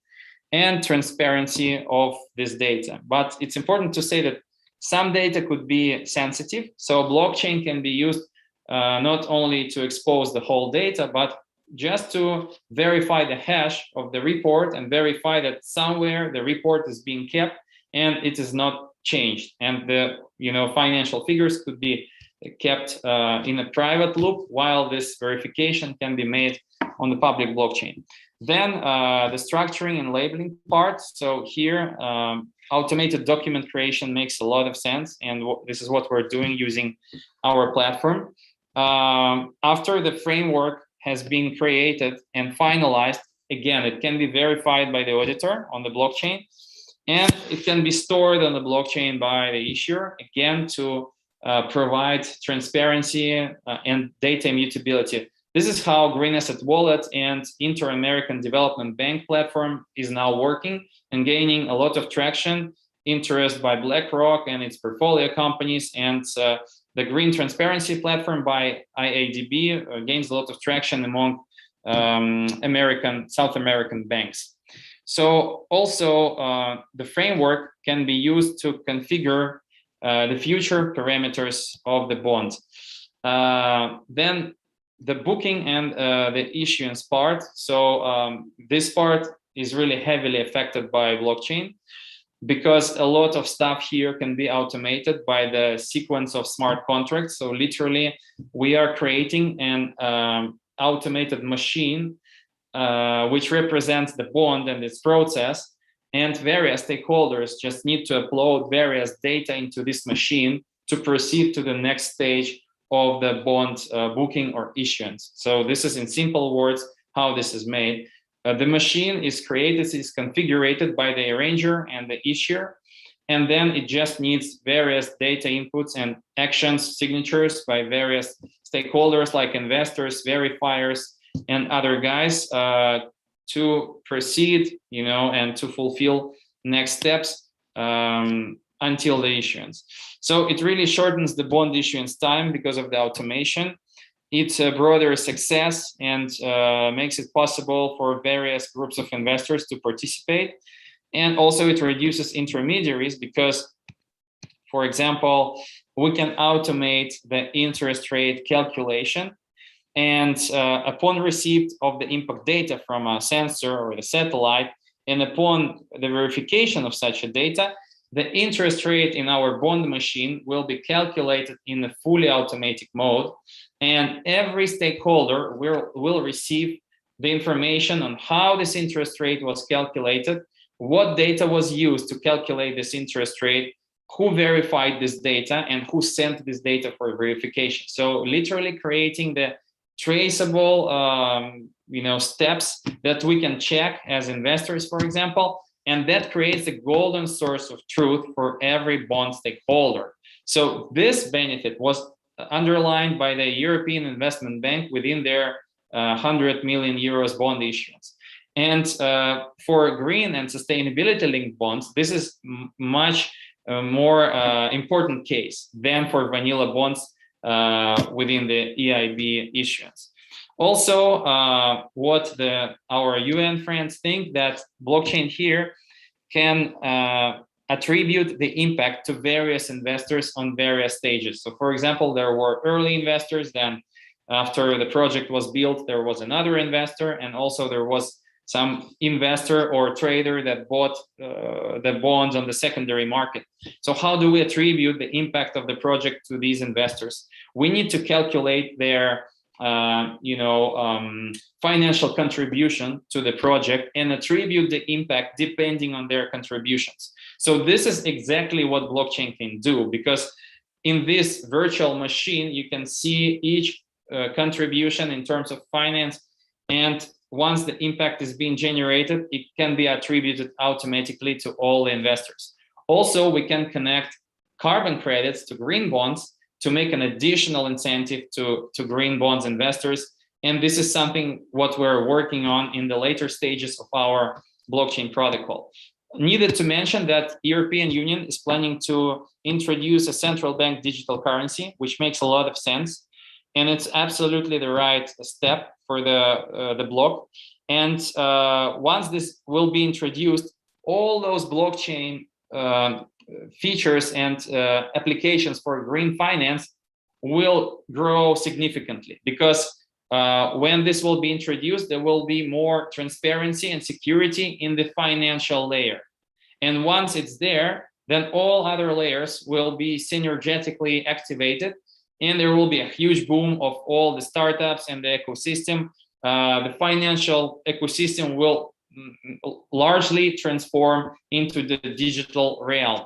and transparency of this data. But it's important to say that some data could be sensitive. So blockchain can be used not only to expose the whole data, but just to verify the hash of the report and verify that somewhere the report is being kept and it is not changed. And the financial figures could be kept in a private loop while this verification can be made on the public blockchain. Then the structuring and labeling part. So here, automated document creation makes a lot of sense. And this is what we're doing using our platform. After the framework has been created and finalized, again, it can be verified by the auditor on the blockchain, and it can be stored on the blockchain by the issuer, again, to provide transparency and data immutability. This is how Green Asset Wallet and Inter-American Development Bank platform is now working and gaining a lot of traction, interest by BlackRock and its portfolio companies, and the Green Transparency platform by IADB gains a lot of traction among South American banks. So also the framework can be used to configure the future parameters of the bond. Then the booking and the issuance part. So this part is really heavily affected by blockchain, because a lot of stuff here can be automated by the sequence of smart contracts. So literally, we are creating an automated machine which represents the bond and its process, and various stakeholders just need to upload various data into this machine to proceed to the next stage of the bond booking or issuance. So this is, in simple words, how this is made. The machine is created, is configured by the arranger and the issuer, and then it just needs various data inputs and actions, signatures by various stakeholders like investors, verifiers, and other guys to proceed, and to fulfill next steps until the issuance. So it really shortens the bond issuance time because of the automation. It's a broader success and makes it possible for various groups of investors to participate. And also it reduces intermediaries because, for example, we can automate the interest rate calculation. And upon receipt of the impact data from a sensor or the satellite, and upon the verification of such a data, the interest rate in our bond machine will be calculated in a fully automatic mode. And every stakeholder will receive the information on how this interest rate was calculated, what data was used to calculate this interest rate, who verified this data, and who sent this data for verification. So literally creating the traceable steps that we can check as investors, for example, and that creates a golden source of truth for every bond stakeholder. So this benefit was underlined by the European Investment Bank within their 100 million euros bond issuance. And for green and sustainability linked bonds, this is much more important case than for vanilla bonds within the EIB issuance. Also, what our UN friends think that blockchain here can attribute the impact to various investors on various stages. So for example, there were early investors, then after the project was built, there was another investor, and also there was some investor or trader that bought the bonds on the secondary market. So how do we attribute the impact of the project to these investors? We need to calculate their financial contribution to the project and attribute the impact depending on their contributions. So this is exactly what blockchain can do, because in this virtual machine, you can see each contribution in terms of finance, and once the impact is being generated, it can be attributed automatically to all the investors. Also, we can connect carbon credits to green bonds to make an additional incentive to green bonds investors. And this is something what we're working on in the later stages of our blockchain protocol. Needed to mention that European Union is planning to introduce a central bank digital currency, which makes a lot of sense. And it's absolutely the right step for the bloc. And once this will be introduced, all those blockchain features and applications for green finance will grow significantly, because when this will be introduced, there will be more transparency and security in the financial layer. And once it's there, then all other layers will be synergetically activated, and there will be a huge boom of all the startups and the ecosystem. The financial ecosystem will largely transform into the digital realm.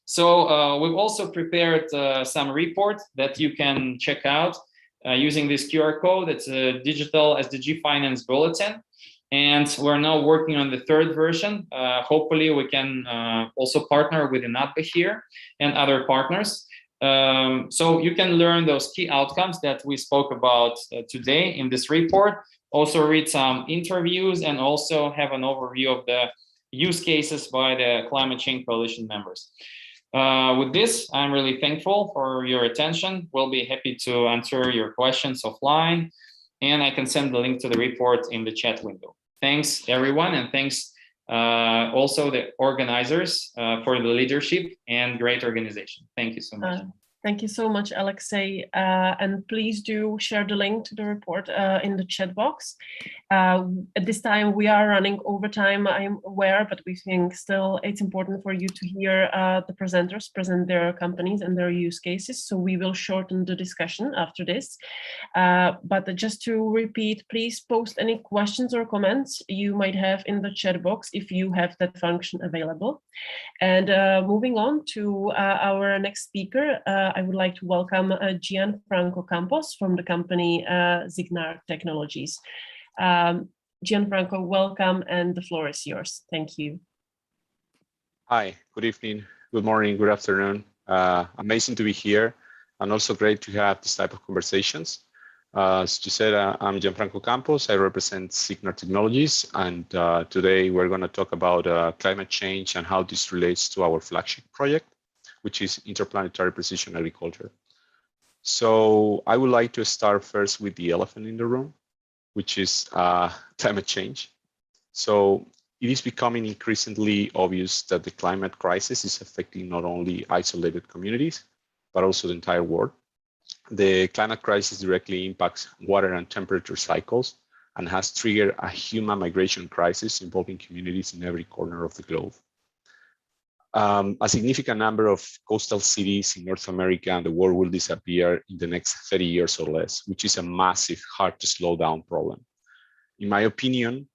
So we've also prepared some reports that you can check out using this QR code. It's a digital SDG Finance Bulletin. And we're now working on the third version. Hopefully we can also partner with INATBA here and other partners. So you can learn those key outcomes that we spoke about today in this report. Also read some interviews and also have an overview of the use cases by the Climate Change Coalition members. With this, I'm really thankful for your attention. We'll be happy to answer your questions offline, and I can send the link to the report in the chat window. Thanks everyone, and thanks also the organizers for the leadership and great organization. Thank you so much. Thank you so much, Alexei. And please do share the link to the report in the chat box. At this time, we are running over time, I'm aware, but we think still it's important for you to hear the presenters present their companies and their use cases. So we will shorten the discussion after this. But just to repeat, please post any questions or comments you might have in the chat box if you have that function available. And moving on to our next speaker, I would like to welcome Gianfranco Campos from the company Zignar Technologies. Gianfranco, welcome, and the floor is yours. Thank you. Hi, good evening, good morning, good afternoon. Amazing to be here, and also great to have this type of conversations. As you said, I'm Gianfranco Campos. I represent Signal Technologies, and today we're going to talk about climate change and how this relates to our flagship project, which is interplanetary precision agriculture. So I would like to start first with the elephant in the room, which is climate change. So it is becoming increasingly obvious that the climate crisis is affecting not only isolated communities, but also the entire world. The climate crisis directly impacts water and temperature cycles and has triggered a human migration crisis involving communities in every corner of the globe. A significant number of coastal cities in North America and the world will disappear in the next 30 years or less, which is a massive, hard to slow down problem. In my opinion,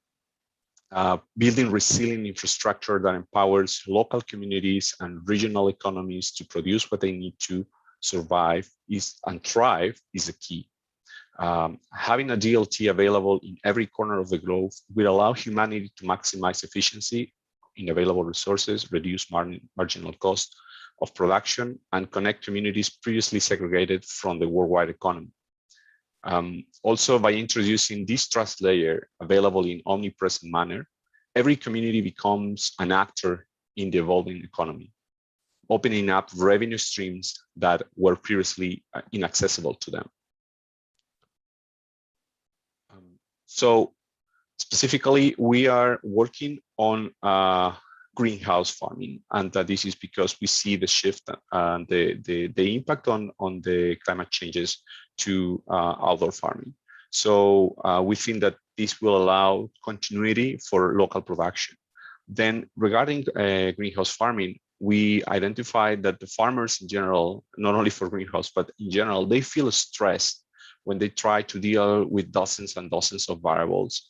building resilient infrastructure that empowers local communities and regional economies to produce what they need to survive and thrive is a key. Having a DLT available in every corner of the globe will allow humanity to maximize efficiency in available resources, reduce marginal cost of production, and connect communities previously segregated from the worldwide economy. Also, by introducing this trust layer available in omnipresent manner, every community becomes an actor in the evolving economy, opening up revenue streams that were previously inaccessible to them. So specifically, we are working on greenhouse farming, and this is because we see the shift and the impact on the climate changes to outdoor farming. So we think that this will allow continuity for local production. Then regarding greenhouse farming, we identified that the farmers in general, not only for greenhouse, but in general, they feel stressed when they try to deal with dozens and dozens of variables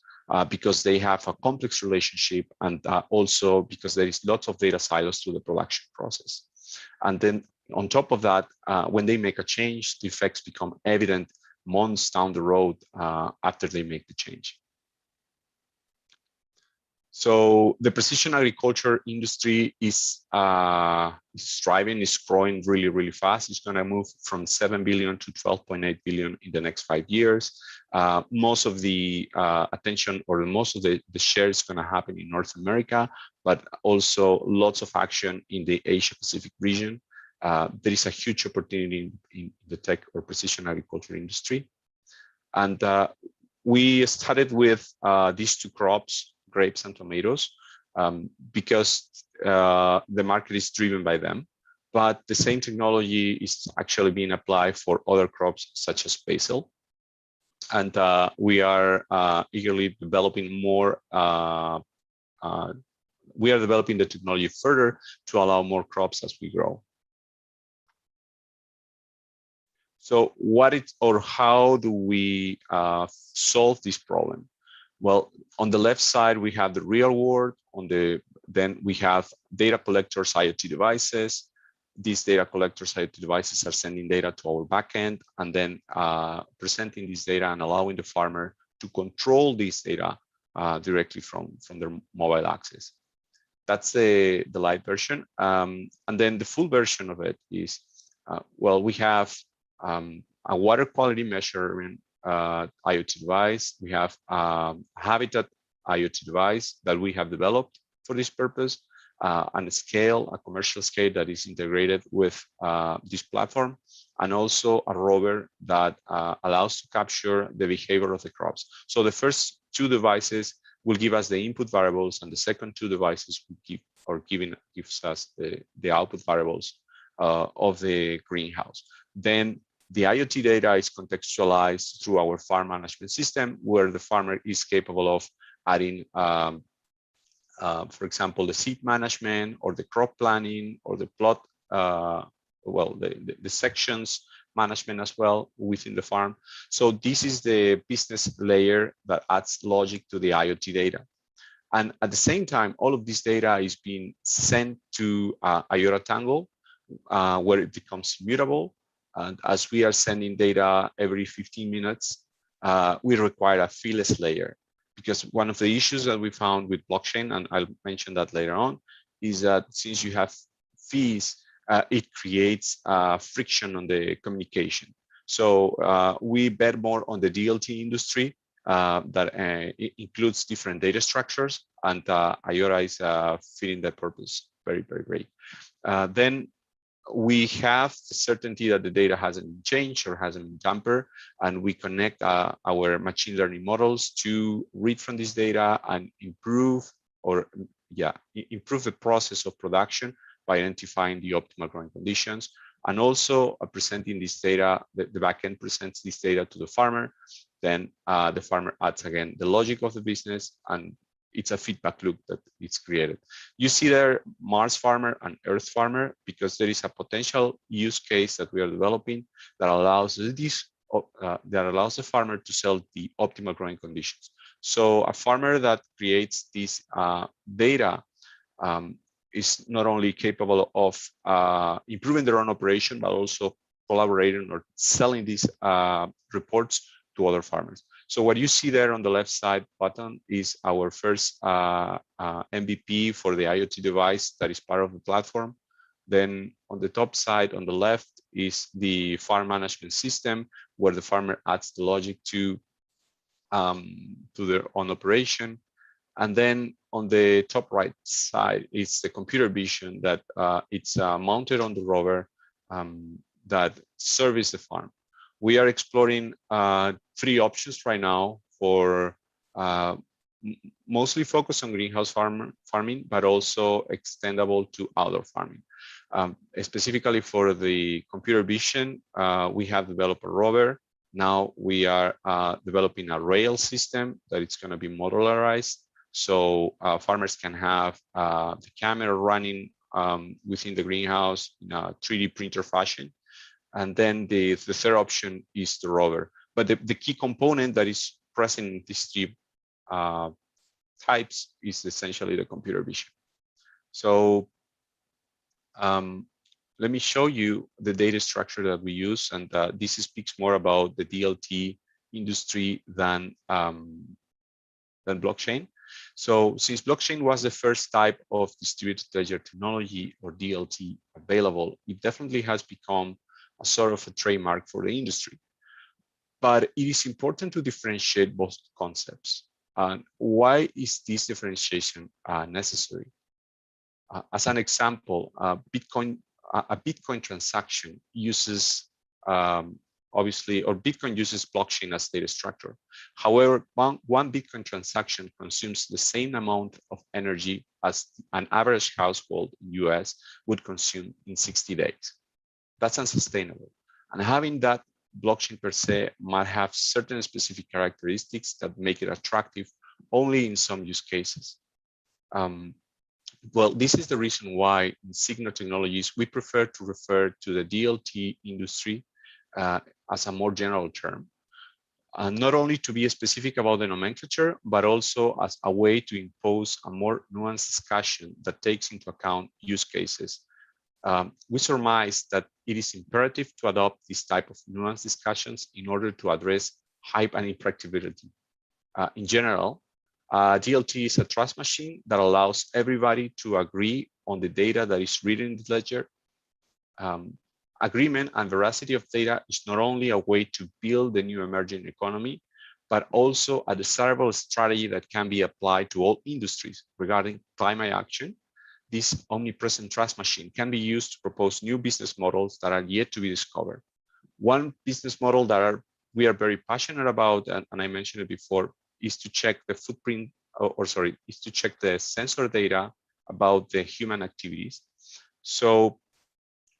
because they have a complex relationship, and also because there is lots of data silos through the production process. And then on top of that, when they make a change, the effects become evident months down the road after they make the change. So the precision agriculture industry is striving, is growing really, really fast. It's going to move from 7 billion to 12.8 billion in the next 5 years. Most of the attention, or most of the share, is going to happen in North America, but also lots of action in the Asia Pacific region. There is a huge opportunity in the tech or precision agriculture industry. And we started with these two crops, grapes and tomatoes, because the market is driven by them. But the same technology is actually being applied for other crops such as basil. And we are eagerly developing more. We are developing the technology further to allow more crops as we grow. So how do we solve this problem? Well, on the left side, we have the real world. Then we have data collectors, IoT devices. These data collectors, IoT devices are sending data to our backend and then presenting this data and allowing the farmer to control this data directly from their mobile access. That's the light version. And then the full version of it is, well, we have a water quality measurement IoT device. We have habitat IoT device that we have developed for this purpose, and a commercial scale that is integrated with this platform, and also a rover that allows to capture the behavior of the crops. So the first two devices will give us the input variables, and the second two devices will gives us the output variables of the greenhouse. Then the IoT data is contextualized through our farm management system, where the farmer is capable of adding, for example, the seed management or the crop planning or the plot, the sections management as well within the farm. So this is the business layer that adds logic to the IoT data. And at the same time, all of this data is being sent to IOTA Tango, where it becomes mutable. And as we are sending data every 15 minutes, we require a feeless layer. because one of the issues that we found with blockchain, and I'll mention that later on, is that since you have fees, it creates friction on the communication. So we bet more on the DLT industry that includes different data structures, and IOTA is fitting that purpose very, very great. Then we have the certainty that the data hasn't changed or hasn't been tampered, and we connect our machine learning models to read from this data and improve the process of production by identifying the optimal growing conditions, and also presenting this data. The backend presents this data to the farmer. Then the farmer adds again the logic of the business, and it's a feedback loop that it's created. You see there Mars farmer and Earth farmer, because there is a potential use case that we are developing that allows the farmer to sell the optimal growing conditions. So a farmer that creates this data is not only capable of improving their own operation, but also collaborating or selling these reports to other farmers. So what you see there on the left side button is our first MVP for the IoT device that is part of the platform. Then on the top side on the left is the farm management system, where the farmer adds the logic to their own operation. And then on the top right side is the computer vision that it's mounted on the rover that service the farm. We are exploring 3 options right now for mostly focused on greenhouse farming, but also extendable to outdoor farming. Specifically for the computer vision, we have developed a rover. Now we are developing a rail system that it's going to be modularized. So farmers can have the camera running within the greenhouse in a 3D printer fashion. And then the third option is the rover. But the key component that is present in these 3 types is essentially the computer vision. So let me show you the data structure that we use. And this speaks more about the DLT industry than blockchain. So since blockchain was the first type of distributed ledger technology, or DLT, available, it definitely has become a sort of a trademark for the industry. But it is important to differentiate both concepts. Why is this differentiation necessary? As an example, a Bitcoin transaction uses Bitcoin uses blockchain as data structure. However, one Bitcoin transaction consumes the same amount of energy as an average household in US would consume in 60 days. That's unsustainable. And having that blockchain per se might have certain specific characteristics that make it attractive only in some use cases. Well, this is the reason why in Signal Technologies, we prefer to refer to the DLT industry as a more general term, not only to be specific about the nomenclature, but also as a way to impose a more nuanced discussion that takes into account use cases. We surmise that it is imperative to adopt this type of nuanced discussions in order to address hype and impracticability. In general, DLT is a trust machine that allows everybody to agree on the data that is written in the ledger. Agreement and veracity of data is not only a way to build the new emerging economy, but also a desirable strategy that can be applied to all industries regarding climate action. This omnipresent trust machine can be used to propose new business models that are yet to be discovered. One business model that we are very passionate about, and I mentioned it before, is to check the footprint, is to check the sensor data about the human activities. So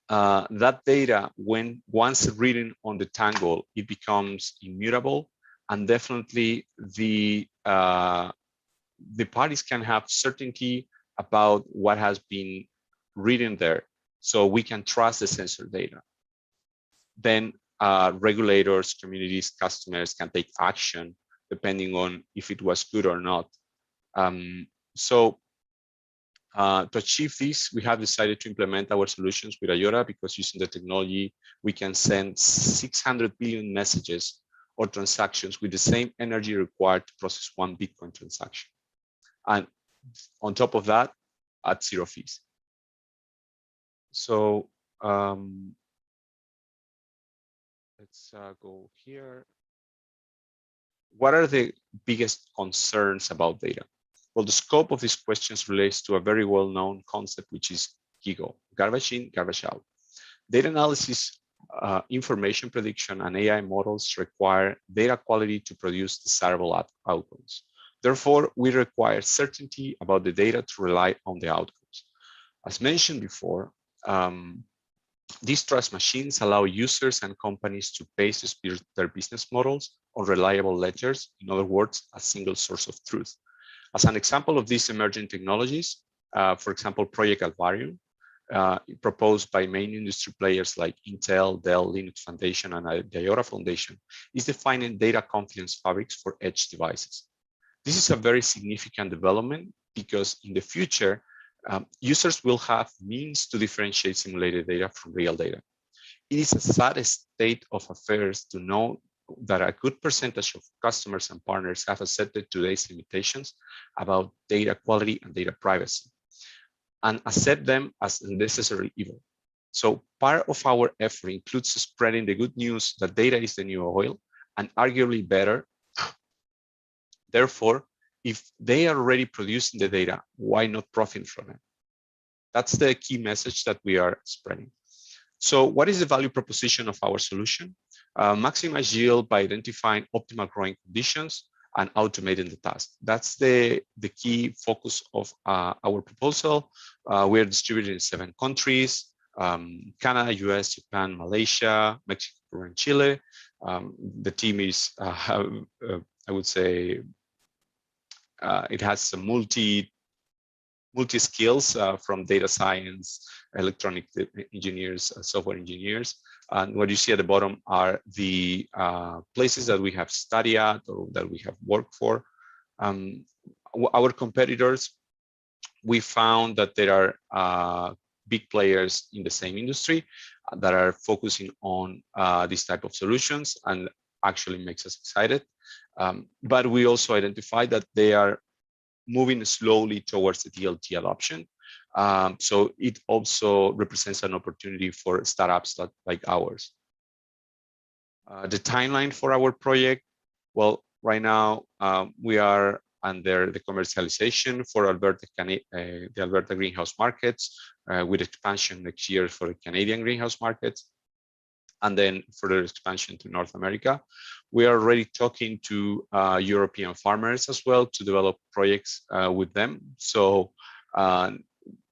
that data, when once written on the Tangle, it becomes immutable, and definitely the parties can have certainty about what has been written there, so we can trust the sensor data. Then regulators, communities, customers can take action depending on if it was good or not. To achieve this, we have decided to implement our solutions with IOTA, because using the technology, we can send 600 billion messages or transactions with the same energy required to process one Bitcoin transaction. And on top of that, at zero fees. So let's go here. What are the biggest concerns about data? Well, the scope of these questions relates to a very well-known concept, which is GIGO, garbage in, garbage out. Data analysis, information prediction, and AI models require data quality to produce desirable outcomes. Therefore, we require certainty about the data to rely on the outcomes. As mentioned before, these trust machines allow users and companies to base their business models on reliable ledgers, in other words, a single source of truth. As an example of these emerging technologies, for example, Project Alvarium, proposed by main industry players like Intel, Dell, Linux Foundation, and the IOTA Foundation, is defining data confidence fabrics for edge devices. This is a very significant development because in the future, users will have means to differentiate simulated data from real data. It is a sad state of affairs to know that a good percentage of customers and partners have accepted today's limitations about data quality and data privacy and accept them as unnecessary evil. So part of our effort includes spreading the good news that data is the new oil and arguably better. Therefore, if they are already producing the data, why not profit from it? That's the key message that we are spreading. So what is the value proposition of our solution? Maximize yield by identifying optimal growing conditions and automating the task. That's the key focus of our proposal. We are distributed in 7 countries, Canada, US, Japan, Malaysia, Mexico, Peru, and Chile. The team is, I would say, it has some multi skills from data science, electronic engineers, software engineers. And what you see at the bottom are the places that we have studied at or that we have worked for. Our competitors, we found that there are big players in the same industry that are focusing on this type of solutions, and actually makes us excited. But we also identified that they are moving slowly towards the DLT adoption. So it also represents an opportunity for startups like ours. The timeline for our project, well, right now we are under the commercialization for the Alberta greenhouse markets, with expansion next year for the Canadian greenhouse markets, and then further expansion to North America. We are already talking to European farmers as well to develop projects with them. So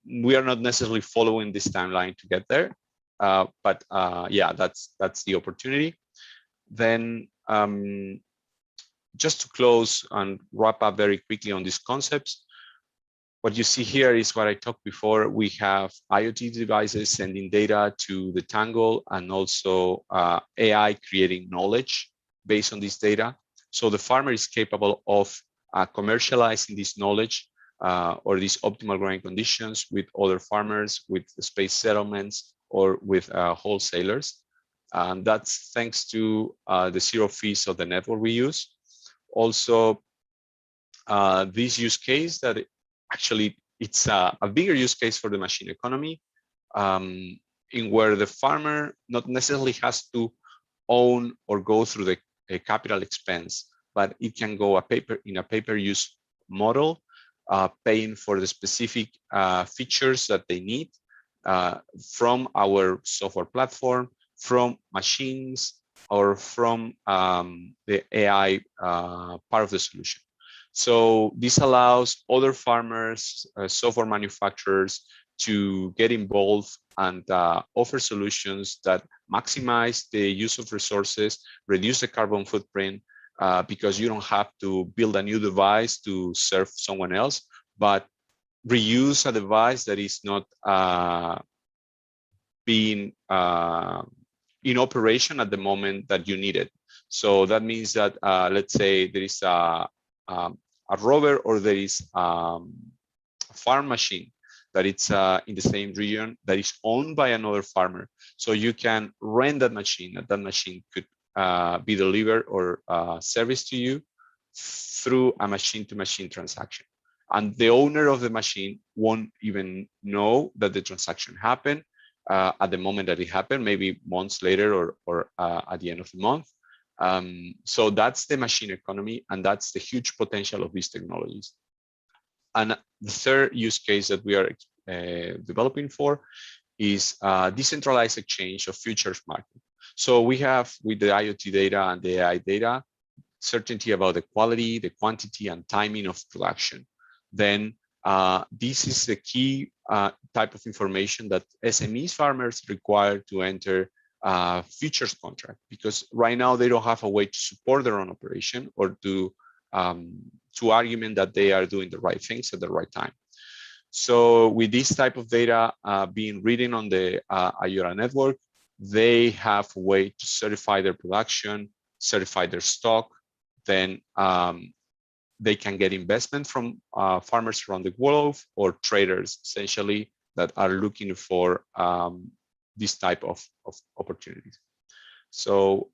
we are not necessarily following this timeline to get there, but yeah, that's the opportunity. Then just to close and wrap up very quickly on these concepts, what you see here is what I talked before. We have IoT devices sending data to the Tangle, and also AI creating knowledge based on this data. So the farmer is capable of commercializing this knowledge or these optimal growing conditions with other farmers, with space settlements, or with wholesalers. And that's thanks to the zero fees of the network we use. Also, this use case that actually it's a bigger use case for the machine economy, in where the farmer not necessarily has to own or go through the capital expense, but it can go in a pay-per-use model, paying for the specific features that they need from our software platform, from machines, or from the AI part of the solution. So this allows other farmers, software manufacturers to get involved and offer solutions that maximize the use of resources, reduce the carbon footprint, because you don't have to build a new device to serve someone else, but reuse a device that is not being in operation at the moment that you need it. So that means that, let's say there is a rover, or there is a farm machine that it's in the same region that is owned by another farmer. So you can rent that machine, and that machine could be delivered or serviced to you through a machine-to-machine transaction. And the owner of the machine won't even know that the transaction happened at the moment that it happened, maybe months later or at the end of the month. So that's the machine economy, and that's the huge potential of these technologies. And the third use case that we are developing for is decentralized exchange of futures market. So we have, with the IoT data and the AI data, certainty about the quality, the quantity, and timing of production. Then this is the key type of information that SMEs farmers require to enter futures contract, because right now they don't have a way to support their own operation or to argument that they are doing the right things at the right time. So with this type of data being written on the IORA network, they have a way to certify their production, certify their stock, then they can get investment from farmers around the globe or traders, essentially, that are looking for this type of opportunities. So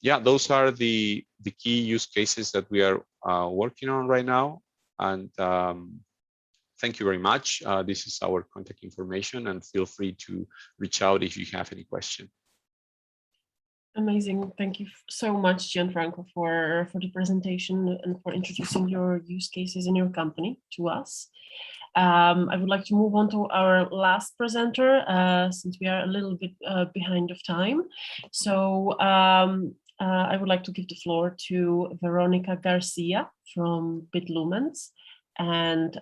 yeah, those are the key use cases that we are working on right now. And thank you very much. This is our contact information, and feel free to reach out if you have any question. Amazing. Thank you so much, Gianfranco, for the presentation and for introducing your use cases in your company to us. I would like to move on to our last presenter, since we are a little bit behind of time. So I would like to give the floor to Veronica Garcia from BitLumens. And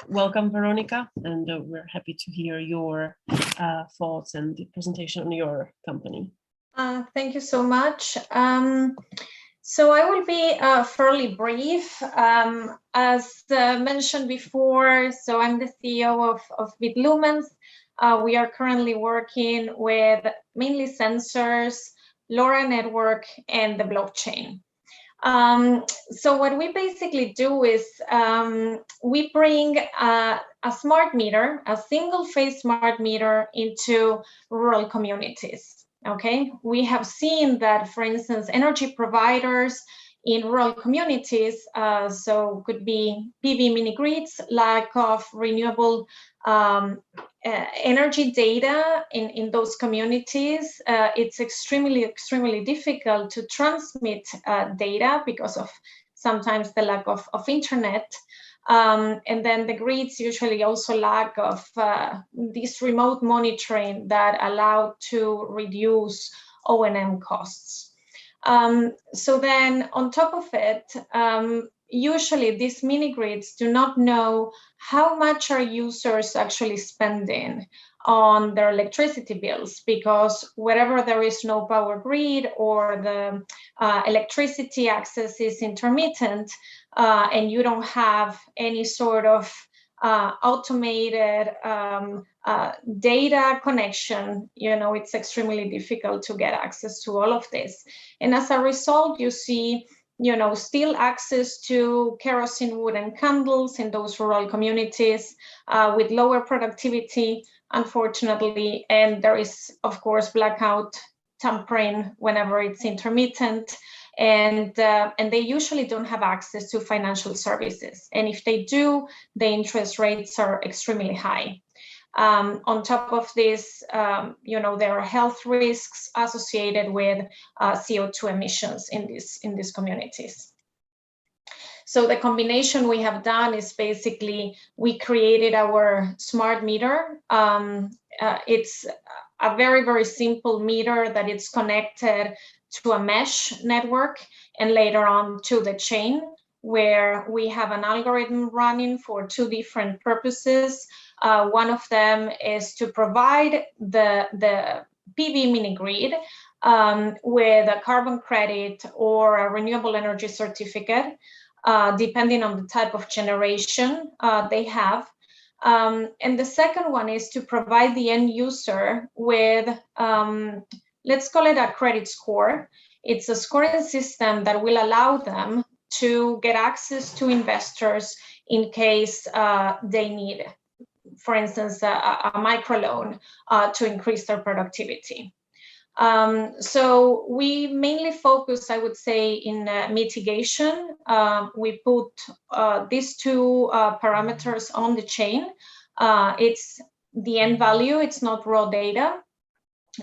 welcome, Veronica, and we're happy to hear your thoughts and the presentation on your company. Thank you so much. So I will be fairly brief. As mentioned before, so I'm the CEO of BitLumens. We are currently working with mainly sensors, LoRa network, and the blockchain. So what we basically do is we bring a smart meter, a single phase smart meter, into rural communities. Okay, we have seen that, for instance, energy providers in rural communities, so could be PV mini grids, lack of renewable energy data in those communities. It's extremely difficult to transmit data because of sometimes the lack of internet. And then the grids usually also lack of this remote monitoring that allow to reduce O&M costs. So then on top of it, usually these mini grids do not know how much are users actually spending on their electricity bills, because wherever there is no power grid or the electricity access is intermittent, and you don't have any sort of automated data connection, you know, it's extremely difficult to get access to all of this. And as a result, you see, you know, still access to kerosene wood and candles in those rural communities with lower productivity, unfortunately. And there is, of course, blackout tampering whenever it's intermittent. And they usually don't have access to financial services. And if they do, the interest rates are extremely high. On top of this, you know, there are health risks associated with CO2 emissions in these communities. So the combination we have done is basically we created our smart meter. It's a very simple meter that it's connected to a mesh network and later on to the chain, where we have an algorithm running for two different purposes. One of them is to provide the PV mini grid with a carbon credit or a renewable energy certificate, depending on the type of generation they have. And the second one is to provide the end user with, let's call it a credit score. It's a scoring system that will allow them to get access to investors in case they need, for instance, a microloan to increase their productivity. So we mainly focus, I would say, in mitigation. We put these two parameters on the chain. It's the end value, it's not raw data.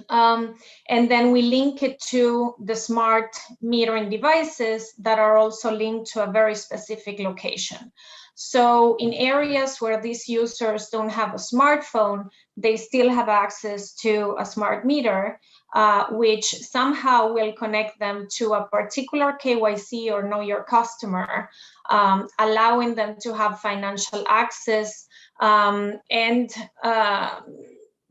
And then we link it to the smart metering devices that are also linked to a very specific location. So in areas where these users don't have a smartphone, they still have access to a smart meter, which somehow will connect them to a particular KYC or know your customer, allowing them to have financial access and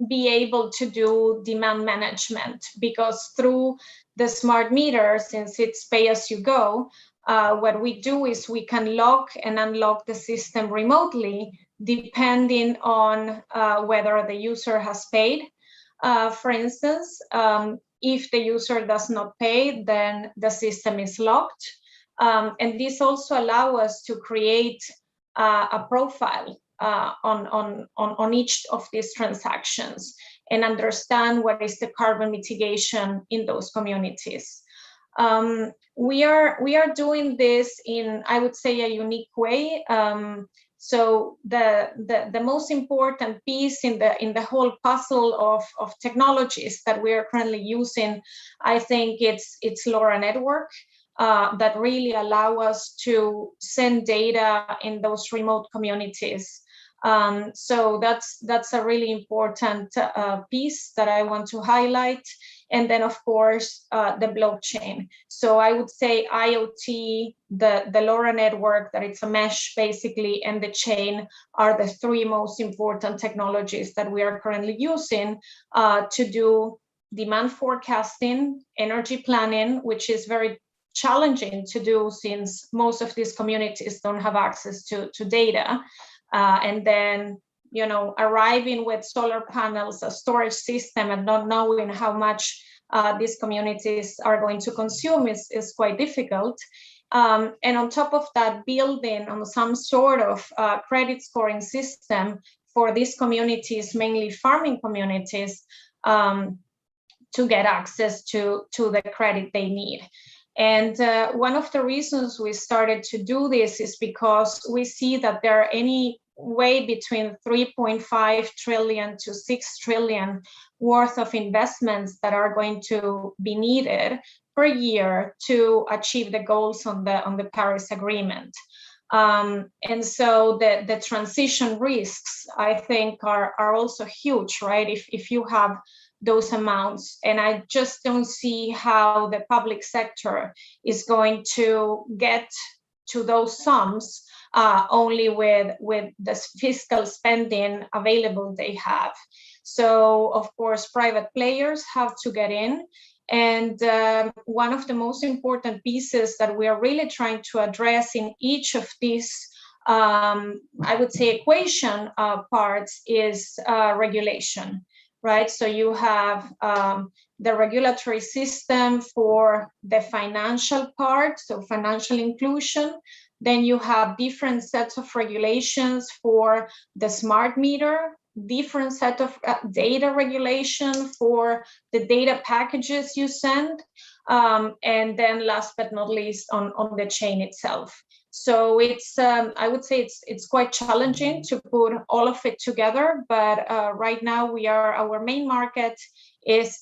be able to do demand management, because through the smart meter, since it's pay as you go, what we do is we can lock and unlock the system remotely, depending on whether the user has paid. For instance, if the user does not pay, then the system is locked. And this also allows us to create a profile on each of these transactions and understand what is the carbon mitigation in those communities. We are doing this in, I would say, a unique way. So the most important piece in the whole puzzle of technologies that we are currently using, I think it's LoRa network. That really allow us to send data in those remote communities. So that's a really important piece that I want to highlight. And then, of course, the blockchain. So I would say IoT, the LoRa network, that it's a mesh basically, and the chain are the three most important technologies that we are currently using to do demand forecasting, energy planning, which is very challenging to do since most of these communities don't have access to data. And then, you know, arriving with solar panels, a storage system, and not knowing how much these communities are going to consume is quite difficult. And on top of that, building on some sort of credit scoring system for these communities, mainly farming communities, to get access to the credit they need. And one of the reasons we started to do this is because we see that there are anyway between 3.5 trillion to 6 trillion worth of investments that are going to be needed per year to achieve the goals on the Paris Agreement. And so the transition risks, I think, are also huge, right? If you have those amounts, and I just don't see how the public sector is going to get to those sums only with the fiscal spending available they have. So of course, private players have to get in. And one of the most important pieces that we are really trying to address in each of these, I would say, equation parts is regulation. Right, so you have the regulatory system for the financial part, so financial inclusion. Then you have different sets of regulations for the smart meter, different set of data regulation for the data packages you send, and then last but not least on the chain itself. So it's, I would say it's quite challenging to put all of it together, but right now our main market is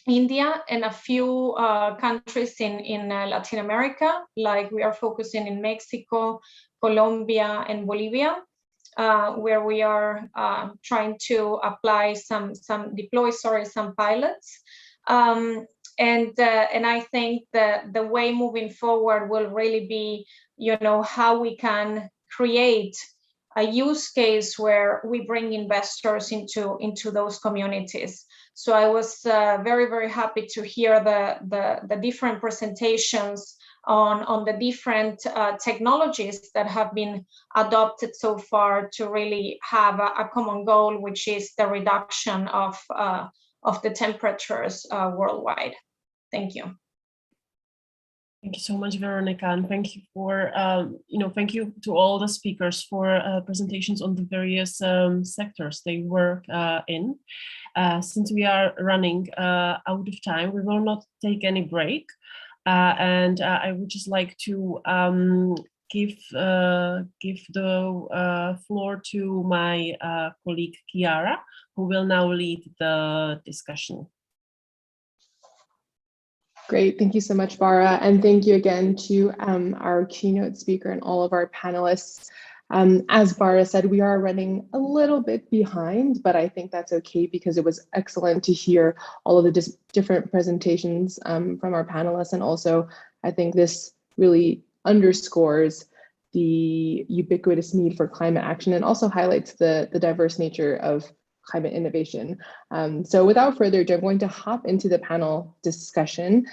India and a few countries in Latin America, like we are focusing in Mexico, Colombia, and Bolivia, where we are trying to apply some pilots. And I think that the way moving forward will really be, you know, how we can create a use case where we bring investors into those communities. So I was very, very happy to hear the different presentations on the different technologies that have been adopted so far to really have a common goal, which is the reduction of the temperatures worldwide. Thank you. Thank you so much, Veronica, and thank you for, thank you to all the speakers for presentations on the various sectors they work in. Since we are running out of time, we will not take any break. And I would just like to give the floor to my colleague Chiara, who will now lead the discussion. Great, thank you so much, Bara, and thank you again to our keynote speaker and all of our panelists. As Bara said, we are running a little bit behind, but I think that's okay because it was excellent to hear all of the different presentations from our panelists. And also, I think this really underscores the ubiquitous need for climate action and also highlights the diverse nature of climate innovation. So without further ado, I'm going to hop into the panel discussion.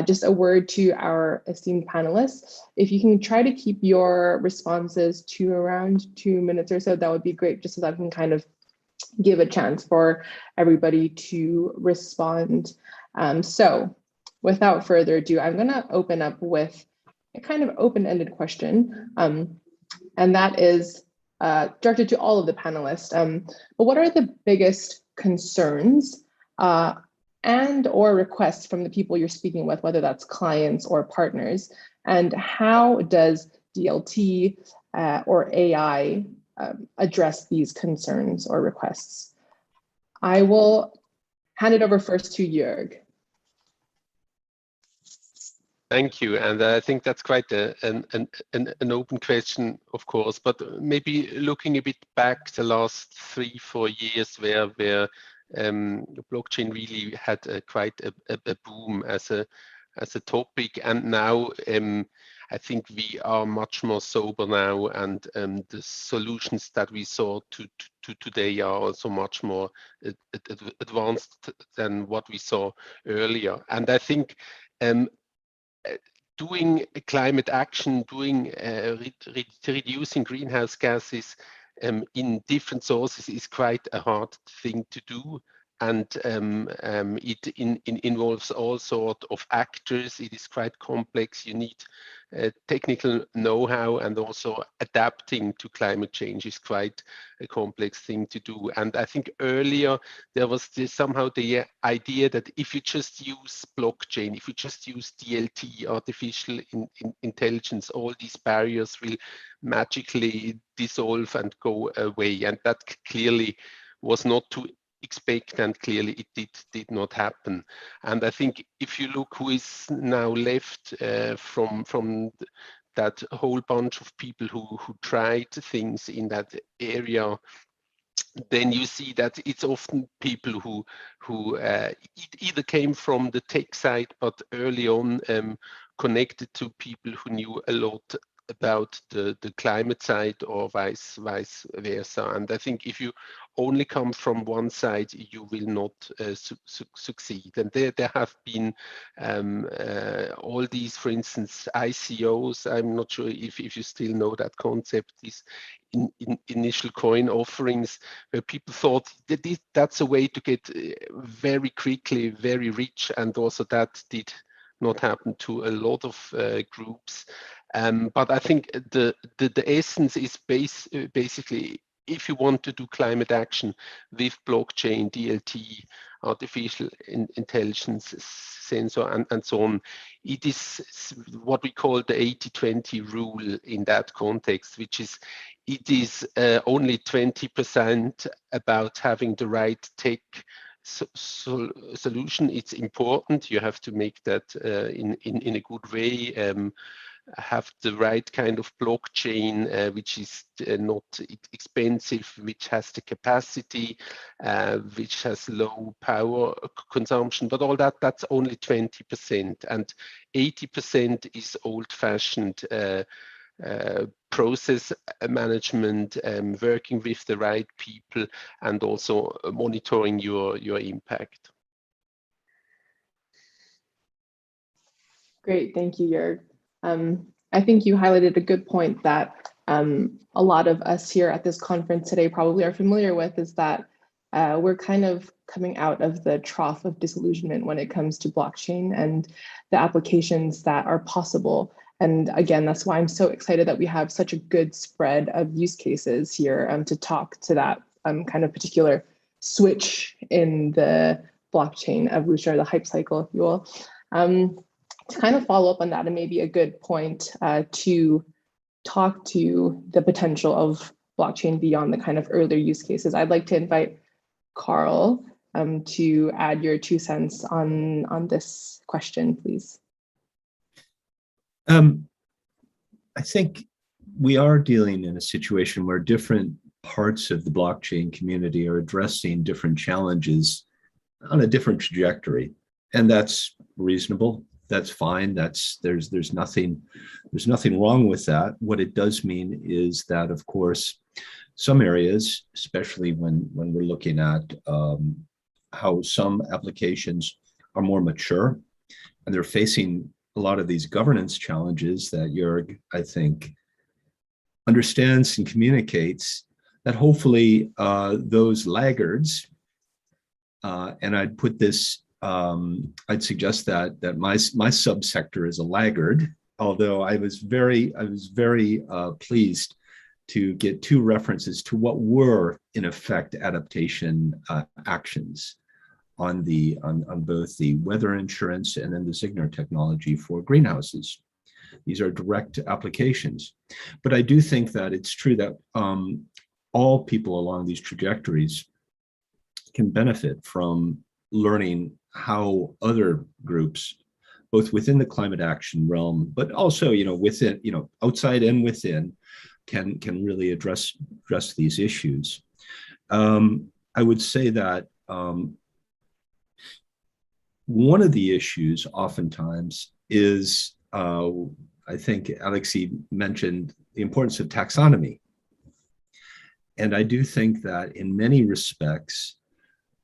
Just a word to our esteemed panelists. If you can try to keep your responses to around 2 minutes or so, that would be great, just so that I can kind of give a chance for everybody to respond. So without further ado, I'm gonna open up with a kind of open-ended question, and that is directed to all of the panelists. But what are the biggest concerns and or requests from the people you're speaking with, whether that's clients or partners, and how does DLT or AI address these concerns or requests? I will hand it over first to Jörg. Thank you, and I think that's quite an open question, of course, but maybe looking a bit back the last 3-4 years where blockchain really had quite a boom as a topic, and now I think we are much more sober now, and the solutions that we saw to today are also much more advanced than what we saw earlier. And I think doing climate action, reducing greenhouse gases in different sources is quite a hard thing to do. And it involves all sorts of actors. It is quite complex. You need technical know-how, and also adapting to climate change is quite a complex thing to do. And I think earlier there was somehow the idea that if you just use blockchain, if you just use DLT, artificial intelligence, all these barriers will magically dissolve and go away. And that clearly was not to expect, and clearly it did not happen. And I think if you look who is now left from that whole bunch of people who tried things in that area, then you see that it's often people who either came from the tech side, but early on connected to people who knew a lot about the climate side, or vice versa. And I think if you only come from one side, you will not succeed. And there have been all these, for instance, ICOs. I'm not sure if you still know that concept, these initial coin offerings, where people thought that that's a way to get very quickly very rich, and also that did not happen to a lot of groups. But I think the essence is basically, if you want to do climate action with blockchain, DLT, artificial intelligence, sensor, and so on, it is what we call the 80-20 rule in that context, which is it is only 20% about having the right tech solution. It's important. You have to make that in a good way. Have the right kind of blockchain, which is not expensive, which has the capacity, which has low power consumption, but all that's only 20%, and 80% is old-fashioned process management, working with the right people, and also monitoring your impact. Great, thank you, Jörg. I think you highlighted a good point that a lot of us here at this conference today probably are familiar with, is that we're kind of coming out of the trough of disillusionment when it comes to blockchain and the applications that are possible. And again, that's why I'm so excited that we have such a good spread of use cases here to talk to that kind of particular switch in the blockchain evolution, or the hype cycle, if you will. To kind of follow up on that, and maybe a good point to talk to the potential of blockchain beyond the kind of earlier use cases, I'd like to invite Carl to add your 2 cents on this question, please. I think we are dealing in a situation where different parts of the blockchain community are addressing different challenges on a different trajectory, and that's reasonable. That's fine. There's nothing wrong with that. What it does mean is that, of course, some areas, especially when we're looking at how some applications are more mature and they're facing a lot of these governance challenges that Jörg, I think, understands and communicates, that hopefully those laggards, and I'd put this, I'd suggest that my subsector is a laggard, although I was very pleased to get 2 references to what were in effect adaptation actions on both the weather insurance and then the Ziegler technology for greenhouses. These are direct applications. But I do think that it's true that all people along these trajectories can benefit from learning how other groups, both within the climate action realm, but also, within, outside and within, can really address these issues. I would say that one of the issues oftentimes is, I think Alexei mentioned the importance of taxonomy. And I do think that in many respects,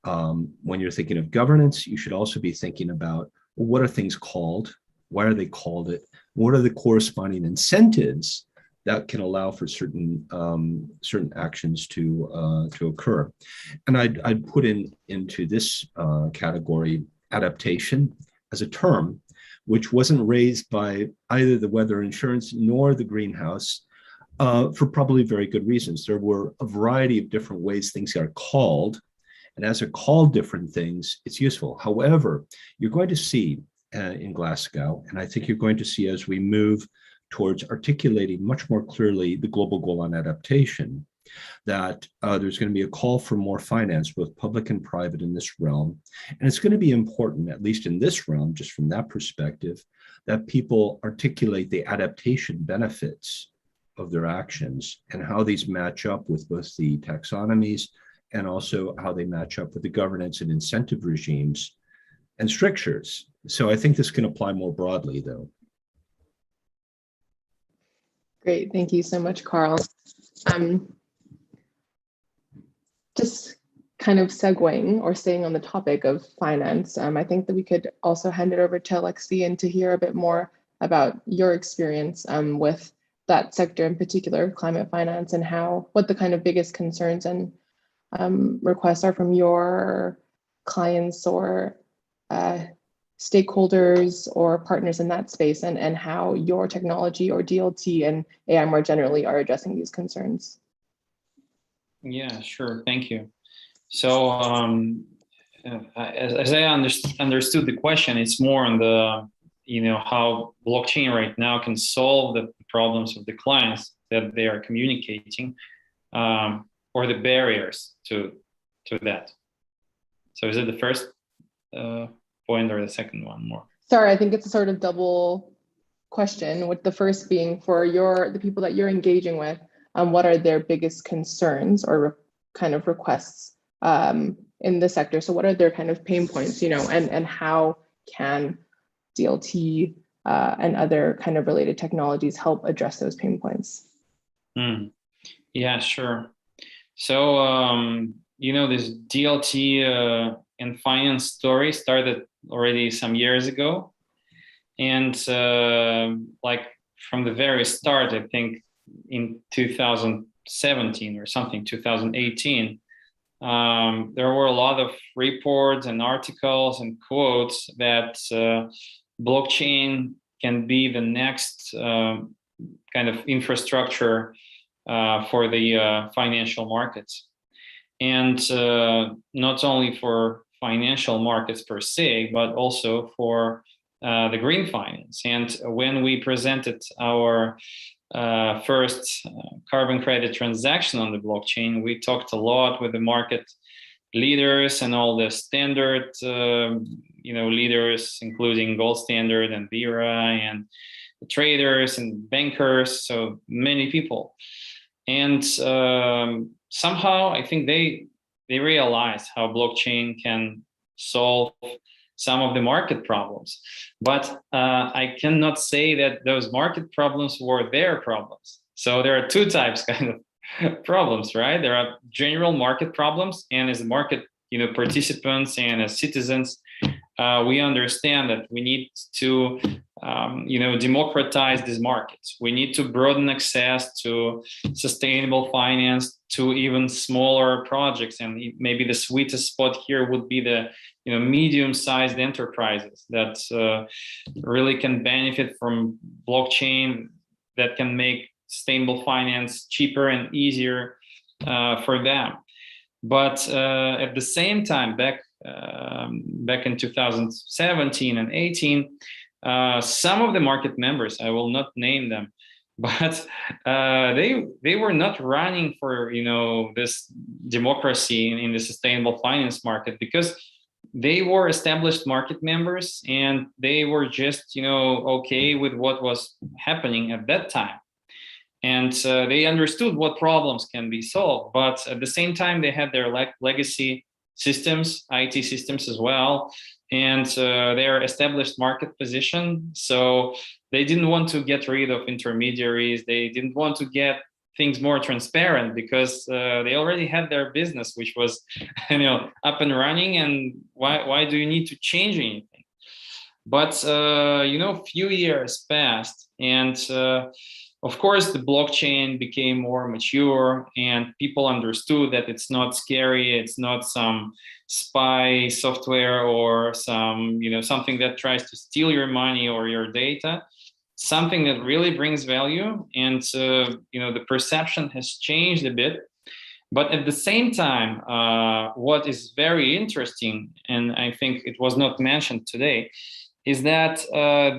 when you're thinking of governance, you should also be thinking about, well, what are things called? Why are they called it? What are the corresponding incentives that can allow for certain actions to occur? And I'd put into this category adaptation as a term, which wasn't raised by either the weather insurance nor the greenhouse for probably very good reasons. There were a variety of different ways things are called, and as they're called different things, it's useful. However, you're going to see in Glasgow, and I think you're going to see as we move towards articulating much more clearly the global goal on adaptation, that there's going to be a call for more finance, both public and private, in this realm. And it's going to be important, at least in this realm, just from that perspective, that people articulate the adaptation benefits of their actions and how these match up with both the taxonomies and also how they match up with the governance and incentive regimes and strictures. So I think this can apply more broadly, though. Great, thank you so much, Carl. Just kind of segueing or staying on the topic of finance, I think that we could also hand it over to Alexei and to hear a bit more about your experience with that sector in particular, climate finance, and what the kind of biggest concerns and requests are from your clients or stakeholders or partners in that space, and how your technology or DLT and AI more generally are addressing these concerns. Yeah, sure. Thank you. So as I understood the question, it's more on the, how blockchain right now can solve the problems of the clients that they are communicating, or the barriers to that. So is it the first point or the second one more? Sorry, I think it's a sort of double question, with the first being for the people that you're engaging with, what are their biggest concerns or kind of requests in the sector? So what are their kind of pain points, and how can DLT and other kind of related technologies help address those pain points? Yeah, sure. So, this DLT and finance story started already some years ago. And like from the very start, I think in 2017 or something, 2018, there were a lot of reports and articles and quotes that blockchain can be the next kind of infrastructure for the financial markets. And not only for financial markets per se, but also for the green finance. And when we presented our first carbon credit transaction on the blockchain, we talked a lot with the market leaders and all the standard leaders, including Gold Standard and Vera and the traders and bankers, so many people. And somehow I think they realized how blockchain can solve some of the market problems. But I cannot say that those market problems were their problems. So there are two types kind of problems, right? There are general market problems, and as market participants and as citizens, we understand that we need to democratize these markets. We need to broaden access to sustainable finance to even smaller projects, and maybe the sweetest spot here would be the medium-sized enterprises that really can benefit from blockchain, that can make sustainable finance cheaper and easier for them. But at the same time, back in 2017 and 18, some of the market members, I will not name them, but they were not running for this democracy in the sustainable finance market, because they were established market members and they were just okay with what was happening at that time. And they understood what problems can be solved, but at the same time they had their legacy systems, IT systems as well, and their established market position. So they didn't want to get rid of intermediaries. They didn't want to get things more transparent, because they already had their business, which was up and running. And why do you need to change anything? But few years passed, and of course, the blockchain became more mature, and people understood that it's not scary. It's not some spy software or some, something that tries to steal your money or your data. Something that really brings value, and the perception has changed a bit. But at the same time, what is very interesting, and I think it was not mentioned today, is that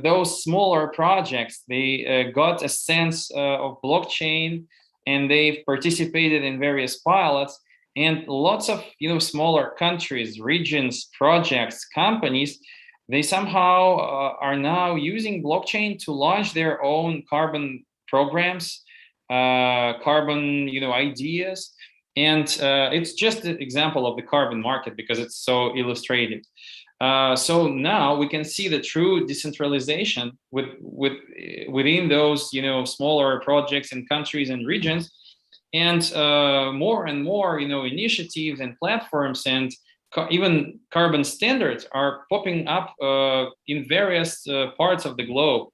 those smaller projects, they got a sense of blockchain, and they've participated in various pilots, and lots of smaller countries, regions, projects, companies, they somehow are now using blockchain to launch their own carbon programs, carbon ideas. And it's just an example of the carbon market because it's so illustrative. So now we can see the true decentralization within those smaller projects and countries and regions, and more and more initiatives and platforms and even carbon standards are popping up in various parts of the globe.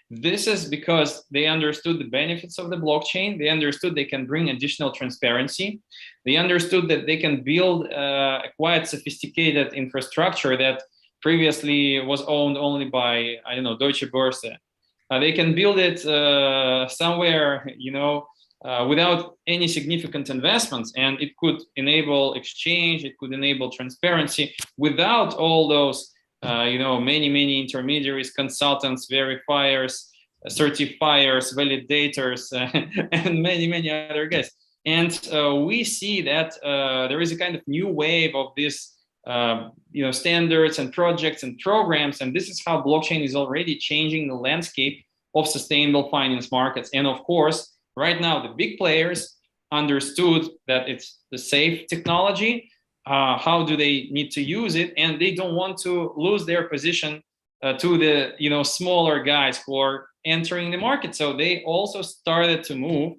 This is because they understood the benefits of the blockchain. They understood they can bring additional transparency. They understood that they can build a quite sophisticated infrastructure that previously was owned only by, I don't know, Deutsche Börse. They can build it somewhere, without any significant investments, and it could enable exchange, it could enable transparency without all those many intermediaries, consultants, verifiers, certifiers, validators, and many other guys. And we see that there is a kind of new wave of this standards and projects and programs, and this is how blockchain is already changing the landscape of sustainable finance markets. And of course, right now the big players understood that it's the safe technology. How do they need to use it, and they don't want to lose their position to the smaller guys who are entering the market. So they also started to move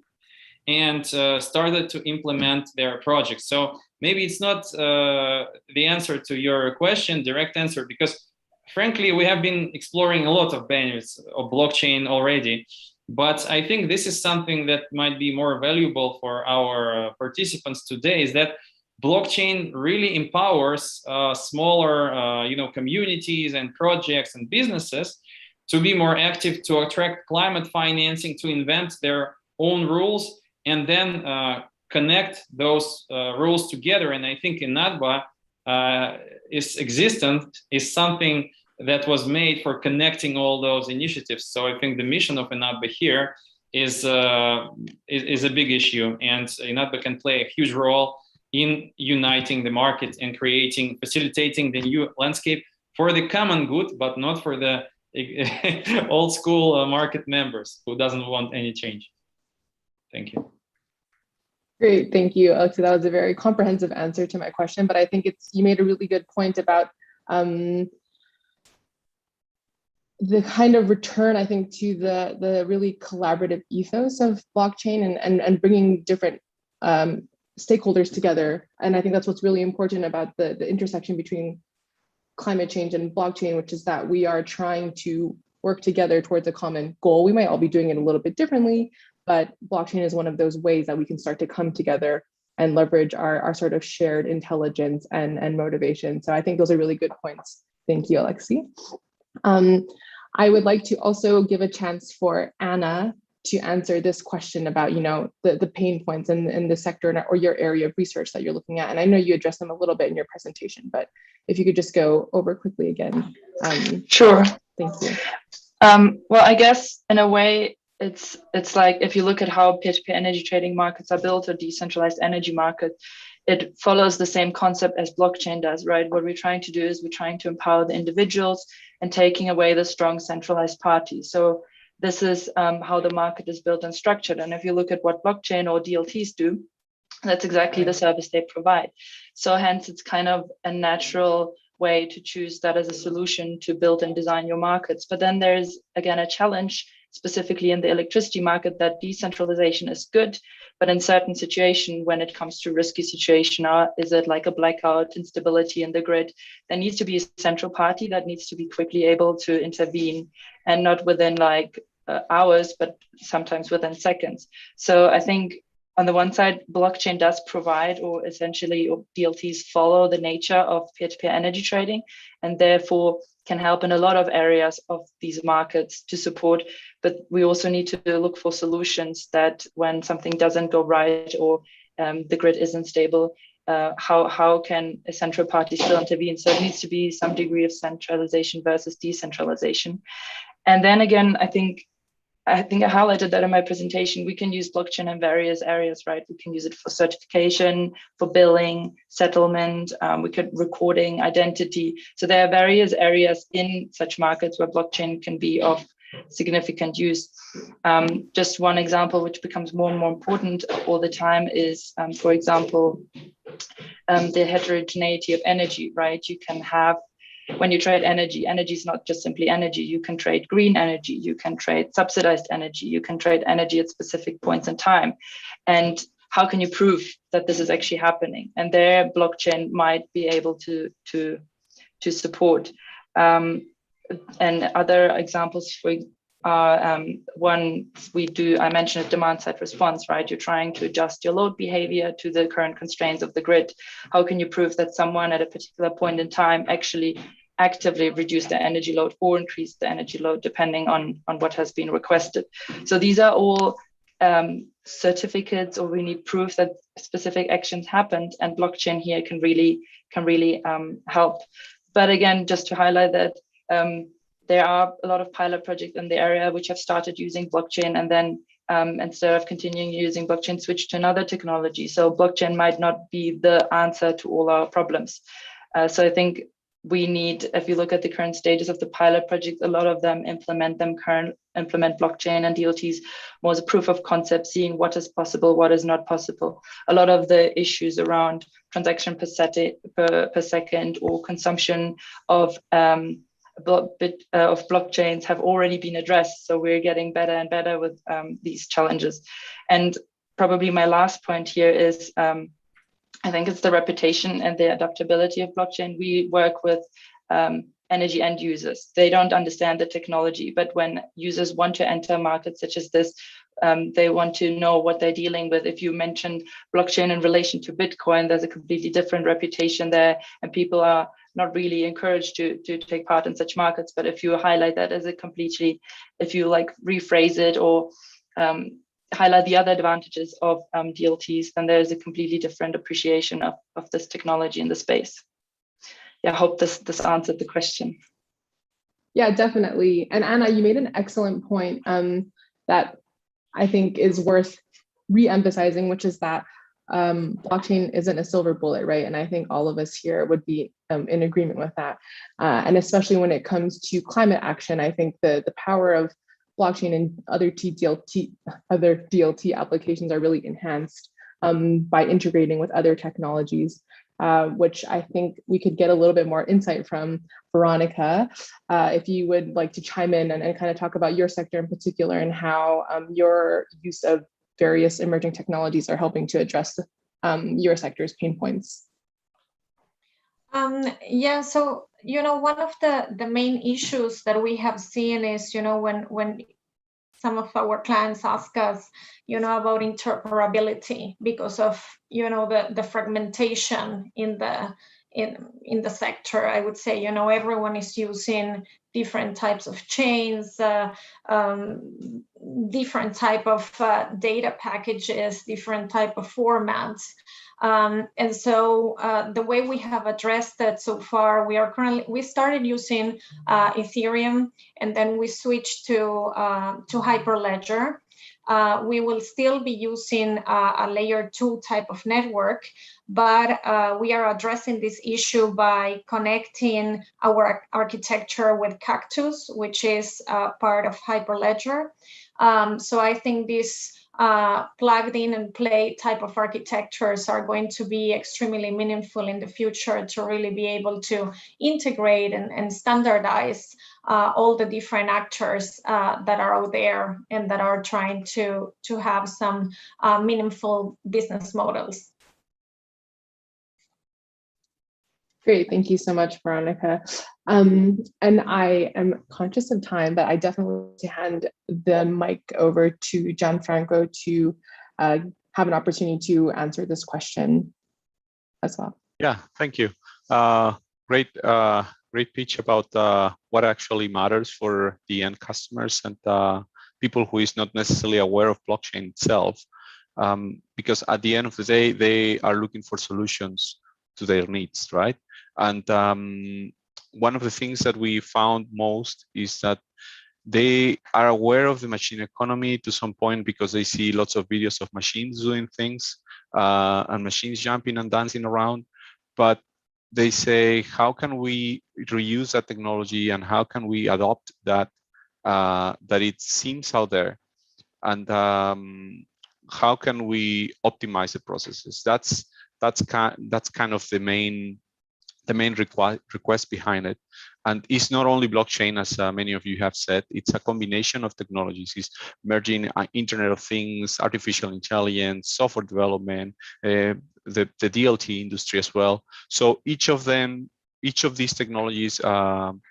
and started to implement their projects. So maybe it's not the answer to your question, direct answer, because frankly we have been exploring a lot of benefits of blockchain already. But I think this is something that might be more valuable for our participants today, is that blockchain really empowers smaller communities and projects and businesses to be more active, to attract climate financing, to invent their own rules, and then connect those rules together. And I think INATBA is something that was made for connecting all those initiatives. So I think the mission of INATBA here is a big issue, and INATBA can play a huge role in uniting the market and facilitating the new landscape for the common good, but not for the old school market members who doesn't want any change. Thank you. Great, thank you, Alexei. That was a very comprehensive answer to my question, but I think you made a really good point about the kind of return, I think, to the really collaborative ethos of blockchain and bringing different stakeholders together. And I think that's what's really important about the intersection between climate change and blockchain, which is that we are trying to work together towards a common goal. We might all be doing it a little bit differently, but blockchain is one of those ways that we can start to come together and leverage our sort of shared intelligence and motivation. So I think those are really good points. Thank you, Alexei. I would like to also give a chance for Anna to answer this question about, the pain points in the sector or your area of research that you're looking at. And I know you addressed them a little bit in your presentation, but if you could just go over quickly again. Sure. Thank you. Well, I guess in a way, it's like if you look at how peer-to-peer energy trading markets are built or decentralized energy markets, it follows the same concept as blockchain does, right? What we're trying to do is we're trying to empower the individuals and taking away the strong centralized parties. So this is how the market is built and structured. And if you look at what blockchain or DLTs do, that's exactly the service they provide. So hence it's kind of a natural way to choose that as a solution to build and design your markets. But then there's, again, a challenge specifically in the electricity market that decentralization is good, but in certain situations, when it comes to risky situation, is it like a blackout, instability in the grid, there needs to be a central party that needs to be quickly able to intervene, and not within like hours, but sometimes within seconds. So I think on the one side, blockchain does provide, or essentially DLTs follow the nature of peer-to-peer energy trading, and therefore can help in a lot of areas of these markets to support. But we also need to look for solutions that when something doesn't go right or the grid isn't stable, how can a central party still intervene? So it needs to be some degree of centralization versus decentralization. And then again, I think I highlighted that in my presentation. We can use blockchain in various areas, right? We can use it for certification, for billing, settlement, we could recording, identity. So there are various areas in such markets where blockchain can be of significant use. Just one example, which becomes more and more important all the time, is, for example, the heterogeneity of energy, right? You can have, when you trade energy is not just simply energy. You can trade green energy, you can trade subsidized energy, you can trade energy at specific points in time. And how can you prove that this is actually happening? And there, blockchain might be able to support. And other examples one we do, I mentioned demand side response, right? You're trying to adjust your load behavior to the current constraints of the grid. How can you prove that someone at a particular point in time actually actively reduce the energy load or increase the energy load depending on what has been requested? So these are all certificates, or we need proof that specific actions happened, and blockchain here can really help. But again, just to highlight that there are a lot of pilot projects in the area which have started using blockchain, and then instead of continuing using blockchain, switch to another technology. So blockchain might not be the answer to all our problems. So I think we need, if you look at the current stages of the pilot project, a lot of them implement blockchain and DLTs more as a proof of concept, seeing what is possible, what is not possible. A lot of the issues around transaction per second or consumption of blockchains have already been addressed. So we're getting better and better with these challenges. And probably my last point here is, I think it's the reputation and the adaptability of blockchain. We work with energy end users. They don't understand the technology, but when users want to enter markets such as this, they want to know what they're dealing with. If you mention blockchain in relation to Bitcoin, there's a completely different reputation there, and people are not really encouraged to take part in such markets. But if you highlight that as a completely, if you like rephrase it or highlight the other advantages of DLTs, then there's a completely different appreciation of this technology in the space. Yeah, I hope this answered the question. Yeah, definitely. And Anna, you made an excellent point that I think is worth re-emphasizing, which is that blockchain isn't a silver bullet, right? And I think all of us here would be in agreement with that. And especially when it comes to climate action, I think the power of blockchain and other DLT applications are really enhanced by integrating with other technologies, which I think we could get a little bit more insight from Veronica, if you would like to chime in and kind of talk about your sector in particular and how your use of various emerging technologies are helping to address your sector's pain points. Yeah, so, one of the main issues that we have seen is, when some of our clients ask us, about interoperability because of, the fragmentation in the sector. I would say, everyone is using different types of chains, different type of data packages, different type of formats. And so the way we have addressed that so far, we started using Ethereum, and then we switched to Hyperledger. We will still be using a layer 2 type of network, but we are addressing this issue by connecting our architecture with Cactus, which is part of Hyperledger. So I think this plugged in and play type of architectures are going to be extremely meaningful in the future to really be able to integrate and standardize all the different actors that are out there and that are trying to have some meaningful business models. Great, thank you so much, Veronica. And I am conscious of time, but I definitely want to hand the mic over to Gianfranco to have an opportunity to answer this question as well. Yeah, thank you. Great pitch about what actually matters for the end customers and people who is not necessarily aware of blockchain itself, because at the end of the day, they are looking for solutions to their needs, right? And one of the things that we found most is that they are aware of the machine economy to some point because they see lots of videos of machines doing things and machines jumping and dancing around. But they say, how can we reuse that technology and how can we adopt that that it seems out there? And how can we optimize the processes? That's kind of the main request behind it. And it's not only blockchain, as many of you have said, it's a combination of technologies. It's merging Internet of Things, artificial intelligence, software development, the DLT industry as well. So each of these technologies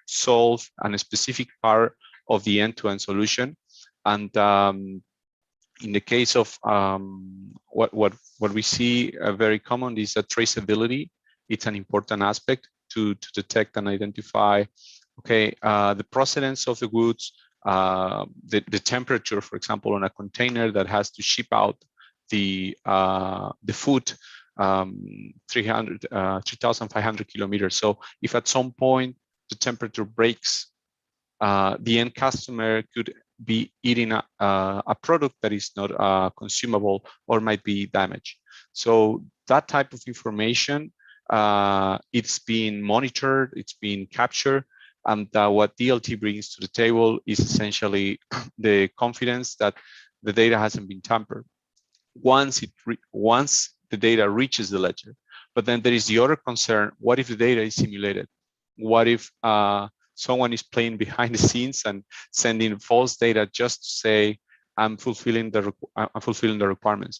solve a specific part of the end-to-end solution. And in the case of what we see very common is that traceability. It's an important aspect to detect and identify, okay, the procedence of the goods, the temperature, for example, on a container that has to ship out the food 3,500 kilometers. So if at some point the temperature breaks, the end customer could be eating a product that is not consumable or might be damaged. So that type of information, it's being monitored, it's being captured, and what DLT brings to the table is essentially the confidence that the data hasn't been tampered once the data reaches the ledger. But then there is the other concern: what if the data is simulated? What if someone is playing behind the scenes and sending false data just to say I'm fulfilling the requirements?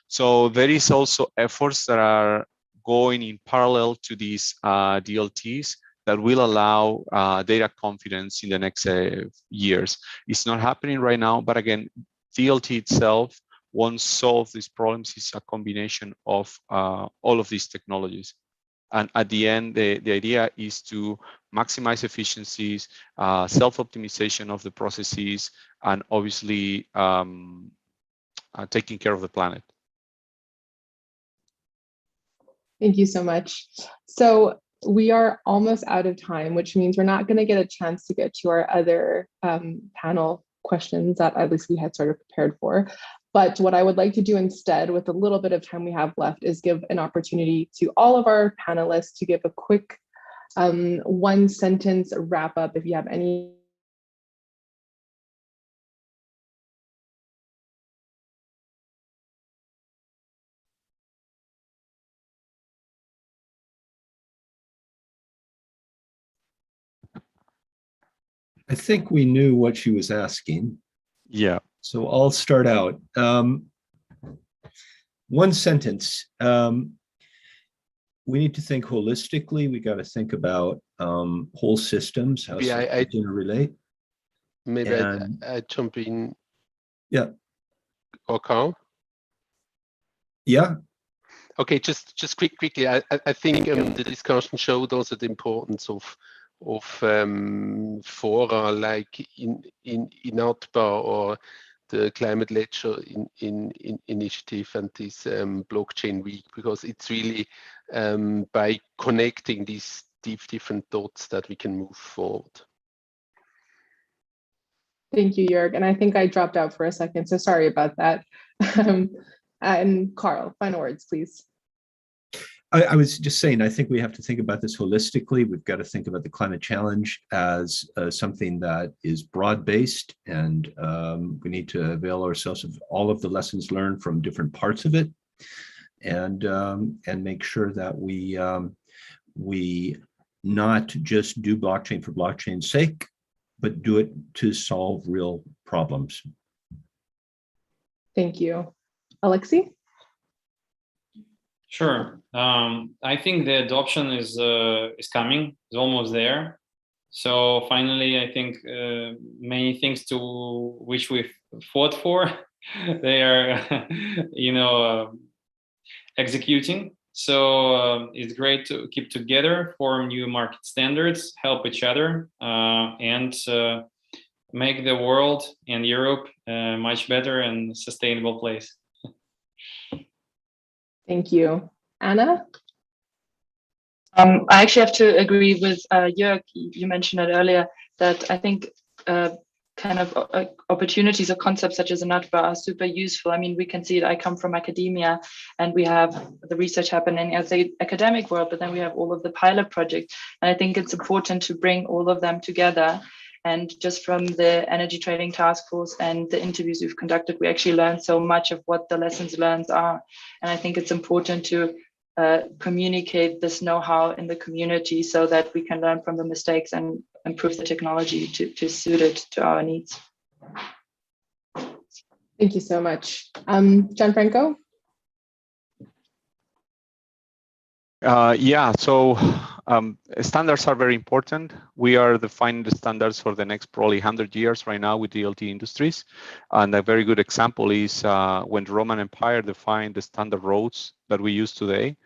So there is also efforts that are going in parallel to these DLTs that will allow data confidence in the next years. It's not happening right now, but again, DLT itself won't solve these problems. It's a combination of all of these technologies. And at the end, the idea is to maximize efficiencies, self-optimization of the processes, and obviously taking care of the planet. Thank you so much. So we are almost out of time, which means we're not going to get a chance to get to our other panel questions that at least we had sort of prepared for. But what I would like to do instead, with a little bit of time we have left, is give an opportunity to all of our panelists to give a quick one sentence wrap up if you have any. I think we knew what she was asking. Yeah. So I'll start out. One sentence. We need to think holistically. We got to think about whole systems, how systems interrelate. Maybe I jump in. Yeah. Or Carl? Yeah. Okay, just quickly. I think the discussion showed also the importance of fora like in ATPA or the Climate Ledger initiative and this blockchain week, because it's really by connecting these different dots that we can move forward. Thank you, Jörg. And I think I dropped out for a second, so sorry about that. And Carl, final words, please. I was just saying, I think we have to think about this holistically. We've got to think about the climate challenge as something that is broad-based, and we need to avail ourselves of all of the lessons learned from different parts of it, and make sure that we not just do blockchain for blockchain's sake, but do it to solve real problems. Thank you. Alexei? Sure. I think the adoption is coming, is almost there. So finally, I think many things to which we've fought for, they are, executing. So it's great to keep together, form new market standards, help each other, and make the world and Europe a much better and sustainable place. Thank you. Anna? I actually have to agree with Jörg. You mentioned it earlier that I think kind of opportunities or concepts such as ATPA are super useful. I mean, we can see it. I come from academia, and we have the research happening as the academic world, but then we have all of the pilot projects. And I think it's important to bring all of them together. And just from the energy trading task force and the interviews we've conducted, we actually learned so much of what the lessons learned are. And I think it's important to communicate this know-how in the community so that we can learn from the mistakes and improve the technology to suit it to our needs. Thank you so much. Gianfranco? Yeah, so standards are very important. We are defining the standards for the next probably 100 years right now with DLT industries. And a very good example is when the Roman Empire defined the standard roads that we use today.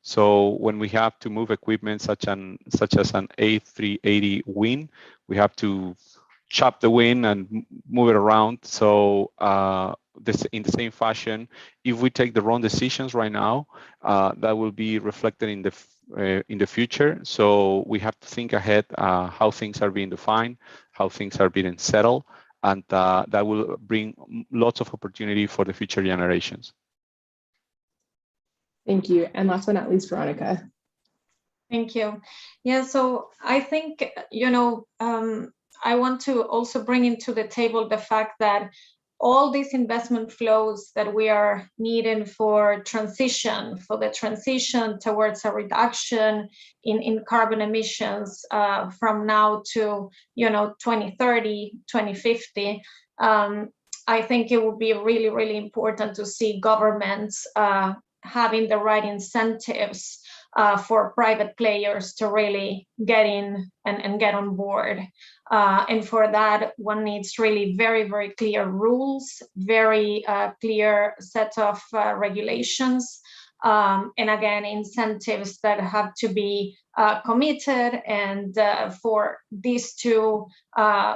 So when we have to move equipment such as an A380 wing, we have to chop the wing and move it around. So in the same fashion, if we take the wrong decisions right now, that will be reflected in the future. So we have to think ahead how things are being defined, how things are being settled, and that will bring lots of opportunity for the future generations. Thank you. And last but not least, Veronica. Thank you. Yeah, so I think, I want to also bring into the table the fact that all these investment flows that we are needing for the transition towards a reduction in carbon emissions from now to 2030, 2050, I think it would be really, really important to see governments having the right incentives for private players to really get in and get on board. And for that, one needs really very, very clear rules, very clear set of regulations, and again, incentives that have to be committed, and for these two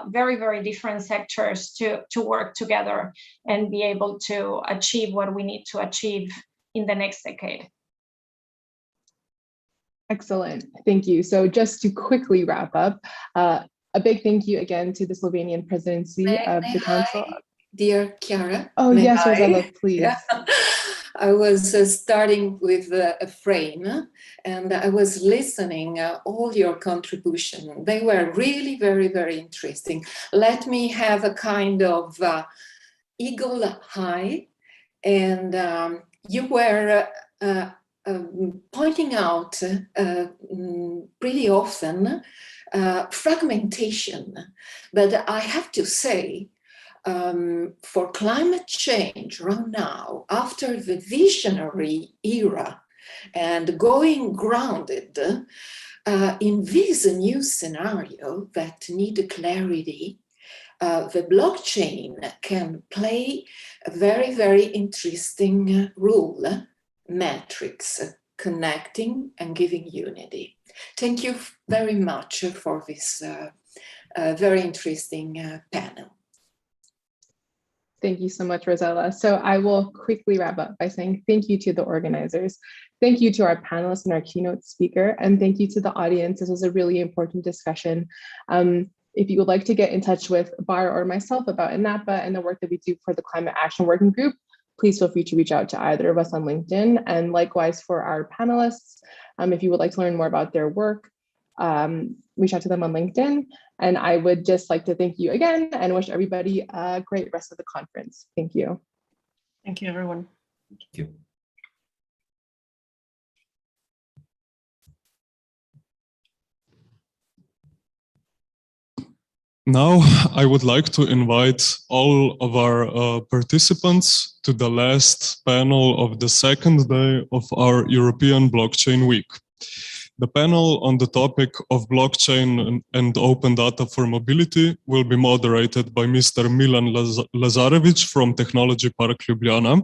very, very different sectors to work together and be able to achieve what we need to achieve in the next decade. Excellent, thank you. So just to quickly wrap up, a big thank you again to the Slovenian presidency of the council. Dear Chiara. Oh yes, Rosella, please. Yeah. I was starting with a frame, and I was listening all your contribution. They were really very, very interesting. Let me have a kind of eagle high, and you were pointing out pretty often fragmentation, but I have to say, for climate change right now, after the visionary era and going grounded in this new scenario that need clarity, the blockchain can play a very, very interesting role, metrics, connecting and giving unity. Thank you very much for this very interesting panel. Thank you so much, Rosella. So I will quickly wrap up by saying thank you to the organizers. Thank you to our panelists and our keynote speaker, and thank you to the audience. This was a really important discussion. If you would like to get in touch with Bar or myself about INAPA and the work that we do for the Climate Action Working Group, please feel free to reach out to either of us on LinkedIn. And likewise for our panelists, if you would like to learn more about their work, reach out to them on LinkedIn. And I would just like to thank you again and wish everybody a great rest of the conference. Thank you. Thank you, everyone. Thank you. Now, I would like to invite all of our participants to the last panel of the second day of our European Blockchain Week. The panel on the topic of blockchain and open data for mobility will be moderated by Mr. Milan Lazarevic from Technology Park Ljubljana.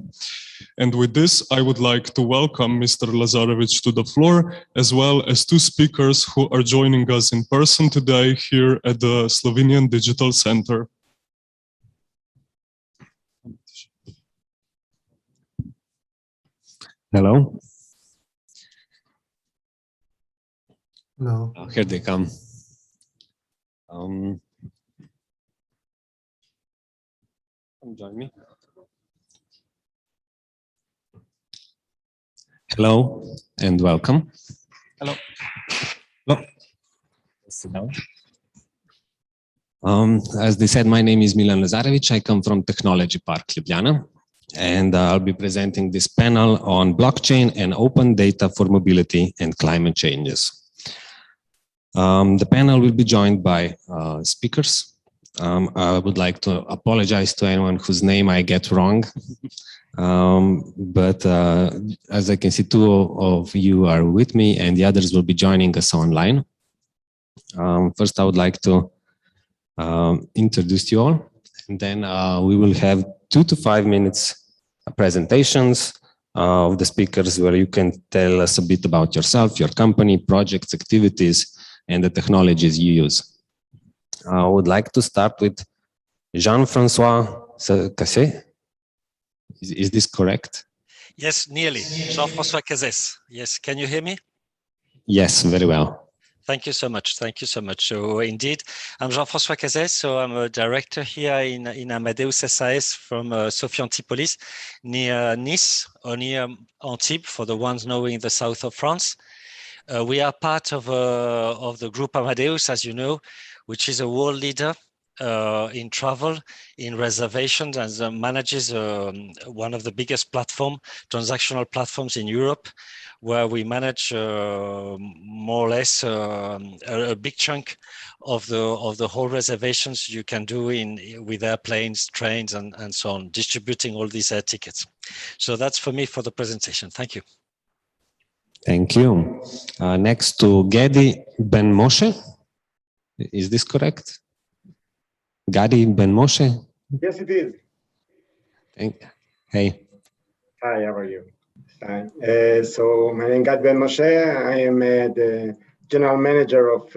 And with this, I would like to welcome Mr. Lazarevic to the floor, as well as two speakers who are joining us in person today here at the Slovenian Digital Center. Hello. No. Oh, here they come. Come join me. Hello and welcome. Hello. Hello. Sit down. As they said, my name is Milan Lazarevic. I come from Technology Park Ljubljana, and I'll be presenting this panel on blockchain and open data for mobility and climate changes. The panel will be joined by speakers. I would like to apologize to anyone whose name I get wrong. But as I can see, two of you are with me and the others will be joining us online. First, I would like to introduce you all, and then we will have 2 to 5 minutes presentations of the speakers where you can tell us a bit about yourself, your company, projects, activities, and the technologies you use. I would like to start with Jean-François Cassé. Is this correct? Yes, nearly. Jean-François Cazès. Yes, can you hear me? Yes, very well. Thank you so much. Thank you so much. So indeed, I'm Jean-François Cazès. So I'm a director here in Amadeus SAS from Sophie Antipolis, near Nice, or near Antibes, for the ones knowing the south of France. We are part of the group Amadeus, as you know, which is a world leader in travel, in reservations, and manages one of the biggest transactional platforms in Europe, where we manage more or less a big chunk of the whole reservations you can do with airplanes, trains, and so on, distributing all these air tickets. So that's for me for the presentation. Thank you. Thank you. Next to Gadi Ben Moshe. Is this correct? Gadi Ben Moshe? Yes, it is. Hey. Hi, how are you? Hi. So my name is Gad Ben Moshe. I am the general manager of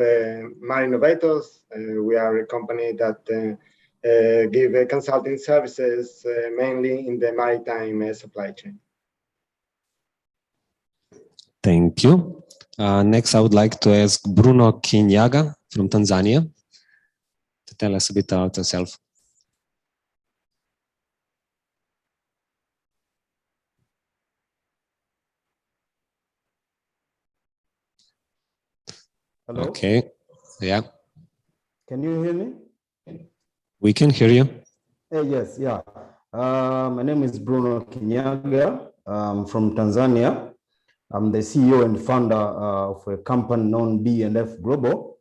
Mar Innovators. We are a company that give consulting services mainly in the maritime supply chain. Thank you. Next, I would like to ask Bruno Kinyaga from Tanzania to tell us a bit about yourself. Hello? Okay. Yeah. Can you hear me? We can hear you. Yes, yeah. My name is Bruno Kinyaga. I'm from Tanzania. I'm the CEO and founder of a company known B&F Global.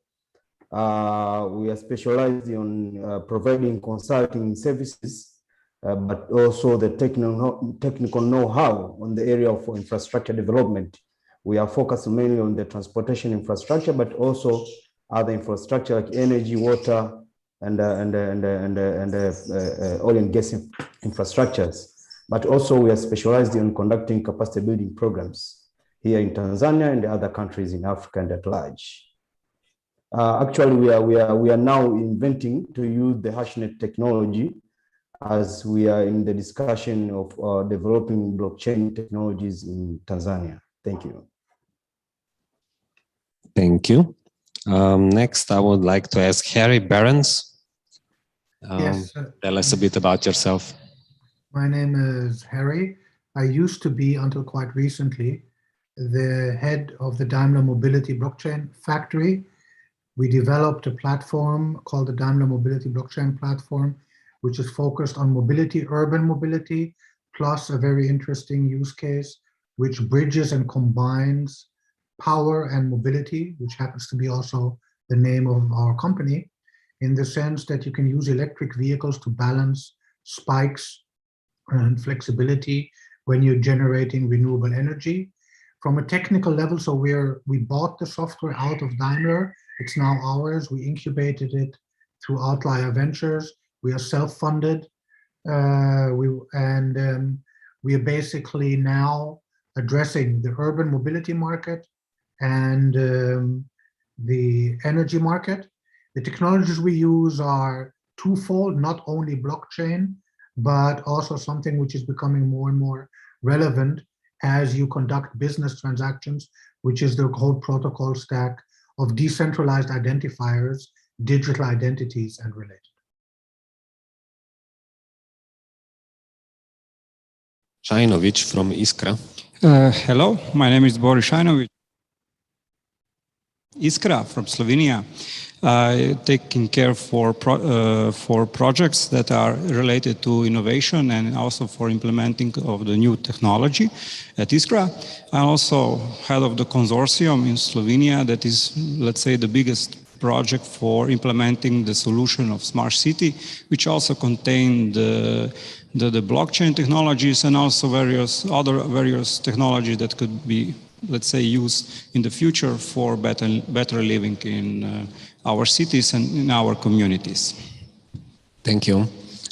We are specialized in providing consulting services, but also the technical know-how on the area of infrastructure development. We are focused mainly on the transportation infrastructure, but also other infrastructure like energy, water, and oil and gas infrastructures. But also we are specialized in conducting capacity building programs here in Tanzania and other countries in Africa and at large. Actually, we are now inventing to use the HashNet technology as we are in the discussion of developing blockchain technologies in Tanzania. Thank you. Thank you. Next, I would like to ask Harry Behrens. Yes. Tell us a bit about yourself. My name is Harry. I used to be, until quite recently, the head of the Daimler Mobility Blockchain Factory. We developed a platform called the Daimler Mobility Blockchain Platform, which is focused on mobility, urban mobility, plus a very interesting use case, which bridges and combines power and mobility, which happens to be also the name of our company, in the sense that you can use electric vehicles to balance spikes and flexibility when you're generating renewable energy. From a technical level, so we bought the software out of Daimler. It's now ours. We incubated it through Outlier Ventures. We are self-funded. We are basically now addressing the urban mobility market and the energy market. The technologies we use are twofold, not only blockchain, but also something which is becoming more and more relevant as you conduct business transactions, which is the whole protocol stack of decentralized identifiers, digital identities, and related. Shajnovic from Iskra. Hello, my name is Boris Shajnovic. Iskra from Slovenia. Taking care for projects that are related to innovation and also for implementing of the new technology at Iskra. I'm also head of the consortium in Slovenia that is, let's say, the biggest project for implementing the solution of smart city, which also contain the blockchain technologies and also various technologies that could be, let's say, used in the future for better living in our cities and in our communities. Thank you.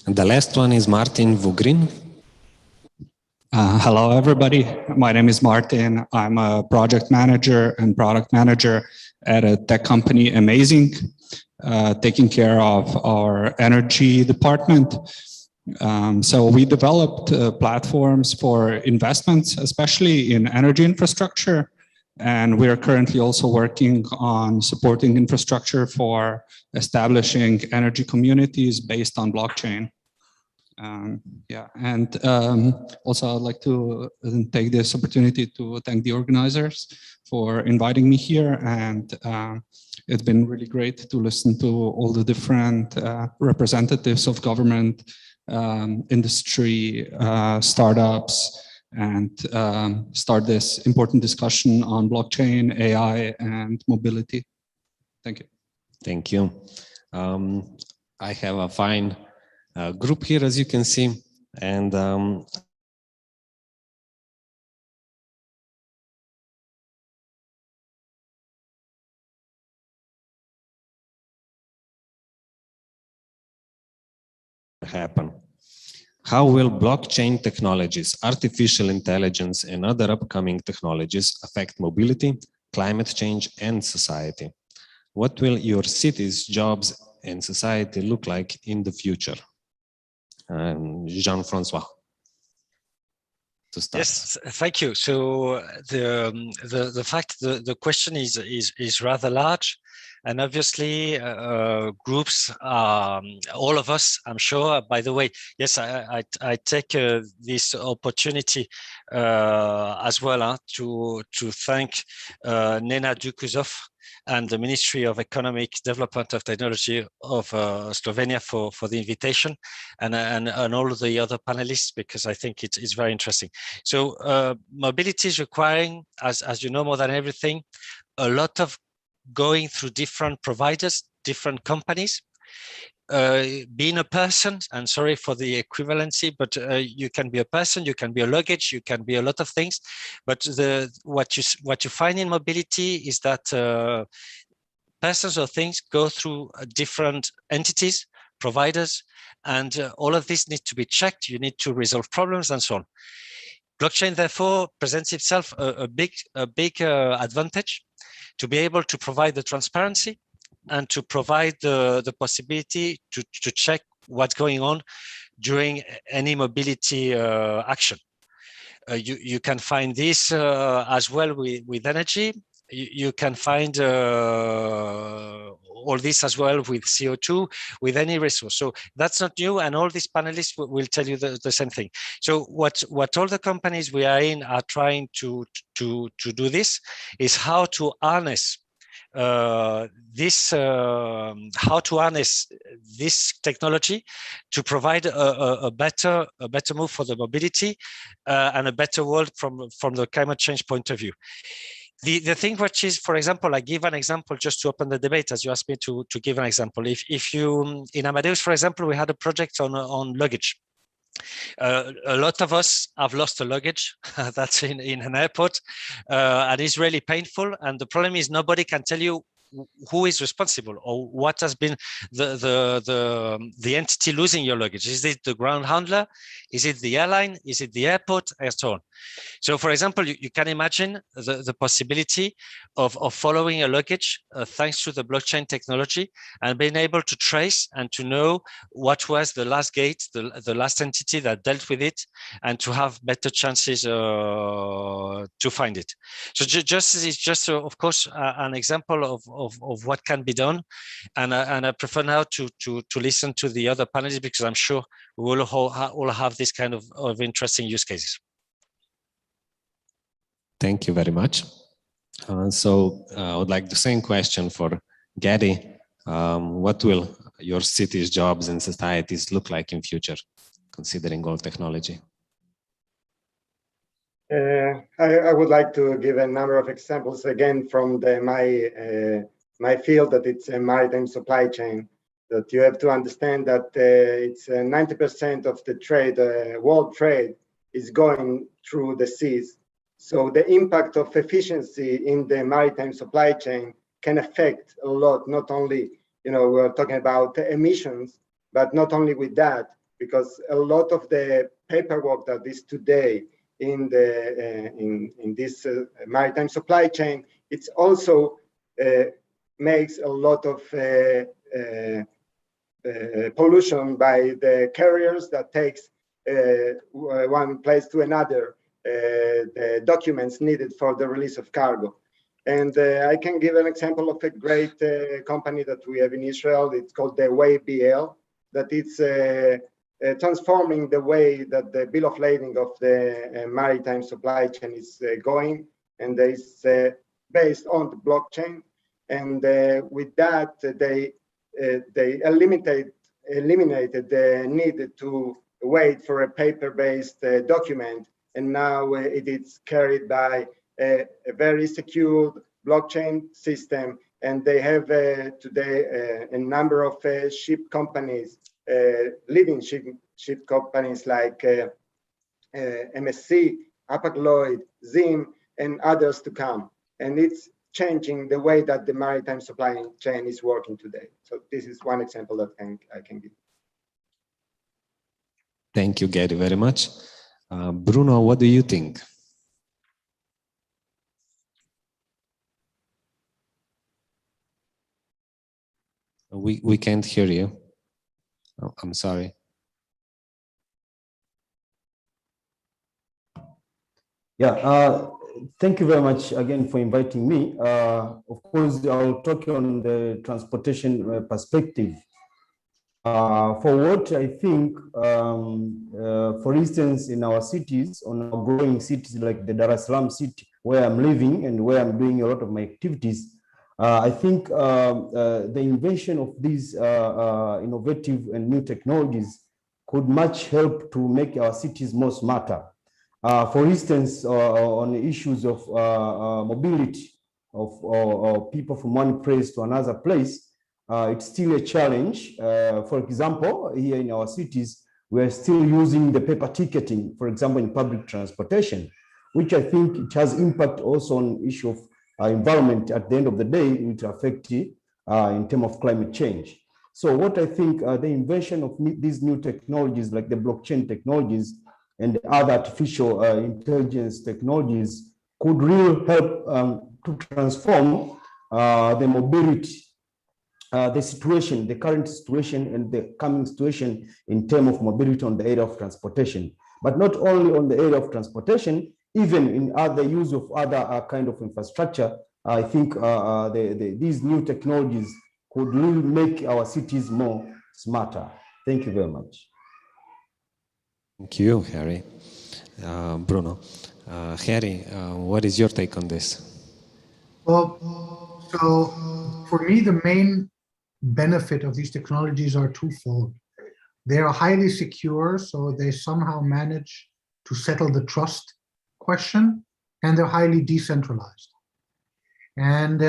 And the last one is Martin Vugrin. Hello, everybody. My name is Martin. I'm a project manager and product manager at a tech company, Amazing, taking care of our energy department. So we developed platforms for investments, especially in energy infrastructure. And we are currently also working on supporting infrastructure for establishing energy communities based on blockchain. Also I'd like to take this opportunity to thank the organizers for inviting me here. And it's been really great to listen to all the different representatives of government, industry, startups, and start this important discussion on blockchain, AI, and mobility. Thank you. Thank you. I have a fine group here, as you can see, and happen. How will blockchain technologies, artificial intelligence, and other upcoming technologies affect mobility, climate change, and society? What will your cities, jobs, and society look like in the future? Jean-François. Yes, thank you. So the question is rather large, and obviously groups, all of us, I'm sure. By the way, yes, I take this opportunity as well to thank Nena Dukuzov and the Ministry of Economic Development of Technology of Slovenia for the invitation, and all of the other panelists, because I think it's very interesting. So mobility is requiring, as you know, more than everything, a lot of going through different providers, different companies. Being a person, and sorry for the equivalency, but you can be a person, you can be a luggage, you can be a lot of things. But what you find in mobility is that persons or things go through different entities, providers, and all of this needs to be checked. You need to resolve problems and so on. Blockchain, therefore, presents itself a big advantage to be able to provide the transparency and to provide the possibility to check what's going on during any mobility action. You can find this as well with energy. You can find all this as well with CO2, with any resource. So that's not new, and all these panelists will tell you the same thing. So what all the companies we are in are trying to do this is how to harness how to harness this technology to provide a better move for the mobility and a better world from the climate change point of view. The thing which is, for example, I give an example just to open the debate, as you asked me to give an example. If you, in Amadeus, for example, we had a project on luggage. A lot of us have lost a luggage that's in an airport, and it's really painful. And the problem is nobody can tell you who is responsible or what has been the entity losing your luggage. Is it the ground handler? Is it the airline? Is it the airport? And so on. So, for example, you can imagine the possibility of following a luggage thanks to the blockchain technology and being able to trace and to know what was the last gate, the last entity that dealt with it, and to have better chances to find it. So it's just of course an example of what can be done, and I prefer now to listen to the other panelists, because I'm sure we will all have this kind of interesting use cases. Thank you very much. I would like the same question for Gary. What will your cities, jobs, and societies look like in future, considering all technology? I would like to give a number of examples again from my field, that it's a maritime supply chain. That you have to understand that it's 90% of the trade, world trade, is going through the seas. So the impact of efficiency in the maritime supply chain can affect a lot. Not only, we're talking about emissions, but not only with that, because a lot of the paperwork that is today in this maritime supply chain, it's also makes a lot of pollution by the carriers that takes one place to another the documents needed for the release of cargo. And I can give an example of a great company that we have in Israel. It's called the WayBL, that it's transforming the way that the bill of lading of the maritime supply chain is going, and it's based on the blockchain. And with that, they eliminated the need to wait for a paper-based document, and now it is carried by a very secure blockchain system. And they have today a number of ship companies, leading ship companies like MSC, Hapag-Lloyd, Zim, and others to come. And it's changing the way that the maritime supply chain is working today. So this is one example that I can give. Thank you, Gary, very much. Bruno, what do you think? We can't hear you. Oh, I'm sorry. Yeah, thank you very much again for inviting me. Of course, I'll talk on the transportation perspective. For what I think, for instance, in our cities, on our growing cities like the Dar es Salaam city, where I'm living and where I'm doing a lot of my activities, I think the invention of these innovative and new technologies could much help to make our cities more smarter. For instance, on issues of mobility of people from one place to another place, it's still a challenge. For example, here in our cities, we're still using the paper ticketing, for example, in public transportation, which I think it has impact also on issue of environment. At the end of the day, it will affect in terms of climate change. So what I think the invention of these new technologies like the blockchain technologies and other artificial intelligence technologies could really help to transform the mobility, the situation, the current situation and the coming situation in terms of mobility on the area of transportation. But not only on the area of transportation, even in other use of other kind of infrastructure, I think these new technologies could really make our cities more smarter. Thank you very much. Thank you, Harry. Bruno. Harry, what is your take on this? Well, so for me, the main benefit of these technologies are twofold. They are highly secure, so they somehow manage to settle the trust question, and they're highly decentralized. And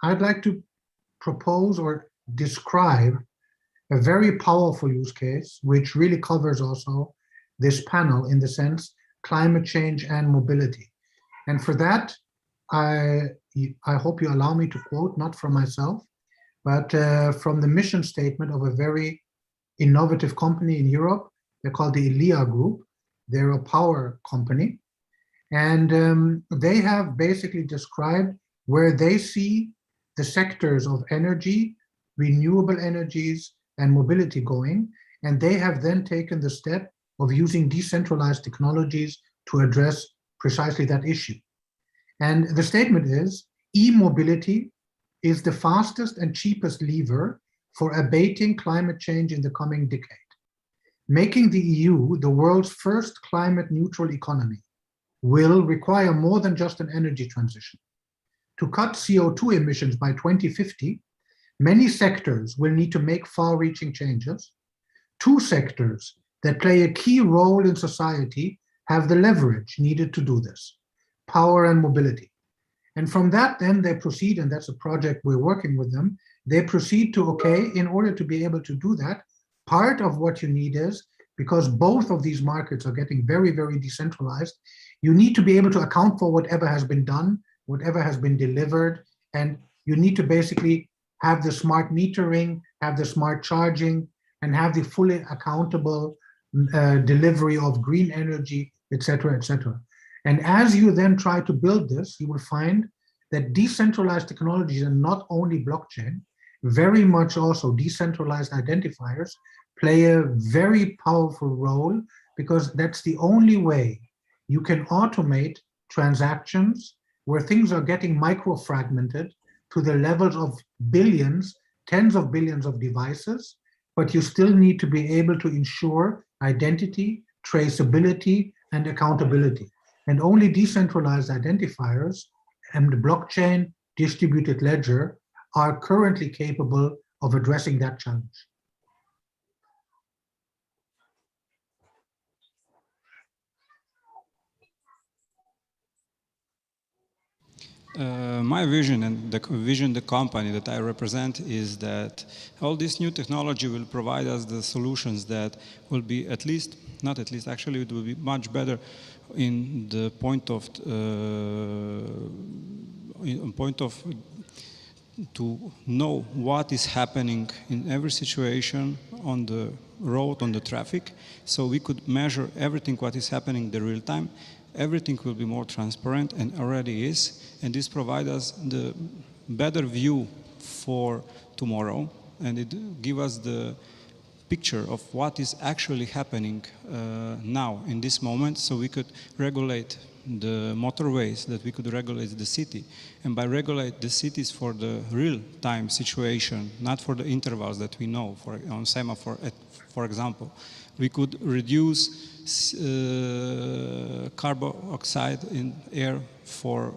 I'd like to propose or describe a very powerful use case, which really covers also this panel in the sense climate change and mobility. And for that, I hope you allow me to quote, not from myself, but from the mission statement of a very innovative company in Europe. They're called the ELIA Group. They're a power company. And they have basically described where they see the sectors of energy, renewable energies, and mobility going. And they have then taken the step of using decentralized technologies to address precisely that issue. And the statement is, e-mobility is the fastest and cheapest lever for abating climate change in the coming decade. Making the EU the world's first climate neutral economy will require more than just an energy transition. To cut CO2 emissions by 2050, many sectors will need to make far-reaching changes. Two sectors that play a key role in society have the leverage needed to do this: power and mobility. And from that, then they proceed, and that's a project we're working with them, they proceed to, okay, in order to be able to do that, part of what you need is, because both of these markets are getting very, very decentralized, you need to be able to account for whatever has been done, whatever has been delivered, and you need to basically have the smart metering, have the smart charging, and have the fully accountable delivery of green energy, etc., etc. And as you then try to build this, you will find that decentralized technologies, and not only blockchain, very much also decentralized identifiers, play a very powerful role, because that's the only way you can automate transactions where things are getting micro-fragmented to the levels of billions, tens of billions of devices, but you still need to be able to ensure identity, traceability, and accountability. And only decentralized identifiers and the blockchain distributed ledger are currently capable of addressing that challenge. My vision and the vision the company that I represent is that all this new technology will provide us the solutions that will be actually it will be much better in the point of to know what is happening in every situation on the road, on the traffic, so we could measure everything what is happening in the real time. Everything will be more transparent, and already is, and this provides us the better view for tomorrow, and it gives us the picture of what is actually happening now in this moment, so we could regulate the motorways, that we could regulate the city. And by regulate the cities for the real-time situation, not for the intervals that we know, on semaphore, for example, we could reduce carbon dioxide in air for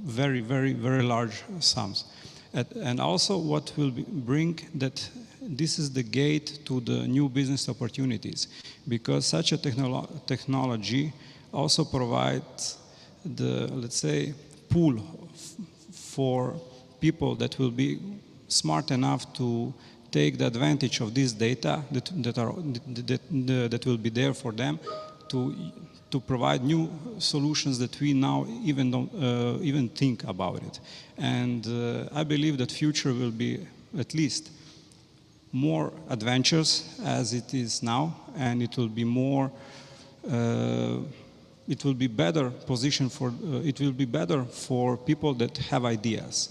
very, very, very large sums. And also what will bring that this is the gate to the new business opportunities, because such a technology also provides the, let's say, pool for people that will be smart enough to take the advantage of this data that will be there for them to provide new solutions that we now even don't even think about it. And I believe that future will be at least more adventurous as it is now, and it will be more it will be better position for it will be better for people that have ideas.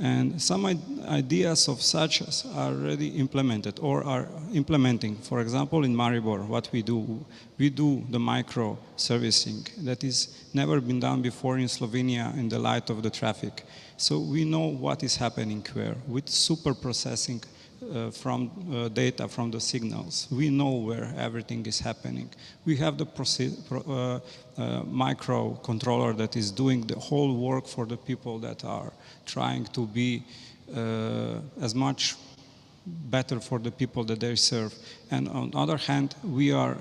And some ideas of such are already implemented or are implementing. For example, in Maribor, what we do the micro servicing that is never been done before in Slovenia in the light of the traffic. So we know what is happening where with super processing from data from the signals. We know where everything is happening. We have the microcontroller that is doing the whole work for the people that are trying to be as much better for the people that they serve. And on the other hand, we are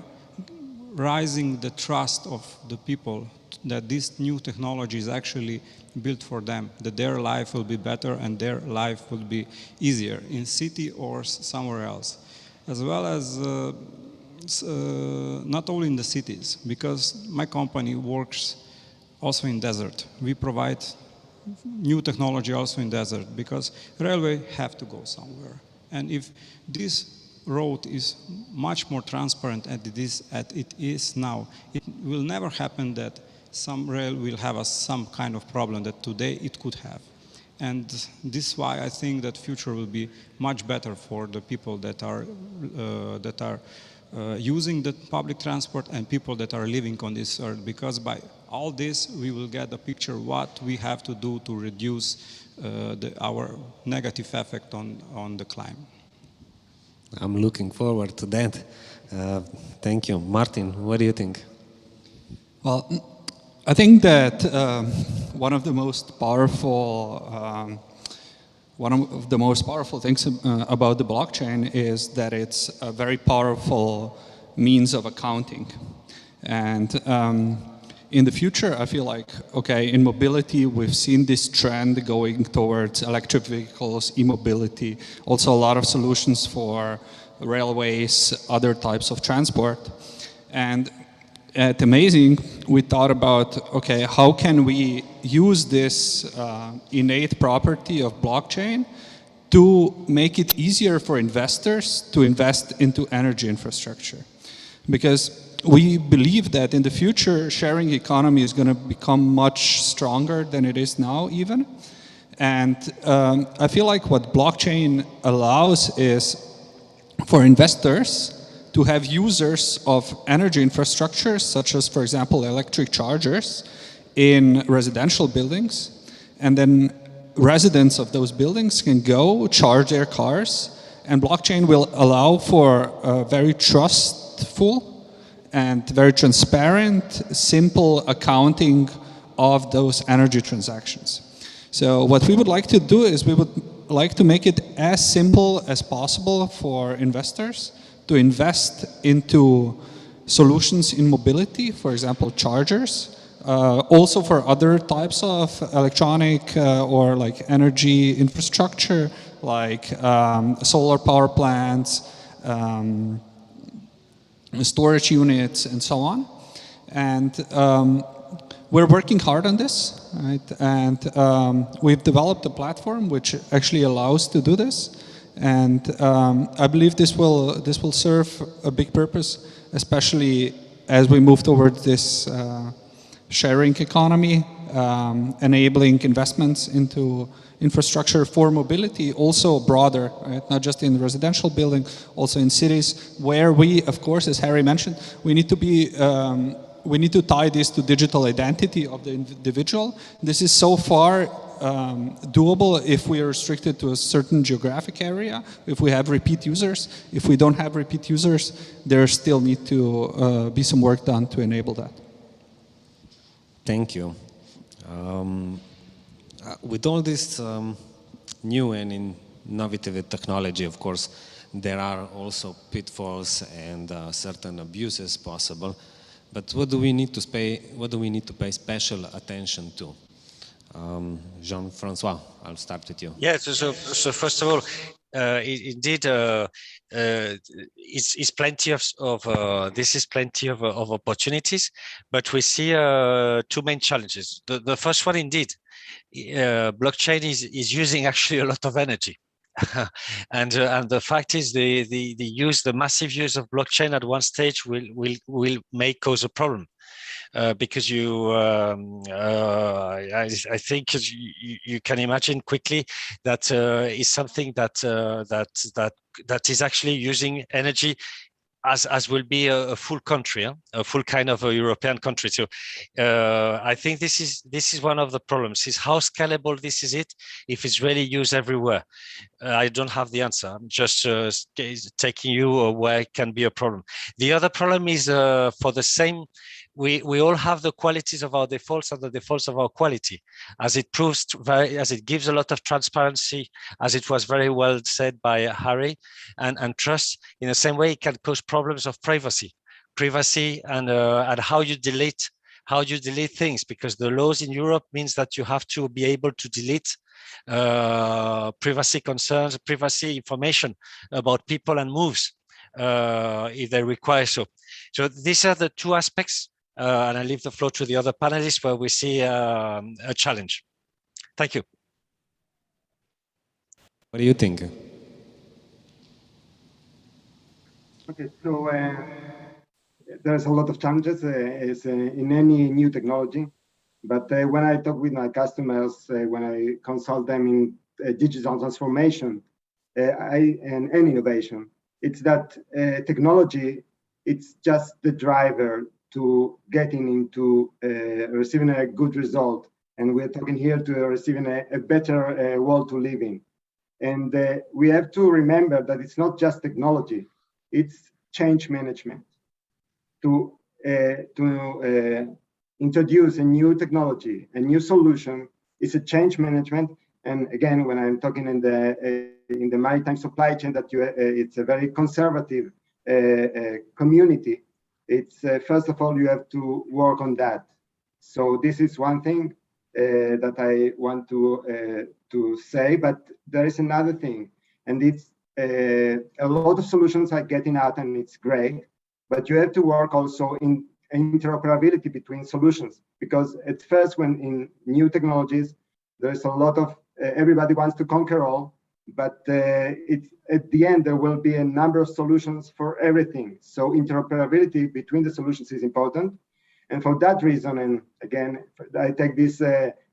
raising the trust of the people that this new technology is actually built for them, that their life will be better and their life will be easier in city or somewhere else. As well as not only in the cities, because my company works also in desert. We provide new technology also in desert, because railway have to go somewhere. And if this road is much more transparent as it is now, it will never happen that some rail will have some kind of problem that today it could have. And this is why I think that future will be much better for the people that are using the public transport and people that are living on this earth, because by all this we will get a picture what we have to do to reduce our negative effect on the climate. I'm looking forward to that. Thank you. Martin, what do you think? Well, I think that one of the most powerful things about the blockchain is that it's a very powerful means of accounting. And in the future, I feel like, okay, in mobility, we've seen this trend going towards electric vehicles, e-mobility, also a lot of solutions for railways, other types of transport. And at Amazing, we thought about, okay, how can we use this innate property of blockchain to make it easier for investors to invest into energy infrastructure? Because we believe that in the future, sharing economy is going to become much stronger than it is now even. And I feel like what blockchain allows is for investors to have users of energy infrastructure, such as, for example, electric chargers in residential buildings. And then residents of those buildings can go charge their cars. And blockchain will allow for a very trustful and very transparent, simple accounting of those energy transactions. So what we would like to do is we would like to make it as simple as possible for investors to invest into solutions in mobility, for example, chargers, also for other types of electronic or like energy infrastructure, like solar power plants, storage units, and so on. And we're working hard on this, right? And we've developed a platform which actually allows to do this. And I believe this will serve a big purpose, especially as we move towards this sharing economy, enabling investments into infrastructure for mobility, also broader, right? Not just in residential building, also in cities, where we, of course, as Harry mentioned, we need to be, we need to tie this to digital identity of the individual. This is so far doable if we are restricted to a certain geographic area, if we have repeat users. If we don't have repeat users, there still need to be some work done to enable that. Thank you. With all this new and innovative technology, of course, there are also pitfalls and certain abuses possible. But what do we need to pay special attention to? Jean-Francois, I'll start with you. Yeah, so first of all, indeed, it's plenty of this is plenty of opportunities, but we see two main challenges. The first one, indeed, blockchain is using actually a lot of energy. and the fact is the massive use of blockchain at one stage will cause a problem. Because I think you can imagine quickly that is something that is actually using energy as will be a full country, a full kind of a European country. So I think this is one of the problems, is how scalable this is if it's really used everywhere. I don't have the answer. I'm just taking you where it can be a problem. The other problem is for the same, we all have the qualities of our defaults and the defaults of our quality, as it proves as it gives a lot of transparency, as it was very well said by Harry, and trust. In the same way, it can cause problems of privacy and how you delete things, because the laws in Europe means that you have to be able to delete privacy concerns, privacy information about people and moves if they require so. So these are the two aspects, and I leave the floor to the other panelists where we see a challenge. Thank you. What do you think? Okay, so there's a lot of challenges as in any new technology. But when I talk with my customers, when I consult them in digital transformation and innovation, it's that technology, it's just the driver to getting into receiving a good result. And we're talking here to receiving a better world to live in. And we have to remember that it's not just technology, it's change management. To introduce a new technology, a new solution, is a change management. And again, when I'm talking in the maritime supply chain, that it's a very conservative community. It's first of all, you have to work on that. So this is one thing that I want to say, but there is another thing, and it's a lot of solutions are getting out, and it's great, but you have to work also in interoperability between solutions, because at first, when in new technologies, there's a lot of everybody wants to conquer all, but it's at the end there will be a number of solutions for everything. So interoperability between the solutions is important, and for that reason, and again, I take this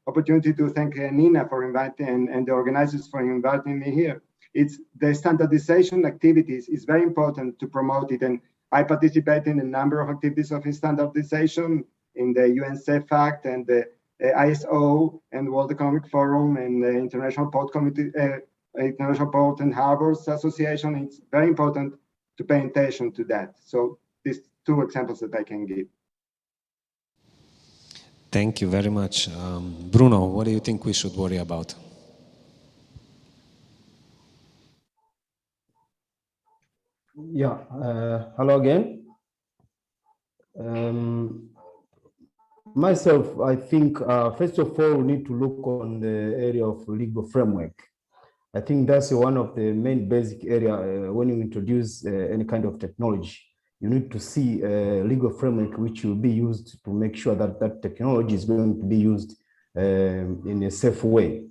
opportunity to thank Nina for inviting and the organizers for inviting me here. It's the standardization activities is very important to promote it, and I participate in a number of activities of standardization in the UN Safe Act and the ISO and World Economic Forum and the International Port Committee, International Port and Harbors Association. It's very important to pay attention to that. So these two examples that I can give. Thank you very much. Bruno, what do you think we should worry about? Yeah, hello again. Myself, I think, first of all, we need to look on the area of legal framework. I think that's one of the main basic area when you introduce any kind of technology. you need to see a legal framework which will be used to make sure that that technology is going to be used in a safe way.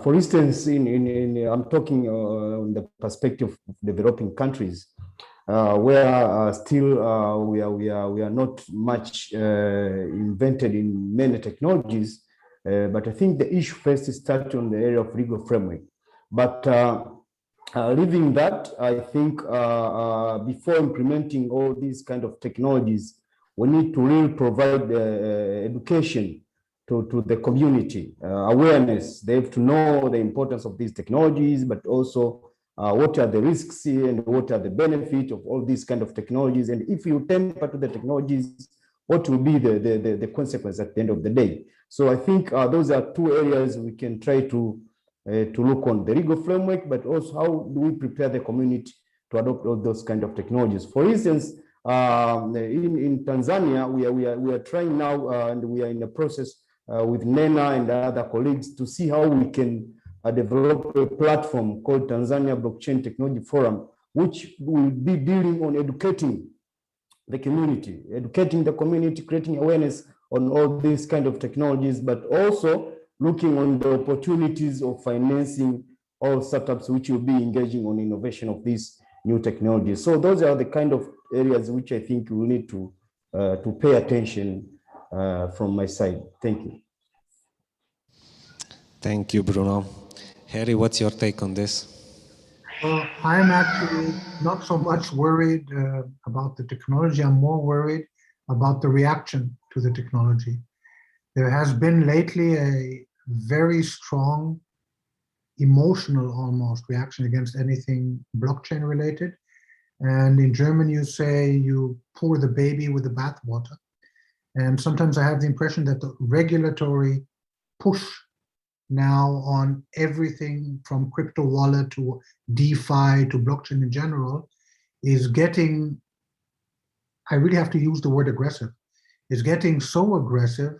For instance, I'm talking in the perspective of developing countries, where still we are not much invented in many technologies, but I think the issue first starts on the area of legal framework. But leaving that, I think before implementing all these kind of technologies, we need to really provide education to the community, awareness. They have to know the importance of these technologies, but also what are the risks and what are the benefits of all these kind of technologies. And if you tamper to the technologies, what will be the consequence at the end of the day? So I think those are two areas we can try to look on the legal framework, but also how do we prepare the community to adopt all those kind of technologies. For instance, in Tanzania, we are trying now, and we are in the process with NENA and other colleagues to see how we can develop a platform called Tanzania Blockchain Technology Forum, which will be dealing on educating the community, creating awareness on all these kind of technologies, but also looking on the opportunities of financing all startups which will be engaging on innovation of these new technologies. So those are the kind of areas which I think we need to pay attention from my side. Thank you. Thank you, Bruno. Harry, what's your take on this? Well, I'm actually not so much worried about the technology. I'm more worried about the reaction to the technology. There has been lately a very strong, emotional almost reaction against anything blockchain related. And in German, you say you pour the baby with the bathwater. And sometimes I have the impression that the regulatory push now on everything from crypto wallet to DeFi to blockchain in general is getting, I really have to use the word aggressive, is getting so aggressive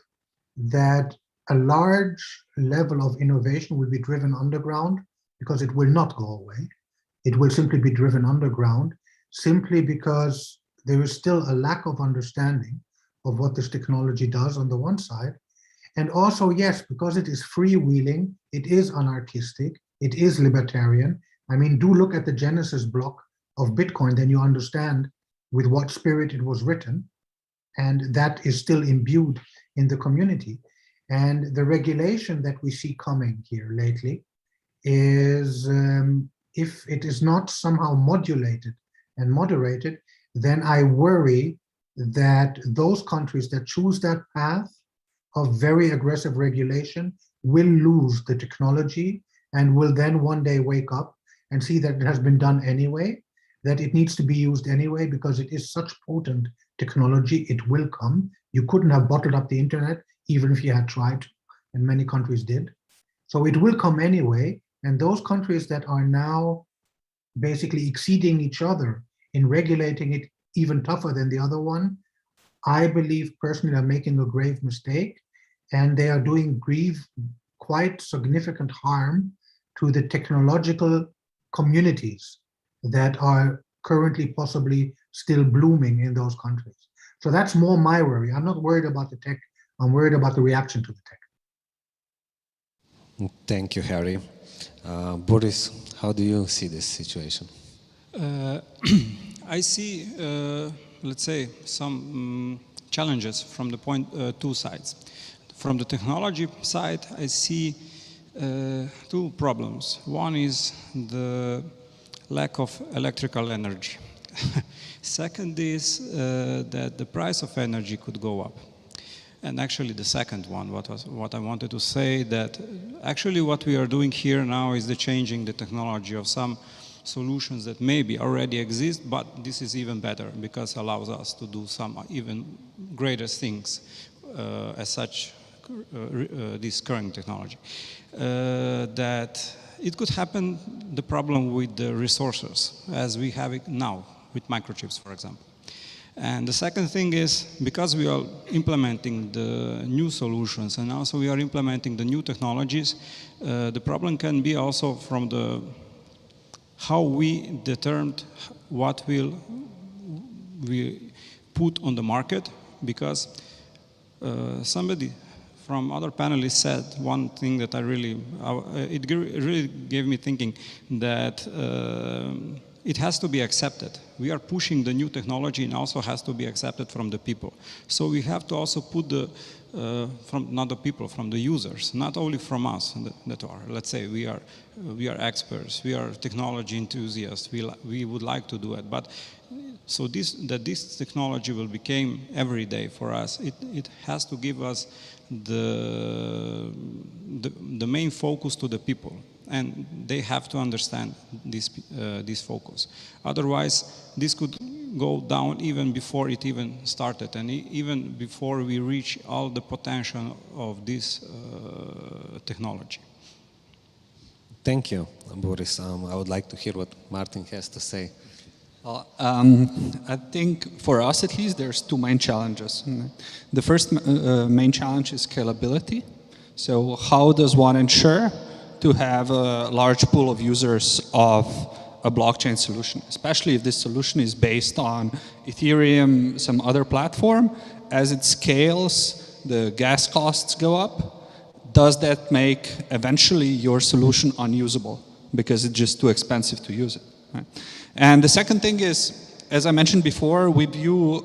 that a large level of innovation will be driven underground because it will not go away. It will simply be driven underground simply because there is still a lack of understanding of what this technology does on the one side. And also, yes, because it is freewheeling, it is anarchistic, it is libertarian. I mean, do look at the Genesis block of Bitcoin, then you understand with what spirit it was written. And that is still imbued in the community. And the regulation that we see coming here lately is, if it is not somehow modulated and moderated, then I worry that those countries that choose that path of very aggressive regulation will lose the technology and will then one day wake up and see that it has been done anyway, that it needs to be used anyway because it is such potent technology, it will come. You couldn't have bottled up the internet even if you had tried, and many countries did. So it will come anyway, and those countries that are now basically exceeding each other in regulating it even tougher than the other one, I believe personally are making a grave mistake, and they are doing quite significant harm to the technological communities that are currently possibly still blooming in those countries. So that's more my worry. I'm not worried about the tech, I'm worried about the reaction to the tech. Thank you, Harry. Boris, how do you see this situation? I see, let's say, some challenges from the two sides. From the technology side, I see two problems. One is the lack of electrical energy. Second is that the price of energy could go up. And actually the second one, what I wanted to say, that actually what we are doing here now is changing the technology of some solutions that maybe already exist, but this is even better because it allows us to do some even greater things as such, this current technology. That it could happen, the problem with the resources as we have it now with microchips, for example. And the second thing is, because we are implementing the new solutions and also we are implementing the new technologies, the problem can be also from the how we determined what will we put on the market, because somebody from other panelists said one thing that it really gave me thinking, that it has to be accepted. We are pushing the new technology and also has to be accepted from the people. So we have to also put not the people, from the users, not only from us that are, let's say, we are experts, we are technology enthusiasts, we would like to do it, but so this technology will become every day for us. It has to give us the main focus to the people, and they have to understand this focus. Otherwise, this could go down even before it even started, and even before we reach all the potential of this technology. Thank you, Boris. I would like to hear what Martin has to say. Well, I think for us at least, there's two main challenges. The first main challenge is scalability. So how does one ensure to have a large pool of users of a blockchain solution, especially if this solution is based on Ethereum, some other platform? As it scales, the gas costs go up. Does that make eventually your solution unusable because it's just too expensive to use it? Right? And the second thing is, as I mentioned before, we view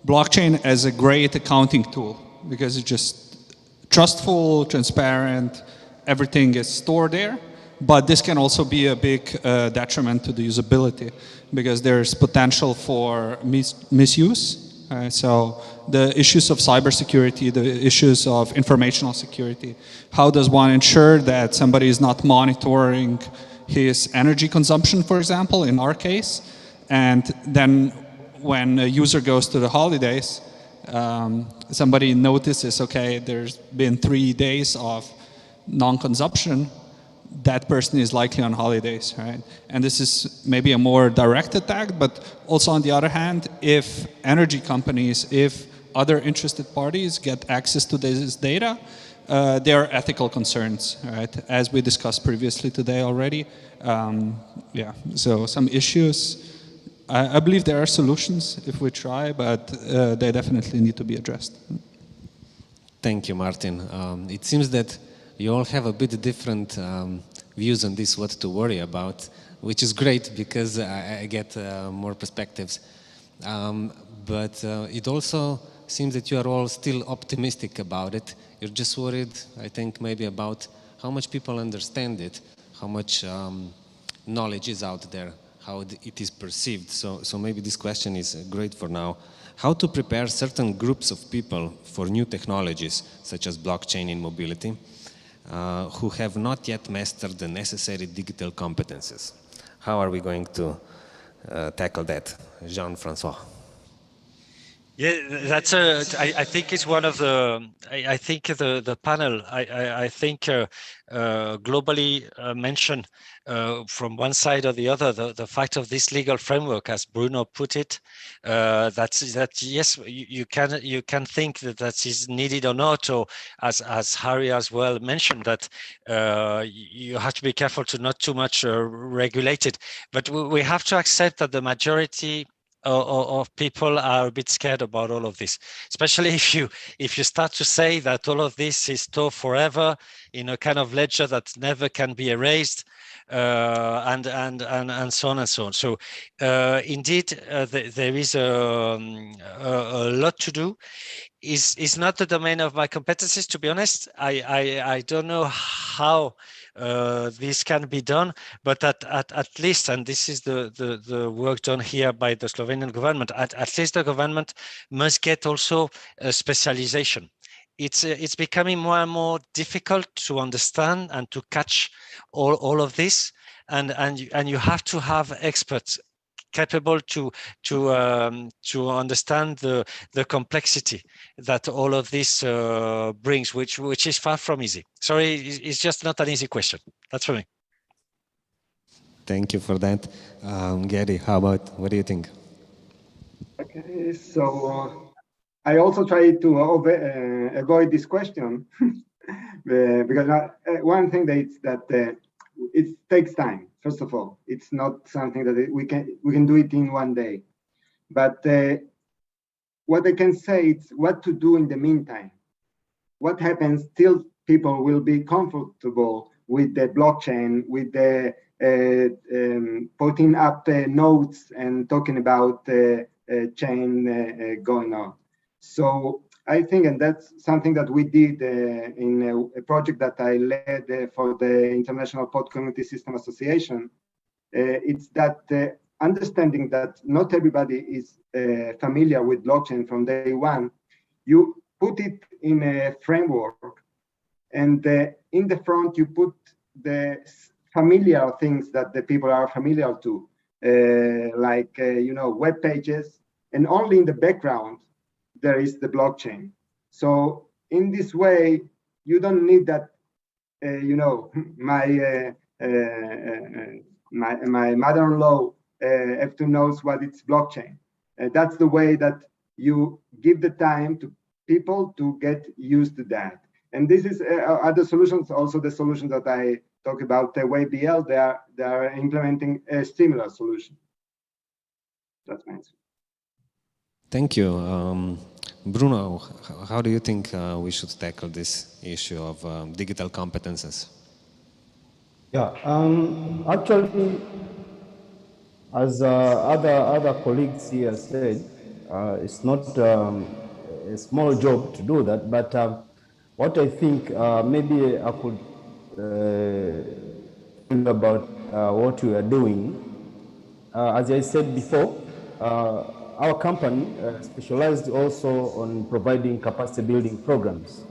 blockchain as a great accounting tool because it's just trustful, transparent, everything is stored there. But this can also be a big detriment to the usability because there's potential for misuse. So the issues of cybersecurity, the issues of informational security, how does one ensure that somebody is not monitoring his energy consumption, for example, in our case, and then when a user goes to the holidays, somebody notices, okay, there's been 3 days of non-consumption, that person is likely on holidays, right? And this is maybe a more direct attack, but also on the other hand, if energy companies, if other interested parties get access to this data, there are ethical concerns, right? As we discussed previously today already. Yeah, so some issues. I believe there are solutions if we try, but they definitely need to be addressed. Thank you, Martin. It seems that you all have a bit different views on this, what to worry about, which is great because I get more perspectives. But it also seems that you are all still optimistic about it. You're just worried, I think, maybe about how much people understand it, how much knowledge is out there, how it is perceived. So maybe this question is great for now. How to prepare certain groups of people for new technologies, such as blockchain in mobility, who have not yet mastered the necessary digital competences. How are we going to tackle that? Jean-Francois. Yeah, that's I think it's one of the. I think the panel. I think globally mentioned from one side or the other the fact of this legal framework, as Bruno put it. That yes, you can think that is needed or not, or as Harry as well mentioned that you have to be careful to not too much regulate it. But we have to accept that the majority of people are a bit scared about all of this, especially if you start to say that all of this is stored forever in a kind of ledger that never can be erased, and so on and so on. So indeed, there is a lot to do. Is not the domain of my competencies, to be honest. I don't know how this can be done, but at least, and this is the work done here by the Slovenian government, at least the government must get also a specialization. It's becoming more and more difficult to understand and to catch all of this, and you have to have experts capable to understand the complexity that all of this brings, which is far from easy. Sorry, it's just not an easy question. That's for me. Thank you for that. Gary, what do you think? Okay, so I also try to avoid this question because one thing that it takes time. First of all, it's not something that we can do it in one day. But what I can say is what to do in the meantime. What happens till people will be comfortable with the blockchain, with the putting up nodes and talking about chain going on. So I think, and that's something that we did in a project that I led for the International Pod Community System Association. It's that understanding that not everybody is familiar with blockchain from day one. You put it in a framework, and in the front you put the familiar things that the people are familiar to, like web pages, and only in the background there is the blockchain. So in this way, you don't need that. My mother-in-law have to know what it's blockchain. That's the way that you give the time to people to get used to that. And this is other solutions, also the solution that I talk about, the WayBL, they are implementing a similar solution. That's my answer. Thank you. Bruno, how do you think we should tackle this issue of digital competences? Yeah, actually, as other colleagues here said, it's not a small job to do that, but what I think maybe I could think about what we are doing. As I said before, our company specialized also on providing capacity building programs.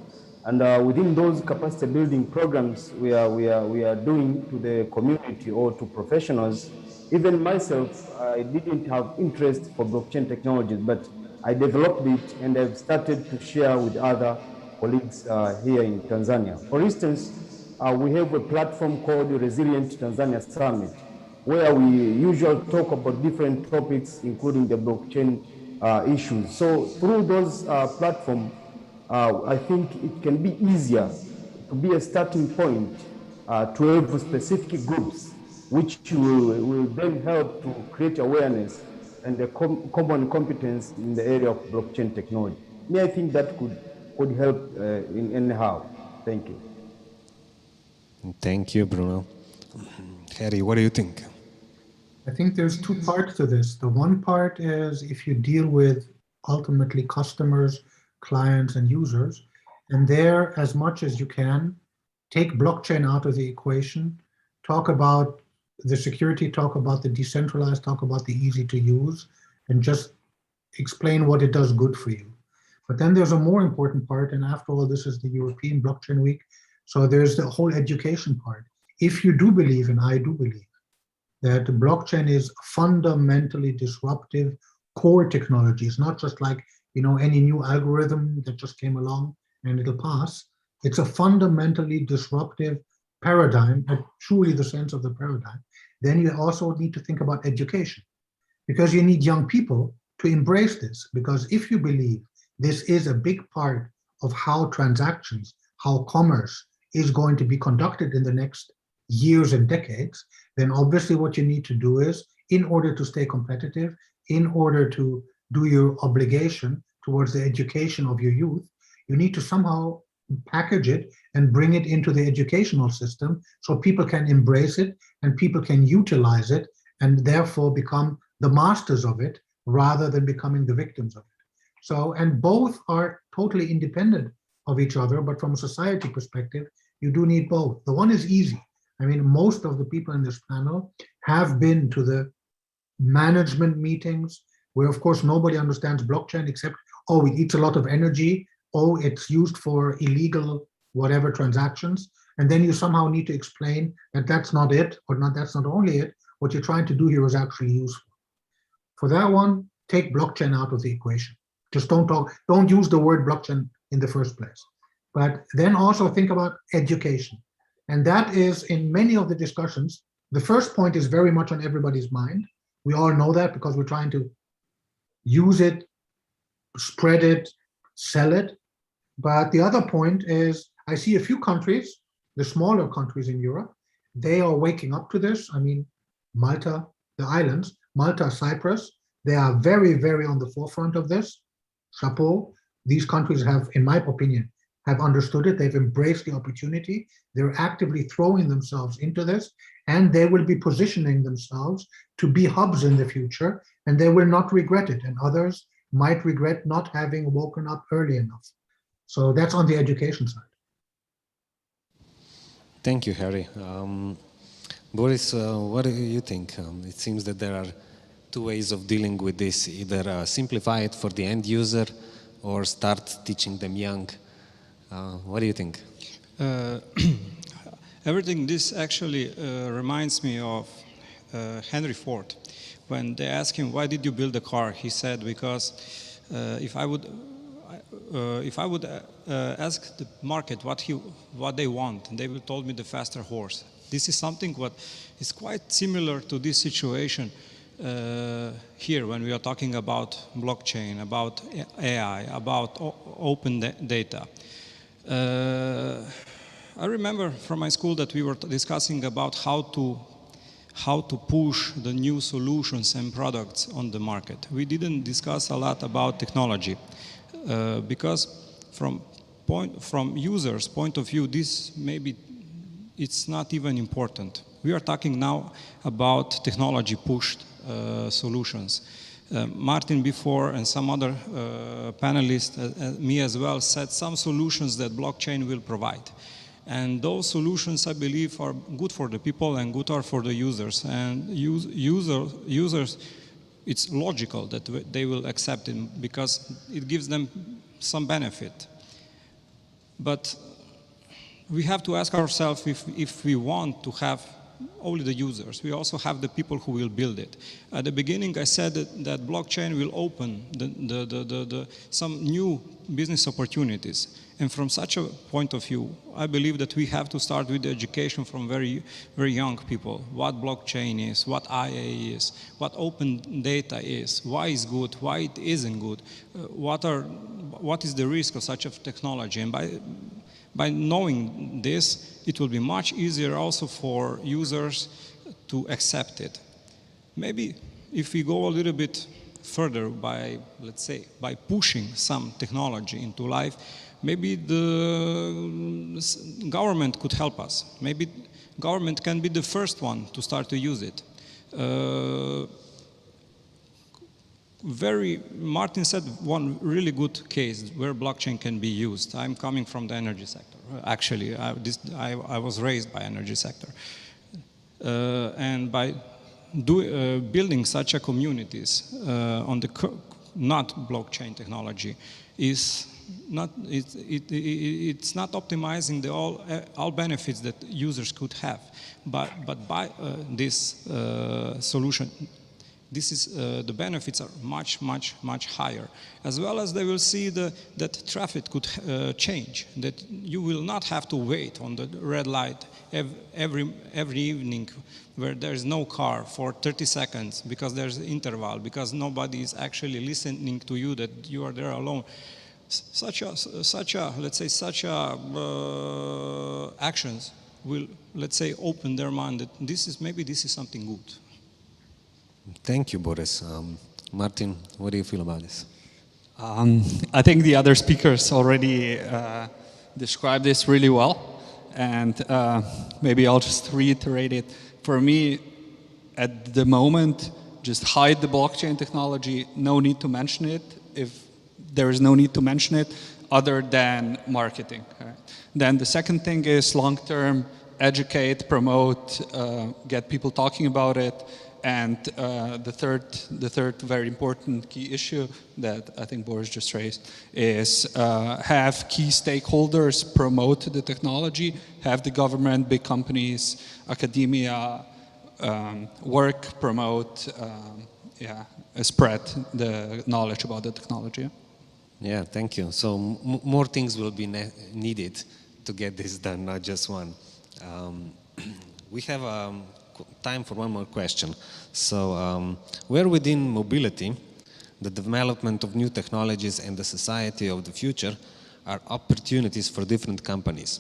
And within those capacity building programs we are doing to the community or to professionals, even myself, I didn't have interest for blockchain technologies, but I developed it and I've started to share with other colleagues here in Tanzania. For instance, we have a platform called the Resilient Tanzania Summit, where we usually talk about different topics, including the blockchain issues. So through those platforms, I think it can be easier to be a starting point to have specific groups, which will then help to create awareness and the common competence in the area of blockchain technology. I think that could help in anyhow. Thank you. Thank you, Bruno. Harry, what do you think? I think there's two parts to this. The one part is if you deal with ultimately customers, clients, and users, and there, as much as you can, take blockchain out of the equation, talk about the security, talk about the decentralized, talk about the easy to use, and just explain what it does good for you. But then there's a more important part, and after all, this is the European Blockchain Week, so there's the whole education part. If you do believe, and I do believe, that blockchain is fundamentally disruptive core technology. It's not just like, any new algorithm that just came along and it'll pass. It's a fundamentally disruptive paradigm, but truly the sense of the paradigm. Then you also need to think about education, because you need young people to embrace this. Because if you believe this is a big part of how transactions, how commerce is going to be conducted in the next years and decades, then obviously what you need to do is, in order to stay competitive, in order to do your obligation towards the education of your youth, you need to somehow package it and bring it into the educational system so people can embrace it and people can utilize it and therefore become the masters of it rather than becoming the victims of it. So, and both are totally independent of each other, but from a society perspective, you do need both. The one is easy. I mean, most of the people in this panel have been to the management meetings where, of course, nobody understands blockchain except, oh, it eats a lot of energy, oh, it's used for illegal whatever transactions. And then you somehow need to explain that that's not it, or not, that's not only it. What you're trying to do here is actually useful. For that one, take blockchain out of the equation. Just don't use the word blockchain in the first place. But then also think about education. And that is, in many of the discussions, the first point is very much on everybody's mind. We all know that because we're trying to use it, spread it, sell it. But the other point is, I see a few countries, the smaller countries in Europe, they are waking up to this. I mean, Malta, the islands, Malta, Cyprus, They are very, very on the forefront of this. Chapeau. These countries have, in my opinion, have understood it. They've embraced the opportunity. They're actively throwing themselves into this, and they will be positioning themselves to be hubs in the future, and they will not regret it. And others might regret not having woken up early enough. So that's on the education side. Thank you, Harry. Boris, what do you think? It seems that there are two ways of dealing with this, either simplify it for the end user or start teaching them young. What do you think? Everything this actually reminds me of Henry Ford. When they asked him, why did you build a car? He said, because if I would ask the market what they want, they will told me the faster horse. This is something what is quite similar to this situation here when we are talking about blockchain, about AI, about open data. I remember from my school that we were discussing about how to push the new solutions and products on the market. We didn't discuss a lot about technology because from users' point of view, this maybe it's not even important. We are talking now about technology pushed solutions. Martin before and some other panelists, me as well, said some solutions that blockchain will provide. And those solutions, I believe, are good for the people and good are for the users. And users, it's logical that they will accept it because it gives them some benefit. But we have to ask ourselves if we want to have only the users. We also have the people who will build it. At the beginning, I said that blockchain will open some new business opportunities. And from such a point of view, I believe that we have to start with the education from very, very young people. What blockchain is, what IA is, what open data is, why it's good, why it isn't good, what is the risk of such a technology. And by knowing this, it will be much easier also for users to accept it. Maybe if we go a little bit further by, let's say, by pushing some technology into life, maybe the government could help us. Maybe government can be the first one to start to use it. Martin said one really good case where blockchain can be used. I'm coming from the energy sector. Actually, I was raised by energy sector. And by building such a communities on the not blockchain technology is not, it's not optimizing all benefits that users could have. But by this solution, this is, the benefits are much, much, much higher. As well as they will see that traffic could change, that you will not have to wait on the red light every evening where there's no car for 30 seconds because there's interval, because nobody is actually listening to you, that you are there alone. Such actions will, let's say, open their mind that maybe this is something good. Thank you, Boris. Martin, what do you feel about this? I think the other speakers already described this really well, and maybe I'll just reiterate it. For me, at the moment, just hide the blockchain technology, no need to mention it, if there is no need to mention it, other than marketing. Right? Then the second thing is long-term, educate, promote, get people talking about it. And the third very important key issue that I think Boris just raised is have key stakeholders promote the technology, have the government, big companies, academia work, promote, spread the knowledge about the technology. Yeah, thank you. So more things will be needed to get this done, not just one. We have time for one more question. So where within mobility, the development of new technologies and the society of the future are opportunities for different companies?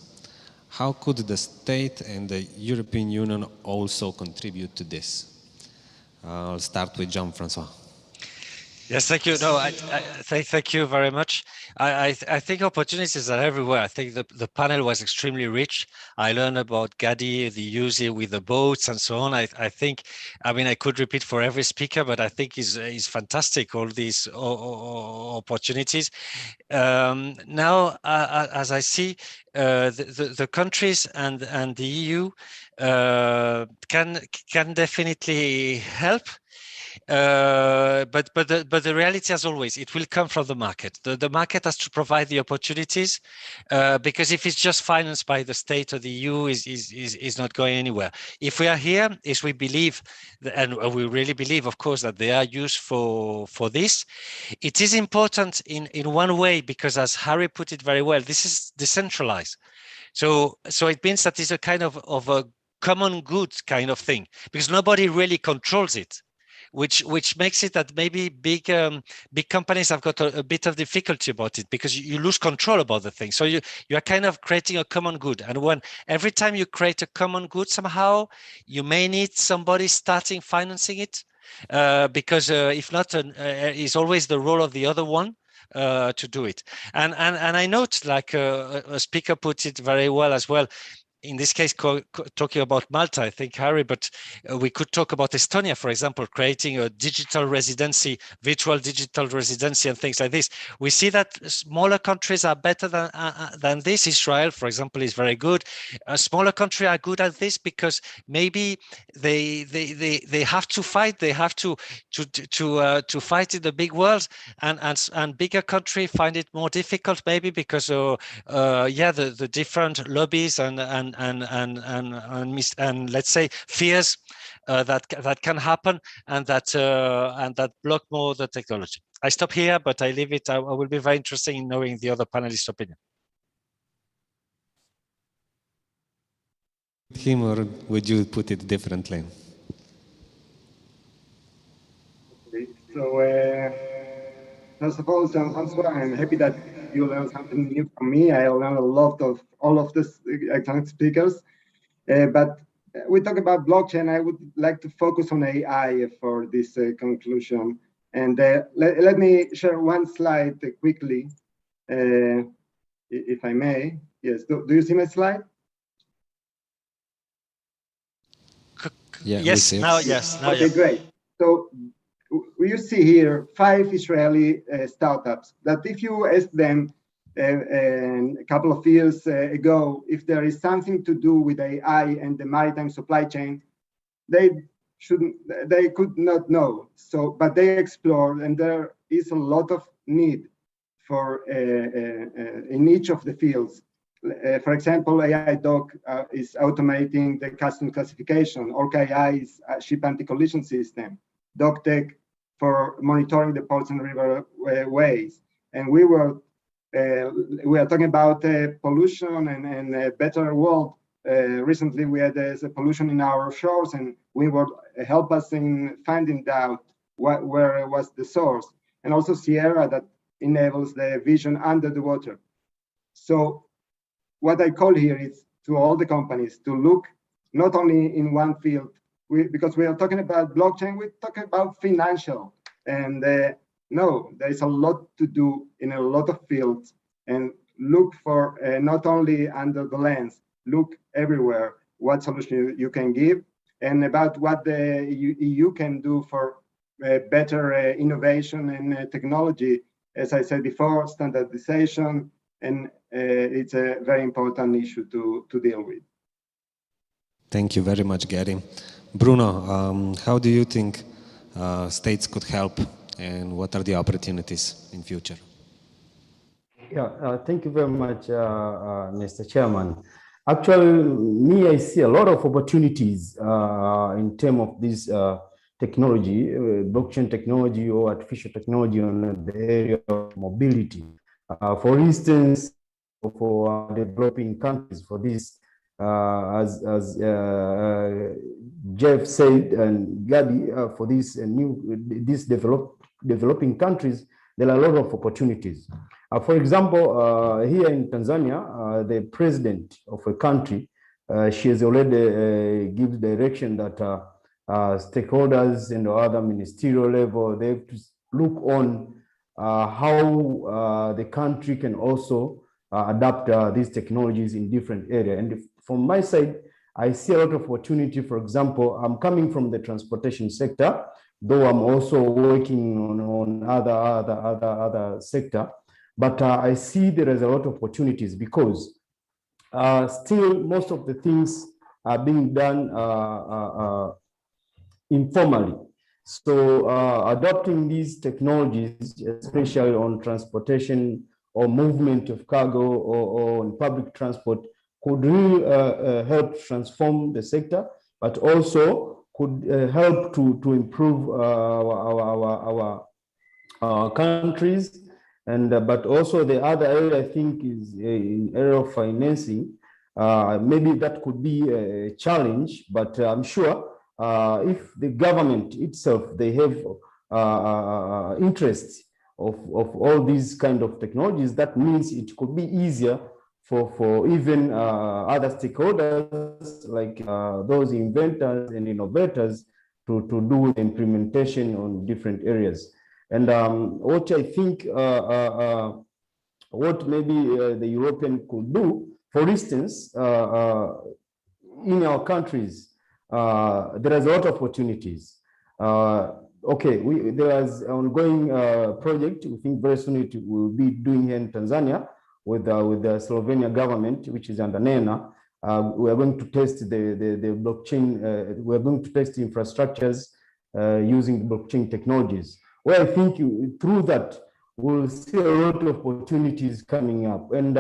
How could the state and the European Union also contribute to this? I'll start with Jean-François. Yes, thank you. No, thank you very much. I think opportunities are everywhere. I think the panel was extremely rich. I learned about Gadi, the user with the boats and so on. I think, I mean, I could repeat for every speaker, but I think is fantastic, all these opportunities. Now, as I see, the countries and the EU can definitely help. But the reality, as always, it will come from the market. The market has to provide the opportunities, because if it's just financed by the state or the EU, is not going anywhere. If we are here, is we believe, and we really believe, of course, that they are used for this. It is important in one way, because as Harry put it very well, this is decentralized. So it means that it's a kind of a common good kind of thing, because nobody really controls it. Which makes it that maybe big companies have got a bit of difficulty about it, because you lose control about the thing. So you are kind of creating a common good, and every time you create a common good, somehow you may need somebody starting financing it, because if not, it's always the role of the other one to do it. And I note, like a speaker put it very well as well. In this case, talking about Malta, I think, Harry, but we could talk about Estonia, for example, creating a digital residency, virtual digital residency and things like this. We see that smaller countries are better than this. Israel, for example, is very good. Smaller countries are good at this because maybe they have to fight. They have to fight in the big world, and bigger countries find it more difficult, maybe because the different lobbies and let's say fears that can happen, and that block more the technology. I stop here, but I leave it. I will be very interested in knowing the other panelists' opinion. Him, or would you put it differently? So, first of all, Jean-Francois, I'm happy that you learned something new from me. I learned a lot of all of these excellent speakers. But we talk about blockchain. I would like to focus on AI for this conclusion. And let me share one slide quickly, if I may. Yes, do you see my slide? Yeah, yes, now, yes. Now, okay, yeah. great. So you see here 5 Israeli startups that if you ask them a couple of years ago if there is something to do with AI and the maritime supply chain, they could not know. So, but they explored, and there is a lot of need for in each of the fields. For example, AI Doc is automating the customs classification. Orca AI is a ship anti-collision system. DocTech for monitoring the ports and river ways. And we are talking about pollution and a better world. Recently, we had pollution in our shores, and we would help us in finding out where was the source. And also Sierra that enables the vision under the water. So what I call here is to all the companies to look not only in one field, because we are talking about blockchain, we're talking about financial. And no, there is a lot to do in a lot of fields, and look for not only under the lens, look everywhere what solution you can give, and about what the EU can do for better innovation and technology. As I said before, standardization, and it's a very important issue to deal with. Thank you very much, Gary. Bruno, how do you think states could help, and what are the opportunities in future? Yeah, thank you very much, Mr. Chairman. Actually, me, I see a lot of opportunities in terms of this technology, blockchain technology or artificial technology on the area of mobility. For instance, for developing countries, for this, as Jeff said, and Gadi, for this developing countries, there are a lot of opportunities. For example, here in Tanzania, the president of a country, she has already given direction that stakeholders and other ministerial level, they have to look on how the country can also adapt these technologies in different areas. And from my side, I see a lot of opportunity. For example, I'm coming from the transportation sector, though I'm also working on other sector. But I see there is a lot of opportunities because still most of the things are being done informally. So adopting these technologies, especially on transportation or movement of cargo or on public transport, could really help transform the sector, but also could help to improve our countries. And but also the other area I think is in area of financing. Maybe that could be a challenge, but I'm sure if the government itself, they have interest of all these kind of technologies, that means it could be easier for even other stakeholders like those inventors and innovators to do the implementation on different areas. And what I think, what maybe the European could do, for instance, in our countries, there is a lot of opportunities. Okay, there is an ongoing project. We think very soon it will be doing here in Tanzania with the Slovenia government, which is under NENA. We are going to test the blockchain. We are going to test infrastructures using blockchain technologies. Well, I think through that, we'll see a lot of opportunities coming up. And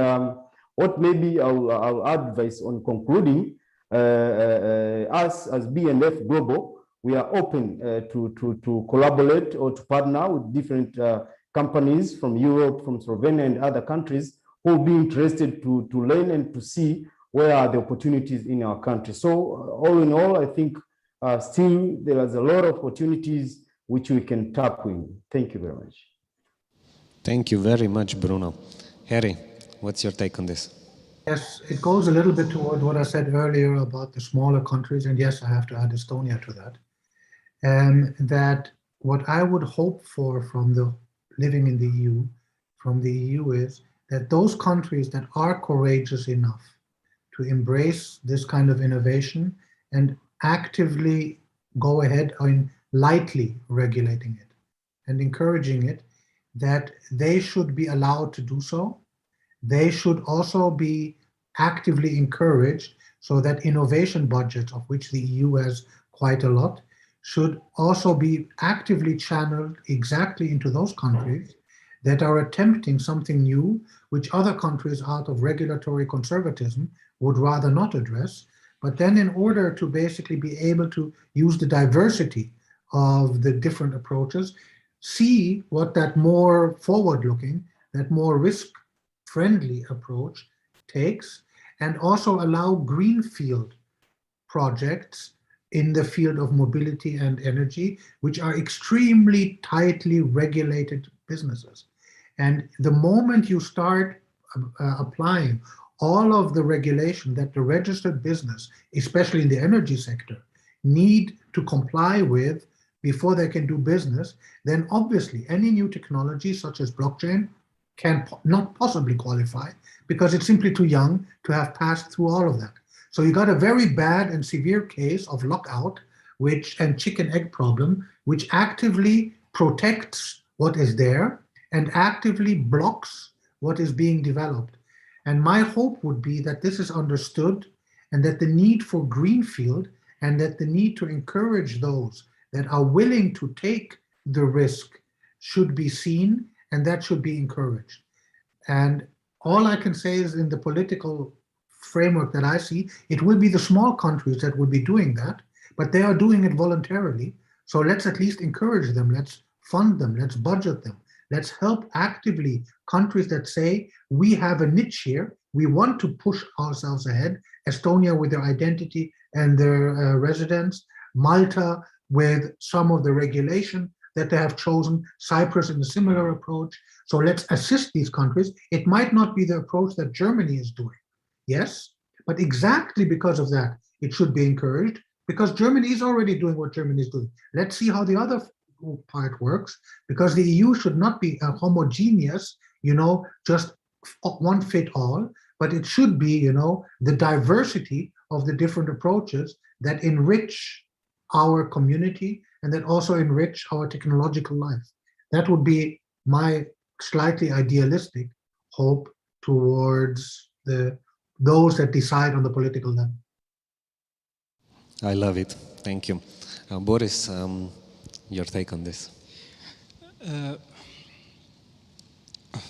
what maybe I'll advise on concluding, us as B&F Global, we are open to collaborate or to partner with different companies from Europe, from Slovenia and other countries who will be interested to learn and to see where are the opportunities in our country. So all in all, I think still there is a lot of opportunities which we can tap in. Thank you very much. Thank you very much, Bruno. Harry, what's your take on this? Yes, it goes a little bit toward what I said earlier about the smaller countries, and yes, I have to add Estonia to that. That what I would hope for from the living in the EU, from the EU, is that those countries that are courageous enough to embrace this kind of innovation and actively go ahead in lightly regulating it and encouraging it, that they should be allowed to do so. They should also be actively encouraged so that innovation budgets, of which the EU has quite a lot, should also be actively channeled exactly into those countries that are attempting something new, which other countries out of regulatory conservatism would rather not address. But then in order to basically be able to use the diversity of the different approaches, see what that more forward-looking, that more risk-friendly approach takes, and also allow greenfield projects in the field of mobility and energy, which are extremely tightly regulated businesses. And the moment you start applying all of the regulation that the registered business, especially in the energy sector, need to comply with before they can do business, then obviously any new technology such as blockchain can not possibly qualify because it's simply too young to have passed through all of that. So you got a very bad and severe case of lockout and chicken egg problem, which actively protects what is there and actively blocks what is being developed. And my hope would be that this is understood and that the need for greenfield and that the need to encourage those that are willing to take the risk should be seen, and that should be encouraged. And all I can say is in the political framework that I see, it will be the small countries that will be doing that, but they are doing it voluntarily. So let's at least encourage them. Let's fund them. Let's budget them. Let's help actively countries that say, we have a niche here. We want to push ourselves ahead. Estonia with their identity and their residents, Malta with some of the regulation that they have chosen, Cyprus in a similar approach. So let's assist these countries. It might not be the approach that Germany is doing, yes, but exactly because of that, it should be encouraged because Germany is already doing what Germany is doing. Let's see how the other part works, because the EU should not be a homogeneous, just one fit all, but it should be, the diversity of the different approaches that enrich our community and that also enrich our technological life. That would be my slightly idealistic hope towards those that decide on the political level. I love it. Thank you. Boris, your take on this?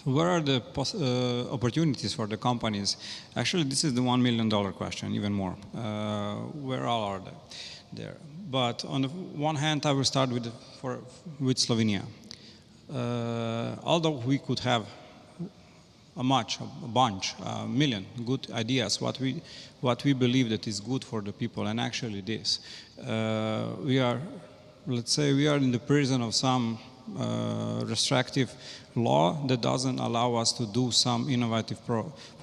Where are the opportunities for the companies? Actually, this is the $1 million question, even more. Where all are they there? But on the one hand, I will start with Slovenia. Although we could have a million good ideas, what we believe that is good for the people, and actually this. Let's say we are in the prison of some restrictive law that doesn't allow us to do some innovative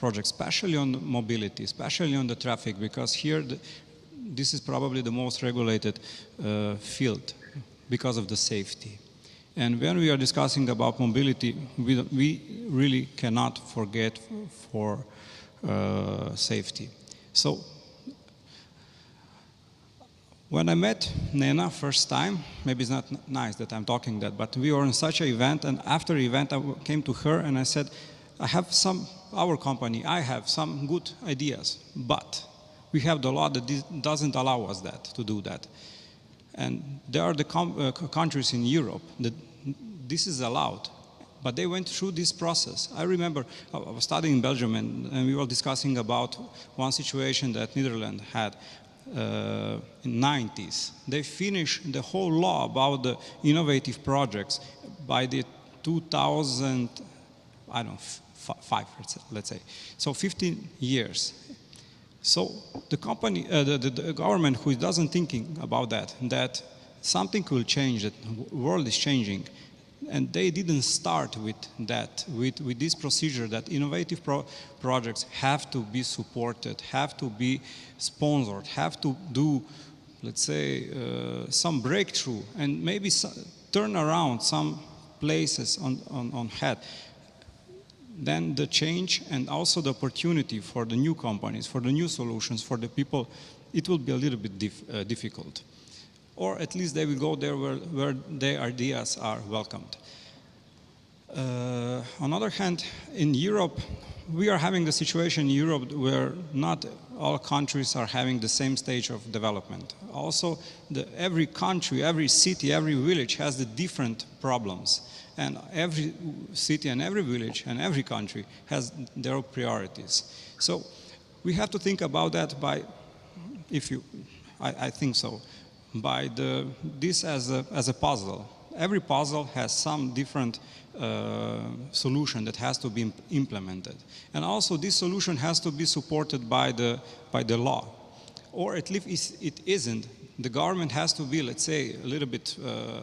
projects, especially on mobility, especially on the traffic, because here this is probably the most regulated field because of the safety. And when we are discussing about mobility, we really cannot forget for safety. So when I met Nena first time, maybe it's not nice that I'm talking that, but we were in such an event, and after the event I came to her and I said, I have our company, I have some good ideas, but we have the law that doesn't allow us to do that. And there are the countries in Europe that this is allowed, but they went through this process. I remember I was studying in Belgium and we were discussing about one situation that Netherlands had in the 90s. They finished the whole law about the innovative projects by the 2005, let's say. So 15 years. So the company, the government who doesn't thinking about that something will change, that the world is changing, and they didn't start with that, with this procedure that innovative projects have to be supported, have to be sponsored, have to do, let's say, some breakthrough, and maybe turn around some places on head. Then the change and also the opportunity for the new companies, for the new solutions, for the people, it will be a little bit difficult. Or at least they will go there where their ideas are welcomed. On the other hand, in Europe, we are having the situation in Europe where not all countries are having the same stage of development. Also, every country, every city, every village has the different problems. And every city and every village and every country has their priorities. So we have to think about that I think so, by this as a puzzle. Every puzzle has some different solution that has to be implemented. And also this solution has to be supported by the law. Or at least it isn't. The government has to be, let's say, a little bit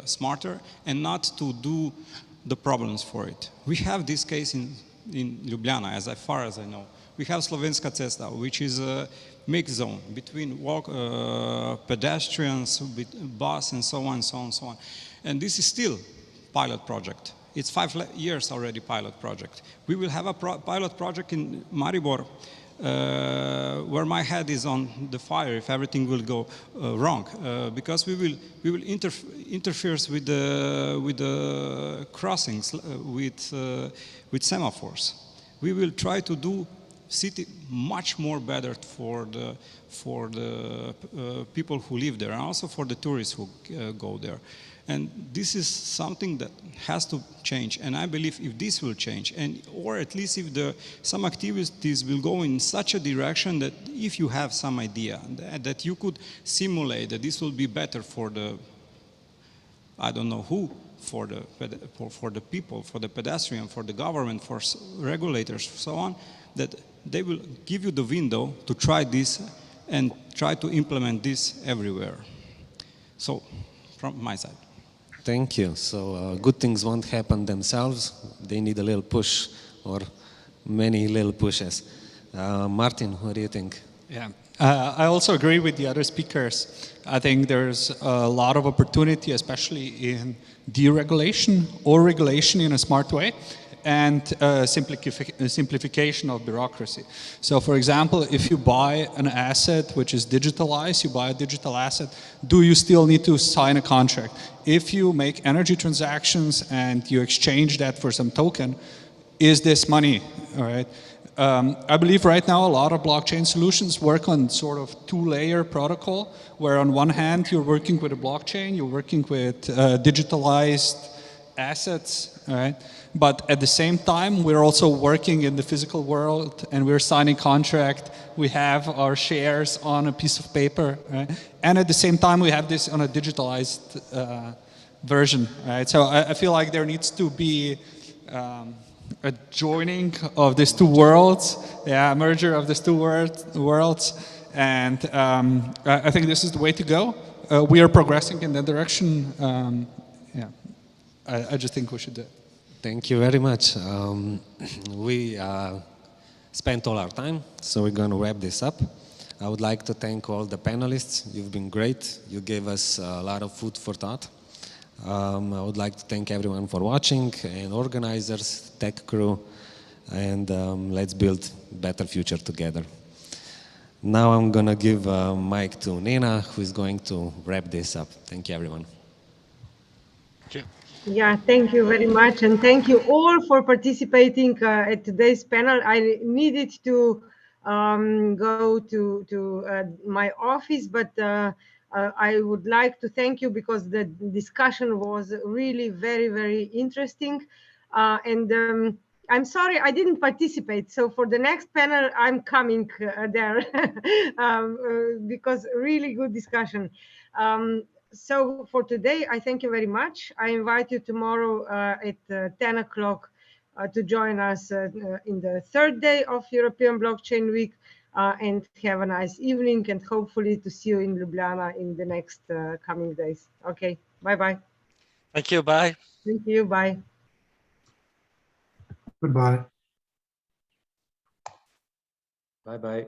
smarter and not to do the problems for it. We have this case in Ljubljana, as far as I know. We have Slovenska cesta, which is a mixed zone between pedestrians, bus, and so on, and so on, and so on. And this is still pilot project. It's 5 years already pilot project. We will have a pilot project in Maribor, where my head is on the fire if everything will go wrong, because we will interfere with the crossings with semaphores. We will try to do city much more better for the people who live there and also for the tourists who go there. And this is something that has to change. And I believe if this will change, or at least if some activities will go in such a direction that if you have some idea that you could simulate that this will be better for the, I don't know who, for the people, for the pedestrian, for the government, for regulators, so on, that they will give you the window to try this and try to implement this everywhere. So, from my side. Thank you. So good things won't happen themselves. They need a little push or many little pushes. Martin, what do you think? Yeah, I also agree with the other speakers. I think there's a lot of opportunity, especially in deregulation or regulation in a smart way, and simplification of bureaucracy. So for example, if you buy an asset which is digitalized, you buy a digital asset, do you still need to sign a contract? If you make energy transactions and you exchange that for some token, is this money, all right? I believe right now a lot of blockchain solutions work on sort of two-layer protocol, where on one hand you're working with a blockchain, you're working with digitalized assets, all right? But at the same time, we're also working in the physical world and we're signing contract. We have our shares on a piece of paper, right? And at the same time, we have this on a digitalized version, right? So I feel like there needs to be a joining of these two worlds, yeah, a merger of these two worlds, and I think this is the way to go. We are progressing in that direction. Yeah, I just think we should do it. Thank you very much. We spent all our time, so we're going to wrap this up. I would like to thank all the panelists. You've been great. You gave us a lot of food for thought. I would like to thank everyone for watching, and organizers, tech crew, and let's build a better future together. Now I'm going to give mic to Nina, who is going to wrap this up. Thank you, everyone. Thank you. Yeah, thank you very much. And thank you all for participating at today's panel. I needed to go to my office, but I would like to thank you because the discussion was really very, very interesting. I'm sorry I didn't participate. So for the next panel, I'm coming there because really good discussion. So for today, I thank you very much. I invite you tomorrow at 10 o'clock to join us in the third day of European Blockchain Week and have a nice evening and hopefully to see you in Ljubljana in the next coming days. Okay, bye-bye. Thank you, bye. Thank you, bye. Goodbye. Bye-bye.